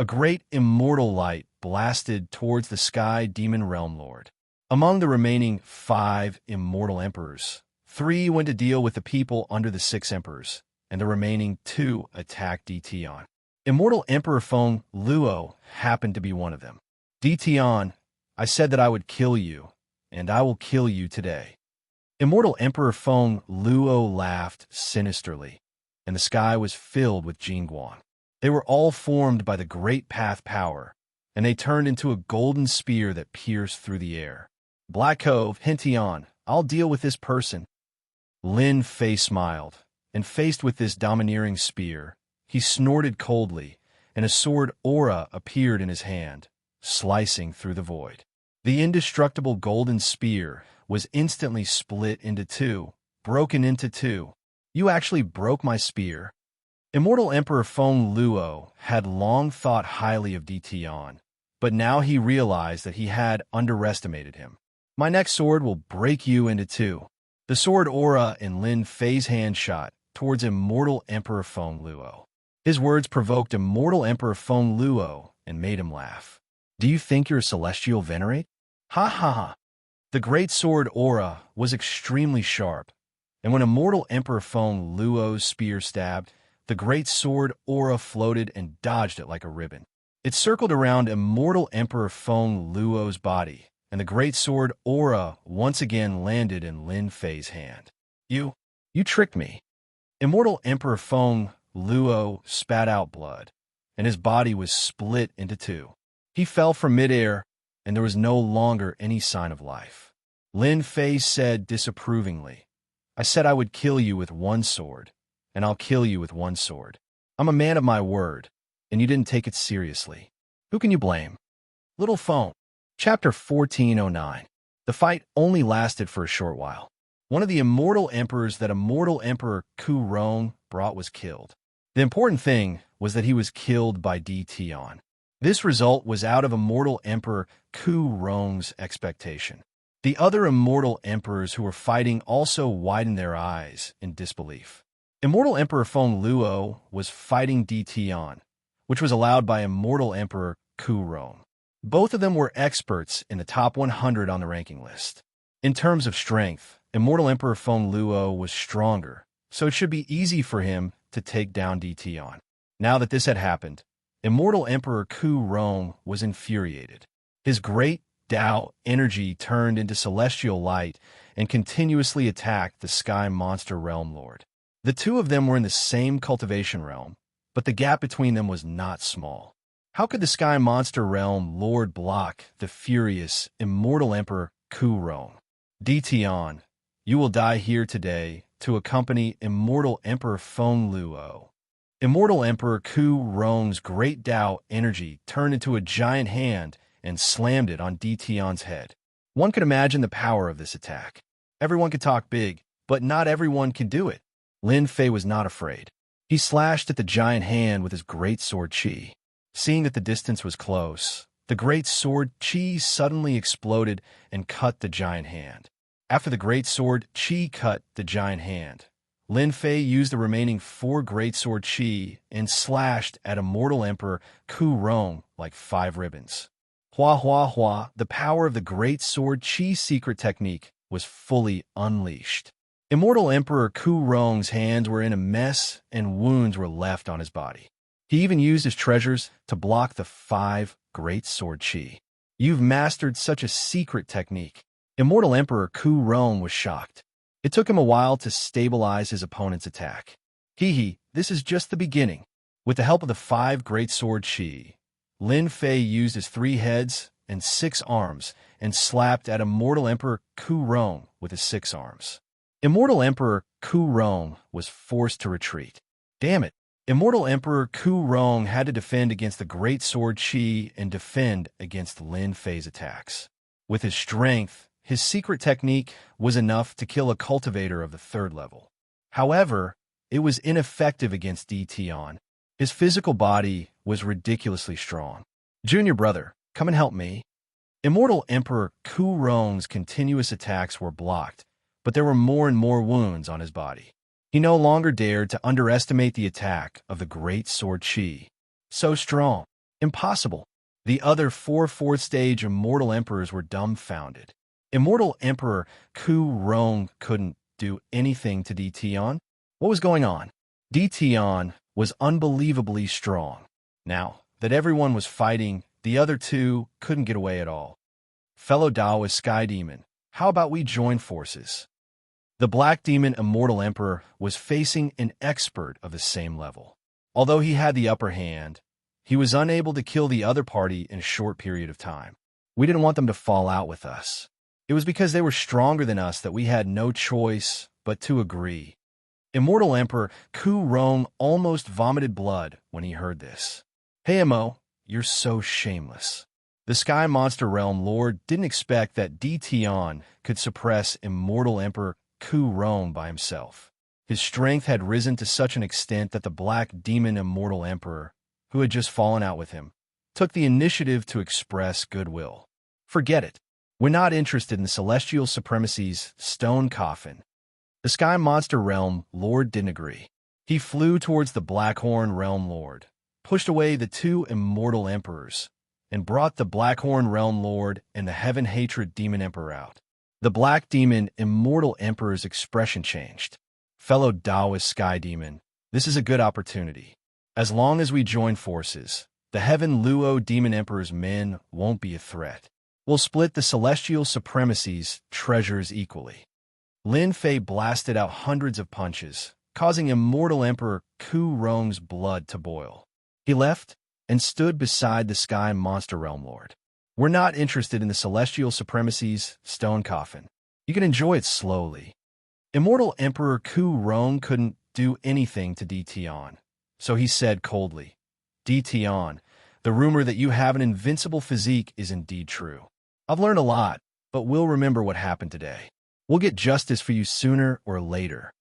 A great immortal light blasted towards the Sky Demon Realm Lord. Among the remaining 5 Immortal Emperors, 3 went to deal with the people under the 6 Emperors, and the remaining 2 attacked Di Tian. Immortal Emperor Feng Luo happened to be one of them. Di Tian, I said that I would kill you, and I will kill you today. Immortal Emperor Feng Luo laughed sinisterly, and the sky was filled with Jingguan. They were all formed by the great path power, and they turned into a golden spear that pierced through the air. Black Cove, Hintion, I'll deal with this person. Lin Fei smiled, and faced with this domineering spear, he snorted coldly, and a sword aura appeared in his hand, slicing through the void. The indestructible golden spear was instantly split into two, broken into two. You actually broke my spear. Immortal Emperor Feng Luo had long thought highly of Ditian, but now he realized that he had underestimated him. My next sword will break you into two. The sword aura in Lin Fei's hand shot towards Immortal Emperor Feng Luo. His words provoked Immortal Emperor Feng Luo and made him laugh. Do you think you're a celestial venerate? Ha ha ha. The great sword aura was extremely sharp, and when Immortal Emperor Feng Luo's spear stabbed, the great sword aura floated and dodged it like a ribbon. It circled around Immortal Emperor Feng Luo's body, and the great sword aura once again landed in Lin Fei's hand. You tricked me. Immortal Emperor Feng Luo spat out blood, and his body was split into two. He fell from midair, and there was no longer any sign of life. Lin Fei said disapprovingly, I said I would kill you with one sword, and I'll kill you with one sword. I'm a man of my word, and you didn't take it seriously. Who can you blame? Little Feng. Chapter 1409. The fight only lasted for a short while. One of the immortal emperors that Immortal Emperor Ku Rong brought was killed. The important thing was that he was killed by Ditian. This result was out of Immortal Emperor Ku Rong's expectation. The other immortal emperors who were fighting also widened their eyes in disbelief. Immortal Emperor Feng Luo was fighting Ditian, which was allowed by Immortal Emperor Ku Rong. Both of them were experts in the top 100 on the ranking list. In terms of strength, Immortal Emperor Feng Luo was stronger, so it should be easy for him to take down Ditian. Now that this had happened, Immortal Emperor Ku Rong was infuriated. His great Tao energy turned into celestial light and continuously attacked the Sky Monster Realm Lord. The two of them were in the same cultivation realm, but the gap between them was not small. How could the Sky Monster Realm Lord block the furious Immortal Emperor Ku Rong? Ditian, you will die here today to accompany Immortal Emperor Feng Luo. Immortal Emperor Ku Rong's great Tao energy turned into a giant hand and slammed it on Ditian's head. One could imagine the power of this attack. Everyone could talk big, but not everyone could do it. Lin Fei was not afraid. He slashed at the giant hand with his great sword Qi. Seeing that the distance was close, the great sword Qi suddenly exploded and cut the giant hand. After the great sword Qi cut the giant hand, Lin Fei used the remaining 4 great sword Qi and slashed at Immortal Emperor Ku Rong like 5 ribbons. Hua hua hua, the power of the great sword Qi secret technique was fully unleashed. Immortal Emperor Ku Rong's hands were in a mess and wounds were left on his body. He even used his treasures to block the 5 great sword Qi. You've mastered such a secret technique. Immortal Emperor Ku Rong was shocked. It took him a while to stabilize his opponent's attack. This is just the beginning. With the help of the 5 great sword Qi, Lin Fei used his 3 heads and 6 arms and slapped at Immortal Emperor Ku Rong with his 6 arms. Immortal Emperor Ku Rong was forced to retreat. Damn it! Immortal Emperor Ku Rong had to defend against the great sword Qi and defend against Lin Fei's attacks. With his strength, his secret technique was enough to kill a cultivator of the 3rd level. However, it was ineffective against Ditian. His physical body was ridiculously strong. Junior brother, come and help me. Immortal Emperor Ku Rong's continuous attacks were blocked, but there were more and more wounds on his body. He no longer dared to underestimate the attack of the great sword Qi. So strong. Impossible. The other 4 4th-stage Immortal Emperors were dumbfounded. Immortal Emperor Ku Rong couldn't do anything to Ditian. What was going on? Ditian was unbelievably strong. Now that everyone was fighting, the other 2 couldn't get away at all. Fellow Taoist Sky Demon, how about we join forces? The Black Demon Immortal Emperor was facing an expert of the same level. Although he had the upper hand, he was unable to kill the other party in a short period of time. We didn't want them to fall out with us. It was because they were stronger than us that we had no choice but to agree. Immortal Emperor Ku Rong almost vomited blood when he heard this. Hey, Mo, you're so shameless. The Sky Monster Realm Lord didn't expect that Tion could suppress Immortal Emperor Ku Rong by himself. His strength had risen to such an extent that the Black Demon Immortal Emperor, who had just fallen out with him, took the initiative to express goodwill. Forget it. We're not interested in the Celestial Supremacy's stone coffin. The Sky Monster Realm Lord didn't agree. He flew towards the Blackhorn Realm Lord, pushed away the two Immortal Emperors, and brought the Blackhorn Realm Lord and the Heaven Hatred Demon Emperor out. The Black Demon Immortal Emperor's expression changed. Fellow Taoist Sky Demon, this is a good opportunity. As long as we join forces, the Heaven Luo Demon Emperor's men won't be a threat. We'll split the Celestial Supremacy's treasures equally. Lin Fei blasted out hundreds of punches, causing Immortal Emperor Ku Rong's blood to boil. He left and stood beside the Sky Monster Realm Lord. We're not interested in the Celestial Supremacy's stone coffin. You can enjoy it slowly. Immortal Emperor Ku Rong couldn't do anything to Tion, so he said coldly, Tion, the rumor that you have an invincible physique is indeed true. I've learned a lot, but we'll remember what happened today. We'll get justice for you sooner or later.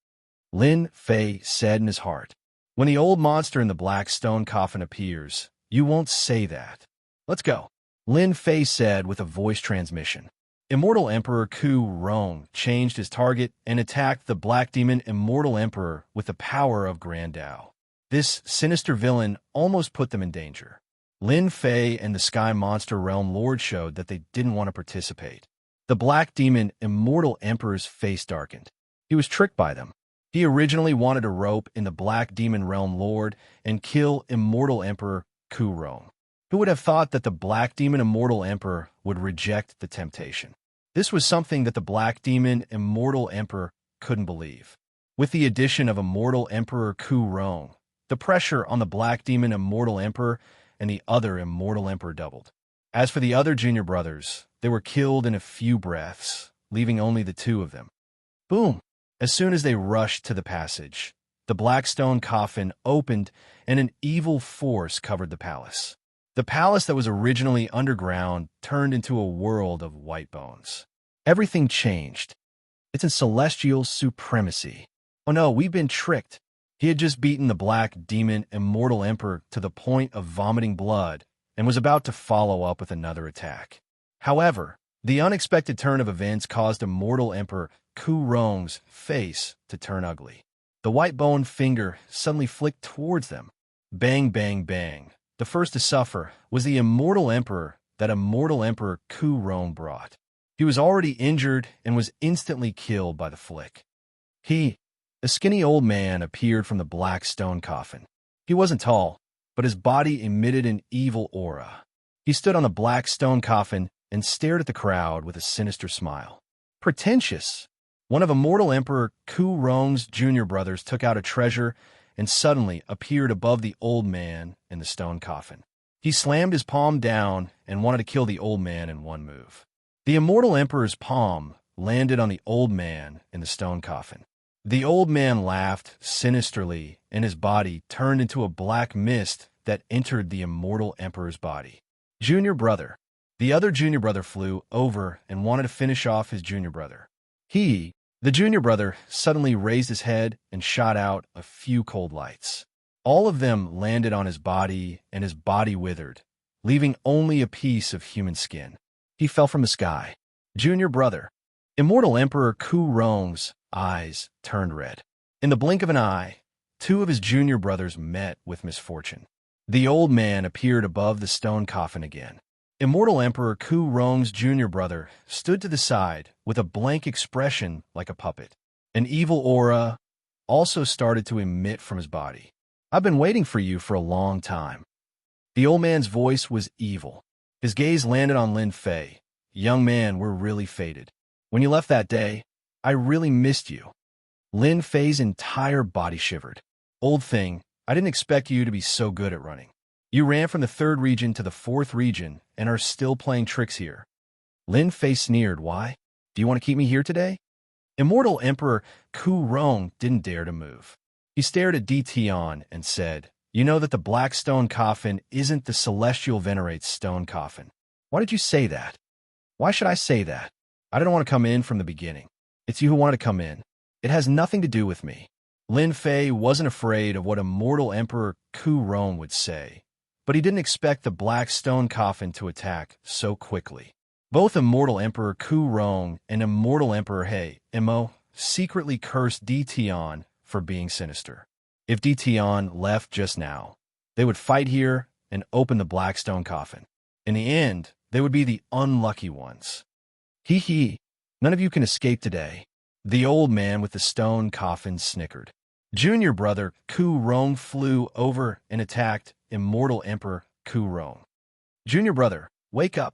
Lin Fei said in his heart. When the old monster in the black stone coffin appears, you won't say that. Let's go. Lin Fei said with a voice transmission. Immortal Emperor Ku Rong changed his target and attacked the Black Demon Immortal Emperor with the power of Grand Dao. This sinister villain almost put them in danger. Lin Fei and the Sky Monster Realm Lord showed that they didn't want to participate. The Black Demon Immortal Emperor's face darkened. He was tricked by them. He originally wanted to rope in the Black Demon Realm Lord and kill Immortal Emperor Ku Rong. Who would have thought that the Black Demon Immortal Emperor would reject the temptation? This was something that the Black Demon Immortal Emperor couldn't believe. With the addition of Immortal Emperor Ku Rong, the pressure on the Black Demon Immortal Emperor and the other Immortal Emperor doubled. As for the other junior brothers, they were killed in a few breaths, leaving only the two of them. Boom! As soon as they rushed to the passage, the black stone coffin opened and an evil force covered the palace. The palace that was originally underground turned into a world of white bones. Everything changed. It's in celestial supremacy. Oh no, we've been tricked. He had just beaten the Black Demon Immortal Emperor to the point of vomiting blood and was about to follow up with another attack. However, the unexpected turn of events caused Immortal Emperor Ku Rong's face to turn ugly. The white bone finger suddenly flicked towards them. Bang, bang, bang. The first to suffer was the Immortal Emperor that Immortal Emperor Ku Rong brought. He was already injured and was instantly killed by the flick. A skinny old man, appeared from the black stone coffin. He wasn't tall, but his body emitted an evil aura. He stood on the black stone coffin and stared at the crowd with a sinister smile. Pretentious! One of Immortal Emperor Ku Rong's junior brothers took out a treasure and suddenly appeared above the old man in the stone coffin. He slammed his palm down and wanted to kill the old man in one move. The Immortal Emperor's palm landed on the old man in the stone coffin. The old man laughed sinisterly, and his body turned into a black mist that entered the Immortal Emperor's body. Junior brother. The other junior brother flew over and wanted to finish off his junior brother. The junior brother, suddenly raised his head and shot out a few cold lights. All of them landed on his body, and his body withered, leaving only a piece of human skin. He fell from the sky. Junior brother. Immortal Emperor Ku Rong's eyes turned red. In the blink of an eye, two of his junior brothers met with misfortune. The old man appeared above the stone coffin again. Immortal Emperor Ku Rong's junior brother stood to the side with a blank expression like a puppet. An evil aura also started to emit from his body. I've been waiting for you for a long time. The old man's voice was evil. His gaze landed on Lin Fei. Young man, we're really fated. When you left that day, I really missed you. Lin Fei's entire body shivered. Old thing, I didn't expect you to be so good at running. You ran from the 3rd region to the 4th region and are still playing tricks here. Lin Fei sneered. Why? Do you want to keep me here today? Immortal Emperor Ku Rong didn't dare to move. He stared at Di Tian and said, You know that the black stone coffin isn't the celestial venerate's stone coffin. Why did you say that? Why should I say that? I didn't want to come in from the beginning. It's you who wanted to come in. It has nothing to do with me. Lin Fei wasn't afraid of what Immortal Emperor Ku Rong would say, but he didn't expect the black stone coffin to attack so quickly. Both Immortal Emperor Ku Rong and Immortal Emperor He Imo secretly cursed Di Tian for being sinister. If Di Tian left just now, they would fight here and open the black stone coffin. In the end, they would be the unlucky ones. Hee hee, none of you can escape today. The old man with the stone coffin snickered. Junior brother Ku Rong flew over and attacked Immortal Emperor Ku Rong. Junior brother, wake up.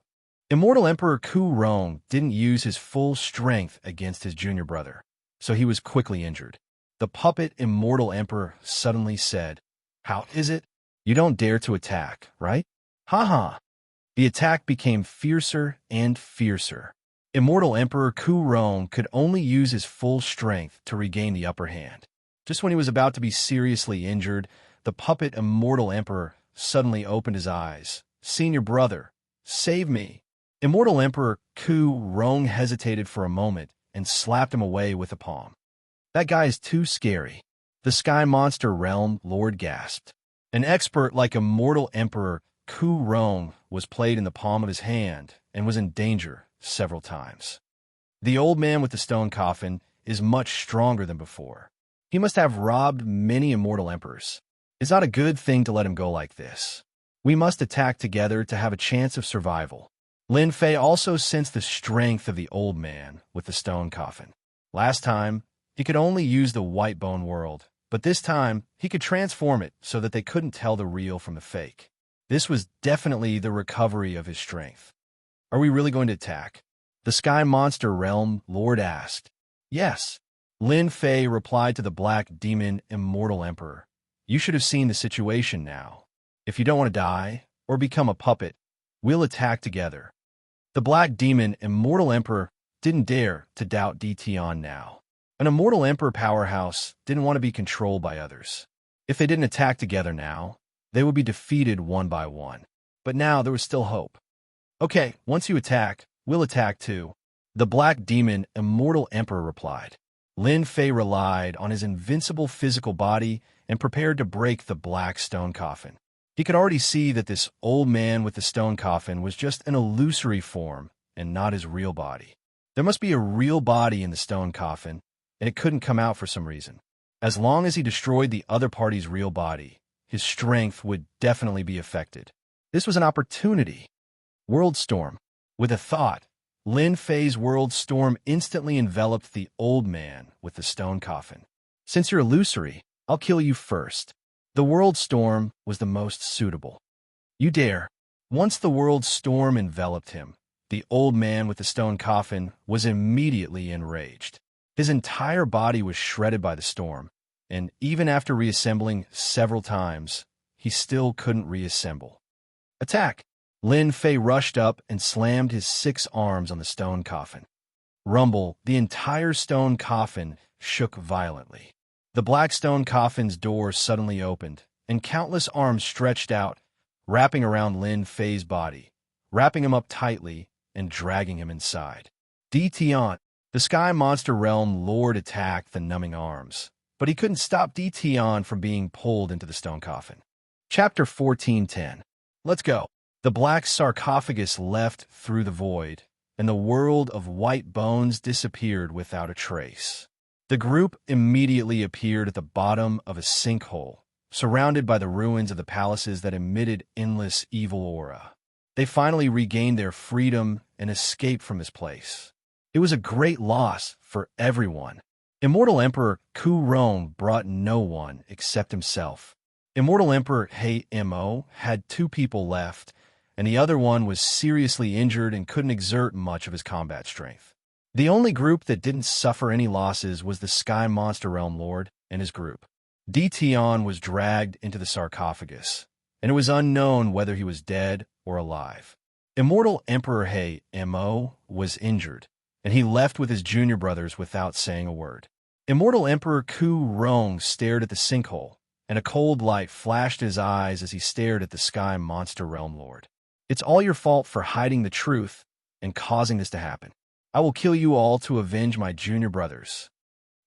Immortal Emperor Ku Rong didn't use his full strength against his junior brother, so he was quickly injured. The puppet Immortal Emperor suddenly said, How is it? You don't dare to attack, right? Ha ha. The attack became fiercer and fiercer. Immortal Emperor Ku Rong could only use his full strength to regain the upper hand. Just when he was about to be seriously injured, the puppet Immortal Emperor suddenly opened his eyes. Senior brother, save me. Immortal Emperor Ku Rong hesitated for a moment and slapped him away with a palm. That guy is too scary. The Sky Monster Realm Lord gasped. An expert like Immortal Emperor Ku Rong was played in the palm of his hand and was in danger several times. The old man with the stone coffin is much stronger than before. He must have robbed many immortal emperors. It's not a good thing to let him go like this. We must attack together to have a chance of survival. Lin Fei also sensed the strength of the old man with the stone coffin. Last time, he could only use the white bone world, but this time he could transform it so that they couldn't tell the real from the fake. This was definitely the recovery of his strength. Are we really going to attack? The Sky Monster Realm Lord asked. Yes. Lin Fei replied to the Black Demon Immortal Emperor. You should have seen the situation now. If you don't want to die or become a puppet, we'll attack together. The Black Demon Immortal Emperor didn't dare to doubt Di Tian now. An Immortal Emperor powerhouse didn't want to be controlled by others. If they didn't attack together now, they would be defeated one by one. But now there was still hope. Okay, once you attack, we'll attack too. The Black Demon Immortal Emperor replied. Lin Fei relied on his invincible physical body and prepared to break the black stone coffin. He could already see that this old man with the stone coffin was just an illusory form and not his real body. There must be a real body in the stone coffin, and it couldn't come out for some reason. As long as he destroyed the other party's real body, his strength would definitely be affected. This was an opportunity. World Storm. With a thought, Lin Fei's World Storm instantly enveloped the old man with the stone coffin. Since you're illusory, I'll kill you first. The World Storm was the most suitable. You dare. Once the World Storm enveloped him, the old man with the stone coffin was immediately enraged. His entire body was shredded by the storm, and even after reassembling several times, he still couldn't reassemble. Attack! Lin Fei rushed up and slammed his 6 arms on the stone coffin. Rumble, the entire stone coffin shook violently. The black stone coffin's door suddenly opened, and countless arms stretched out, wrapping around Lin Fei's body, wrapping him up tightly and dragging him inside. Di Tian, the Sky Monster Realm Lord, attacked the numbing arms, but he couldn't stop Di Tian from being pulled into the stone coffin. Chapter 14:10. Let's go. The black sarcophagus left through the void, and the world of white bones disappeared without a trace. The group immediately appeared at the bottom of a sinkhole, surrounded by the ruins of the palaces that emitted endless evil aura. They finally regained their freedom and escaped from this place. It was a great loss for everyone. Immortal Emperor Ku Rong brought no one except himself. Immortal Emperor He Mo had 2 people left, and the other one was seriously injured and couldn't exert much of his combat strength. The only group that didn't suffer any losses was the Sky Monster Realm Lord and his group. Tion was dragged into the sarcophagus, and it was unknown whether he was dead or alive. Immortal Emperor He Mo was injured, and he left with his junior brothers without saying a word. Immortal Emperor Ku Rong stared at the sinkhole, and a cold light flashed his eyes as he stared at the Sky Monster Realm Lord. It's all your fault for hiding the truth and causing this to happen. I will kill you all to avenge my junior brothers.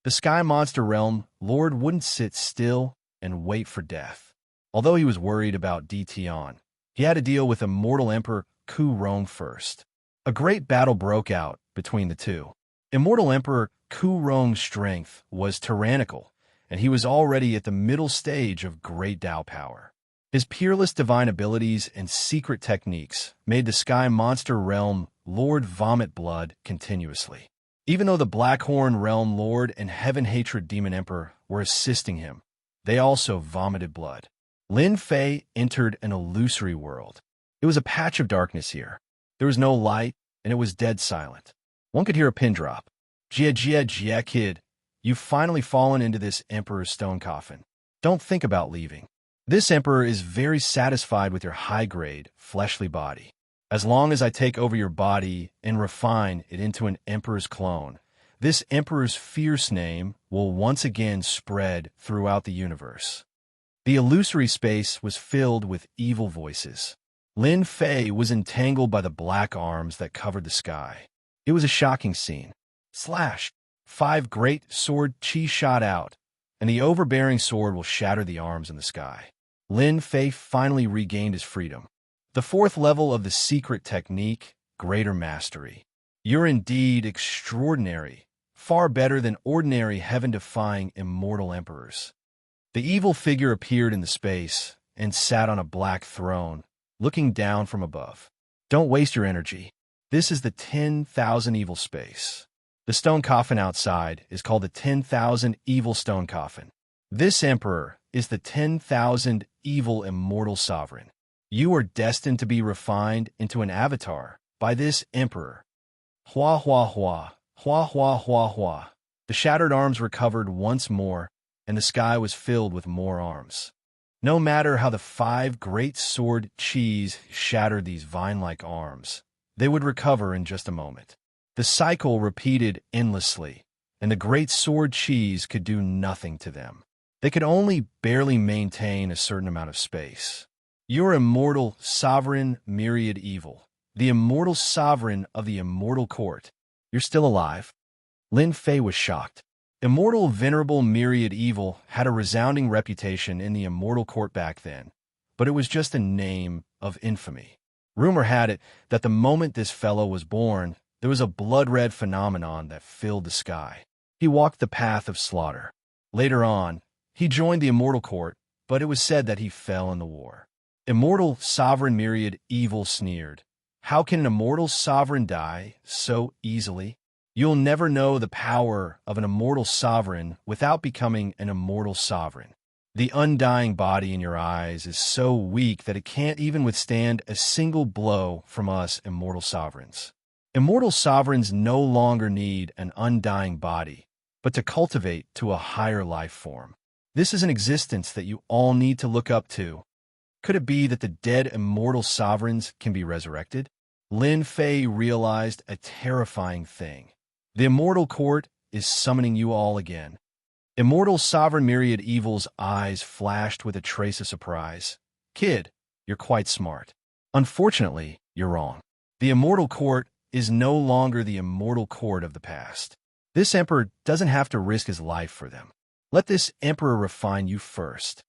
The Sky Monster Realm Lord wouldn't sit still and wait for death. Although he was worried about Tion, he had to deal with Immortal Emperor Ku Rong first. A great battle broke out between the two. Immortal Emperor Ku Rong's strength was tyrannical, and he was already at the middle stage of great Dao power. His peerless divine abilities and secret techniques made the Sky Monster Realm Lord vomit blood continuously. Even though the Blackhorn Realm Lord and Heaven Hatred Demon Emperor were assisting him, they also vomited blood. Lin Fei entered an illusory world. It was a patch of darkness here. There was no light, and it was dead silent. One could hear a pin drop. Jia, kid, you've finally fallen into this Emperor's stone coffin. Don't think about leaving. This Emperor is very satisfied with your high-grade, fleshly body. As long as I take over your body and refine it into an Emperor's clone, this Emperor's fierce name will once again spread throughout the universe. The illusory space was filled with evil voices. Lin Fei was entangled by the black arms that covered the sky. It was a shocking scene. Slash! 5 great sword chi shot out, and the overbearing sword will shatter the arms in the sky. Lin Fei finally regained his freedom. The 4th level of the secret technique, Greater Mastery. You're indeed extraordinary, far better than ordinary heaven-defying immortal emperors. The evil figure appeared in the space and sat on a black throne, looking down from above. Don't waste your energy. This is the 10,000 evil space. The stone coffin outside is called the 10,000 evil stone coffin. This emperor is the 10,000 evil immortal sovereign. You are destined to be refined into an avatar by this emperor. Hua, hua, hua, hua, hua, hua, hua. The shattered arms recovered once more, and the sky was filled with more arms. No matter how the 5 great sword chis shattered these vine-like arms, they would recover in just a moment. The cycle repeated endlessly, and the great sword chis could do nothing to them. They could only barely maintain a certain amount of space. You're immortal, sovereign, myriad evil. The immortal sovereign of the immortal court. You're still alive? Lin Fei was shocked. Immortal, venerable, myriad evil had a resounding reputation in the immortal court back then, but it was just a name of infamy. Rumor had it that the moment this fellow was born, there was a blood-red phenomenon that filled the sky. He walked the path of slaughter. Later on, he joined the immortal court, but it was said that he fell in the war. Immortal, sovereign, myriad evil sneered. How can an immortal sovereign die so easily? You'll never know the power of an immortal sovereign without becoming an immortal sovereign. The undying body in your eyes is so weak that it can't even withstand a single blow from us immortal sovereigns. Immortal sovereigns no longer need an undying body, but to cultivate to a higher life form. This is an existence that you all need to look up to. Could it be that the dead immortal sovereigns can be resurrected? Lin Fei realized a terrifying thing. The immortal court is summoning you all again. Immortal sovereign myriad evil's eyes flashed with a trace of surprise. Kid, you're quite smart. Unfortunately, you're wrong. The immortal court is no longer the immortal court of the past. This emperor doesn't have to risk his life for them. Let this emperor refine you first.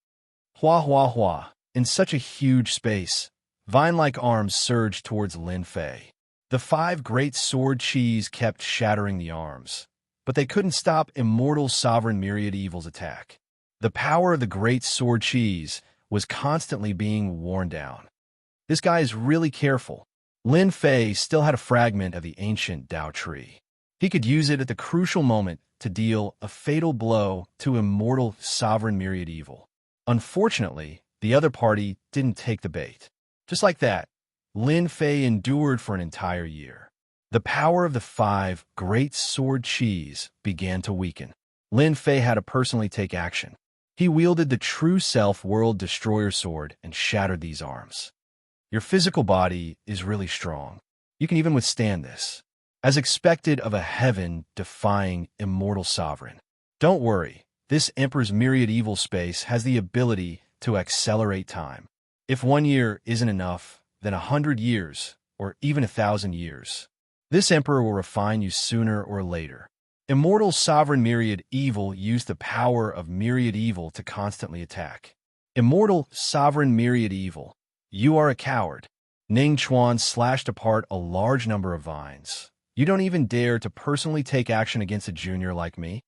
Hua, hua, hua. In such a huge space, vine-like arms surged towards Lin Fei. The 5 great sword chis kept shattering the arms, but they couldn't stop immortal sovereign myriad evil's attack. The power of the great sword chis was constantly being worn down. This guy is really careful. Lin Fei still had a fragment of the ancient Dao tree. He could use it at the crucial moment to deal a fatal blow to immortal sovereign myriad evil. Unfortunately, the other party didn't take the bait. Just like that, Lin Fei endured for an entire year. The power of the 5 great sword Qis began to weaken. Lin Fei had to personally take action. He wielded the true self world destroyer sword and shattered these arms. Your physical body is really strong. You can even withstand this, as expected of a heaven-defying immortal sovereign. Don't worry, this Emperor's myriad evil space has the ability to accelerate time. If 1 year isn't enough, then 100 years, or even 1,000 years. This Emperor will refine you sooner or later. Immortal Sovereign Myriad Evil used the power of Myriad Evil to constantly attack. Immortal Sovereign Myriad Evil, you are a coward. Ning Chuan slashed apart a large number of vines. You don't even dare to personally take action against a junior like me?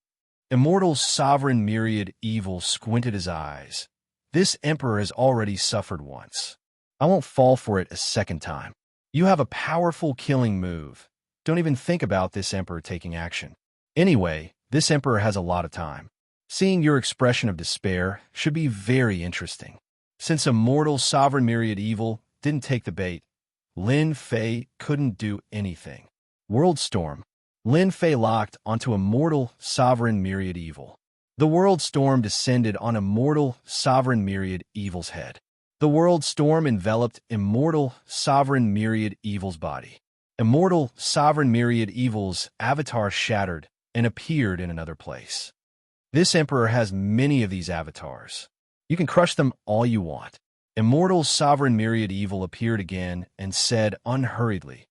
Immortal Sovereign Myriad Evil squinted his eyes. This Emperor has already suffered once. I won't fall for it a second time. You have a powerful killing move. Don't even think about this Emperor taking action. Anyway, this Emperor has a lot of time. Seeing your expression of despair should be very interesting. Since Immortal Sovereign Myriad Evil didn't take the bait, Lin Fei couldn't do anything. World Storm. Lin Fei locked onto Immortal Sovereign Myriad Evil. The World Storm descended on Immortal Sovereign Myriad Evil's head. The World Storm enveloped Immortal Sovereign Myriad Evil's body. Immortal Sovereign Myriad Evil's avatar shattered and appeared in another place. This Emperor has many of these avatars. You can crush them all you want. Immortal Sovereign Myriad Evil appeared again and said unhurriedly,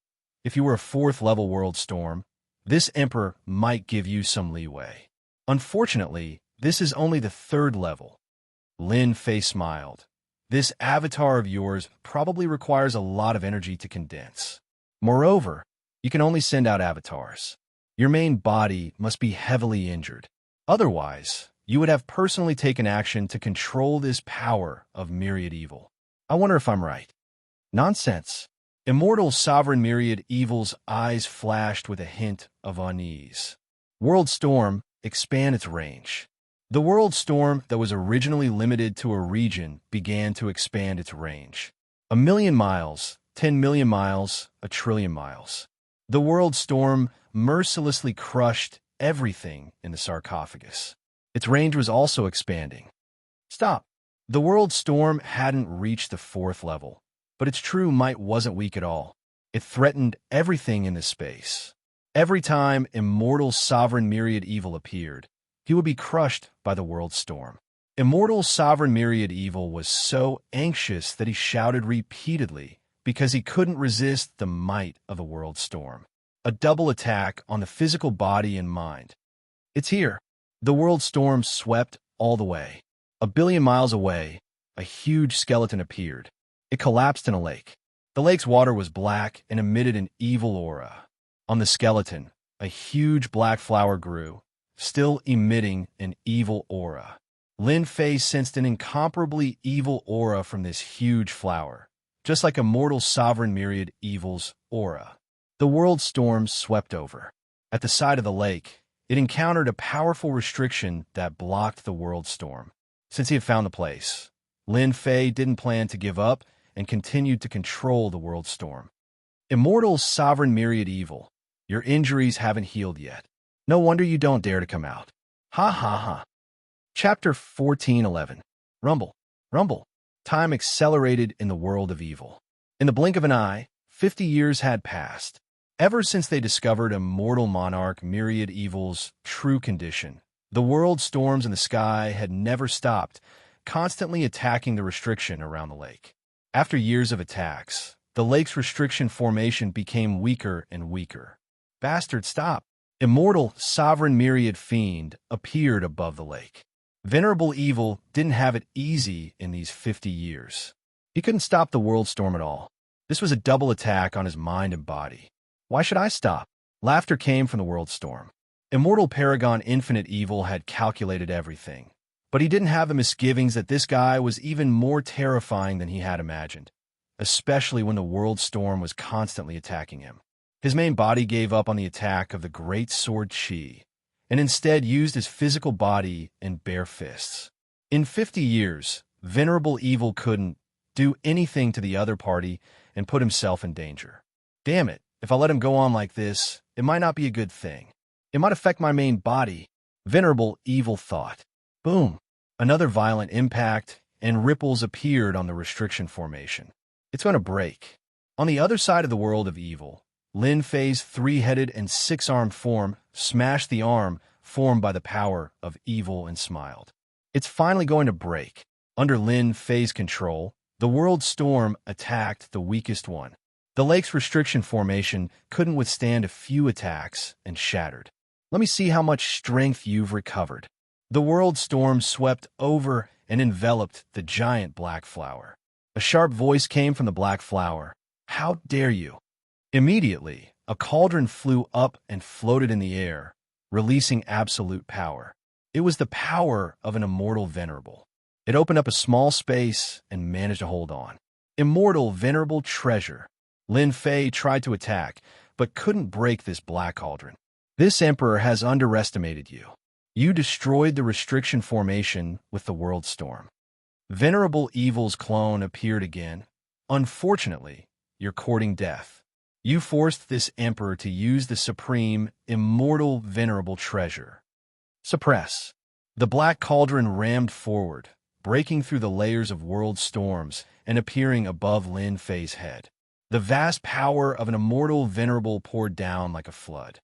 if you were a 4th level World Storm, this Emperor might give you some leeway. Unfortunately, this is only the 3rd level. Lin Fei smiled. This avatar of yours probably requires a lot of energy to condense. Moreover, you can only send out avatars. Your main body must be heavily injured. Otherwise, you would have personally taken action to control this power of Myriad Evil. I wonder if I'm right. Nonsense. Immortal Sovereign Myriad Evil's eyes flashed with a hint of unease. World Storm, expand its range. The World Storm that was originally limited to a region began to expand its range. 1,000,000 miles, 10 million miles, 1,000,000,000,000 miles. The World Storm mercilessly crushed everything in the sarcophagus. Its range was also expanding. Stop. The World Storm hadn't reached the 4th level, but its true might wasn't weak at all. It threatened everything in this space. Every time Immortal Sovereign Myriad Evil appeared, he would be crushed by the World Storm. Immortal Sovereign Myriad Evil was so anxious that he shouted repeatedly because he couldn't resist the might of the World Storm. A double attack on the physical body and mind. It's here. The World Storm swept all the way. 1,000,000,000 miles away, a huge skeleton appeared. It collapsed in a lake. The lake's water was black and emitted an evil aura. On the skeleton, a huge black flower grew, still emitting an evil aura. Lin Fei sensed an incomparably evil aura from this huge flower, just like Immortal Sovereign Myriad Evil's aura. The World Storm swept over. At the side of the lake, it encountered a powerful restriction that blocked the World Storm. Since he had found the place, Lin Fei didn't plan to give up and continued to control the World Storm. Immortal Sovereign Myriad Evil, your injuries haven't healed yet. No wonder you don't dare to come out. Ha ha ha. Chapter 14:11. Rumble. Rumble. Time accelerated in the world of evil. In the blink of an eye, 50 years had passed. Ever since they discovered Immortal Monarch Myriad Evil's true condition, the world storms in the sky had never stopped, constantly attacking the restriction around the lake. After years of attacks, the lake's restriction formation became weaker and weaker. Bastard, stop! Immortal Sovereign Myriad Fiend appeared above the lake. Venerable Evil didn't have it easy in these 50 years. He couldn't stop the world storm at all. This was a double attack on his mind and body. Why should I stop? Laughter came from the world storm. Immortal Paragon Infinite Evil had calculated everything, but he didn't have the misgivings that this guy was even more terrifying than he had imagined, especially when the world storm was constantly attacking him. His main body gave up on the attack of the great sword Qi, and instead used his physical body and bare fists. In 50 years, Venerable Evil couldn't do anything to the other party and put himself in danger. Damn it, If I let him go on like this, it might not be a good thing. It might affect my main body. Venerable evil thought. Boom. Another violent impact, and ripples appeared on the restriction formation. It's going to break. On the other side of the world of evil, Lin Fei's three-headed and six-armed form smashed the arm formed by the power of evil and smiled. It's finally going to break. Under Lin Fei's control, the world storm attacked the weakest one. The lake's restriction formation couldn't withstand a few attacks and shattered. Let me see how much strength you've recovered. The world storm swept over and enveloped the giant black flower. A sharp voice came from the black flower. How dare you? Immediately, a cauldron flew up and floated in the air, releasing absolute power. It was the power of an immortal venerable. It opened up a small space and managed to hold on. Immortal venerable treasure. Lin Fei tried to attack, but couldn't break this black cauldron. This emperor has underestimated you. You destroyed the restriction formation with the world storm. Venerable Evil's clone appeared again. Unfortunately, you're courting death. You forced this emperor to use the supreme, immortal venerable treasure. Suppress. The black cauldron rammed forward, breaking through the layers of world storms and appearing above Lin Fei's head. The vast power of an immortal venerable poured down like a flood.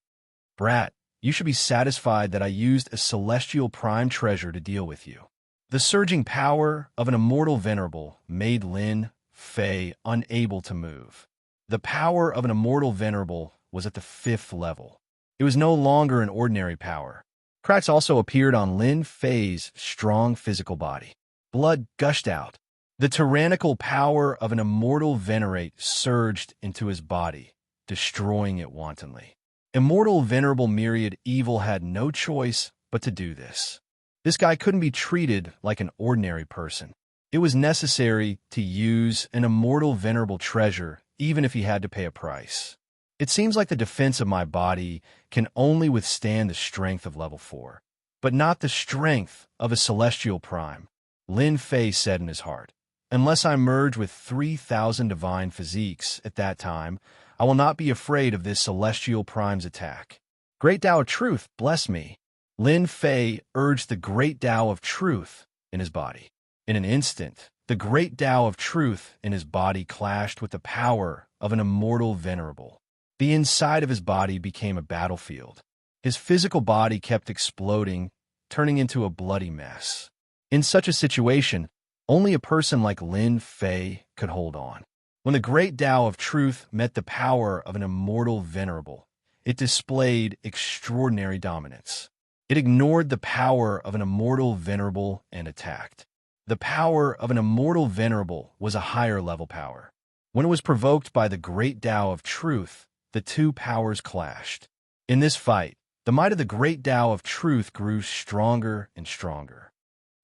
Brat, you should be satisfied that I used a celestial prime treasure to deal with you. The surging power of an immortal venerable made Lin Fei unable to move. The power of an immortal venerable was at the 5th level. It was no longer an ordinary power. Cracks also appeared on Lin Fei's strong physical body. Blood gushed out. The tyrannical power of an immortal venerate surged into his body, destroying it wantonly. Immortal venerable myriad evil had no choice but to do this. This guy couldn't be treated like an ordinary person. It was necessary to use an immortal venerable treasure, even if he had to pay a price. It seems like the defense of my body can only withstand the strength of level 4, but not the strength of a celestial prime. Lin Fei said in his heart, unless I merge with 3,000 divine physiques at that time, I will not be afraid of this celestial prime's attack. Great Tao of Truth, bless me. Lin Fei urged the Great Tao of Truth in his body. In an instant, the Great Tao of Truth in his body clashed with the power of an immortal venerable. The inside of his body became a battlefield. His physical body kept exploding, turning into a bloody mess. In such a situation, only a person like Lin Fei could hold on. When the Great Tao of Truth met the power of an immortal venerable, it displayed extraordinary dominance. It ignored the power of an immortal venerable and attacked. The power of an immortal venerable was a higher level power. When it was provoked by the Great Tao of Truth, the two powers clashed. In this fight, the might of the Great Tao of Truth grew stronger and stronger.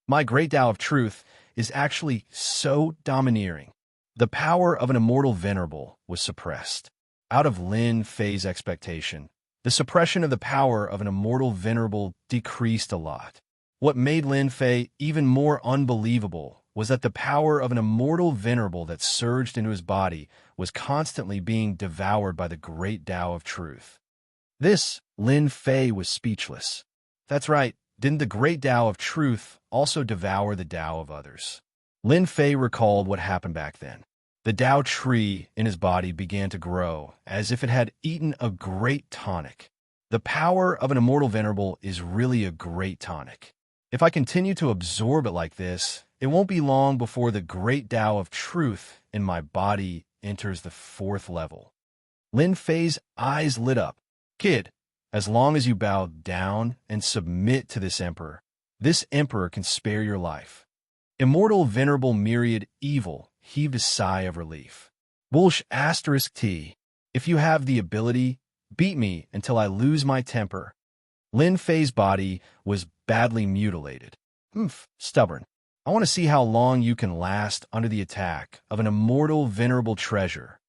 My Great Tao of Truth is actually so domineering. The power of an immortal venerable was suppressed. Out of Lin Fei's expectation, the suppression of the power of an immortal venerable decreased a lot. What made Lin Fei even more unbelievable was that the power of an immortal venerable that surged into his body was constantly being devoured by the Great Tao of Truth. This, Lin Fei was speechless. That's right, didn't the Great Tao of Truth also devour the Tao of others? Lin Fei recalled what happened back then. The Tao tree in his body began to grow, as if it had eaten a great tonic. The power of an immortal venerable is really a great tonic. If I continue to absorb it like this, it won't be long before the Great Tao of Truth in my body enters the 4th level. Lin Fei's eyes lit up. Kid, as long as you bow down and submit to this emperor can spare your life. Immortal venerable myriad evil heaved a sigh of relief. Bullsh ****. If you have the ability, beat me until I lose my temper. Lin Fei's body was badly mutilated. Stubborn. I want to see how long you can last under the attack of an immortal venerable treasure.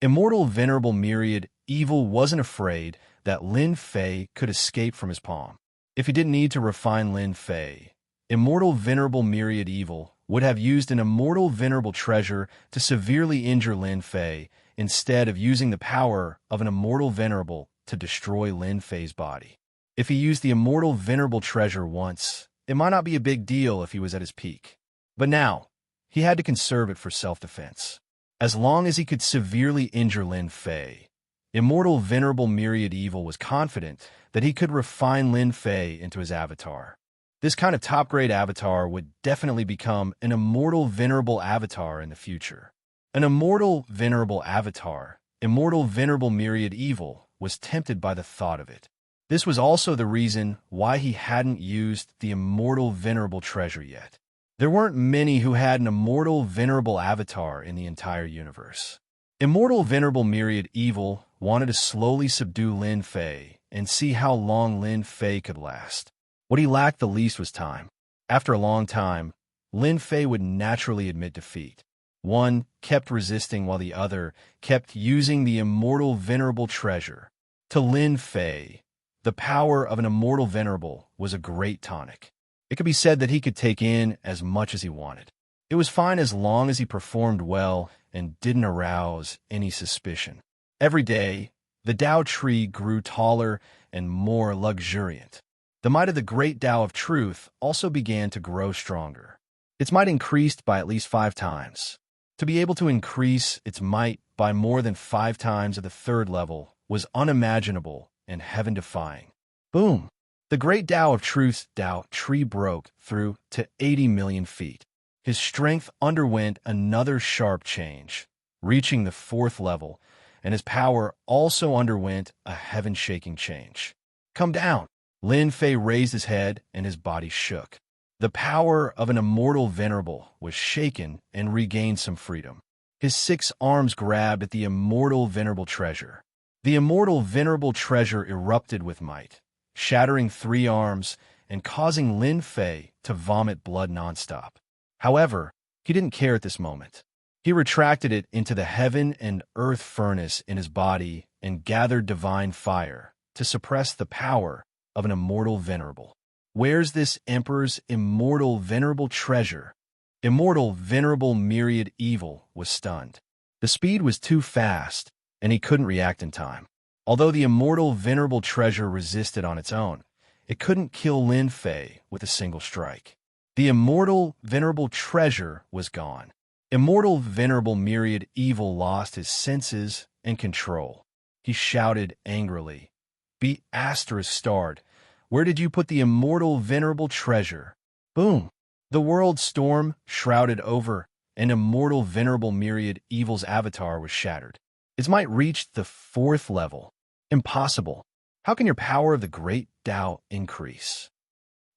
Immortal venerable myriad evil wasn't afraid that Lin Fei could escape from his palm. If he didn't need to refine Lin Fei, immortal venerable myriad evil would have used an immortal venerable treasure to severely injure Lin Fei instead of using the power of an immortal venerable to destroy Lin Fei's body. If he used the immortal venerable treasure once, it might not be a big deal if he was at his peak. But now, he had to conserve it for self-defense. As long as he could severely injure Lin Fei, Immortal Venerable Myriad Evil was confident that he could refine Lin Fei into his avatar. This kind of top-grade avatar would definitely become an Immortal Venerable Avatar in the future. An Immortal Venerable Avatar, Immortal Venerable Myriad Evil, was tempted by the thought of it. This was also the reason why he hadn't used the Immortal Venerable Treasure yet. There weren't many who had an Immortal Venerable Avatar in the entire universe. Immortal Venerable Myriad Evil wanted to slowly subdue Lin Fei and see how long Lin Fei could last. What he lacked the least was time. After a long time, Lin Fei would naturally admit defeat. One kept resisting while the other kept using the Immortal Venerable Treasure. To Lin Fei, the power of an Immortal Venerable was a great tonic. It could be said that he could take in as much as he wanted. It was fine as long as he performed well and didn't arouse any suspicion. Every day, the Tao tree grew taller and more luxuriant. The might of the great Tao of Truth also began to grow stronger. Its might increased by at least 5 times. To be able to increase its might by more than 5 times at the 3rd level was unimaginable and heaven-defying. Boom! The great Tao of Truth's Tao tree broke through to 80 million feet. His strength underwent another sharp change, reaching the 4th level, and his power also underwent a heaven-shaking change. Come down! Lin Fei raised his head and his body shook. The power of an Immortal Venerable was shaken and regained some freedom. His 6 arms grabbed at the Immortal Venerable Treasure. The Immortal Venerable Treasure erupted with might, shattering 3 arms and causing Lin Fei to vomit blood nonstop. However, he didn't care at this moment. He retracted it into the heaven and earth furnace in his body and gathered divine fire to suppress the power of an Immortal Venerable. Where's this Emperor's Immortal Venerable Treasure? Immortal Venerable Myriad Evil was stunned. The speed was too fast, and he couldn't react in time. Although the Immortal Venerable Treasure resisted on its own, it couldn't kill Lin Fei with a single strike. The Immortal Venerable Treasure was gone. Immortal Venerable Myriad Evil lost his senses and control. He shouted angrily, "Be ***starred. Where did you put the Immortal Venerable Treasure?" Boom! The world storm shrouded over, and Immortal Venerable Myriad Evil's avatar was shattered. Its might reached the 4th level. Impossible. How can your power of the great Tao increase?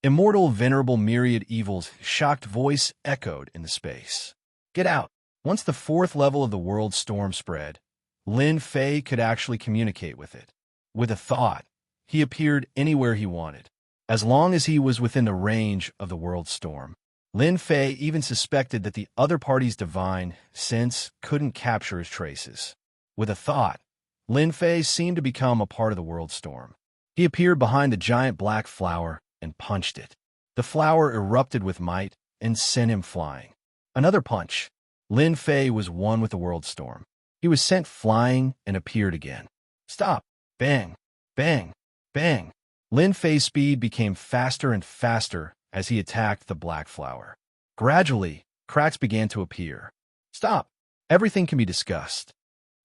Immortal Venerable Myriad Evil's shocked voice echoed in the space. Get out! Once the 4th level of the world storm spread, Lin Fei could actually communicate with it. With a thought, he appeared anywhere he wanted, as long as he was within the range of the world storm. Lin Fei even suspected that the other party's divine sense couldn't capture his traces. With a thought, Lin Fei seemed to become a part of the world storm. He appeared behind the giant black flower and punched it. The flower erupted with might and sent him flying. Another punch. Lin Fei was one with the world storm. He was sent flying and appeared again. Stop! Bang! Bang! Bang! Lin Fei's speed became faster and faster as he attacked the black flower. Gradually, cracks began to appear. Stop! Everything can be discussed.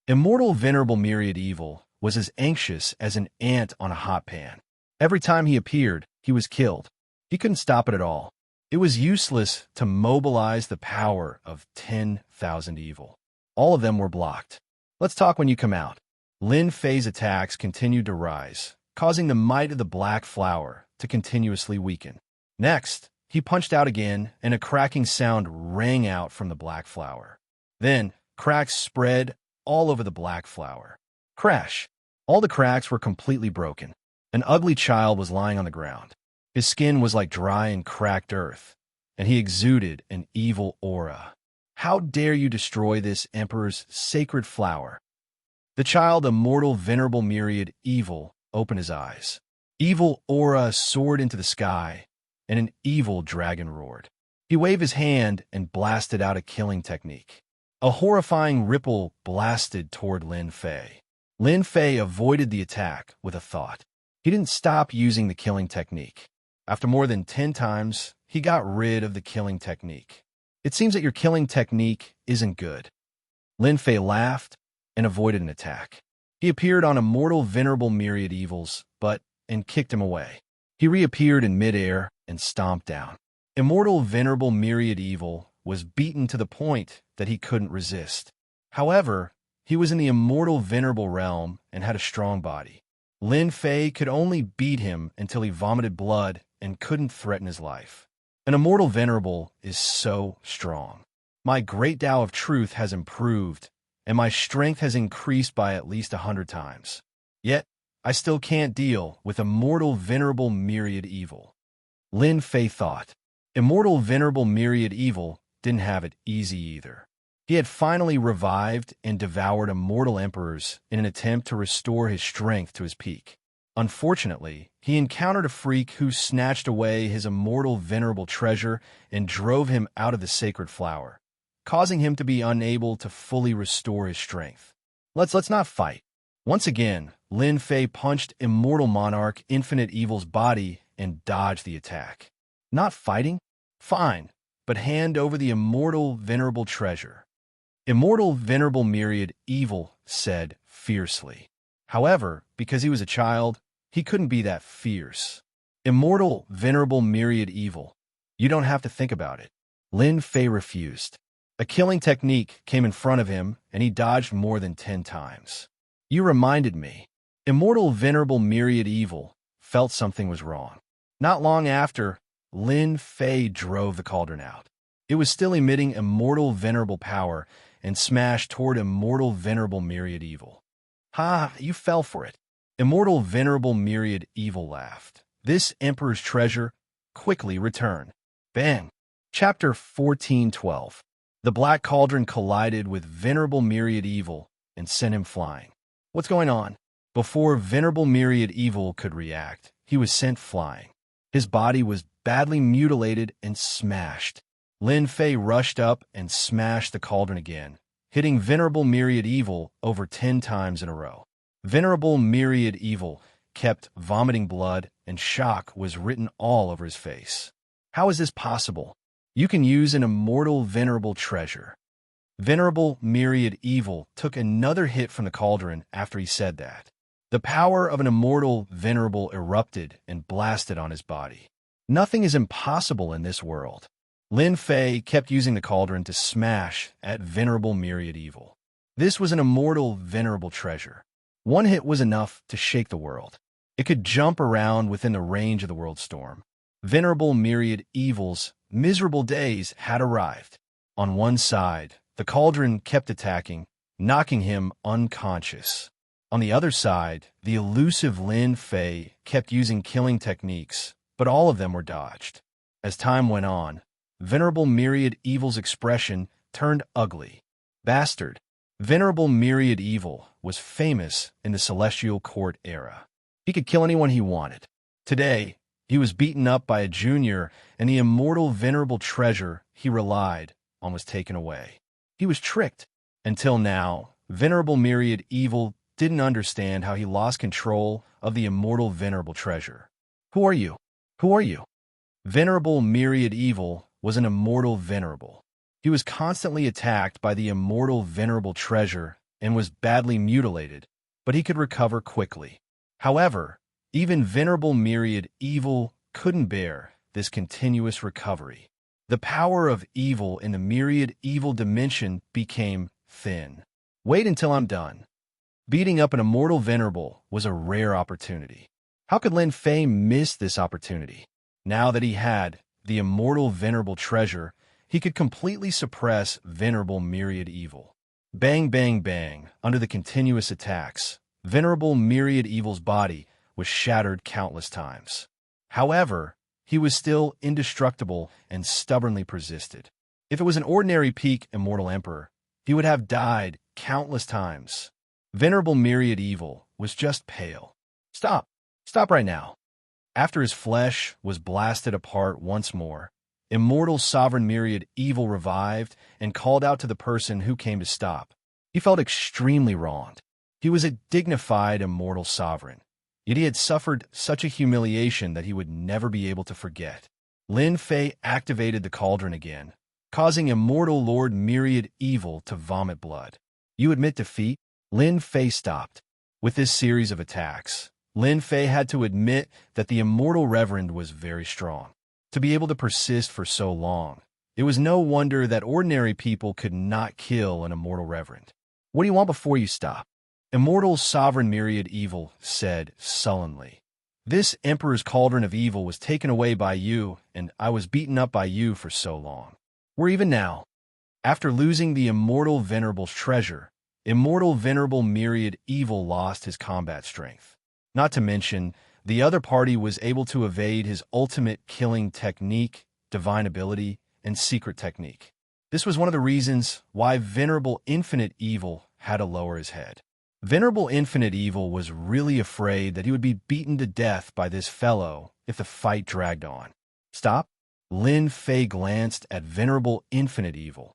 Immortal Venerable Myriad Evil was as anxious as an ant on a hot pan. Every time he appeared, he was killed. He couldn't stop it at all. It was useless to mobilize the power of 10,000 evil. All of them were blocked. Let's talk when you come out. Lin Fei's attacks continued to rise, causing the might of the black flower to continuously weaken. Next, he punched out again, and a cracking sound rang out from the black flower. Then, cracks spread all over the black flower. Crash! All the cracks were completely broken. An ugly child was lying on the ground. His skin was like dry and cracked earth, and he exuded an evil aura. How dare you destroy this Emperor's sacred flower? The child, Immortal Venerable Myriad Evil, opened his eyes. Evil aura soared into the sky, and an evil dragon roared. He waved his hand and blasted out a killing technique. A horrifying ripple blasted toward Lin Fei. Lin Fei avoided the attack with a thought. He didn't stop using the killing technique. After more than 10 times, he got rid of the killing technique. It seems that your killing technique isn't good. Lin Fei laughed and avoided an attack. He appeared on Immortal Venerable Myriad Evils, and kicked him away. He reappeared in midair and stomped down. Immortal Venerable Myriad Evil was beaten to the point that he couldn't resist. However, he was in the Immortal Venerable realm and had a strong body. Lin Fei could only beat him until he vomited blood and couldn't threaten his life. An Immortal Venerable is so strong. My great Tao of truth has improved, and my strength has increased by at least 100 times. Yet, I still can't deal with Immortal Venerable Myriad Evil. Lin Fei thought. Immortal Venerable Myriad Evil didn't have it easy either. He had finally revived and devoured immortal emperors in an attempt to restore his strength to his peak. Unfortunately, he encountered a freak who snatched away his immortal venerable treasure and drove him out of the sacred flower, causing him to be unable to fully restore his strength. Let's not fight. Once again, Lin Fei punched Immortal Monarch Infinite Evil's body and dodged the attack. Not fighting? Fine, but hand over the Immortal Venerable treasure. Immortal Venerable Myriad Evil said fiercely. However, because he was a child, he couldn't be that fierce. Immortal Venerable Myriad Evil, you don't have to think about it. Lin Fei refused. A killing technique came in front of him, and he dodged more than 10 times. You reminded me. Immortal Venerable Myriad Evil felt something was wrong. Not long after, Lin Fei drove the cauldron out. It was still emitting Immortal Venerable power and smashed toward Immortal Venerable Myriad Evil. Ha, you fell for it. Immortal Venerable Myriad Evil laughed. This Emperor's treasure quickly returned. Bang! Chapter 14:12. The Black Cauldron collided with Venerable Myriad Evil and sent him flying. What's going on? Before Venerable Myriad Evil could react, he was sent flying. His body was badly mutilated and smashed. Lin Fei rushed up and smashed the cauldron again, hitting Venerable Myriad Evil over 10 times in a row. Venerable Myriad Evil kept vomiting blood, and shock was written all over his face. How is this possible? You can use an Immortal Venerable treasure. Venerable Myriad Evil took another hit from the cauldron after he said that. The power of an Immortal Venerable erupted and blasted on his body. Nothing is impossible in this world. Lin Fei kept using the cauldron to smash at Venerable Myriad Evil. This was an Immortal Venerable treasure. One hit was enough to shake the world. It could jump around within the range of the world storm. Venerable Myriad Evil's miserable days had arrived. On one side, the cauldron kept attacking, knocking him unconscious. On the other side, the elusive Lin Fei kept using killing techniques, but all of them were dodged. As time went on, Venerable Myriad Evil's expression turned ugly. Bastard. Venerable Myriad Evil was famous in the Celestial Court era. He could kill anyone he wanted. Today, he was beaten up by a junior, and the Immortal Venerable treasure he relied on was taken away. He was tricked. Until now, Venerable Myriad Evil didn't understand how he lost control of the Immortal Venerable treasure. Who are you? Who are you? Venerable Myriad Evil was an Immortal Venerable. He was constantly attacked by the Immortal Venerable treasure and was badly mutilated, but he could recover quickly. However, even Venerable Myriad Evil couldn't bear this continuous recovery. The power of evil in the Myriad Evil dimension became thin. Wait until I'm done. Beating up an Immortal Venerable was a rare opportunity. How could Lin Fei miss this opportunity? Now that he had the Immortal Venerable treasure, he could completely suppress Venerable Myriad Evil. Bang, bang, bang, under the continuous attacks, Venerable Myriad Evil's body was shattered countless times. However, he was still indestructible and stubbornly persisted. If it was an ordinary peak Immortal Emperor, he would have died countless times. Venerable Myriad Evil was just pale. Stop! Stop right now. After his flesh was blasted apart once more, Immortal Sovereign Myriad Evil revived and called out to the person who came to stop. He felt extremely wronged. He was a dignified immortal sovereign, yet he had suffered such a humiliation that he would never be able to forget. Lin Fei activated the cauldron again, causing Immortal Lord Myriad Evil to vomit blood. You admit defeat? Lin Fei stopped. With this series of attacks, Lin Fei had to admit that the Immortal Reverend was very strong. To be able to persist for so long, it was no wonder that ordinary people could not kill an Immortal Reverend. What do you want before you stop? Immortal Sovereign Myriad Evil said sullenly. This Emperor's Cauldron of Evil was taken away by you, and I was beaten up by you for so long. We're even now. After losing the Immortal Venerable's treasure, Immortal Venerable Myriad Evil lost his combat strength. Not to mention, the other party was able to evade his ultimate killing technique, divine ability, and secret technique. This was one of the reasons why Venerable Infinite Evil had to lower his head. Venerable Infinite Evil was really afraid that he would be beaten to death by this fellow if the fight dragged on. Stop? Lin Fei glanced at Venerable Infinite Evil.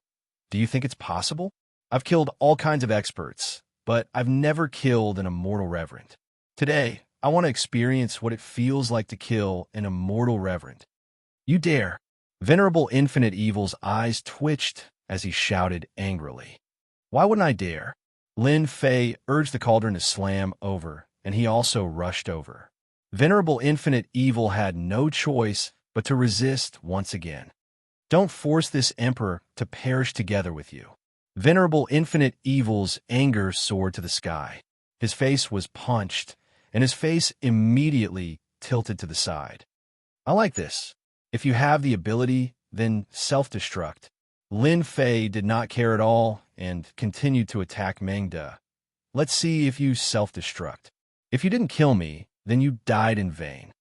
Do you think it's possible? I've killed all kinds of experts, but I've never killed an Immortal Reverend. Today, I want to experience what it feels like to kill an Immortal Reverend. You dare! Venerable Infinite Evil's eyes twitched as he shouted angrily. Why wouldn't I dare? Lin Fei urged the cauldron to slam over, and he also rushed over. Venerable Infinite Evil had no choice but to resist once again. Don't force this Emperor to perish together with you. Venerable Infinite Evil's anger soared to the sky. His face was punched, and his face immediately tilted to the side. I like this. If you have the ability, then self-destruct. Lin Fei did not care at all and continued to attack Meng De. Let's see if you self-destruct. If you didn't kill me, then you died in vain.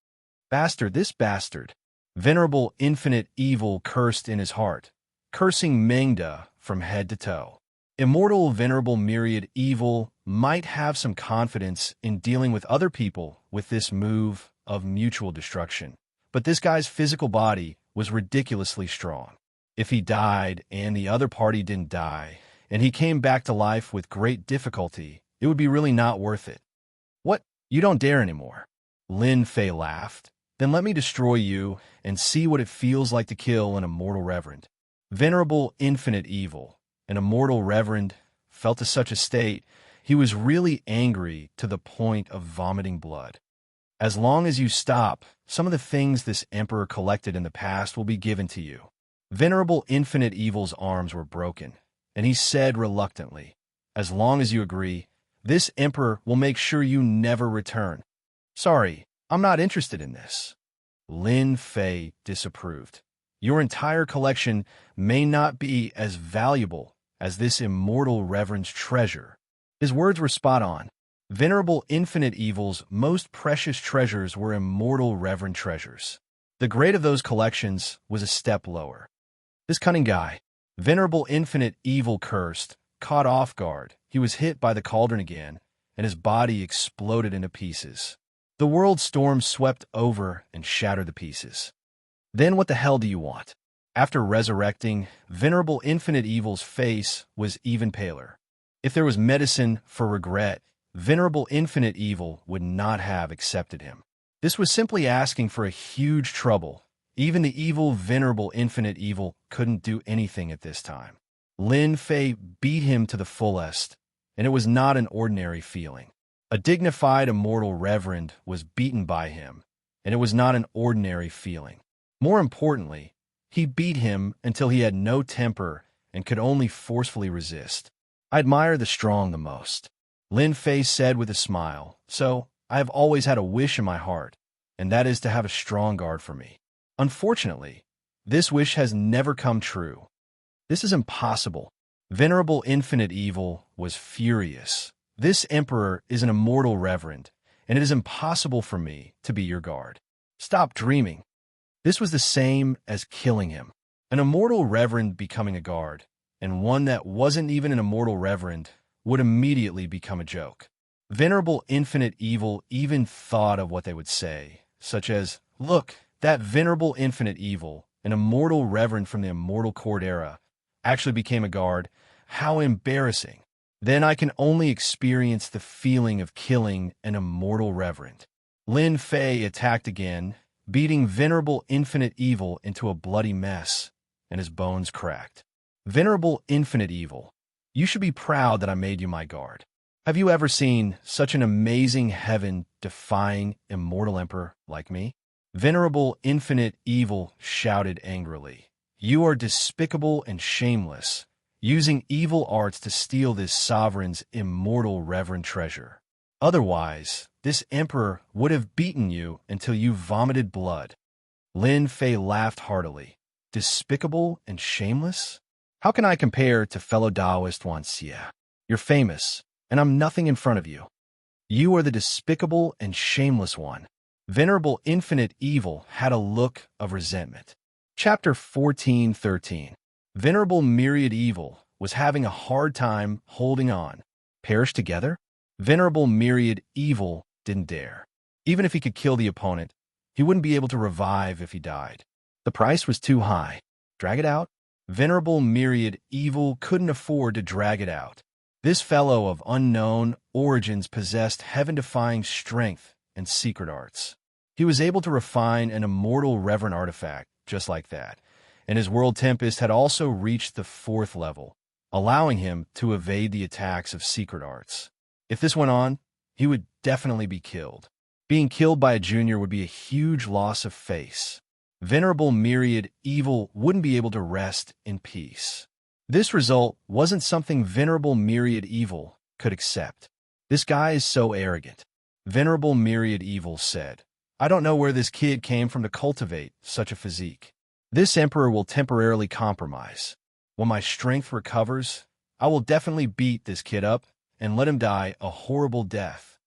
Bastard, this bastard. Venerable Infinite Evil cursed in his heart, cursing Meng De from head to toe. Immortal Venerable Myriad Evil might have some confidence in dealing with other people with this move of mutual destruction, but this guy's physical body was ridiculously strong. If he died and the other party didn't die, and he came back to life with great difficulty, it would be really not worth it. What? You don't dare anymore? Lin Fei laughed. Then let me destroy you and see what it feels like to kill an Immortal Reverend. Venerable Infinite Evil, an Immortal Reverend, fell to such a state, he was really angry to the point of vomiting blood. As long as you stop, some of the things this Emperor collected in the past will be given to you. Venerable Infinite Evil's arms were broken, and he said reluctantly, as long as you agree, this Emperor will make sure you never return. Sorry, I'm not interested in this. Lin Fei disapproved. Your entire collection may not be as valuable as this Immortal Reverend's treasure. His words were spot on. Venerable Infinite Evil's most precious treasures were Immortal Reverend treasures. The grade of those collections was a step lower. This cunning guy, Venerable Infinite Evil cursed, caught off guard. He was hit by the cauldron again, and his body exploded into pieces. The world storm swept over and shattered the pieces. Then what the hell do you want? After resurrecting, Venerable Infinite Evil's face was even paler. If there was medicine for regret, Venerable Infinite Evil would not have accepted him. This was simply asking for a huge trouble. Even the evil Venerable Infinite Evil couldn't do anything at this time. Lin Fei beat him to the fullest, and it was not an ordinary feeling. A dignified Immortal Reverend was beaten by him, and it was not an ordinary feeling. More importantly, he beat him until he had no temper and could only forcefully resist. I admire the strong the most. Lin Fei said with a smile, so I have always had a wish in my heart, and that is to have a strong guard for me. Unfortunately, this wish has never come true. This is impossible. Venerable Infinite Evil was furious. This Emperor is an Immortal Reverend, and it is impossible for me to be your guard. Stop dreaming. This was the same as killing him. An Immortal Reverend becoming a guard, and one that wasn't even an Immortal Reverend, would immediately become a joke. Venerable Infinite Evil even thought of what they would say, such as, look, that Venerable Infinite Evil an immortal reverend from the Immortal Court era, actually became a guard. How embarrassing. Then I can only experience the feeling of killing an immortal reverend. Lin Fei attacked again, beating Venerable Infinite Evil into a bloody mess, and his bones cracked. Venerable Infinite Evil, you should be proud that I made you my guard. Have you ever seen such an amazing heaven-defying immortal emperor like me? Venerable Infinite Evil shouted angrily. You are despicable and shameless, using evil arts to steal this sovereign's immortal reverend treasure. Otherwise, this emperor would have beaten you until you vomited blood. Lin Fei laughed heartily. Despicable and shameless? How can I compare to fellow Taoist Xianxia? You're famous, and I'm nothing in front of you. You are the despicable and shameless one. Venerable Infinite Evil had a look of resentment. Chapter 14:13. Venerable Myriad Evil was having a hard time holding on. Perish together? Venerable Myriad Evil didn't dare. Even if he could kill the opponent, he wouldn't be able to revive if he died. The price was too high. Drag it out? Venerable Myriad Evil couldn't afford to drag it out. This fellow of unknown origins possessed heaven-defying strength and secret arts. He was able to refine an immortal reverend artifact just like that, and his World Tempest had also reached the 4th level, allowing him to evade the attacks of secret arts. If this went on, he would definitely be killed. Being killed by a junior would be a huge loss of face. Venerable Myriad Evil wouldn't be able to rest in peace. This result wasn't something Venerable Myriad Evil could accept. This guy is so arrogant. Venerable Myriad Evil said, I don't know where this kid came from to cultivate such a physique. This emperor will temporarily compromise. When my strength recovers, I will definitely beat this kid up and let him die a horrible death.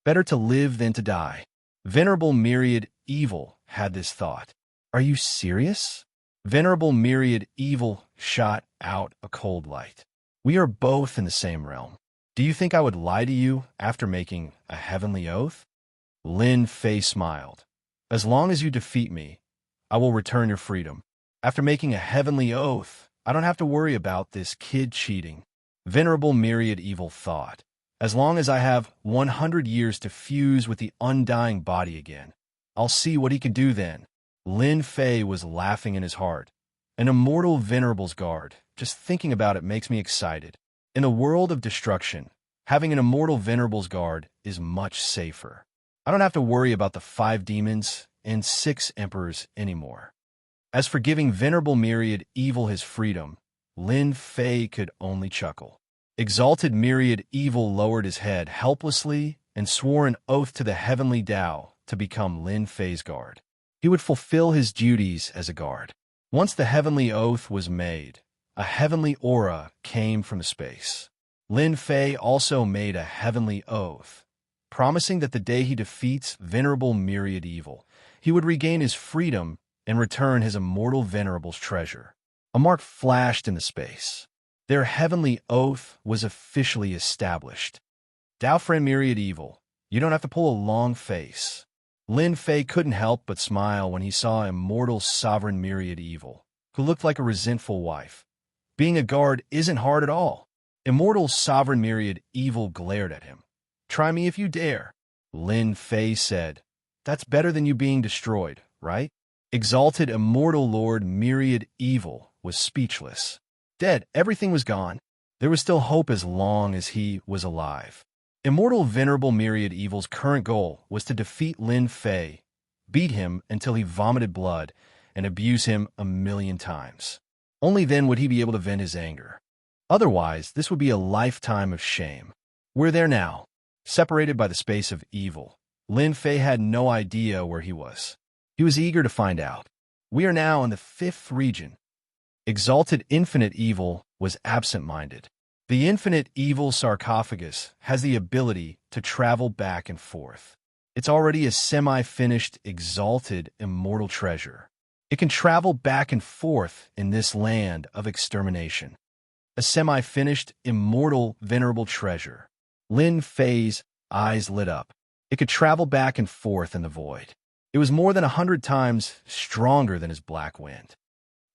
Better to live than to die. Venerable Myriad Evil had this thought. Are you serious? Venerable Myriad Evil shot out a cold light. We are both in the same realm. Do you think I would lie to you after making a heavenly oath? Lin Fei smiled. As long as you defeat me, I will return your freedom. After making a heavenly oath, I don't have to worry about this kid cheating. Venerable Myriad Evil thought. As long as I have 100 years to fuse with the undying body again, I'll see what he can do then. Lin Fei was laughing in his heart. An immortal Venerable's guard. Just thinking about it makes me excited. In a world of destruction, having an immortal Venerable's guard is much safer. I don't have to worry about the 5 demons and 6 emperors anymore. As for giving Venerable Myriad Evil his freedom, Lin Fei could only chuckle. Exalted Myriad Evil lowered his head helplessly and swore an oath to the heavenly Tao to become Lin Fei's guard. He would fulfill his duties as a guard. Once the heavenly oath was made, a heavenly aura came from space. Lin Fei also made a heavenly oath, promising that the day he defeats Venerable Myriad Evil, he would regain his freedom and return his immortal Venerable's treasure. A mark flashed into space. Their heavenly oath was officially established. Tao Friend Myriad Evil, you don't have to pull a long face. Lin Fei couldn't help but smile when he saw Immortal Sovereign Myriad Evil, who looked like a resentful wife. Being a guard isn't hard at all. Immortal Sovereign Myriad Evil glared at him. Try me if you dare. Lin Fei said, that's better than you being destroyed, right? Exalted Immortal Lord Myriad Evil was speechless. Dead, everything was gone. There was still hope as long as he was alive. Immortal Venerable Myriad Evil's current goal was to defeat Lin Fei, beat him until he vomited blood, and abuse him 1,000,000 times. Only then would he be able to vent his anger. Otherwise, this would be a lifetime of shame. We're there now, separated by the space of evil. Lin Fei had no idea where he was. He was eager to find out. We are now in the 5th region. Exalted Infinite Evil was absent-minded. The Infinite Evil sarcophagus has the ability to travel back and forth. It's already a semi-finished, exalted, immortal treasure. It can travel back and forth in this land of extermination. A semi-finished, immortal, venerable treasure. Lin Fei's eyes lit up. It could travel back and forth in the void. It was more than 100 times stronger than his black wind.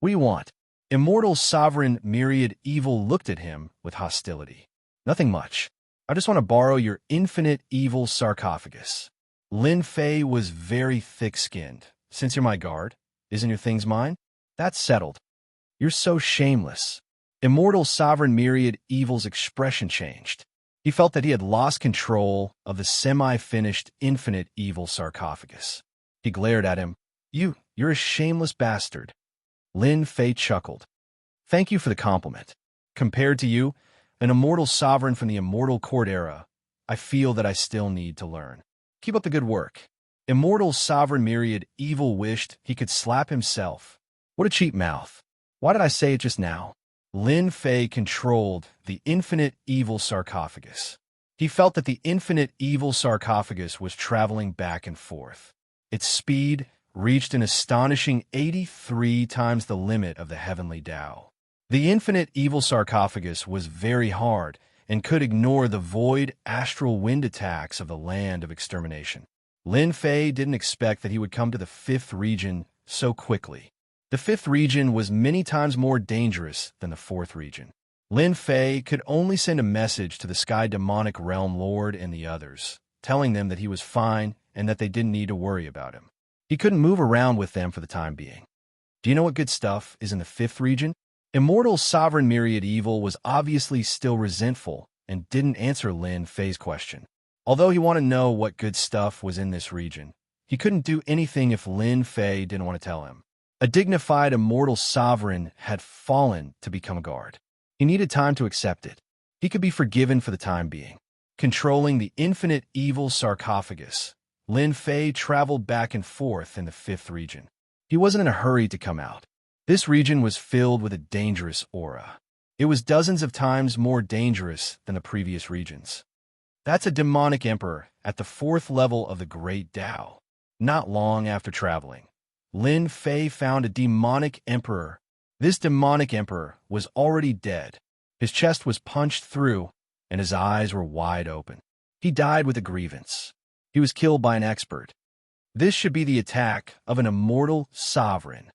What do you want? Immortal Sovereign Myriad Evil looked at him with hostility. Nothing much. I just want to borrow your infinite evil sarcophagus. Lin Fei was very thick-skinned. Since you're my guard, isn't your things mine? That's settled. You're so shameless. Immortal Sovereign Myriad Evil's expression changed. He felt that he had lost control of the semi-finished infinite evil sarcophagus. He glared at him. You're a shameless bastard. Lin Fei chuckled. Thank you for the compliment. Compared to you, an immortal sovereign from the immortal court era, I feel that I still need to learn. Keep up the good work. Immortal Sovereign Myriad Evil wished he could slap himself. What a cheap mouth. Why did I say it just now? Lin Fei controlled the infinite evil sarcophagus. He felt that the infinite evil sarcophagus was traveling back and forth. Its speed reached an astonishing 83 times the limit of the heavenly Tao. The infinite evil sarcophagus was very hard and could ignore the void astral wind attacks of the land of extermination. Lin Fei didn't expect that he would come to the fifth region so quickly. The fifth region was many times more dangerous than the fourth region. Lin Fei could only send a message to the Sky Demonic Realm Lord and the others, telling them that he was fine and that they didn't need to worry about him. He couldn't move around with them for the time being. Do you know what good stuff is in the fifth region? Immortal Sovereign Myriad Evil was obviously still resentful and didn't answer Lin Fei's question. Although he wanted to know what good stuff was in this region, he couldn't do anything if Lin Fei didn't want to tell him. A dignified immortal sovereign had fallen to become a guard. He needed time to accept it. He could be forgiven for the time being. Controlling the infinite evil sarcophagus, Lin Fei traveled back and forth in the fifth region. He wasn't in a hurry to come out. This region was filled with a dangerous aura. It was dozens of times more dangerous than the previous regions. That's a demonic emperor at the fourth level of the Great Tao. Not long after traveling, Lin Fei found a demonic emperor. This demonic emperor was already dead. His chest was punched through, and his eyes were wide open. He died with a grievance. He was killed by an expert. This should be the attack of an immortal sovereign.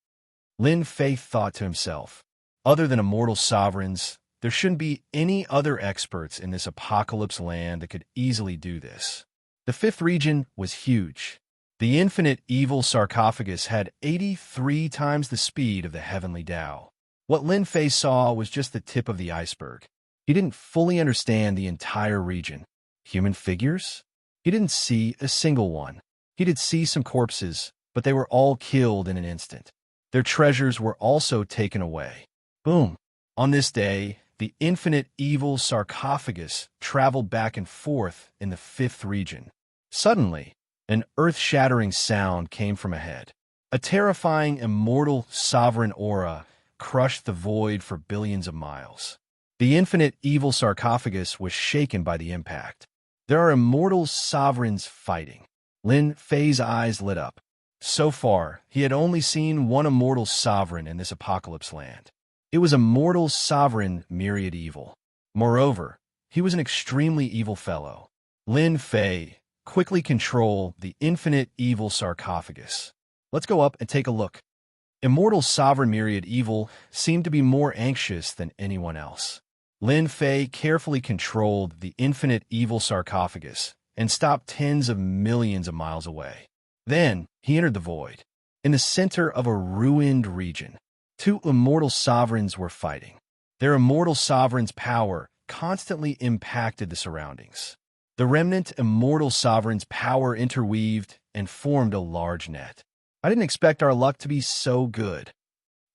Lin Fei thought to himself, other than immortal sovereigns, there shouldn't be any other experts in this apocalypse land that could easily do this. The fifth region was huge. The infinite evil sarcophagus had 83 times the speed of the heavenly Tao. What Lin Fei saw was just the tip of the iceberg. He didn't fully understand the entire region. Human figures? He didn't see a single one. He did see some corpses, but they were all killed in an instant. Their treasures were also taken away. Boom. On this day, the infinite evil sarcophagus traveled back and forth in the fifth region. Suddenly, an earth-shattering sound came from ahead. A terrifying immortal sovereign aura crushed the void for billions of miles. The infinite evil sarcophagus was shaken by the impact. There are immortal sovereigns fighting. Lin Fei's eyes lit up. So far, he had only seen one immortal sovereign in this apocalypse land. It was Immortal Sovereign Myriad Evil. Moreover, he was an extremely evil fellow. Lin Fei quickly controlled the infinite evil sarcophagus. Let's go up and take a look. Immortal Sovereign Myriad Evil seemed to be more anxious than anyone else. Lin Fei carefully controlled the infinite evil sarcophagus and stopped tens of millions of miles away. Then, he entered the void. In the center of a ruined region, two immortal sovereigns were fighting. Their immortal sovereign's power constantly impacted the surroundings. The remnant immortal sovereign's power interweaved and formed a large net. I didn't expect our luck to be so good.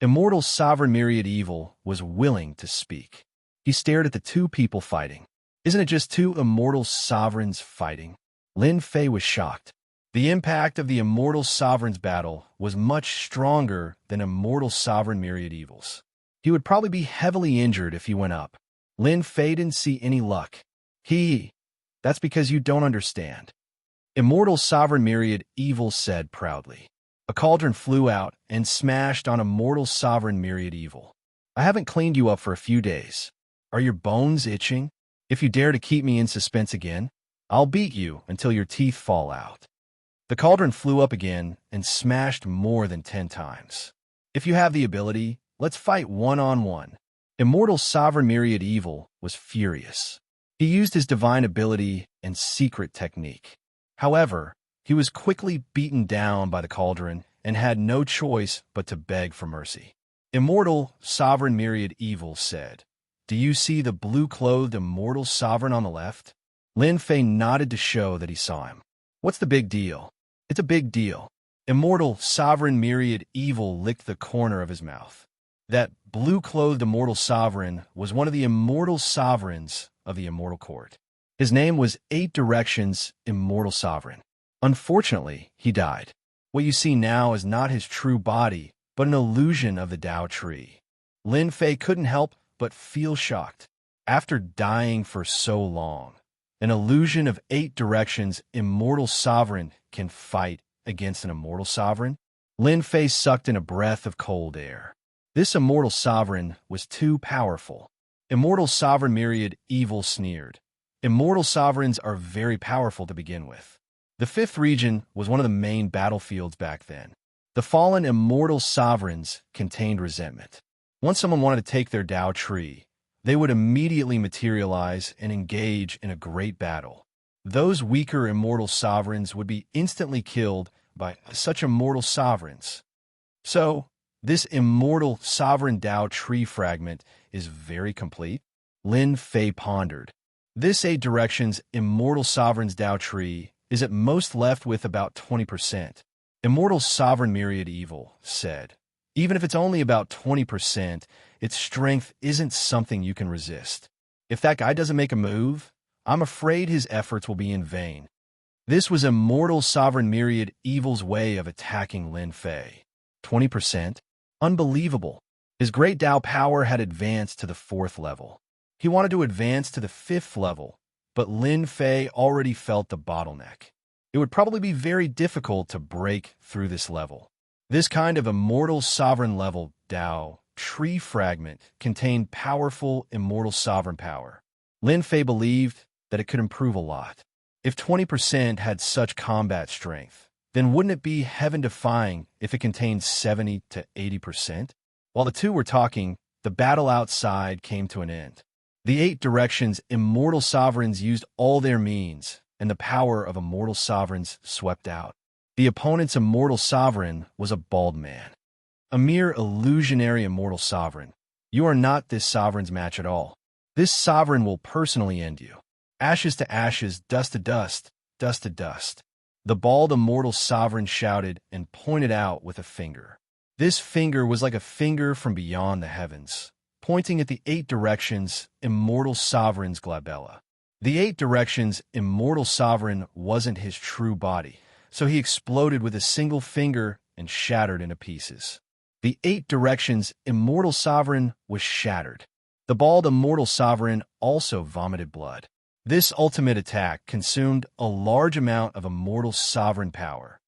Immortal Sovereign Myriad Evil was willing to speak. He stared at the two people fighting. Isn't it just two immortal sovereigns fighting? Lin Fei was shocked. The impact of the immortal sovereign's battle was much stronger than immortal sovereign myriad evils. He would probably be heavily injured if he went up. Lin Fei didn't see any luck. That's because you don't understand. Immortal sovereign myriad evil said proudly. A cauldron flew out and smashed on immortal sovereign myriad evil. I haven't cleaned you up for a few days. Are your bones itching? If you dare to keep me in suspense again, I'll beat you until your teeth fall out. The cauldron flew up again and smashed more than 10 times. If you have the ability, Let's fight one-on-one. Immortal Sovereign Myriad Evil was furious. He used his divine ability and secret technique. However, he was quickly beaten down by the cauldron and had no choice but to beg for mercy. Immortal Sovereign Myriad Evil said, "Do you see the blue-clothed Immortal Sovereign on the left?" Lin Fei nodded to show that he saw him. "What's the big deal?" "It's a big deal." Immortal Sovereign Myriad Evil licked the corner of his mouth. That blue-clothed Immortal Sovereign was one of the Immortal Sovereigns of the Immortal Court. His name was 8 Directions Immortal Sovereign. Unfortunately, he died. What you see now is not his true body, but an illusion of the Tao tree. Lin Fei couldn't help but feel shocked. After dying for so long, an illusion of 8 Directions Immortal Sovereign can fight against an Immortal Sovereign? Lin Fei sucked in a breath of cold air. This Immortal Sovereign was too powerful. Immortal Sovereign Myriad Evil sneered. Immortal Sovereigns are very powerful to begin with. The 5th region was one of the main battlefields back then. The fallen Immortal Sovereigns contained resentment. Once someone wanted to take their Tao tree, they would immediately materialize and engage in a great battle. Those weaker Immortal Sovereigns would be instantly killed by such Immortal Sovereigns. So, this Immortal Sovereign Tao tree fragment is very complete. Lin Fei pondered. This 8 Directions Immortal Sovereign's Tao tree is at most left with about 20%. Immortal Sovereign Myriad Evil said, "Even if it's only about 20%, its strength isn't something you can resist. If that guy doesn't make a move, I'm afraid his efforts will be in vain." This was Immortal Sovereign Myriad Evil's way of attacking Lin Fei. 20%? Unbelievable. His great Tao power had advanced to the 4th level. He wanted to advance to the 5th level, but Lin Fei already felt the bottleneck. It would probably be very difficult to break through this level. This kind of Immortal Sovereign level Tao tree fragment contained powerful Immortal Sovereign power. Lin Fei believed that it could improve a lot. If 20% had such combat strength, then wouldn't it be heaven-defying if it contained 70 to 80%? While the two were talking, the battle outside came to an end. The 8 Directions Immortal Sovereigns used all their means, and the power of Immortal Sovereigns swept out. The opponent's Immortal Sovereign was a bald man. A mere illusionary Immortal Sovereign. You are not this Sovereign's match at all. This Sovereign will personally end you. Ashes to ashes, dust to dust, dust to dust. The bald Immortal Sovereign shouted and pointed out with a finger. This finger was like a finger from beyond the heavens, pointing at the 8 Directions Immortal Sovereign's glabella. The 8 Directions Immortal Sovereign wasn't his true body, so he exploded with a single finger and shattered into pieces. The 8 Directions Immortal Sovereign was shattered. The bald Immortal Sovereign also vomited blood. This ultimate attack consumed a large amount of Immortal Sovereign power.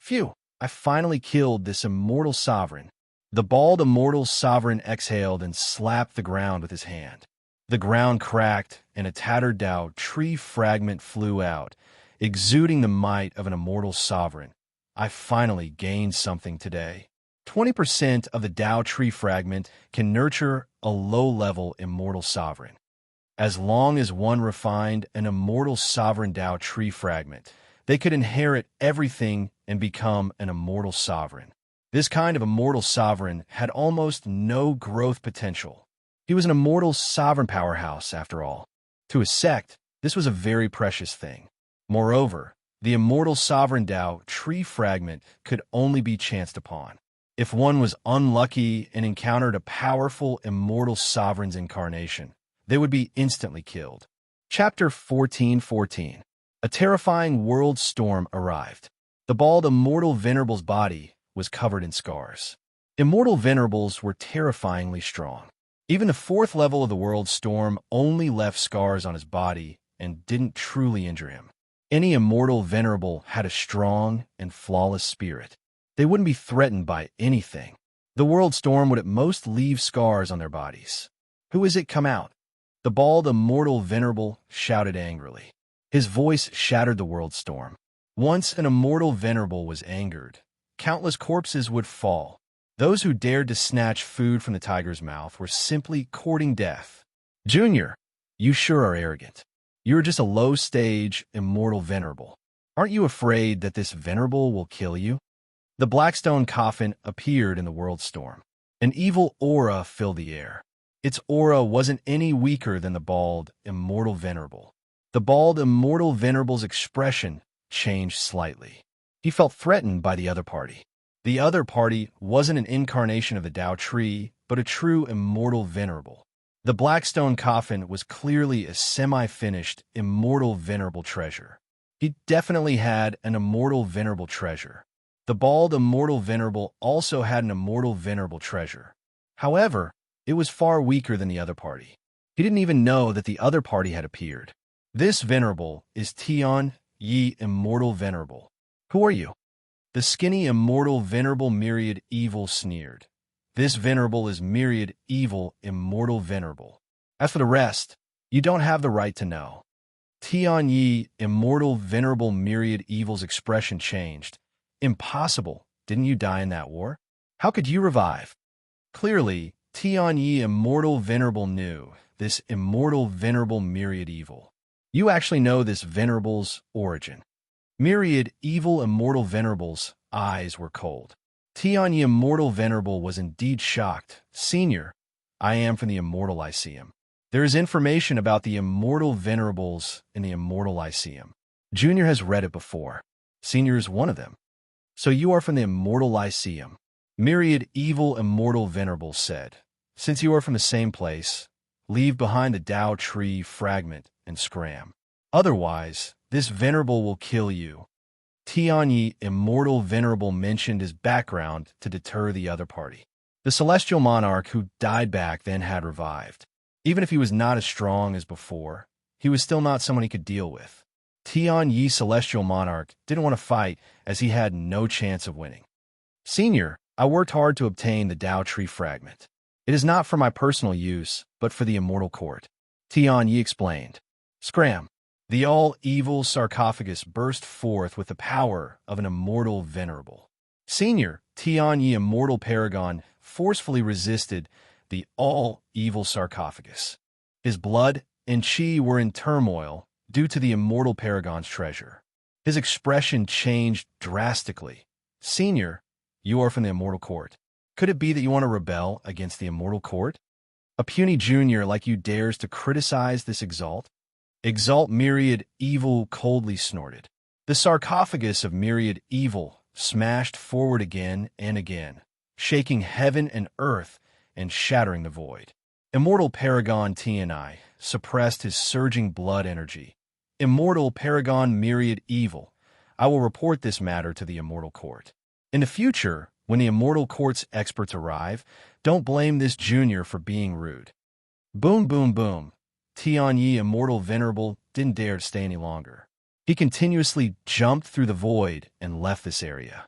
Phew, I finally killed this Immortal Sovereign. The bald Immortal Sovereign exhaled and slapped the ground with his hand. The ground cracked and a tattered Tao tree fragment flew out, exuding the might of an Immortal Sovereign. I finally gained something today. 20% of the Tao tree fragment can nurture a low-level Immortal Sovereign. As long as one refined an Immortal Sovereign Tao tree fragment, they could inherit everything and become an Immortal Sovereign. This kind of Immortal Sovereign had almost no growth potential. He was an Immortal Sovereign powerhouse, after all. To a sect, this was a very precious thing. Moreover, the Immortal Sovereign Tao tree fragment could only be chanced upon. If one was unlucky and encountered a powerful Immortal Sovereign's incarnation, they would be instantly killed. Chapter 14:14. A terrifying world storm arrived. The bald Immortal Venerable's body was covered in scars. Immortal Venerables were terrifyingly strong. Even the 4th level of the world storm only left scars on his body and didn't truly injure him. Any Immortal Venerable had a strong and flawless spirit. They wouldn't be threatened by anything. The world storm would at most leave scars on their bodies. Who is it come out? The bald Immortal Venerable shouted angrily. His voice shattered the world storm. Once an Immortal Venerable was angered, countless corpses would fall. Those who dared to snatch food from the tiger's mouth were simply courting death. Junior, you sure are arrogant. You are just a low-stage, immortal venerable. Aren't you afraid that this venerable will kill you? The Blackstone coffin appeared in the world storm. An evil aura filled the air. Its aura wasn't any weaker than the bald, immortal venerable. The bald, immortal venerable's expression changed slightly. He felt threatened by the other party. The other party wasn't an incarnation of the Tao tree, but a true immortal venerable. The Blackstone coffin was clearly a semi-finished, immortal venerable treasure. He definitely had an immortal venerable treasure. The bald immortal venerable also had an immortal venerable treasure. However, it was far weaker than the other party. He didn't even know that the other party had appeared. This venerable is Tian Yi Immortal Venerable. Who are you? The skinny immortal venerable myriad evil sneered. This venerable is myriad evil immortal venerable. As for the rest, you don't have the right to know. Tian Yi immortal venerable myriad evil's expression changed. Impossible. Didn't you die in that war? How could you revive? Clearly, Tian Yi immortal venerable knew this immortal venerable myriad evil. You actually know this venerable's origin. Myriad evil immortal venerable's eyes were cold. Tian Yi immortal venerable was indeed shocked. Senior, I am from the Immortal Lyceum. There is information about the immortal venerables in the Immortal Lyceum. Junior has read it before. Senior is one of them. So you are from the Immortal Lyceum. Myriad evil immortal venerable said, since you are from the same place, leave behind the Tao tree fragment and scram. Otherwise, this venerable will kill you. Tian Yi immortal venerable mentioned his background to deter the other party. The celestial monarch who died back then had revived. Even if he was not as strong as before, he was still not someone he could deal with. Tian Yi celestial monarch didn't want to fight as he had no chance of winning. Senior, I worked hard to obtain the Tao tree fragment. It is not for my personal use, but for the immortal court. Tian Yi explained. Scram. The all-evil sarcophagus burst forth with the power of an immortal venerable. Senior, Tian Yi immortal paragon forcefully resisted the all-evil sarcophagus. His blood and chi were in turmoil due to the immortal paragon's treasure. His expression changed drastically. Senior, you are from the immortal court. Could it be that you want to rebel against the immortal court? A puny junior like you dares to criticize this exalt? Exalt myriad evil coldly snorted. The sarcophagus of myriad evil smashed forward again and again, shaking heaven and earth and shattering the void. Immortal Paragon Tianai suppressed his surging blood energy. Immortal Paragon myriad evil, I will report this matter to the immortal court. In the future, when the immortal court's experts arrive, don't blame this junior for being rude. Boom, boom, boom. Tian Yi immortal venerable didn't dare to stay any longer. He continuously jumped through the void and left this area.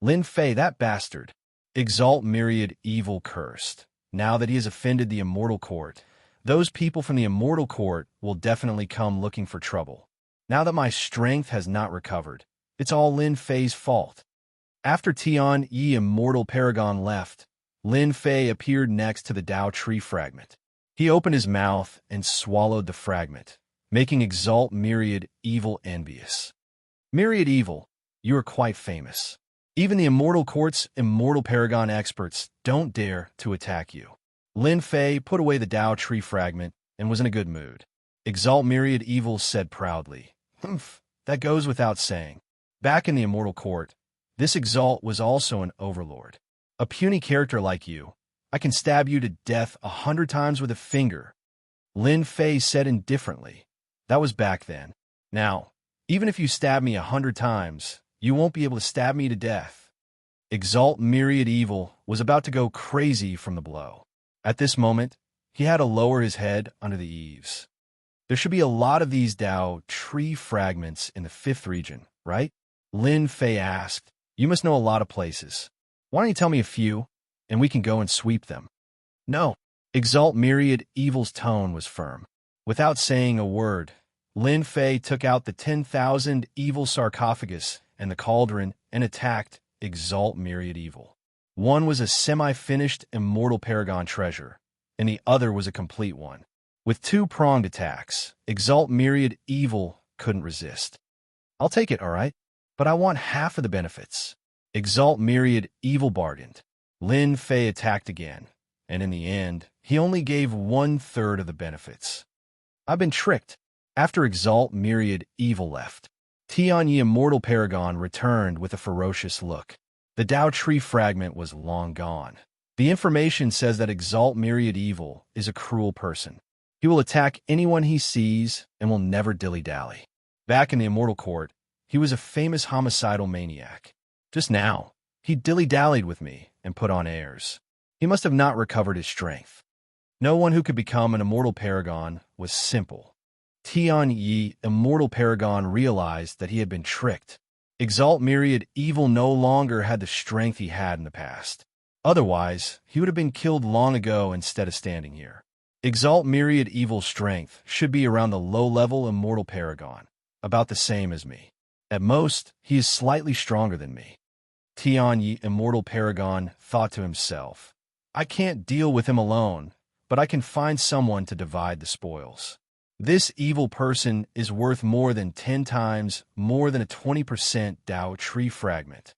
Lin Fei, that bastard. Exalt myriad evil cursed. Now that he has offended the immortal court, those people from the immortal court will definitely come looking for trouble. Now that my strength has not recovered, it's all Lin Fei's fault. After Tian Yi immortal paragon left, Lin Fei appeared next to the Tao tree fragment. He opened his mouth and swallowed the fragment, making Exalt myriad evil envious. Myriad evil, you are quite famous. Even the immortal court's immortal paragon experts don't dare to attack you. Lin Fei put away the Tao tree fragment and was in a good mood. Exalt myriad evil said proudly, "Humph, that goes without saying. Back in the immortal court, this Exalt was also an overlord. A puny character like you, I can stab you to death 100 times with a finger." Lin Fei said indifferently. That was back then. Now, even if you stab me 100 times, you won't be able to stab me to death. Exalt myriad evil was about to go crazy from the blow. At this moment, he had to lower his head under the eaves. There should be a lot of these Tao tree fragments in the 5th region, right? Lin Fei asked. You must know a lot of places. Why don't you tell me a few, and we can go and sweep them? No. Exalt myriad evil's tone was firm. Without saying a word, Lin Fei took out the 10,000 evil sarcophagus and the cauldron and attacked Exalt myriad evil. One was a semi-finished Immortal Paragon treasure, and the other was a complete one. With two-pronged attacks, Exalt Myriad Evil couldn't resist. I'll take it, all right, but I want half of the benefits. Exalt Myriad Evil bargained. Lin Fei attacked again, and in the end, he only gave 1/3 of the benefits. I've been tricked. After Exalt Myriad Evil left, Tianyi Immortal Paragon returned with a ferocious look. The Dao Tree fragment was long gone. The information says that Exalt Myriad Evil is a cruel person. He will attack anyone he sees and will never dilly-dally. Back in the Immortal Court, he was a famous homicidal maniac. Just now, he dilly-dallied with me and put on airs. He must have not recovered his strength. No one who could become an Immortal Paragon was simple. Tianyi Immortal Paragon realized that he had been tricked. Exalt Myriad Evil no longer had the strength he had in the past. Otherwise, he would have been killed long ago instead of standing here. Exalt Myriad Evil's strength should be around the low-level Immortal Paragon, about the same as me. At most, he is slightly stronger than me. Tianyi Immortal Paragon thought to himself, I can't deal with him alone, but I can find someone to divide the spoils. This evil person is worth more than 10 times more than a 20% Dao Tree fragment.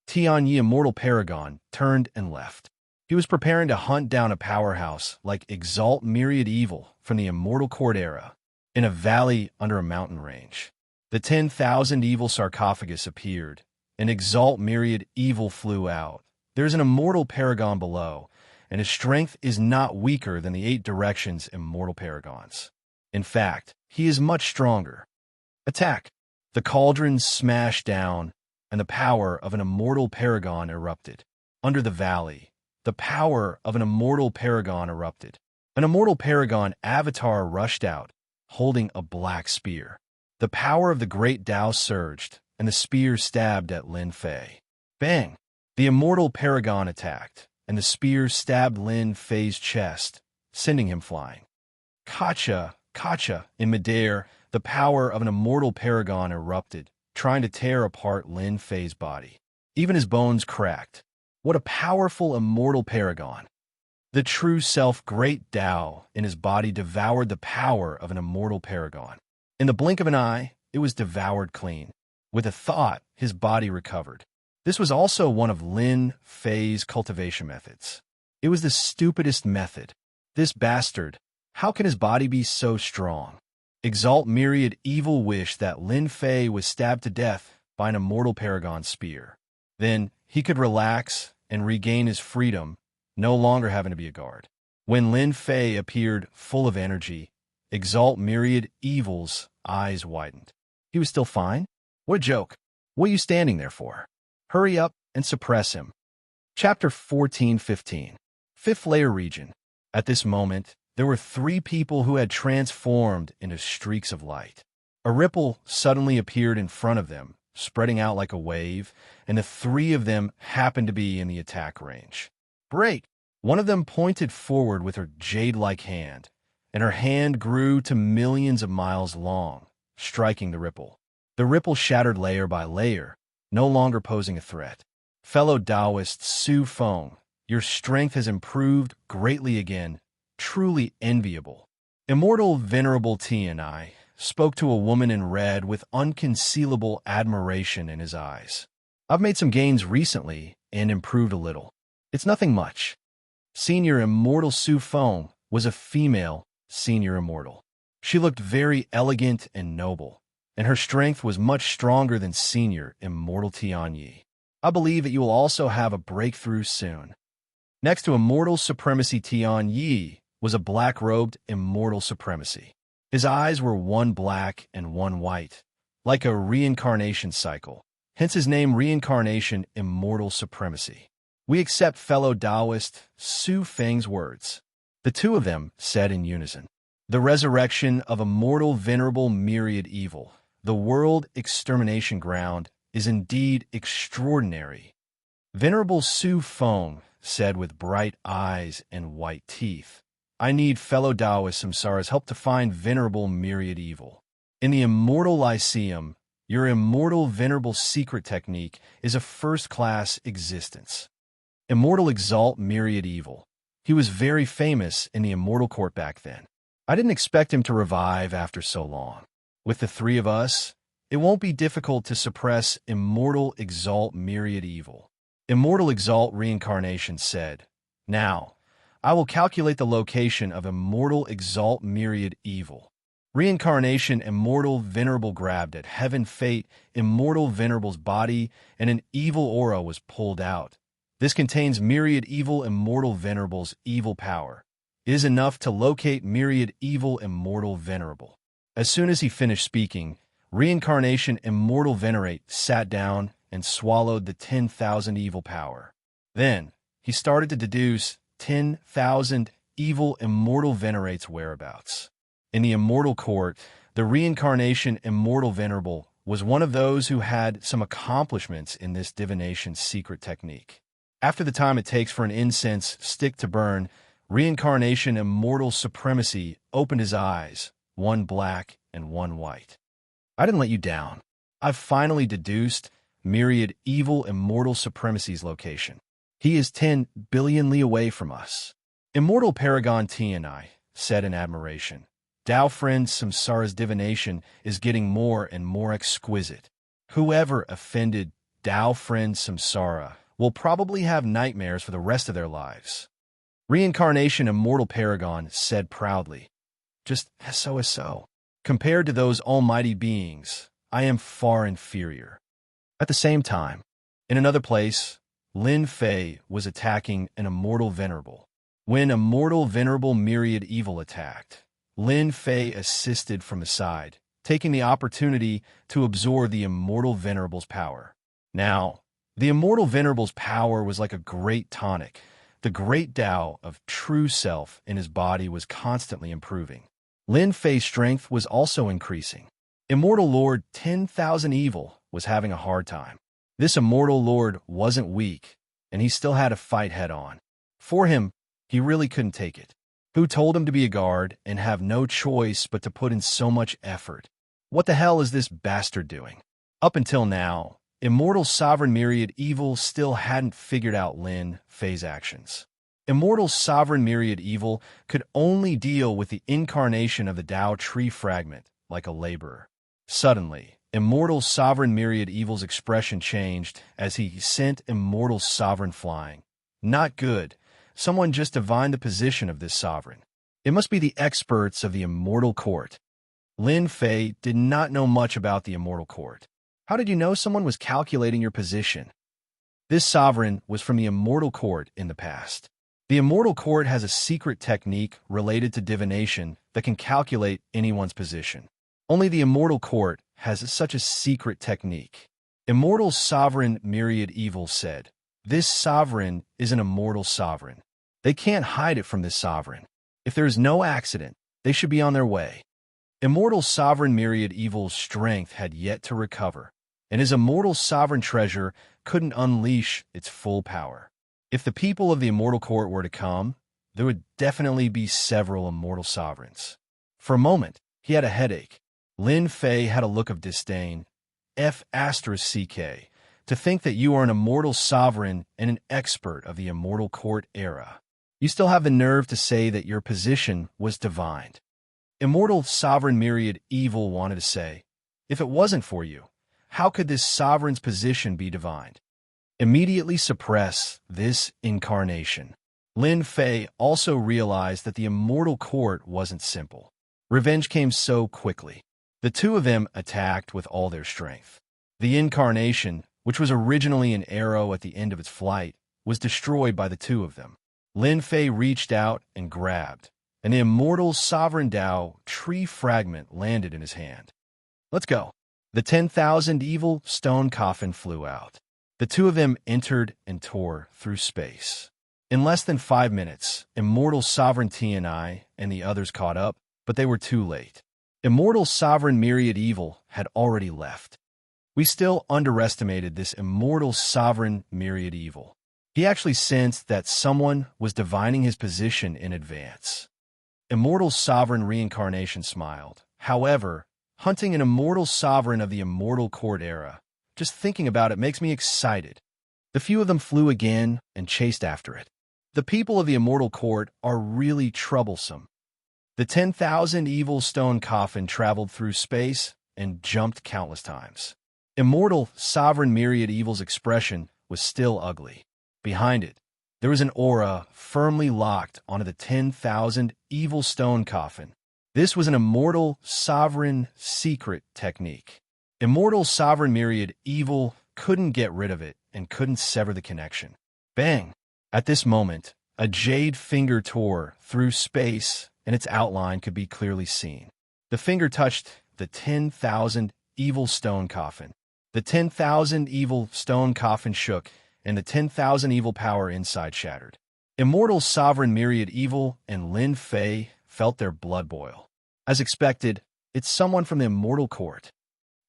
Tianyi Immortal Paragon turned and left. He was preparing to hunt down a powerhouse like Exalt Myriad Evil from the Immortal Court era, in a valley under a mountain range. The 10,000 Evil sarcophagus appeared, and Exalt Myriad Evil flew out. There's an Immortal Paragon below, and his strength is not weaker than the 8 directions Immortal Paragons. In fact, he is much stronger. Attack! The cauldron smashed down, and the power of an Immortal Paragon erupted. Under the valley, the power of an Immortal Paragon erupted. An Immortal Paragon avatar rushed out, holding a black spear. The power of the great Dao surged, and the spear stabbed at Lin Fei. Bang! The Immortal Paragon attacked, and the spear stabbed Lin Fei's chest, sending him flying. Kacha! In midair, the power of an Immortal Paragon erupted, trying to tear apart Lin Fei's body. Even his bones cracked. What a powerful Immortal Paragon! The true self Great Dao in his body devoured the power of an Immortal Paragon. In the blink of an eye, it was devoured clean. With a thought, his body recovered. This was also one of Lin Fei's cultivation methods. It was the stupidest method. This bastard, how can his body be so strong? Exalt Myriad Evil wished that Lin Fei was stabbed to death by an Immortal Paragon spear. Then he could relax and regain his freedom, no longer having to be a guard. When Lin Fei appeared full of energy, Exalt Myriad Evil's eyes widened. He was still fine? What a joke. What are you standing there for? Hurry up and suppress him. Chapter 14:15. Fifth Layer Region. At this moment, there were 3 people who had transformed into streaks of light. A ripple suddenly appeared in front of them, spreading out like a wave, and the 3 of them happened to be in the attack range. Break! One of them pointed forward with her jade-like hand, and her hand grew to millions of miles long, striking the ripple. The ripple shattered layer by layer, no longer posing a threat. Fellow Taoist Su Feng, your strength has improved greatly again, truly enviable. Immortal Venerable Tianyi spoke to a woman in red with unconcealable admiration in his eyes. I've made some gains recently and improved a little. It's nothing much. Senior Immortal Su Feng was a female Senior Immortal. She looked very elegant and noble, and her strength was much stronger than Senior Immortal Tianyi. I believe that you will also have a breakthrough soon. Next to Immortal Supremacy Tianyi was a black-robed Immortal Supremacy. His eyes were one black and one white, like a reincarnation cycle, hence his name Reincarnation Immortal Supremacy. We accept fellow Taoist Su Feng's words. The 2 of them said in unison, the resurrection of Immortal Venerable Myriad Evil, the world extermination ground, is indeed extraordinary. Venerable Su Feng said with bright eyes and white teeth, I need fellow Taoist Samsara's help to find Venerable Myriad Evil. In the Immortal Lyceum, your Immortal Venerable secret technique is a first-class existence. Immortal Exalt Myriad Evil. He was very famous in the Immortal Court back then. I didn't expect him to revive after so long. With the three of us, it won't be difficult to suppress Immortal Exalt Myriad Evil. Immortal Exalt Reincarnation said, "Now, I will calculate the location of Immortal Exalt Myriad Evil." Reincarnation Immortal Venerable grabbed at Heaven Fate Immortal Venerable's body, and an evil aura was pulled out. This contains Myriad Evil Immortal Venerable's evil power. It is enough to locate Myriad Evil Immortal Venerable. As soon as he finished speaking, Reincarnation Immortal Venerate sat down and swallowed the 10,000 evil power. Then, he started to deduce 10,000 evil Immortal Venerate's whereabouts. In the Immortal Court, the Reincarnation Immortal Venerable was one of those who had some accomplishments in this divination secret technique. After the time it takes for an incense stick to burn, Reincarnation Immortal Supremacy opened his eyes, one black and one white. "I didn't let you down. I've finally deduced Myriad Evil Immortal Supremacy's location. He is 10 billion li away from us." Immortal Paragon Tianai said in admiration, "Tao Friend Samsara's divination is getting more and more exquisite. Whoever offended Tao Friend Samsara will probably have nightmares for the rest of their lives." Reincarnation Immortal Paragon said proudly, "Just so. Compared to those almighty beings, I am far inferior." At the same time, in another place, Lin Fei was attacking an Immortal Venerable. When Immortal Venerable Myriad Evil attacked, Lin Fei assisted from the side, taking the opportunity to absorb the Immortal Venerable's power. Now, the Immortal Venerable's power was like a great tonic. The great Tao of true self in his body was constantly improving. Lin Fei's strength was also increasing. Immortal Lord 10,000 Evil was having a hard time. This Immortal Lord wasn't weak, and he still had to fight head-on. For him, he really couldn't take it. Who told him to be a guard and have no choice but to put in so much effort? What the hell is this bastard doing? Up until now, Immortal Sovereign Myriad Evil still hadn't figured out Lin Fei's actions. Immortal Sovereign Myriad Evil could only deal with the incarnation of the Tao tree fragment, like a laborer. Suddenly, Immortal Sovereign Myriad Evil's expression changed as he sent Immortal Sovereign flying. Not good. Someone just divined the position of this sovereign. It must be the experts of the Immortal Court. Lin Fei did not know much about the Immortal Court. How did you know someone was calculating your position? This sovereign was from the Immortal Court in the past. The Immortal Court has a secret technique related to divination that can calculate anyone's position. Only the Immortal Court has such a secret technique. Immortal Sovereign Myriad Evil said, "This sovereign is an immortal sovereign. They can't hide it from this sovereign. If there is no accident, they should be on their way." Immortal Sovereign Myriad Evil's strength had yet to recover, and his Immortal Sovereign treasure couldn't unleash its full power. If the people of the Immortal Court were to come, there would definitely be several Immortal Sovereigns. For a moment, he had a headache. Lin Fei had a look of disdain. F***CK, to think that you are an Immortal Sovereign and an expert of the Immortal Court era. You still have the nerve to say that your position was divined. Immortal Sovereign Myriad Evil wanted to say, "If it wasn't for you, how could this sovereign's position be divined?" Immediately suppress this incarnation. Lin Fei also realized that the Immortal Court wasn't simple. Revenge came so quickly. The two of them attacked with all their strength. The incarnation, which was originally an arrow at the end of its flight, was destroyed by the two of them. Lin Fei reached out and grabbed, and the Immortal Sovereign Tao tree fragment landed in his hand. "Let's go." The 10,000 Evil stone coffin flew out. The two of them entered and tore through space. In less than 5 minutes, Immortal Sovereign Tianai and the others caught up, but they were too late. Immortal Sovereign Myriad Evil had already left. We still underestimated this Immortal Sovereign Myriad Evil. He actually sensed that someone was divining his position in advance. Immortal Sovereign Reincarnation smiled. However, hunting an Immortal Sovereign of the Immortal Court era, just thinking about it makes me excited. The few of them flew again and chased after it. The people of the Immortal Court are really troublesome. The 10,000 evil stone coffin traveled through space and jumped countless times. Immortal Sovereign Myriad Evil's expression was still ugly. Behind it, there was an aura firmly locked onto the 10,000 evil stone coffin. This was an Immortal Sovereign secret technique. Immortal Sovereign Myriad Evil couldn't get rid of it and couldn't sever the connection. Bang! At this moment, a jade finger tore through space and its outline could be clearly seen. The finger touched the 10,000 evil stone coffin. The 10,000 evil stone coffin shook, and the 10,000 evil power inside shattered. Immortal Sovereign Myriad Evil and Lin Fei felt their blood boil. As expected, it's someone from the Immortal Court.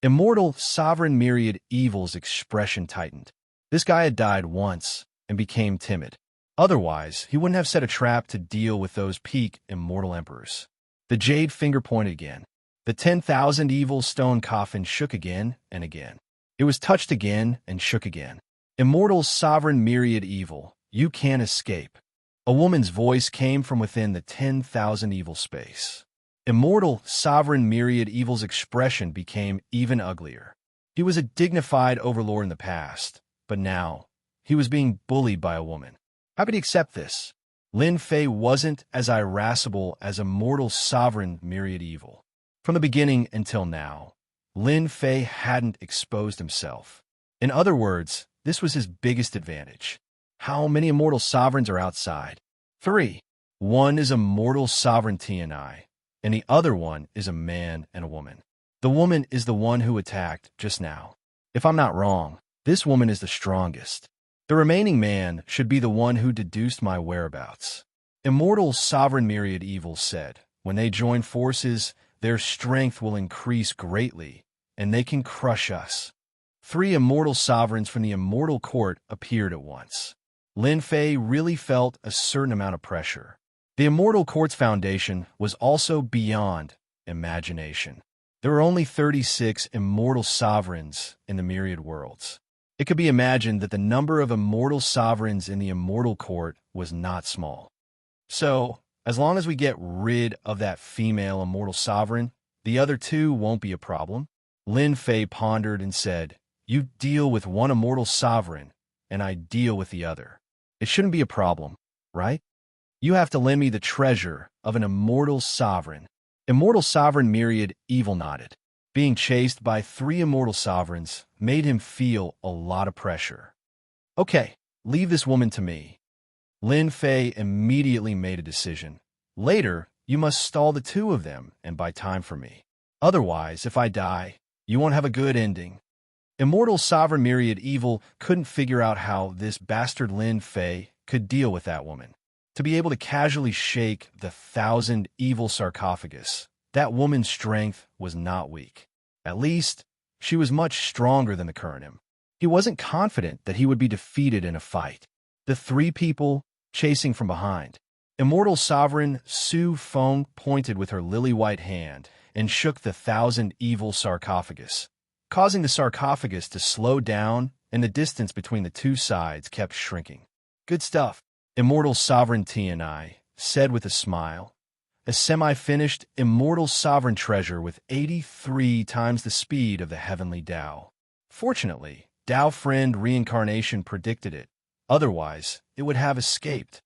Immortal Sovereign Myriad Evil's expression tightened. This guy had died once and became timid. Otherwise, he wouldn't have set a trap to deal with those peak immortal emperors. The jade finger pointed again. The 10,000 evil stone coffin shook again and again. It was touched again and shook again. Immortal Sovereign Myriad Evil, you can't escape. A woman's voice came from within the 10,000 evil space. Immortal Sovereign Myriad Evil's expression became even uglier. He was a dignified overlord in the past, but now he was being bullied by a woman. How could he accept this? Lin Fei wasn't as irascible as Immortal Sovereign Myriad Evil. From the beginning until now, Lin Fei hadn't exposed himself. In other words, this was his biggest advantage. How many Immortal Sovereigns are outside? 3. One is Immortal Sovereignty and the other one is a man and a woman. The woman is the one who attacked just now. If I'm not wrong, this woman is the strongest. The remaining man should be the one who deduced my whereabouts. Immortal Sovereign Myriad Evil said, when they join forces, their strength will increase greatly, and they can crush us. 3 immortal sovereigns from the Immortal Court appeared at once. Lin Fei really felt a certain amount of pressure. The Immortal Court's foundation was also beyond imagination. There were only 36 immortal sovereigns in the myriad worlds. It could be imagined that the number of immortal sovereigns in the Immortal Court was not small. So, as long as we get rid of that female immortal sovereign, the other 2 won't be a problem. Lin Fei pondered and said, you deal with one immortal sovereign, and I deal with the other. It shouldn't be a problem, right? You have to lend me the treasure of an immortal sovereign. Immortal Sovereign Myriad Evil nodded. Being chased by 3 immortal sovereigns made him feel a lot of pressure. Okay, leave this woman to me. Lin Fei immediately made a decision. Later, you must stall the 2 of them and buy time for me. Otherwise, if I die, you won't have a good ending. Immortal Sovereign Myriad Evil couldn't figure out how this bastard Lin Fei could deal with that woman. To be able to casually shake the 1,000 evil sarcophagus, that woman's strength was not weak. At least, she was much stronger than the current him. He wasn't confident that he would be defeated in a fight. The 3 people chasing from behind. Immortal Sovereign Su Feng pointed with her lily-white hand and shook the 1,000 evil sarcophagus, causing the sarcophagus to slow down, and the distance between the 2 sides kept shrinking. Good stuff. Immortal Sovereignty and I said with a smile, a semi-finished immortal sovereign treasure with 83 times the speed of the heavenly Tao. Fortunately, Tao Friend Reincarnation predicted it. Otherwise, it would have escaped.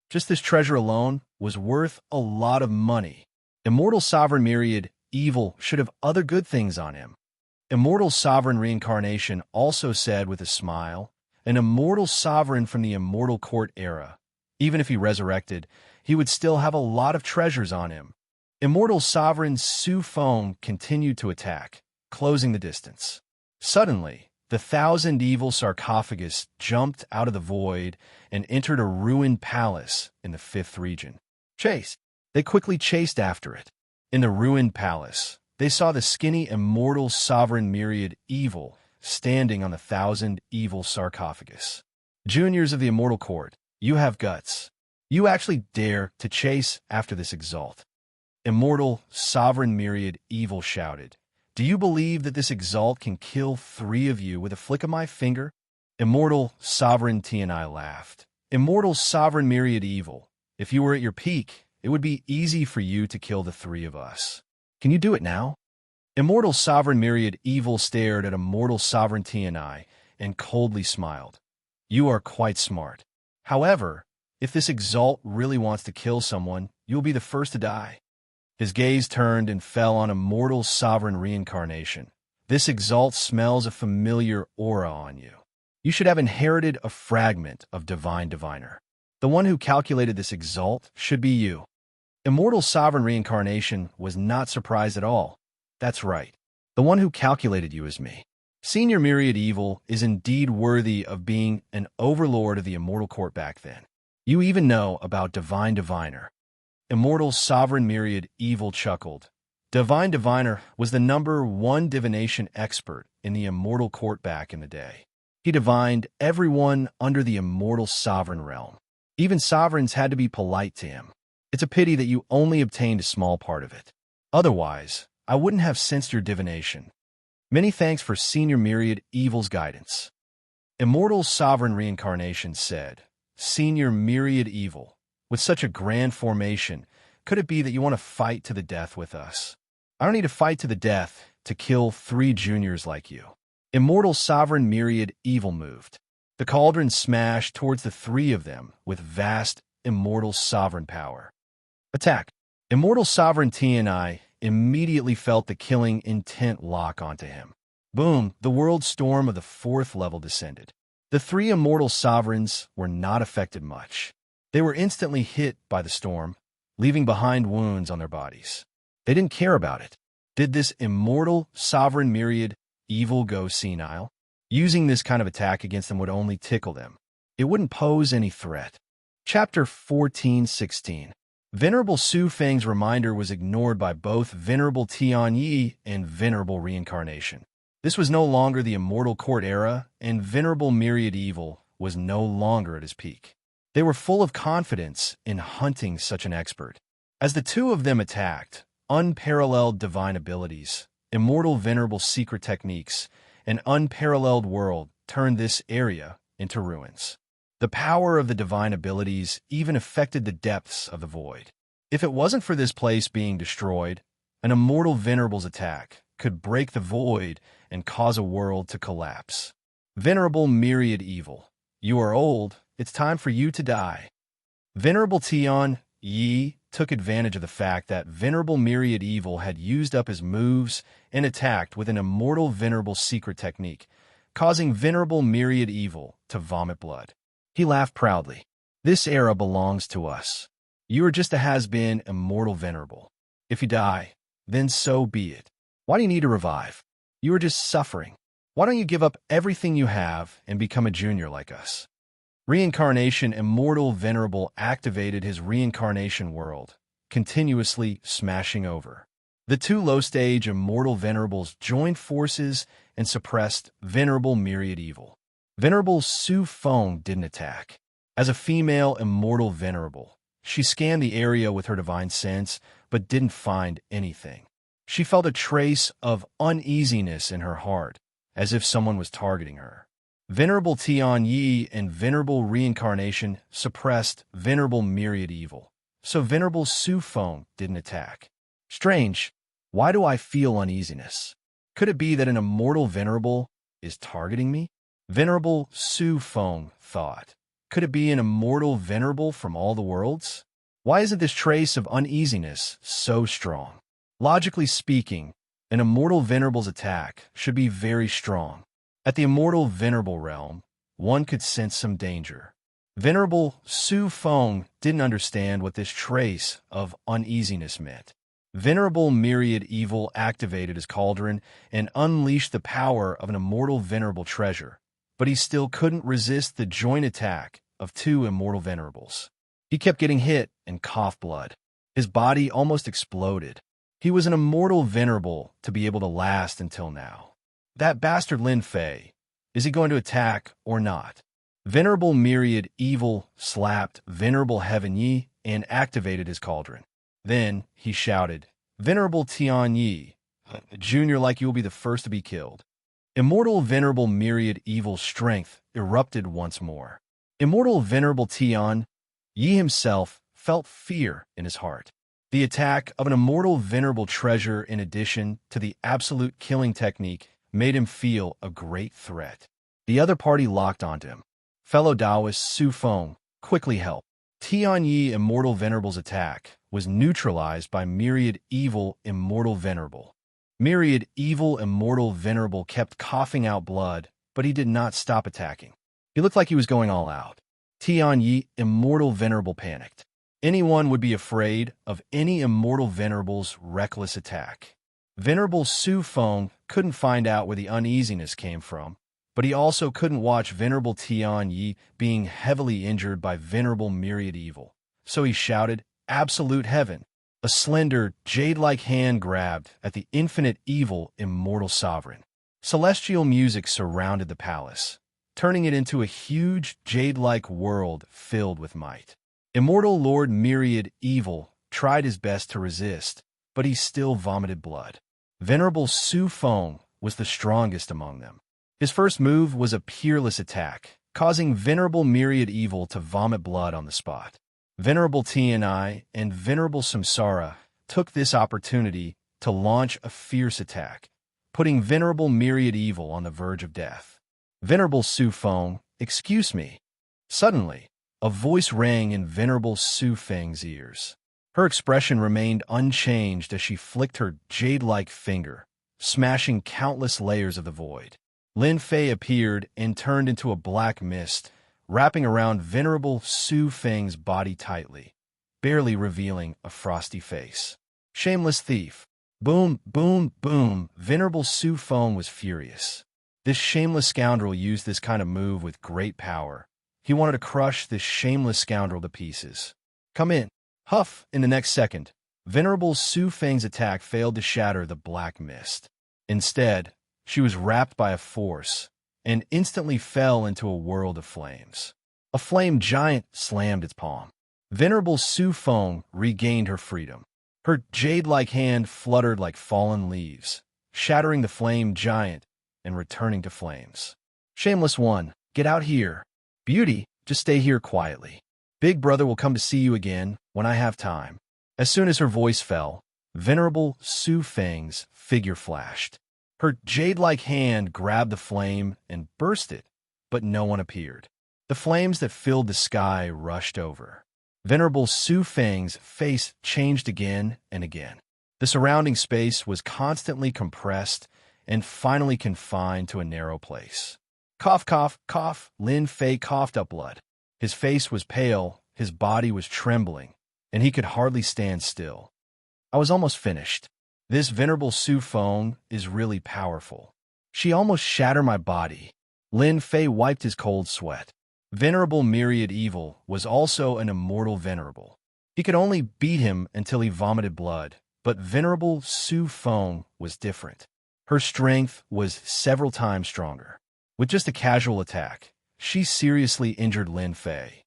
Just this treasure alone was worth a lot of money. Immortal Sovereign Myriad Evil should have other good things on him. Immortal Sovereign Reincarnation also said with a smile, an immortal sovereign from the Immortal Court era. Even if he resurrected, he would still have a lot of treasures on him. Immortal Sovereign Su Feng continued to attack, closing the distance. Suddenly, the 1,000 evil sarcophagus jumped out of the void and entered a ruined palace in the 5th region. Chase! They quickly chased after it. In the ruined palace, they saw the skinny Immortal Sovereign Myriad Evil standing on the 1,000 evil sarcophagus. Juniors of the Immortal Court, you have guts. You actually dare to chase after this exalt. Immortal Sovereign Myriad Evil shouted, do you believe that this exalt can kill 3 of you with a flick of my finger? Immortal Sovereignty and I laughed. Immortal Sovereign Myriad Evil, if you were at your peak, it would be easy for you to kill the three of us. Can you do it now? Immortal Sovereign Myriad Evil stared at Immortal Sovereignty and I and coldly smiled. You are quite smart. However, if this Exalt really wants to kill someone, you'll be the first to die. His gaze turned and fell on Immortal Sovereign Reincarnation. This Exalt smells a familiar aura on you. You should have inherited a fragment of Divine Diviner. The one who calculated this Exalt should be you. Immortal Sovereign Reincarnation was not surprised at all. That's right. The one who calculated you is me. Senior Myriad Evil is indeed worthy of being an overlord of the Immortal Court back then. You even know about Divine Diviner. Immortal Sovereign Myriad Evil chuckled. Divine Diviner was the #1 divination expert in the Immortal Court back in the day. He divined everyone under the Immortal Sovereign realm. Even sovereigns had to be polite to him. It's a pity that you only obtained a small part of it. Otherwise, I wouldn't have sensed your divination. Many thanks for Senior Myriad Evil's guidance. Immortal Sovereign Reincarnation said, Senior Myriad Evil, with such a grand formation, could it be that you want to fight to the death with us? I don't need to fight to the death to kill 3 juniors like you. Immortal Sovereign Myriad Evil moved. The cauldron smashed towards the 3 of them with vast Immortal Sovereign power. Attack! Immortal Sovereignty and I immediately felt the killing intent lock onto him. Boom! The world storm of the 4th level descended. The 3 Immortal Sovereigns were not affected much. They were instantly hit by the storm, leaving behind wounds on their bodies. They didn't care about it. Did this Immortal Sovereign Myriad Evil go senile? Using this kind of attack against them would only tickle them. It wouldn't pose any threat. Chapter 14:16. Venerable Su Feng's reminder was ignored by both Venerable Tian Yi and Venerable Reincarnation. This was no longer the Immortal Court era, and Venerable Myriad Evil was no longer at his peak. They were full of confidence in hunting such an expert. As the 2 of them attacked, unparalleled divine abilities, immortal venerable secret techniques, an unparalleled world turned this area into ruins. The power of the divine abilities even affected the depths of the void. If it wasn't for this place being destroyed, an immortal venerable's attack could break the void and cause a world to collapse. Venerable Myriad Evil, you are old. It's time for you to die. Venerable Tian Yi took advantage of the fact that Venerable Myriad Evil had used up his moves and attacked with an immortal venerable secret technique, causing Venerable Myriad Evil to vomit blood. He laughed proudly. This era belongs to us. You are just a has-been immortal venerable. If you die, then so be it. Why do you need to revive? You are just suffering. Why don't you give up everything you have and become a junior like us? Reincarnation Immortal Venerable activated his reincarnation world, continuously smashing over. The 2 low-stage Immortal Venerables joined forces and suppressed Venerable Myriad Evil. Venerable Su Feng didn't attack. As a female Immortal Venerable, she scanned the area with her divine sense, but didn't find anything. She felt a trace of uneasiness in her heart, as if someone was targeting her. Venerable Tian Yi and Venerable Reincarnation suppressed Venerable Myriad Evil, so Venerable Su Feng didn't attack. Strange, why do I feel uneasiness? Could it be that an Immortal Venerable is targeting me? Venerable Su Feng thought. Could it be an Immortal Venerable from all the worlds? Why isn't this trace of uneasiness so strong? Logically speaking, an Immortal Venerable's attack should be very strong. At the Immortal Venerable realm, one could sense some danger. Venerable Su Feng didn't understand what this trace of uneasiness meant. Venerable Myriad Evil activated his cauldron and unleashed the power of an Immortal Venerable treasure, but he still couldn't resist the joint attack of 2 Immortal Venerables. He kept getting hit and coughed blood. His body almost exploded. He was an Immortal Venerable to be able to last until now. That bastard Lin Fei, is he going to attack or not? Venerable Myriad Evil slapped Venerable Heaven Yi and activated his cauldron. Then he shouted, Venerable Tian Yi, a junior like you will be the first to be killed. Immortal Venerable Myriad Evil Strength erupted once more. Immortal Venerable Tian Yi himself felt fear in his heart. The attack of an immortal venerable treasure in addition to the absolute killing technique made him feel a great threat. The other party locked onto him. Fellow Taoist Su Feng quickly helped. Tian Yi Immortal Venerable's attack was neutralized by Myriad Evil Immortal Venerable. Myriad Evil Immortal Venerable kept coughing out blood, but he did not stop attacking. He looked like he was going all out. Tian Yi Immortal Venerable panicked. Anyone would be afraid of any Immortal Venerable's reckless attack. Venerable Su Feng couldn't find out where the uneasiness came from, but he also couldn't watch Venerable Tian Yi being heavily injured by Venerable Myriad Evil. So he shouted, "Absolute Heaven!" A slender, jade-like hand grabbed at the infinite evil Immortal Sovereign. Celestial music surrounded the palace, turning it into a huge, jade-like world filled with might. Immortal Lord Myriad Evil tried his best to resist, but he still vomited blood. Venerable Su Feng was the strongest among them. His first move was a peerless attack, causing Venerable Myriad Evil to vomit blood on the spot. Venerable Tianai and Venerable Samsara took this opportunity to launch a fierce attack, putting Venerable Myriad Evil on the verge of death. Venerable Su Feng, excuse me. Suddenly, a voice rang in Venerable Su Feng's ears. Her expression remained unchanged as she flicked her jade-like finger, smashing countless layers of the void. Lin Fei appeared and turned into a black mist, wrapping around Venerable Su Feng's body tightly, barely revealing a frosty face. Shameless thief. Boom, boom, boom. Venerable Su Feng was furious. This shameless scoundrel used this kind of move with great power. He wanted to crush this shameless scoundrel to pieces. Come in. Huff! In the next second, Venerable Su Feng's attack failed to shatter the black mist. Instead, she was wrapped by a force and instantly fell into a world of flames. A flame giant slammed its palm. Venerable Su Feng regained her freedom. Her jade-like hand fluttered like fallen leaves, shattering the flame giant and returning to flames. Shameless one, get out here. Beauty, just stay here quietly. Big brother will come to see you again when I have time. As soon as her voice fell, Venerable Su Feng's figure flashed. Her jade-like hand grabbed the flame and burst it, but no one appeared. The flames that filled the sky rushed over. Venerable Su Feng's face changed again and again. The surrounding space was constantly compressed and finally confined to a narrow place. Cough, cough, cough. Lin Fei coughed up blood. His face was pale, his body was trembling, and he could hardly stand still. I was almost finished. This Venerable Su Feng is really powerful. She almost shattered my body. Lin Fei wiped his cold sweat. Venerable Myriad Evil was also an immortal venerable. He could only beat him until he vomited blood, but Venerable Su Feng was different. Her strength was several times stronger. With just a casual attack, she seriously injured Lin Fei.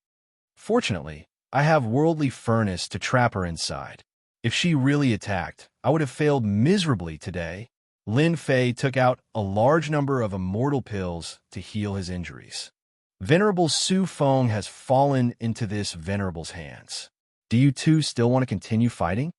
Fortunately, I have worldly furnace to trap her inside. If she really attacked, I would have failed miserably today. Lin Fei took out a large number of immortal pills to heal his injuries. Venerable Su Feng has fallen into this venerable's hands. Do you two still want to continue fighting?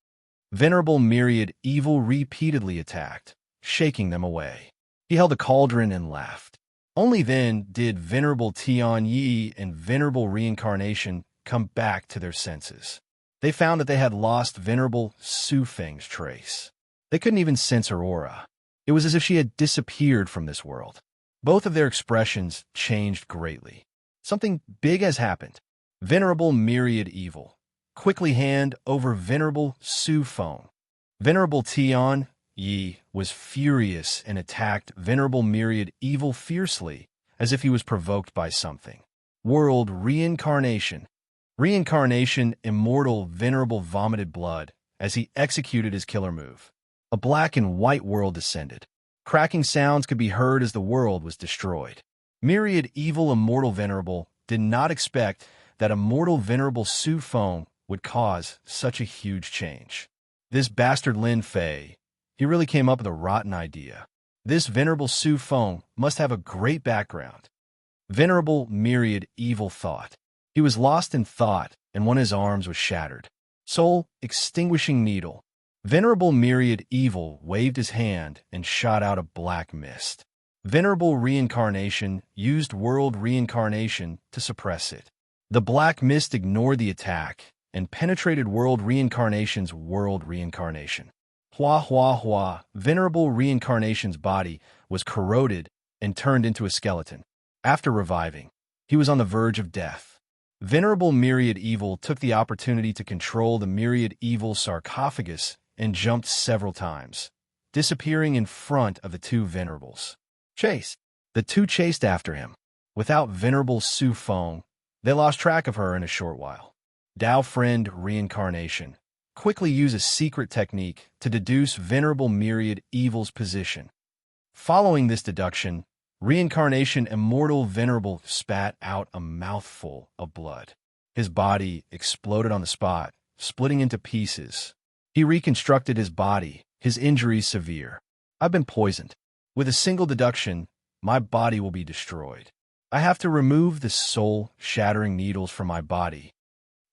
Venerable Myriad Evil repeatedly attacked, shaking them away. He held a cauldron and laughed. Only then did Venerable Tian Yi and Venerable Reincarnation come back to their senses. They found that they had lost Venerable Su Feng's trace. They couldn't even sense her aura. It was as if she had disappeared from this world. Both of their expressions changed greatly. Something big has happened. Venerable Myriad Evil quickly hand over Venerable Su Feng. Venerable Tian Yi was furious and attacked Venerable Myriad Evil fiercely, as if he was provoked by something. World Reincarnation. Reincarnation Immortal Venerable vomited blood as he executed his killer move. A black and white world descended. Cracking sounds could be heard as the world was destroyed. Myriad Evil Immortal Venerable did not expect that Immortal Venerable Su Feng would cause such a huge change. This bastard Lin Fei, he really came up with a rotten idea. This Venerable Su Feng must have a great background. Venerable Myriad Evil thought. He was lost in thought, and one of his arms was shattered. Soul Extinguishing Needle. Venerable Myriad Evil waved his hand and shot out a black mist. Venerable Reincarnation used World Reincarnation to suppress it. The black mist ignored the attack and penetrated World Reincarnation's World Reincarnation. Hua Hua Hua, Venerable Reincarnation's body was corroded and turned into a skeleton. After reviving, he was on the verge of death. Venerable Myriad Evil took the opportunity to control the Myriad Evil sarcophagus and jumped several times, disappearing in front of the two Venerables. Chase. The two chased after him. Without Venerable Su Feng, they lost track of her in a short while. Dao Friend Reincarnation. Quickly use a secret technique to deduce Venerable Myriad Evil's position. Following this deduction, Reincarnation Immortal Venerable spat out a mouthful of blood. His body exploded on the spot, splitting into pieces. He reconstructed his body, his injuries severe. I've been poisoned. With a single deduction, my body will be destroyed. I have to remove the soul-shattering needles from my body.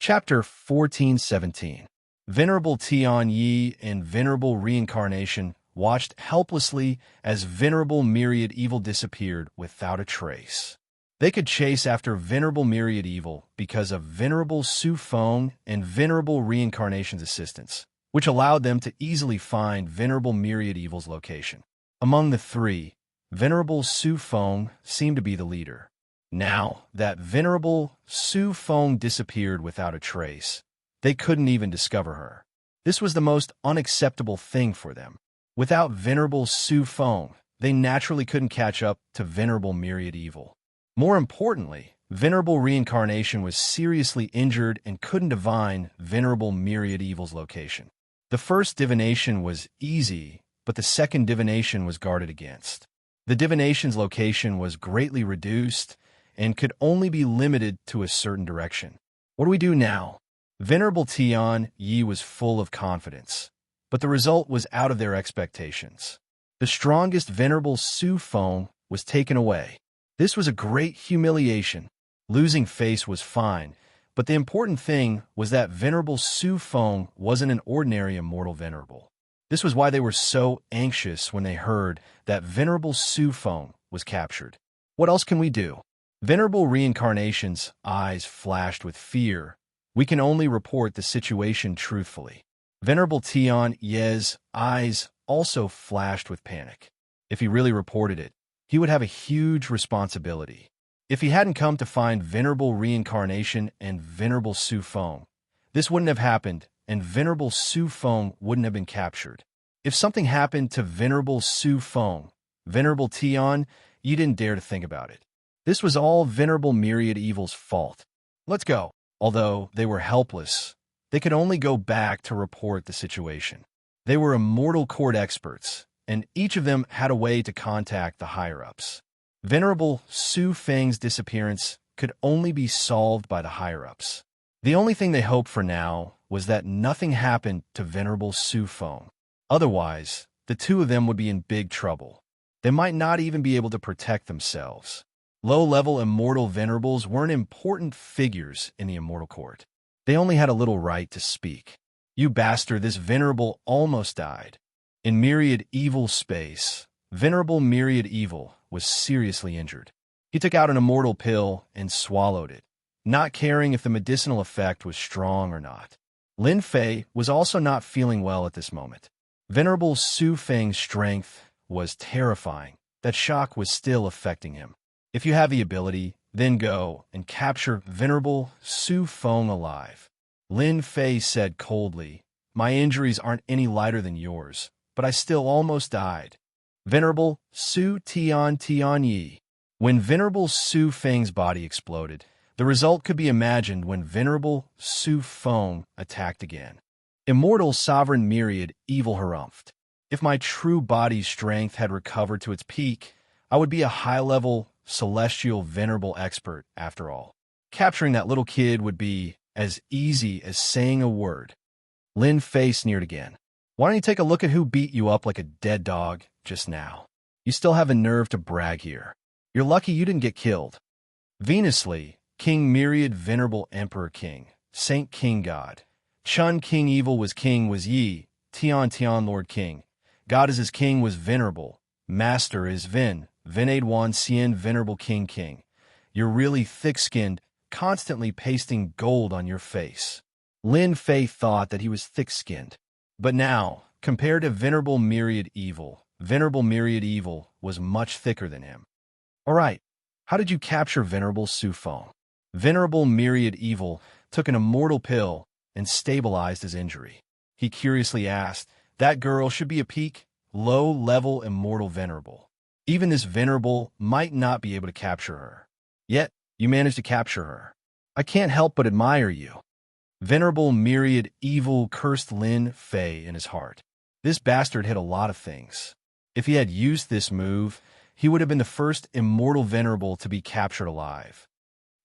Chapter 14:17. Venerable Tian Yi and Venerable Reincarnation watched helplessly as Venerable Myriad Evil disappeared without a trace. They could chase after Venerable Myriad Evil because of Venerable Su Feng and Venerable Reincarnation's assistance, which allowed them to easily find Venerable Myriad Evil's location. Among the three, Venerable Su Feng seemed to be the leader. Now that Venerable Su Feng disappeared without a trace, they couldn't even discover her. This was the most unacceptable thing for them. Without Venerable Su Feng, they naturally couldn't catch up to Venerable Myriad Evil. More importantly, Venerable Reincarnation was seriously injured and couldn't divine Venerable Myriad Evil's location. The first divination was easy, but the second divination was guarded against. The divination's location was greatly reduced and could only be limited to a certain direction. What do we do now? Venerable Tian Yi was full of confidence, but the result was out of their expectations. The strongest Venerable Su Feng was taken away. This was a great humiliation. Losing face was fine, but the important thing was that Venerable Su Feng wasn't an ordinary immortal venerable. This was why they were so anxious when they heard that Venerable Su Feng was captured. What else can we do? Venerable Reincarnation's eyes flashed with fear. We can only report the situation truthfully. Venerable Tian Yi's eyes also flashed with panic. If he really reported it, he would have a huge responsibility. If he hadn't come to find Venerable Reincarnation and Venerable Su Feng, this wouldn't have happened, and Venerable Su Feng wouldn't have been captured. If something happened to Venerable Su Feng, Venerable Tian, you didn't dare to think about it. This was all Venerable Myriad Evil's fault. Let's go. Although they were helpless, they could only go back to report the situation. They were immortal court experts, and each of them had a way to contact the higher-ups. Venerable Su Feng's disappearance could only be solved by the higher-ups. The only thing they hoped for now was that nothing happened to Venerable Su Feng. Otherwise, the two of them would be in big trouble. They might not even be able to protect themselves. Low-level immortal venerables weren't important figures in the immortal court. They only had a little right to speak. You bastard, this venerable almost died. In Myriad Evil space, Venerable Myriad Evil was seriously injured. He took out an immortal pill and swallowed it, not caring if the medicinal effect was strong or not. Lin Fei was also not feeling well at this moment. Venerable Su Feng's strength was terrifying. That shock was still affecting him. If you have the ability, then go and capture Venerable Su Feng alive. Lin Fei said coldly, "My injuries aren't any lighter than yours, but I still almost died." Venerable Su Tian Yi. When Venerable Su Feng's body exploded, the result could be imagined when Venerable Su Feng attacked again. Immortal Sovereign Myriad Evil harumphed. If my true body's strength had recovered to its peak, I would be a high-level celestial venerable expert after all. Capturing that little kid would be as easy as saying a word. Lin Fei sneered again. Why don't you take a look at who beat you up like a dead dog just now? You still have a nerve to brag here. You're lucky you didn't get killed. Venusly, King Myriad Venerable Emperor King, Saint King God. Chun King Evil was King was Yi, Tian Tian Lord King. God is his King was Venerable. Master is Vin, Vinade Wan Xian Venerable King King. You're really thick-skinned, constantly pasting gold on your face. Lin Fei thought that he was thick-skinned. But now, compared to Venerable Myriad Evil was much thicker than him. All right, how did you capture Venerable Su Feng? Venerable Myriad Evil took an immortal pill and stabilized his injury. He curiously asked, that girl should be a peak, low-level immortal venerable. Even this venerable might not be able to capture her. Yet, you managed to capture her. I can't help but admire you. Venerable Myriad Evil cursed Lin Fei in his heart. This bastard hit a lot of things. If he had used this move, he would have been the first immortal venerable to be captured alive.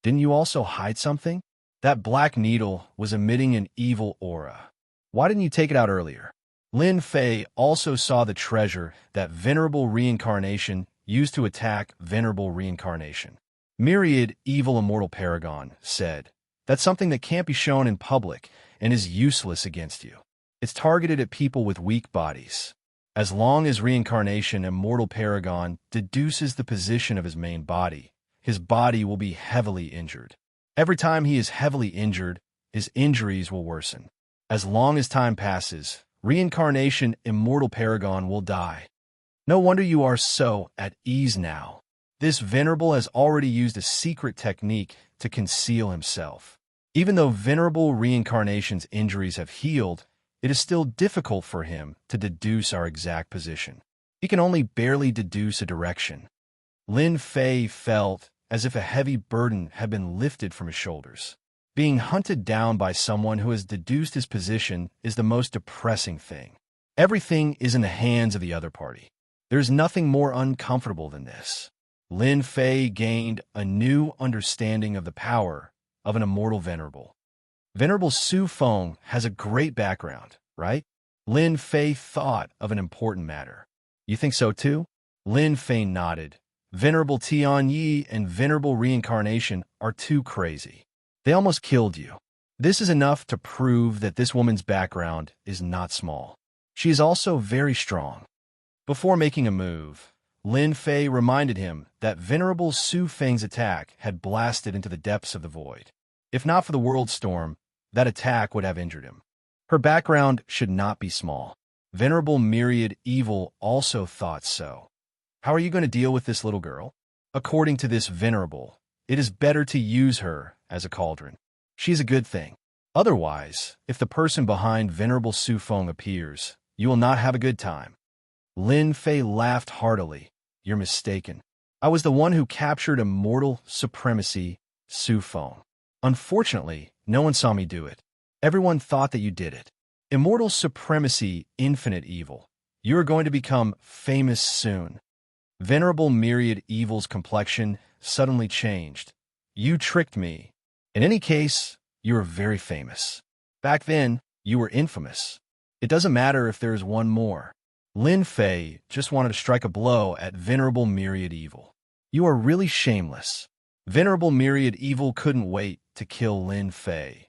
Didn't you also hide something? That black needle was emitting an evil aura. Why didn't you take it out earlier? Lin Fei also saw the treasure that Venerable Reincarnation used to attack Venerable Reincarnation. Myriad Evil Immortal Paragon said, that's something that can't be shown in public and is useless against you. It's targeted at people with weak bodies. As long as Reincarnation Immortal Paragon deduces the position of his main body, his body will be heavily injured. Every time he is heavily injured, his injuries will worsen. As long as time passes, Reincarnation Immortal Paragon will die. No wonder you are so at ease now. This Venerable has already used a secret technique to conceal himself. Even though Venerable Reincarnation's injuries have healed, it is still difficult for him to deduce our exact position. He can only barely deduce a direction. Lin Fei felt as if a heavy burden had been lifted from his shoulders. Being hunted down by someone who has deduced his position is the most depressing thing. Everything is in the hands of the other party. There's nothing more uncomfortable than this. Lin Fei gained a new understanding of the power of an immortal venerable. Venerable Su Feng has a great background, right? Lin Fei thought of an important matter. You think so too? Lin Fei nodded. Venerable Tian Yi and Venerable Reincarnation are too crazy. They almost killed you. This is enough to prove that this woman's background is not small. She is also very strong. Before making a move, Lin Fei reminded him that Venerable Su Feng's attack had blasted into the depths of the void. If not for the world storm, that attack would have injured him. Her background should not be small. Venerable Myriad Evil also thought so. How are you going to deal with this little girl? According to this venerable, it is better to use her as a cauldron. She's a good thing. Otherwise, if the person behind Venerable Su Feng appears, you will not have a good time. Lin Fei laughed heartily. You're mistaken. I was the one who captured Immortal Supremacy, Su Feng. Unfortunately, no one saw me do it. Everyone thought that you did it. Immortal Supremacy, Infinite Evil. You are going to become famous soon. Venerable Myriad Evil's complexion suddenly changed. You tricked me. In any case, you are very famous. Back then, you were infamous. It doesn't matter if there is one more. Lin Fei just wanted to strike a blow at Venerable Myriad Evil. You are really shameless. Venerable Myriad Evil couldn't wait to kill Lin Fei.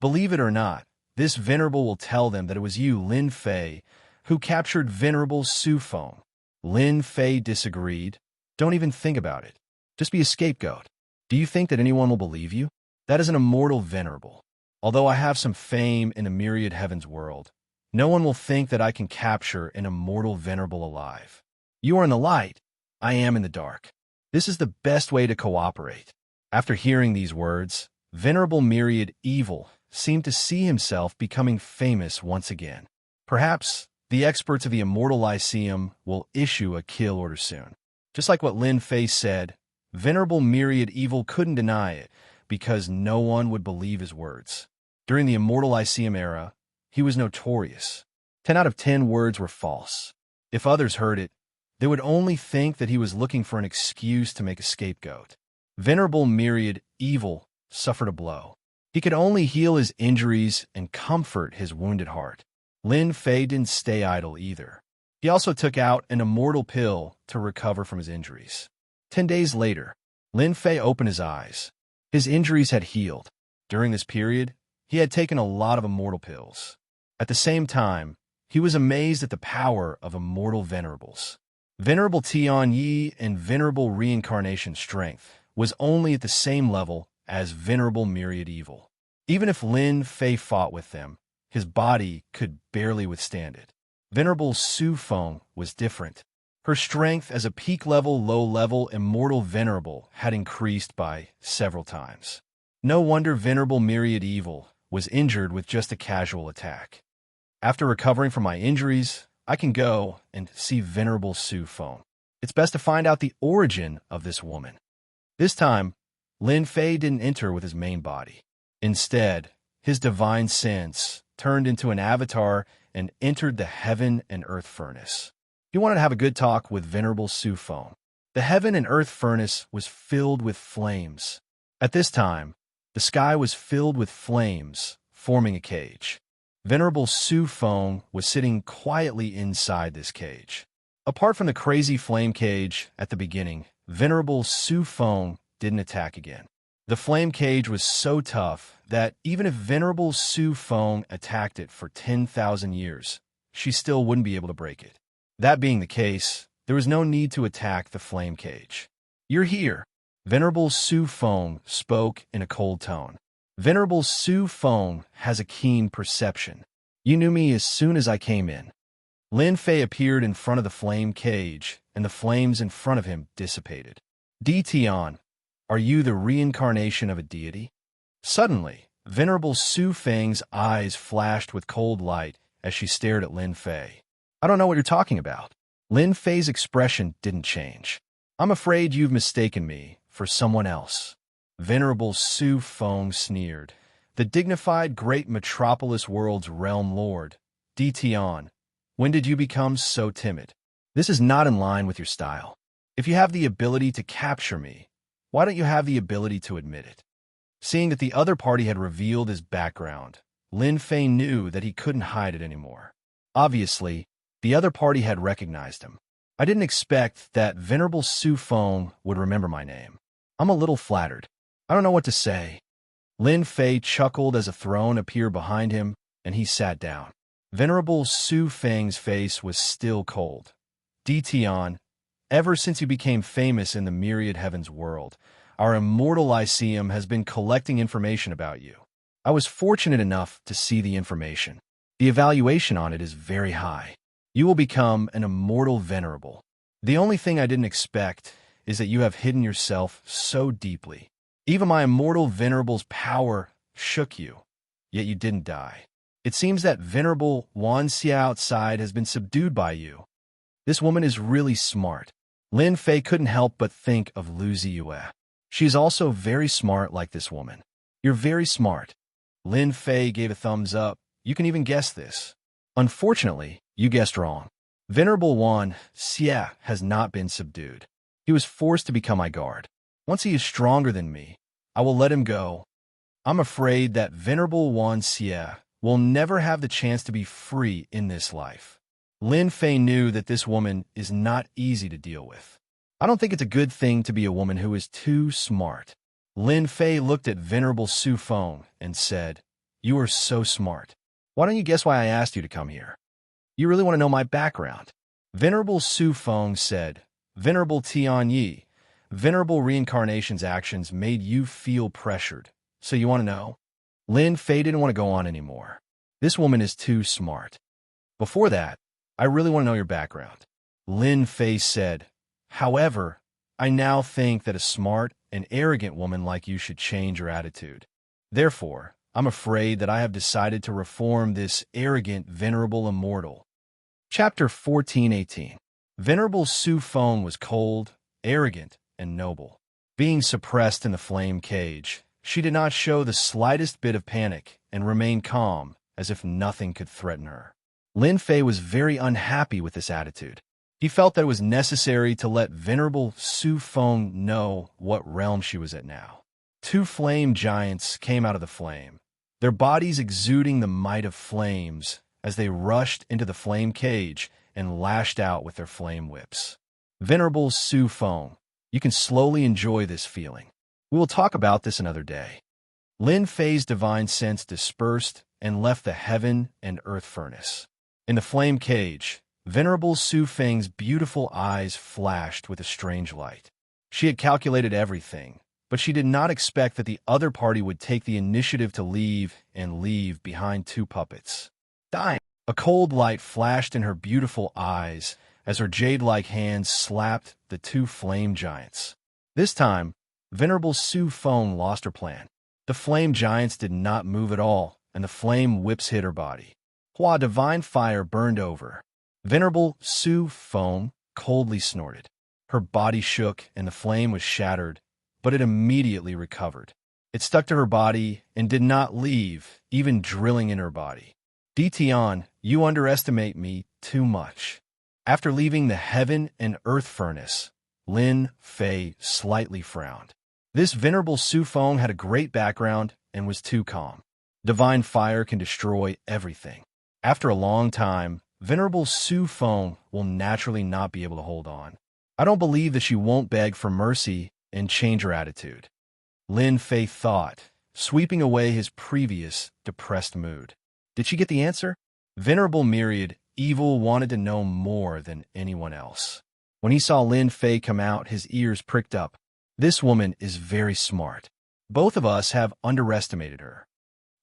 Believe it or not, this Venerable will tell them that it was you, Lin Fei, who captured Venerable Su Feng. Lin Fei disagreed. Don't even think about it. Just be a scapegoat. Do you think that anyone will believe you? That is an immortal venerable. Although I have some fame in the myriad heavens world, no one will think that I can capture an immortal venerable alive. You are in the light. I am in the dark. This is the best way to cooperate. After hearing these words, Venerable Myriad Evil seemed to see himself becoming famous once again. Perhaps the experts of the Immortal Lyceum will issue a kill order soon. Just like what Lin Fei said, Venerable Myriad Evil couldn't deny it because no one would believe his words. During the Immortal Lyceum era, he was notorious. 10 out of 10 words were false. If others heard it, they would only think that he was looking for an excuse to make a scapegoat. Venerable Myriad Evil suffered a blow. He could only heal his injuries and comfort his wounded heart. Lin Fei didn't stay idle either. He also took out an immortal pill to recover from his injuries. 10 days later, Lin Fei opened his eyes. His injuries had healed. During this period, he had taken a lot of immortal pills. At the same time, he was amazed at the power of immortal venerables. Venerable Tianyi and Venerable Reincarnation Strength was only at the same level as Venerable Myriad Evil. Even if Lin Fei fought with them, his body could barely withstand it. Venerable Su Feng was different. Her strength as a peak-level, low-level, immortal venerable had increased by several times. No wonder Venerable Myriad Evil was injured with just a casual attack. After recovering from my injuries, I can go and see Venerable Su Feng. It's best to find out the origin of this woman. This time, Lin Fei didn't enter with his main body. Instead, his divine sense turned into an avatar and entered the heaven and earth furnace. He wanted to have a good talk with Venerable Su Feng. The heaven and earth furnace was filled with flames. At this time, the sky was filled with flames, forming a cage. Venerable Su Feng was sitting quietly inside this cage. Apart from the crazy flame cage at the beginning, Venerable Su Feng didn't attack again. The flame cage was so tough that even if Venerable Su Feng attacked it for 10,000 years, she still wouldn't be able to break it. That being the case, there was no need to attack the flame cage. "You're here," Venerable Su Feng spoke in a cold tone. Venerable Su Feng has a keen perception. "You knew me as soon as I came in." Lin Fei appeared in front of the flame cage, and the flames in front of him dissipated. "Di Tian, are you the reincarnation of a deity?" Suddenly, Venerable Su Feng's eyes flashed with cold light as she stared at Lin Fei. "I don't know what you're talking about." Lin Fei's expression didn't change. "I'm afraid you've mistaken me for someone else." Venerable Su Feng sneered. "The dignified great metropolis world's realm lord, Di Tian, when did you become so timid? This is not in line with your style. If you have the ability to capture me, why don't you have the ability to admit it?" Seeing that the other party had revealed his background, Lin Fei knew that he couldn't hide it anymore. Obviously, the other party had recognized him. "I didn't expect that Venerable Su Feng would remember my name. I'm a little flattered. I don't know what to say." Lin Fei chuckled as a throne appeared behind him, and he sat down. Venerable Su Feng's face was still cold. "Di Tian, ever since you became famous in the Myriad Heavens world, our Immortal Lyceum has been collecting information about you. I was fortunate enough to see the information. The evaluation on it is very high. You will become an Immortal Venerable. The only thing I didn't expect is that you have hidden yourself so deeply. Even my Immortal Venerable's power shook you, yet you didn't die. It seems that Venerable Wuxia outside has been subdued by you. This woman is really smart." Lin Fei couldn't help but think of Lu Ziyue. "She's also very smart like this woman." "You're very smart." Lin Fei gave a thumbs up. "You can even guess this." "Unfortunately, you guessed wrong. Venerable Wuxia has not been subdued. He was forced to become my guard. Once he is stronger than me, I will let him go. I'm afraid that Venerable Wuxia will never have the chance to be free in this life." Lin Fei knew that this woman is not easy to deal with. "I don't think it's a good thing to be a woman who is too smart." Lin Fei looked at Venerable Su Feng and said, "You are so smart. Why don't you guess why I asked you to come here? You really want to know my background?" Venerable Su Feng said, "Venerable Tianyi, Venerable Reincarnation's actions made you feel pressured, so you want to know?" Lin Fei didn't want to go on anymore. This woman is too smart. "Before that, I really want to know your background." Lin Fei said, "However, I now think that a smart and arrogant woman like you should change your attitude. Therefore, I'm afraid that I have decided to reform this arrogant, venerable immortal." Chapter 14:18. Venerable Su Feng was cold, arrogant, and noble. Being suppressed in the flame cage, she did not show the slightest bit of panic and remained calm, as if nothing could threaten her. Lin Fei was very unhappy with this attitude. He felt that it was necessary to let Venerable Su Feng know what realm she was at now. Two flame giants came out of the flame, their bodies exuding the might of flames as they rushed into the flame cage and lashed out with their flame whips. Venerable Su Feng, you can slowly enjoy this feeling. We will talk about this another day. Lin Fei's divine sense dispersed and left the heaven and earth furnace. In the flame cage, Venerable Su Feng's beautiful eyes flashed with a strange light. She had calculated everything, but she did not expect that the other party would take the initiative to leave behind two puppets. Dying. A cold light flashed in her beautiful eyes as her jade-like hands slapped the two flame giants. This time, Venerable Su Feng lost her plan. The flame giants did not move at all, and the flame whips hit her body. Hua divine fire burned over. Venerable Su Feng coldly snorted. Her body shook and the flame was shattered, but it immediately recovered. It stuck to her body and did not leave, even drilling in her body. Ditian, you underestimate me too much. After leaving the heaven and earth furnace, Lin Fei slightly frowned. This Venerable Su Feng had a great background and was too calm. Divine fire can destroy everything. After a long time, Venerable Su Feng will naturally not be able to hold on. I don't believe that she won't beg for mercy and change her attitude. Lin Fei thought, sweeping away his previous depressed mood. Did she get the answer? Venerable Myriad Evil wanted to know more than anyone else. When he saw Lin Fei come out, his ears pricked up. This woman is very smart. Both of us have underestimated her.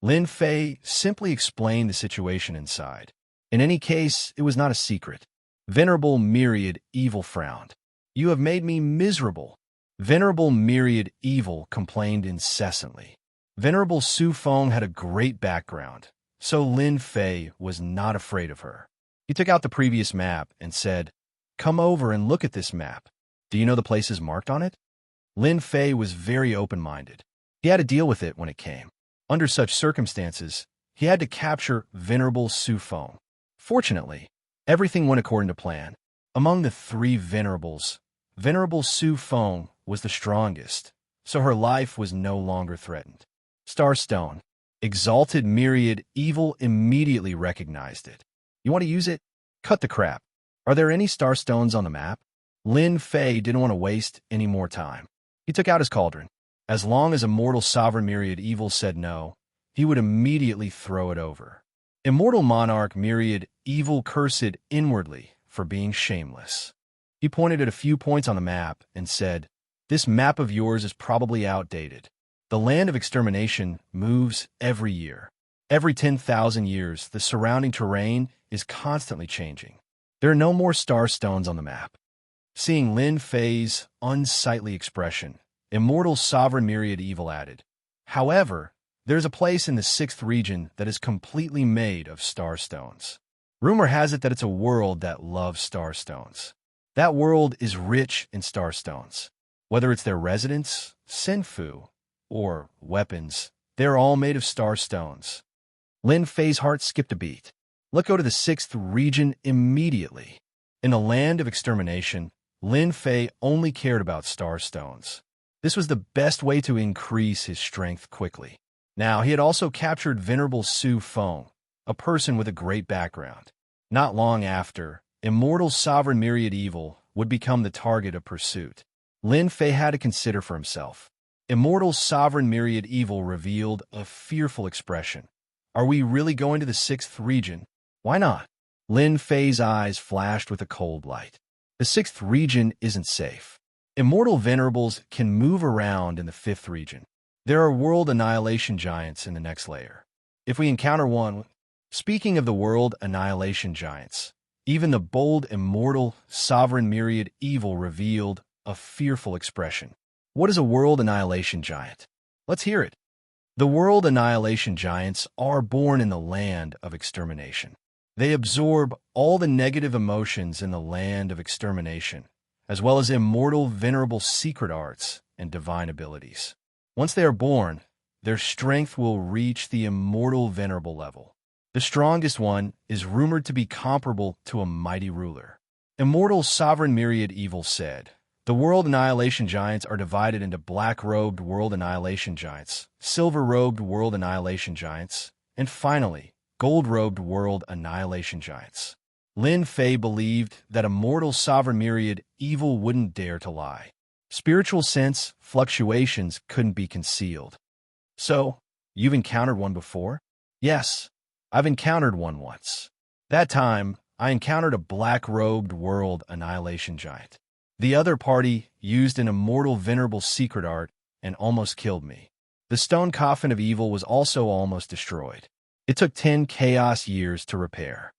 Lin Fei simply explained the situation inside. In any case, it was not a secret. Venerable Myriad Evil frowned. You have made me miserable. Venerable Myriad Evil complained incessantly. Venerable Su Feng had a great background, so Lin Fei was not afraid of her. He took out the previous map and said, "Come over and look at this map. Do you know the places marked on it?" Lin Fei was very open-minded. He had to deal with it when it came. Under such circumstances, he had to capture Venerable Su Feng. Fortunately, everything went according to plan. Among the three venerables, Venerable Su Feng was the strongest, so her life was no longer threatened. Starstone. Exalted Myriad Evil immediately recognized it. You want to use it? Cut the crap. Are there any starstones on the map? Lin Fei didn't want to waste any more time. He took out his cauldron. As long as Immortal Sovereign Myriad Evil said no, he would immediately throw it over. Immortal Monarch Myriad Evil cursed inwardly for being shameless. He pointed at a few points on the map and said, "This map of yours is probably outdated. The land of extermination moves every year. Every 10,000 years, the surrounding terrain is constantly changing. There are no more star stones on the map." Seeing Lin Fei's unsightly expression, Immortal Sovereign Myriad Evil added, "However, there's a place in the 6th region that is completely made of star stones. Rumor has it that it's a world that loves star stones. That world is rich in star stones. Whether it's their residence, Senfu, or weapons, they're all made of star stones." Lin Fei's heart skipped a beat. Let's go to the 6th region immediately. In the land of extermination, Lin Fei only cared about star stones. This was the best way to increase his strength quickly. Now, he had also captured Venerable Su Feng, a person with a great background. Not long after, Immortal Sovereign Myriad Evil would become the target of pursuit. Lin Fei had to consider for himself. Immortal Sovereign Myriad Evil revealed a fearful expression. Are we really going to the 6th region? Why not? Lin Fei's eyes flashed with a cold light. The 6th region isn't safe. Immortal Venerables can move around in the 5th region. There are world annihilation giants in the next layer. If we encounter one, speaking of the world annihilation giants, even the bold Immortal Sovereign Myriad Evil revealed a fearful expression. What is a world annihilation giant? Let's hear it. The world annihilation giants are born in the land of extermination. They absorb all the negative emotions in the land of extermination, as well as immortal venerable secret arts and divine abilities. Once they are born, their strength will reach the immortal venerable level. The strongest one is rumored to be comparable to a mighty ruler. Immortal Sovereign Myriad Evil said, "The world annihilation giants are divided into black-robed world annihilation giants, silver-robed world annihilation giants, and finally, gold-robed world annihilation giants. Lin Fei believed that a mortal sovereign myriad evil wouldn't dare to lie. Spiritual sense fluctuations couldn't be concealed. So, you've encountered one before? Yes, I've encountered one once. That time, I encountered a black-robed world annihilation giant. The other party used an immortal venerable secret art and almost killed me. The stone coffin of evil was also almost destroyed. It took 10 chaos years to repair.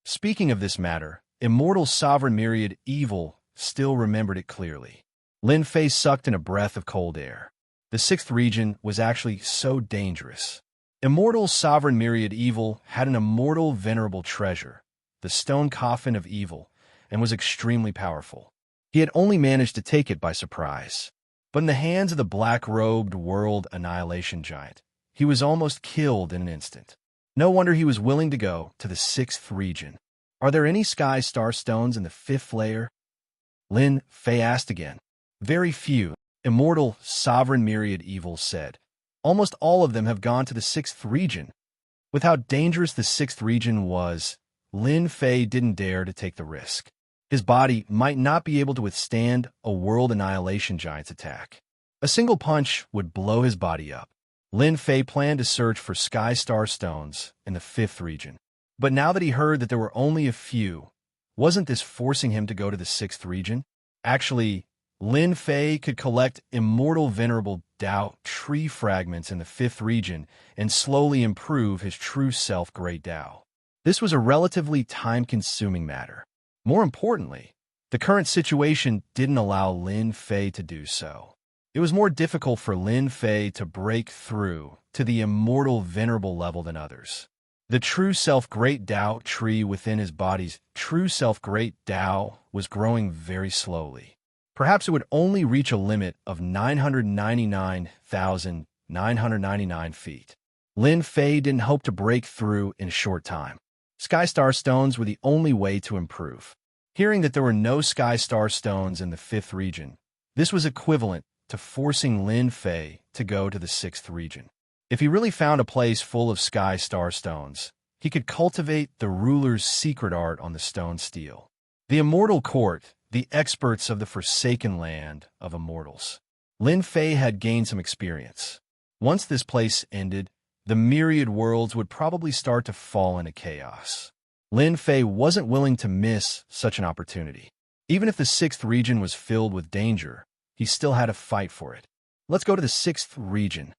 Speaking of this matter, immortal sovereign myriad evil still remembered it clearly. Lin Fei sucked in a breath of cold air. The sixth region was actually so dangerous. Immortal sovereign myriad evil had an immortal venerable treasure, the stone coffin of evil, and was extremely powerful. He had only managed to take it by surprise. But in the hands of the black-robed world annihilation giant, he was almost killed in an instant. No wonder he was willing to go to the sixth region. Are there any sky star stones in the fifth layer? Lin Fei asked again. Very few, immortal sovereign myriad evil said. Almost all of them have gone to the sixth region. With how dangerous the sixth region was, Lin Fei didn't dare to take the risk. His body might not be able to withstand a world annihilation giant's attack. A single punch would blow his body up. Lin Fei planned to search for sky star stones in the fifth region. But now that he heard that there were only a few, wasn't this forcing him to go to the sixth region? Actually, Lin Fei could collect immortal venerable Dao tree fragments in the fifth region and slowly improve his true self Great Dao. This was a relatively time-consuming matter. More importantly, the current situation didn't allow Lin Fei to do so. It was more difficult for Lin Fei to break through to the immortal venerable level than others. The true self Great Dao tree within his body's true self Great Dao was growing very slowly. Perhaps it would only reach a limit of 999,999 feet. Lin Fei didn't hope to break through in a short time. Sky Star Stones were the only way to improve. Hearing that there were no Sky Star Stones in the fifth region, this was equivalent to forcing Lin Fei to go to the sixth region. If he really found a place full of Sky Star Stones, he could cultivate the ruler's secret art on the stone steel. The Immortal Court, the experts of the forsaken land of immortals. Lin Fei had gained some experience. Once this place ended, the myriad worlds would probably start to fall into chaos. Lin Fei wasn't willing to miss such an opportunity. Even if the sixth region was filled with danger, he still had to fight for it. Let's go to the sixth region.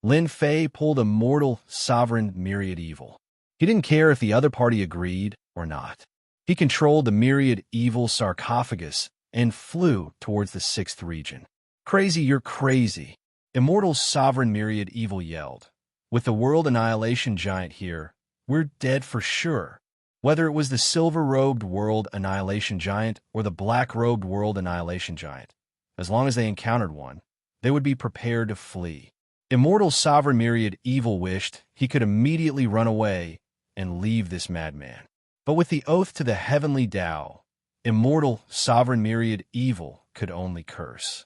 Lin Fei pulled a mortal sovereign myriad evil. He didn't care if the other party agreed or not. He controlled the myriad evil sarcophagus and flew towards the sixth region. Crazy, you're crazy. Immortal sovereign myriad evil yelled. With the world annihilation giant here, we're dead for sure. Whether it was the silver-robed world annihilation giant or the black-robed world annihilation giant, as long as they encountered one, they would be prepared to flee. Immortal sovereign myriad evil wished he could immediately run away and leave this madman. But with the oath to the heavenly Tao, immortal sovereign myriad evil could only curse.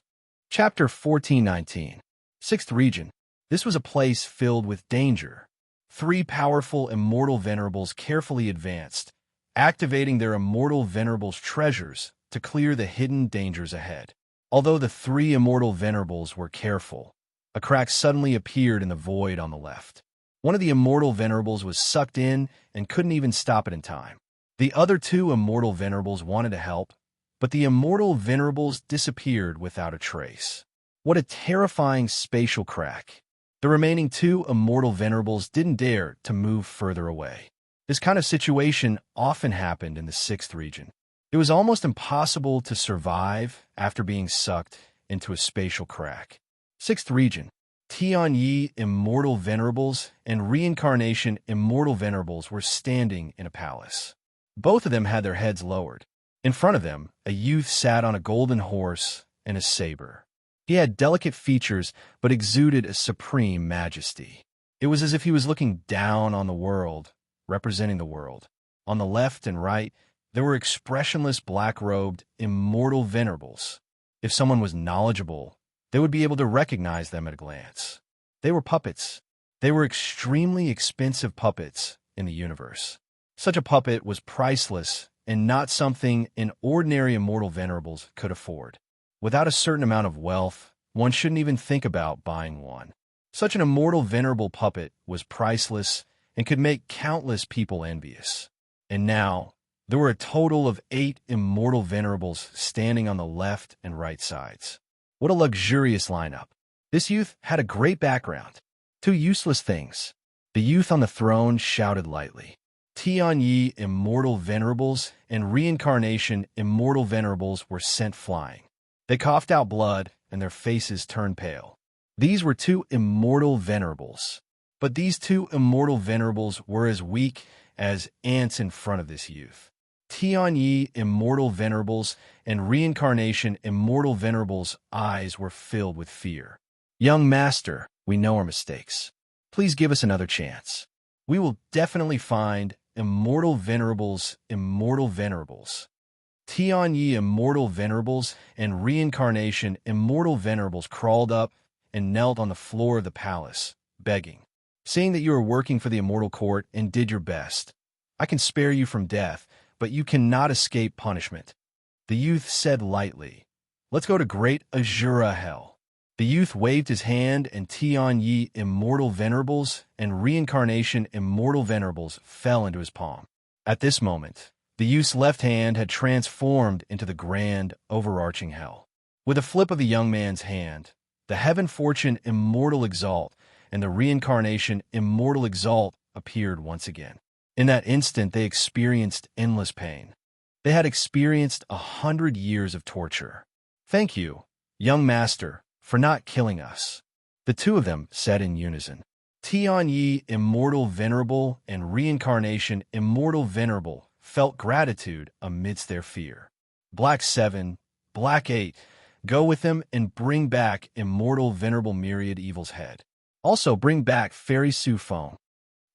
Chapter 1419. Sixth Region. This was a place filled with danger. 3 powerful immortal venerables carefully advanced, activating their immortal venerables' treasures to clear the hidden dangers ahead. Although the 3 immortal venerables were careful, a crack suddenly appeared in the void on the left. One of the immortal venerables was sucked in and couldn't even stop it in time. The other 2 immortal venerables wanted to help, but the immortal venerables disappeared without a trace. What a terrifying spatial crack. The remaining 2 immortal venerables didn't dare to move further away. This kind of situation often happened in the sixth region. It was almost impossible to survive after being sucked into a spatial crack. Sixth region. Tianyi immortal venerables and reincarnation immortal venerables were standing in a palace. Both of them had their heads lowered. In front of them, a youth sat on a golden horse and a saber. He had delicate features, but exuded a supreme majesty. It was as if he was looking down on the world, representing the world. On the left and right, there were expressionless black-robed, immortal venerables. If someone was knowledgeable, they would be able to recognize them at a glance. They were puppets. They were extremely expensive puppets in the universe. Such a puppet was priceless and not something an ordinary immortal venerables could afford. Without a certain amount of wealth, one shouldn't even think about buying one. Such an immortal venerable puppet was priceless and could make countless people envious. And now, there were a total of 8 immortal venerables standing on the left and right sides. What a luxurious lineup. This youth had a great background. 2 useless things. The youth on the throne shouted lightly. Tianyi immortal venerables and reincarnation immortal venerables were sent flying. They coughed out blood and their faces turned pale. These were 2 immortal venerables. But these 2 immortal venerables were as weak as ants in front of this youth. Tianyi immortal venerables and reincarnation immortal venerables' eyes were filled with fear. Young master, we know our mistakes. Please give us another chance. We will definitely find immortal venerables, immortal venerables. Tianyi immortal venerables and reincarnation immortal venerables crawled up and knelt on the floor of the palace, begging. Seeing that you are working for the immortal court and did your best, I can spare you from death, but you cannot escape punishment. The youth said lightly, let's go to Great Azura Hell. The youth waved his hand and Tianyi immortal venerables and reincarnation immortal venerables fell into his palm. At this moment, the youth's left hand had transformed into the grand, overarching hell. With a flip of the young man's hand, the Heaven Fortune Immortal Exalt and the Reincarnation Immortal Exalt appeared once again. In that instant, they experienced endless pain. They had experienced 100 years of torture. Thank you, young master, for not killing us. The 2 of them said in unison. Tianyi Immortal Venerable and Reincarnation Immortal Venerable felt gratitude amidst their fear. Black 7, Black 8, go with them and bring back Immortal Venerable Myriad Evil's head. Also bring back Fairy Su Feng.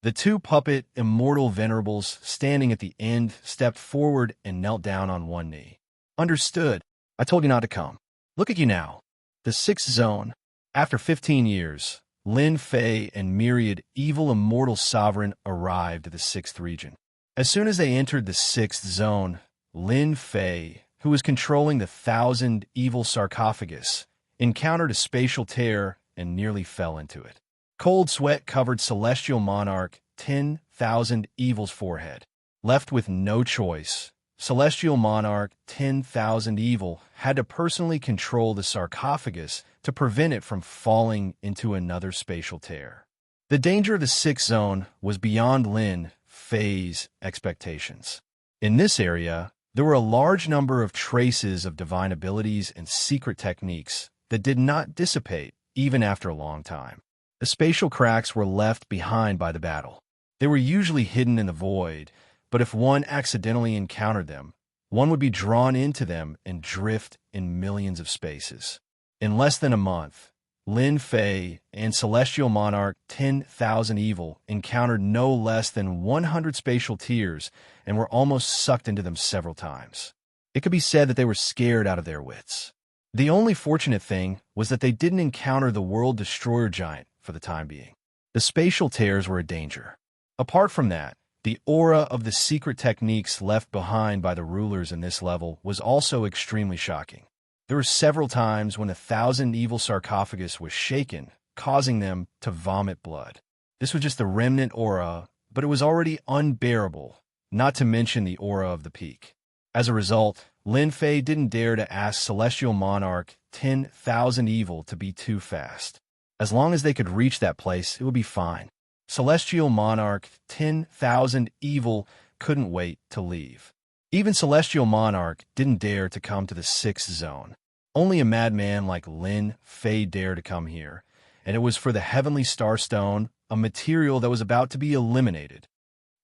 The 2 puppet immortal venerables standing at the end stepped forward and knelt down on one knee. Understood. I told you not to come. Look at you now. The 6th zone. After 15 years, Lin Fei and Myriad Evil Immortal Sovereign arrived at the 6th region. As soon as they entered the 6th zone, Lin Fei, who was controlling the 1,000 Evil Sarcophagus, encountered a spatial tear and nearly fell into it. Cold sweat covered Celestial Monarch 10,000 Evil's forehead. Left with no choice, Celestial Monarch 10,000 Evil had to personally control the sarcophagus to prevent it from falling into another spatial tear. The danger of the 6th zone was beyond Lin Fei's expectations. In this area, there were a large number of traces of divine abilities and secret techniques that did not dissipate even after a long time. The spatial cracks were left behind by the battle. They were usually hidden in the void, but if one accidentally encountered them, one would be drawn into them and drift in millions of spaces. In less than a month, Lin Fei and Celestial Monarch 10,000 Evil encountered no less than 100 spatial tears and were almost sucked into them several times. It could be said that they were scared out of their wits. The only fortunate thing was that they didn't encounter the World Destroyer Giant for the time being. The spatial tears were a danger. Apart from that, the aura of the secret techniques left behind by the rulers in this level was also extremely shocking. There were several times when 1,000 Evil Sarcophagus was shaken, causing them to vomit blood. This was just the remnant aura, but it was already unbearable, not to mention the aura of the peak. As a result, Lin Fei didn't dare to ask Celestial Monarch 10,000 Evil to be too fast. As long as they could reach that place, it would be fine. Celestial Monarch 10,000 Evil couldn't wait to leave. Even Celestial Monarch didn't dare to come to the 6th zone. Only a madman like Lin Fei dared to come here, and it was for the Heavenly Starstone, a material that was about to be eliminated.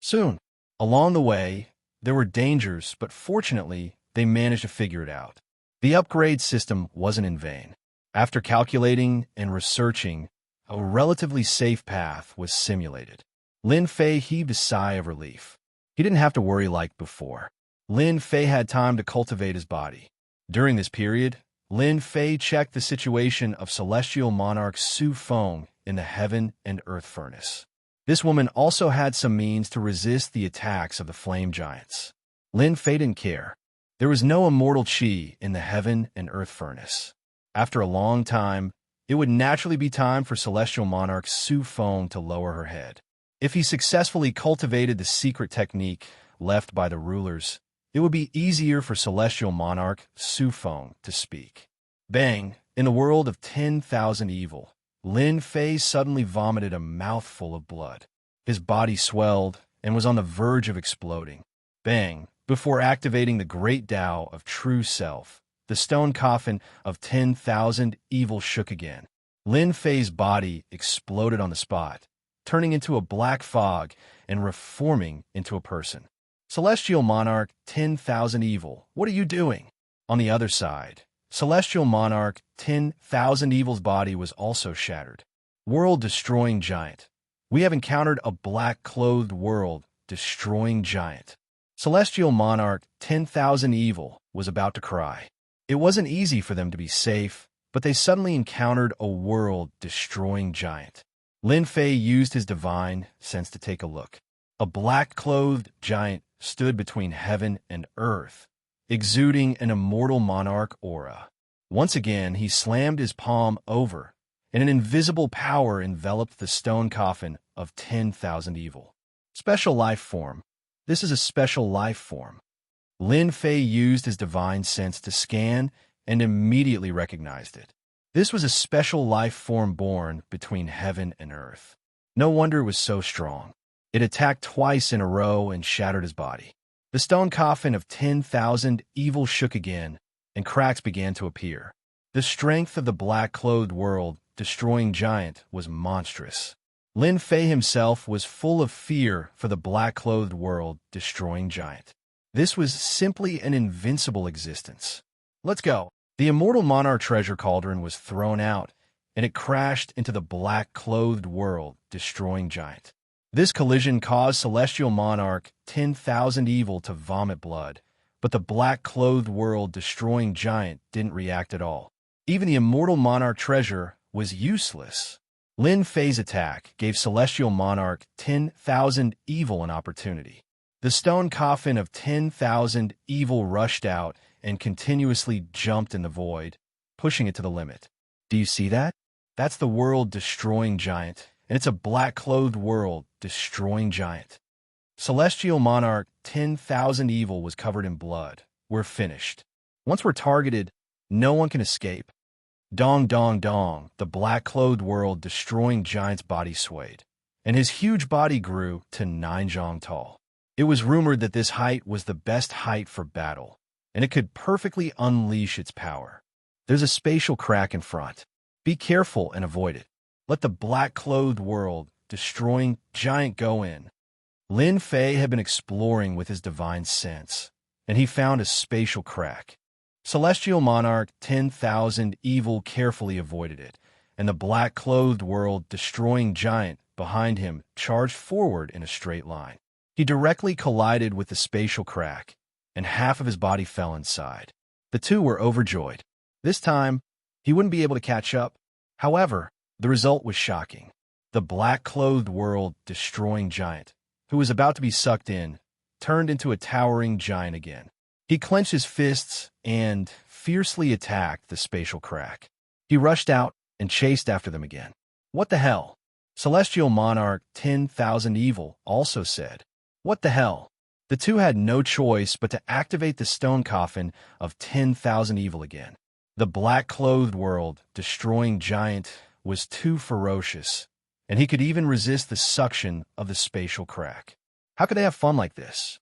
Soon, along the way, there were dangers, but fortunately, they managed to figure it out. The upgrade system wasn't in vain. After calculating and researching, a relatively safe path was simulated. Lin Fei heaved a sigh of relief. He didn't have to worry like before. Lin Fei had time to cultivate his body. During this period, Lin Fei checked the situation of Celestial Monarch Su Feng in the Heaven and Earth Furnace. This woman also had some means to resist the attacks of the flame giants. Lin Fei didn't care. There was no immortal qi in the heaven and earth furnace. After a long time, it would naturally be time for Celestial Monarch Su Feng to lower her head. If he successfully cultivated the secret technique left by the rulers, it would be easier for Celestial Monarch Su Feng to speak. Bang! In the world of 10,000 evil, Lin Fei suddenly vomited a mouthful of blood. His body swelled and was on the verge of exploding. Bang! Before activating the great Tao of true self, the stone coffin of 10,000 evil shook again. Lin Fei's body exploded on the spot, turning into a black fog and reforming into a person. Celestial Monarch 10,000 evil, what are you doing? On the other side, Celestial Monarch 10,000 evil's body was also shattered. World-destroying giant. We have encountered a black-clothed world-destroying giant. Celestial Monarch 10,000 evil was about to cry. It wasn't easy for them to be safe, but they suddenly encountered a world-destroying giant. Lin Fei used his divine sense to take a look. A black-clothed giant stood between heaven and earth, exuding an immortal monarch aura. Once again, he slammed his palm over, and an invisible power enveloped the stone coffin of 10,000 evil. Special life form. This is a special life form. Lin Fei used his divine sense to scan and immediately recognized it. This was a special life form born between heaven and earth. No wonder it was so strong. It attacked twice in a row and shattered his body. The stone coffin of 10,000 evil shook again, and cracks began to appear. The strength of the black-clothed world-destroying giant was monstrous. Lin Fei himself was full of fear for the black-clothed world-destroying giant. This was simply an invincible existence. Let's go. The immortal monarch treasure cauldron was thrown out, and it crashed into the black-clothed world-destroying giant. This collision caused Celestial Monarch 10,000 evil to vomit blood, but the black-clothed world-destroying giant didn't react at all. Even the immortal monarch treasure was useless. Lin Fei's attack gave Celestial Monarch 10,000 evil an opportunity. The stone coffin of 10,000 evil rushed out and continuously jumped in the void, pushing it to the limit. Do you see that? That's the world-destroying giant, and it's a black-clothed world-destroying giant. Celestial Monarch 10,000 evil was covered in blood. We're finished. Once we're targeted, no one can escape. Dong, dong, dong, the black-clothed world-destroying giant's body swayed, and his huge body grew to 9 zhang tall. It was rumored that this height was the best height for battle, and it could perfectly unleash its power. There's a spatial crack in front. Be careful and avoid it. Let the black-clothed world-destroying giant go in. Lin Fei had been exploring with his divine sense, and he found a spatial crack. Celestial Monarch 10,000 evil carefully avoided it, and the black-clothed world-destroying giant behind him charged forward in a straight line. He directly collided with the spatial crack, and half of his body fell inside. The two were overjoyed. This time, he wouldn't be able to catch up. However, the result was shocking. The black-clothed world-destroying giant, who was about to be sucked in, turned into a towering giant again. He clenched his fists and fiercely attacked the spatial crack. He rushed out and chased after them again. What the hell? Celestial Monarch 10,000 evil also said. What the hell? The two had no choice but to activate the stone coffin of 10,000 evil again. The black-clothed world-destroying giant was too ferocious, and he could even resist the suction of the spatial crack. How could they have fun like this?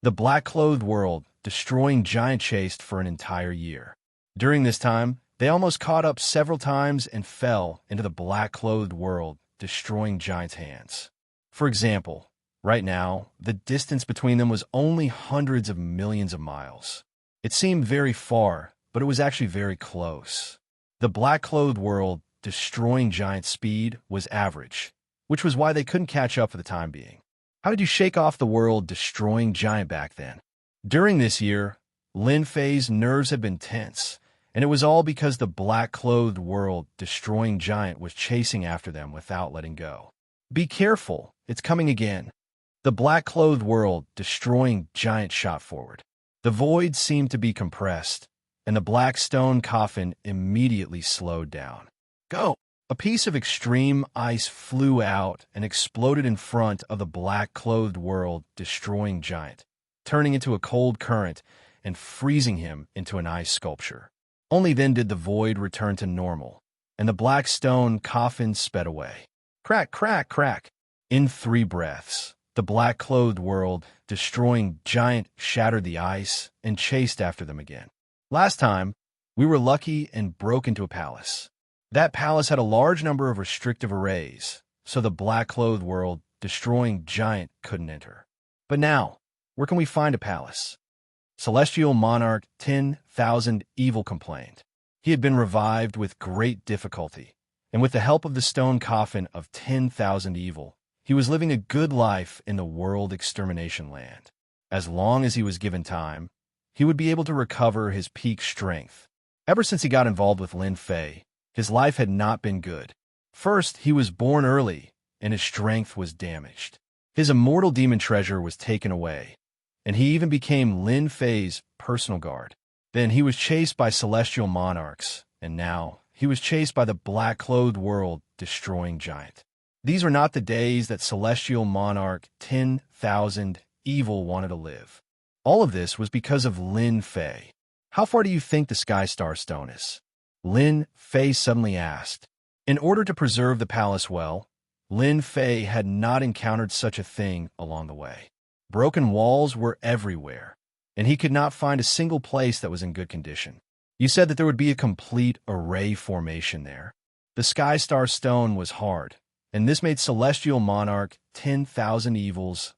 The black-clothed world-destroying giant chased for an entire year. During this time, they almost caught up several times and fell into the black-clothed world-destroying giant's hands. For example, right now, the distance between them was only hundreds of millions of miles. It seemed very far, but it was actually very close. The black-clothed world-destroying giant's speed was average, which was why they couldn't catch up for the time being. How did you shake off the world-destroying giant back then? During this year, Lin Fei's nerves had been tense, and it was all because the black-clothed world-destroying giant was chasing after them without letting go. Be careful, it's coming again. The black-clothed world, destroying giant, shot forward. The void seemed to be compressed, and the black stone coffin immediately slowed down. Go! A piece of extreme ice flew out and exploded in front of the black-clothed world, destroying giant, turning into a cold current and freezing him into an ice sculpture. Only then did the void return to normal, and the black stone coffin sped away. Crack, crack, crack. In 3 breaths, the black-clothed world, destroying giant, shattered the ice and chased after them again. Last time, we were lucky and broke into a palace. That palace had a large number of restrictive arrays, so the black-clothed world, destroying giant, couldn't enter. But now, where can we find a palace? Celestial Monarch 10,000 Evil complained. He had been revived with great difficulty, and with the help of the stone coffin of 10,000 Evil, he was living a good life in the world extermination land. As long as he was given time, he would be able to recover his peak strength. Ever since he got involved with Lin Fei, his life had not been good. First, he was born early, and his strength was damaged. His immortal demon treasure was taken away, and he even became Lin Fei's personal guard. Then he was chased by celestial monarchs, and now he was chased by the black-clothed world, destroying giant. These were not the days that Celestial Monarch 10,000 Evil wanted to live. All of this was because of Lin Fei. How far do you think the Sky Star Stone is? Lin Fei suddenly asked. In order to preserve the palace well, Lin Fei had not encountered such a thing along the way. Broken walls were everywhere, and he could not find a single place that was in good condition. You said that there would be a complete array formation there. The Sky Star Stone was hard, and this made Celestial Monarch 10,000 Evils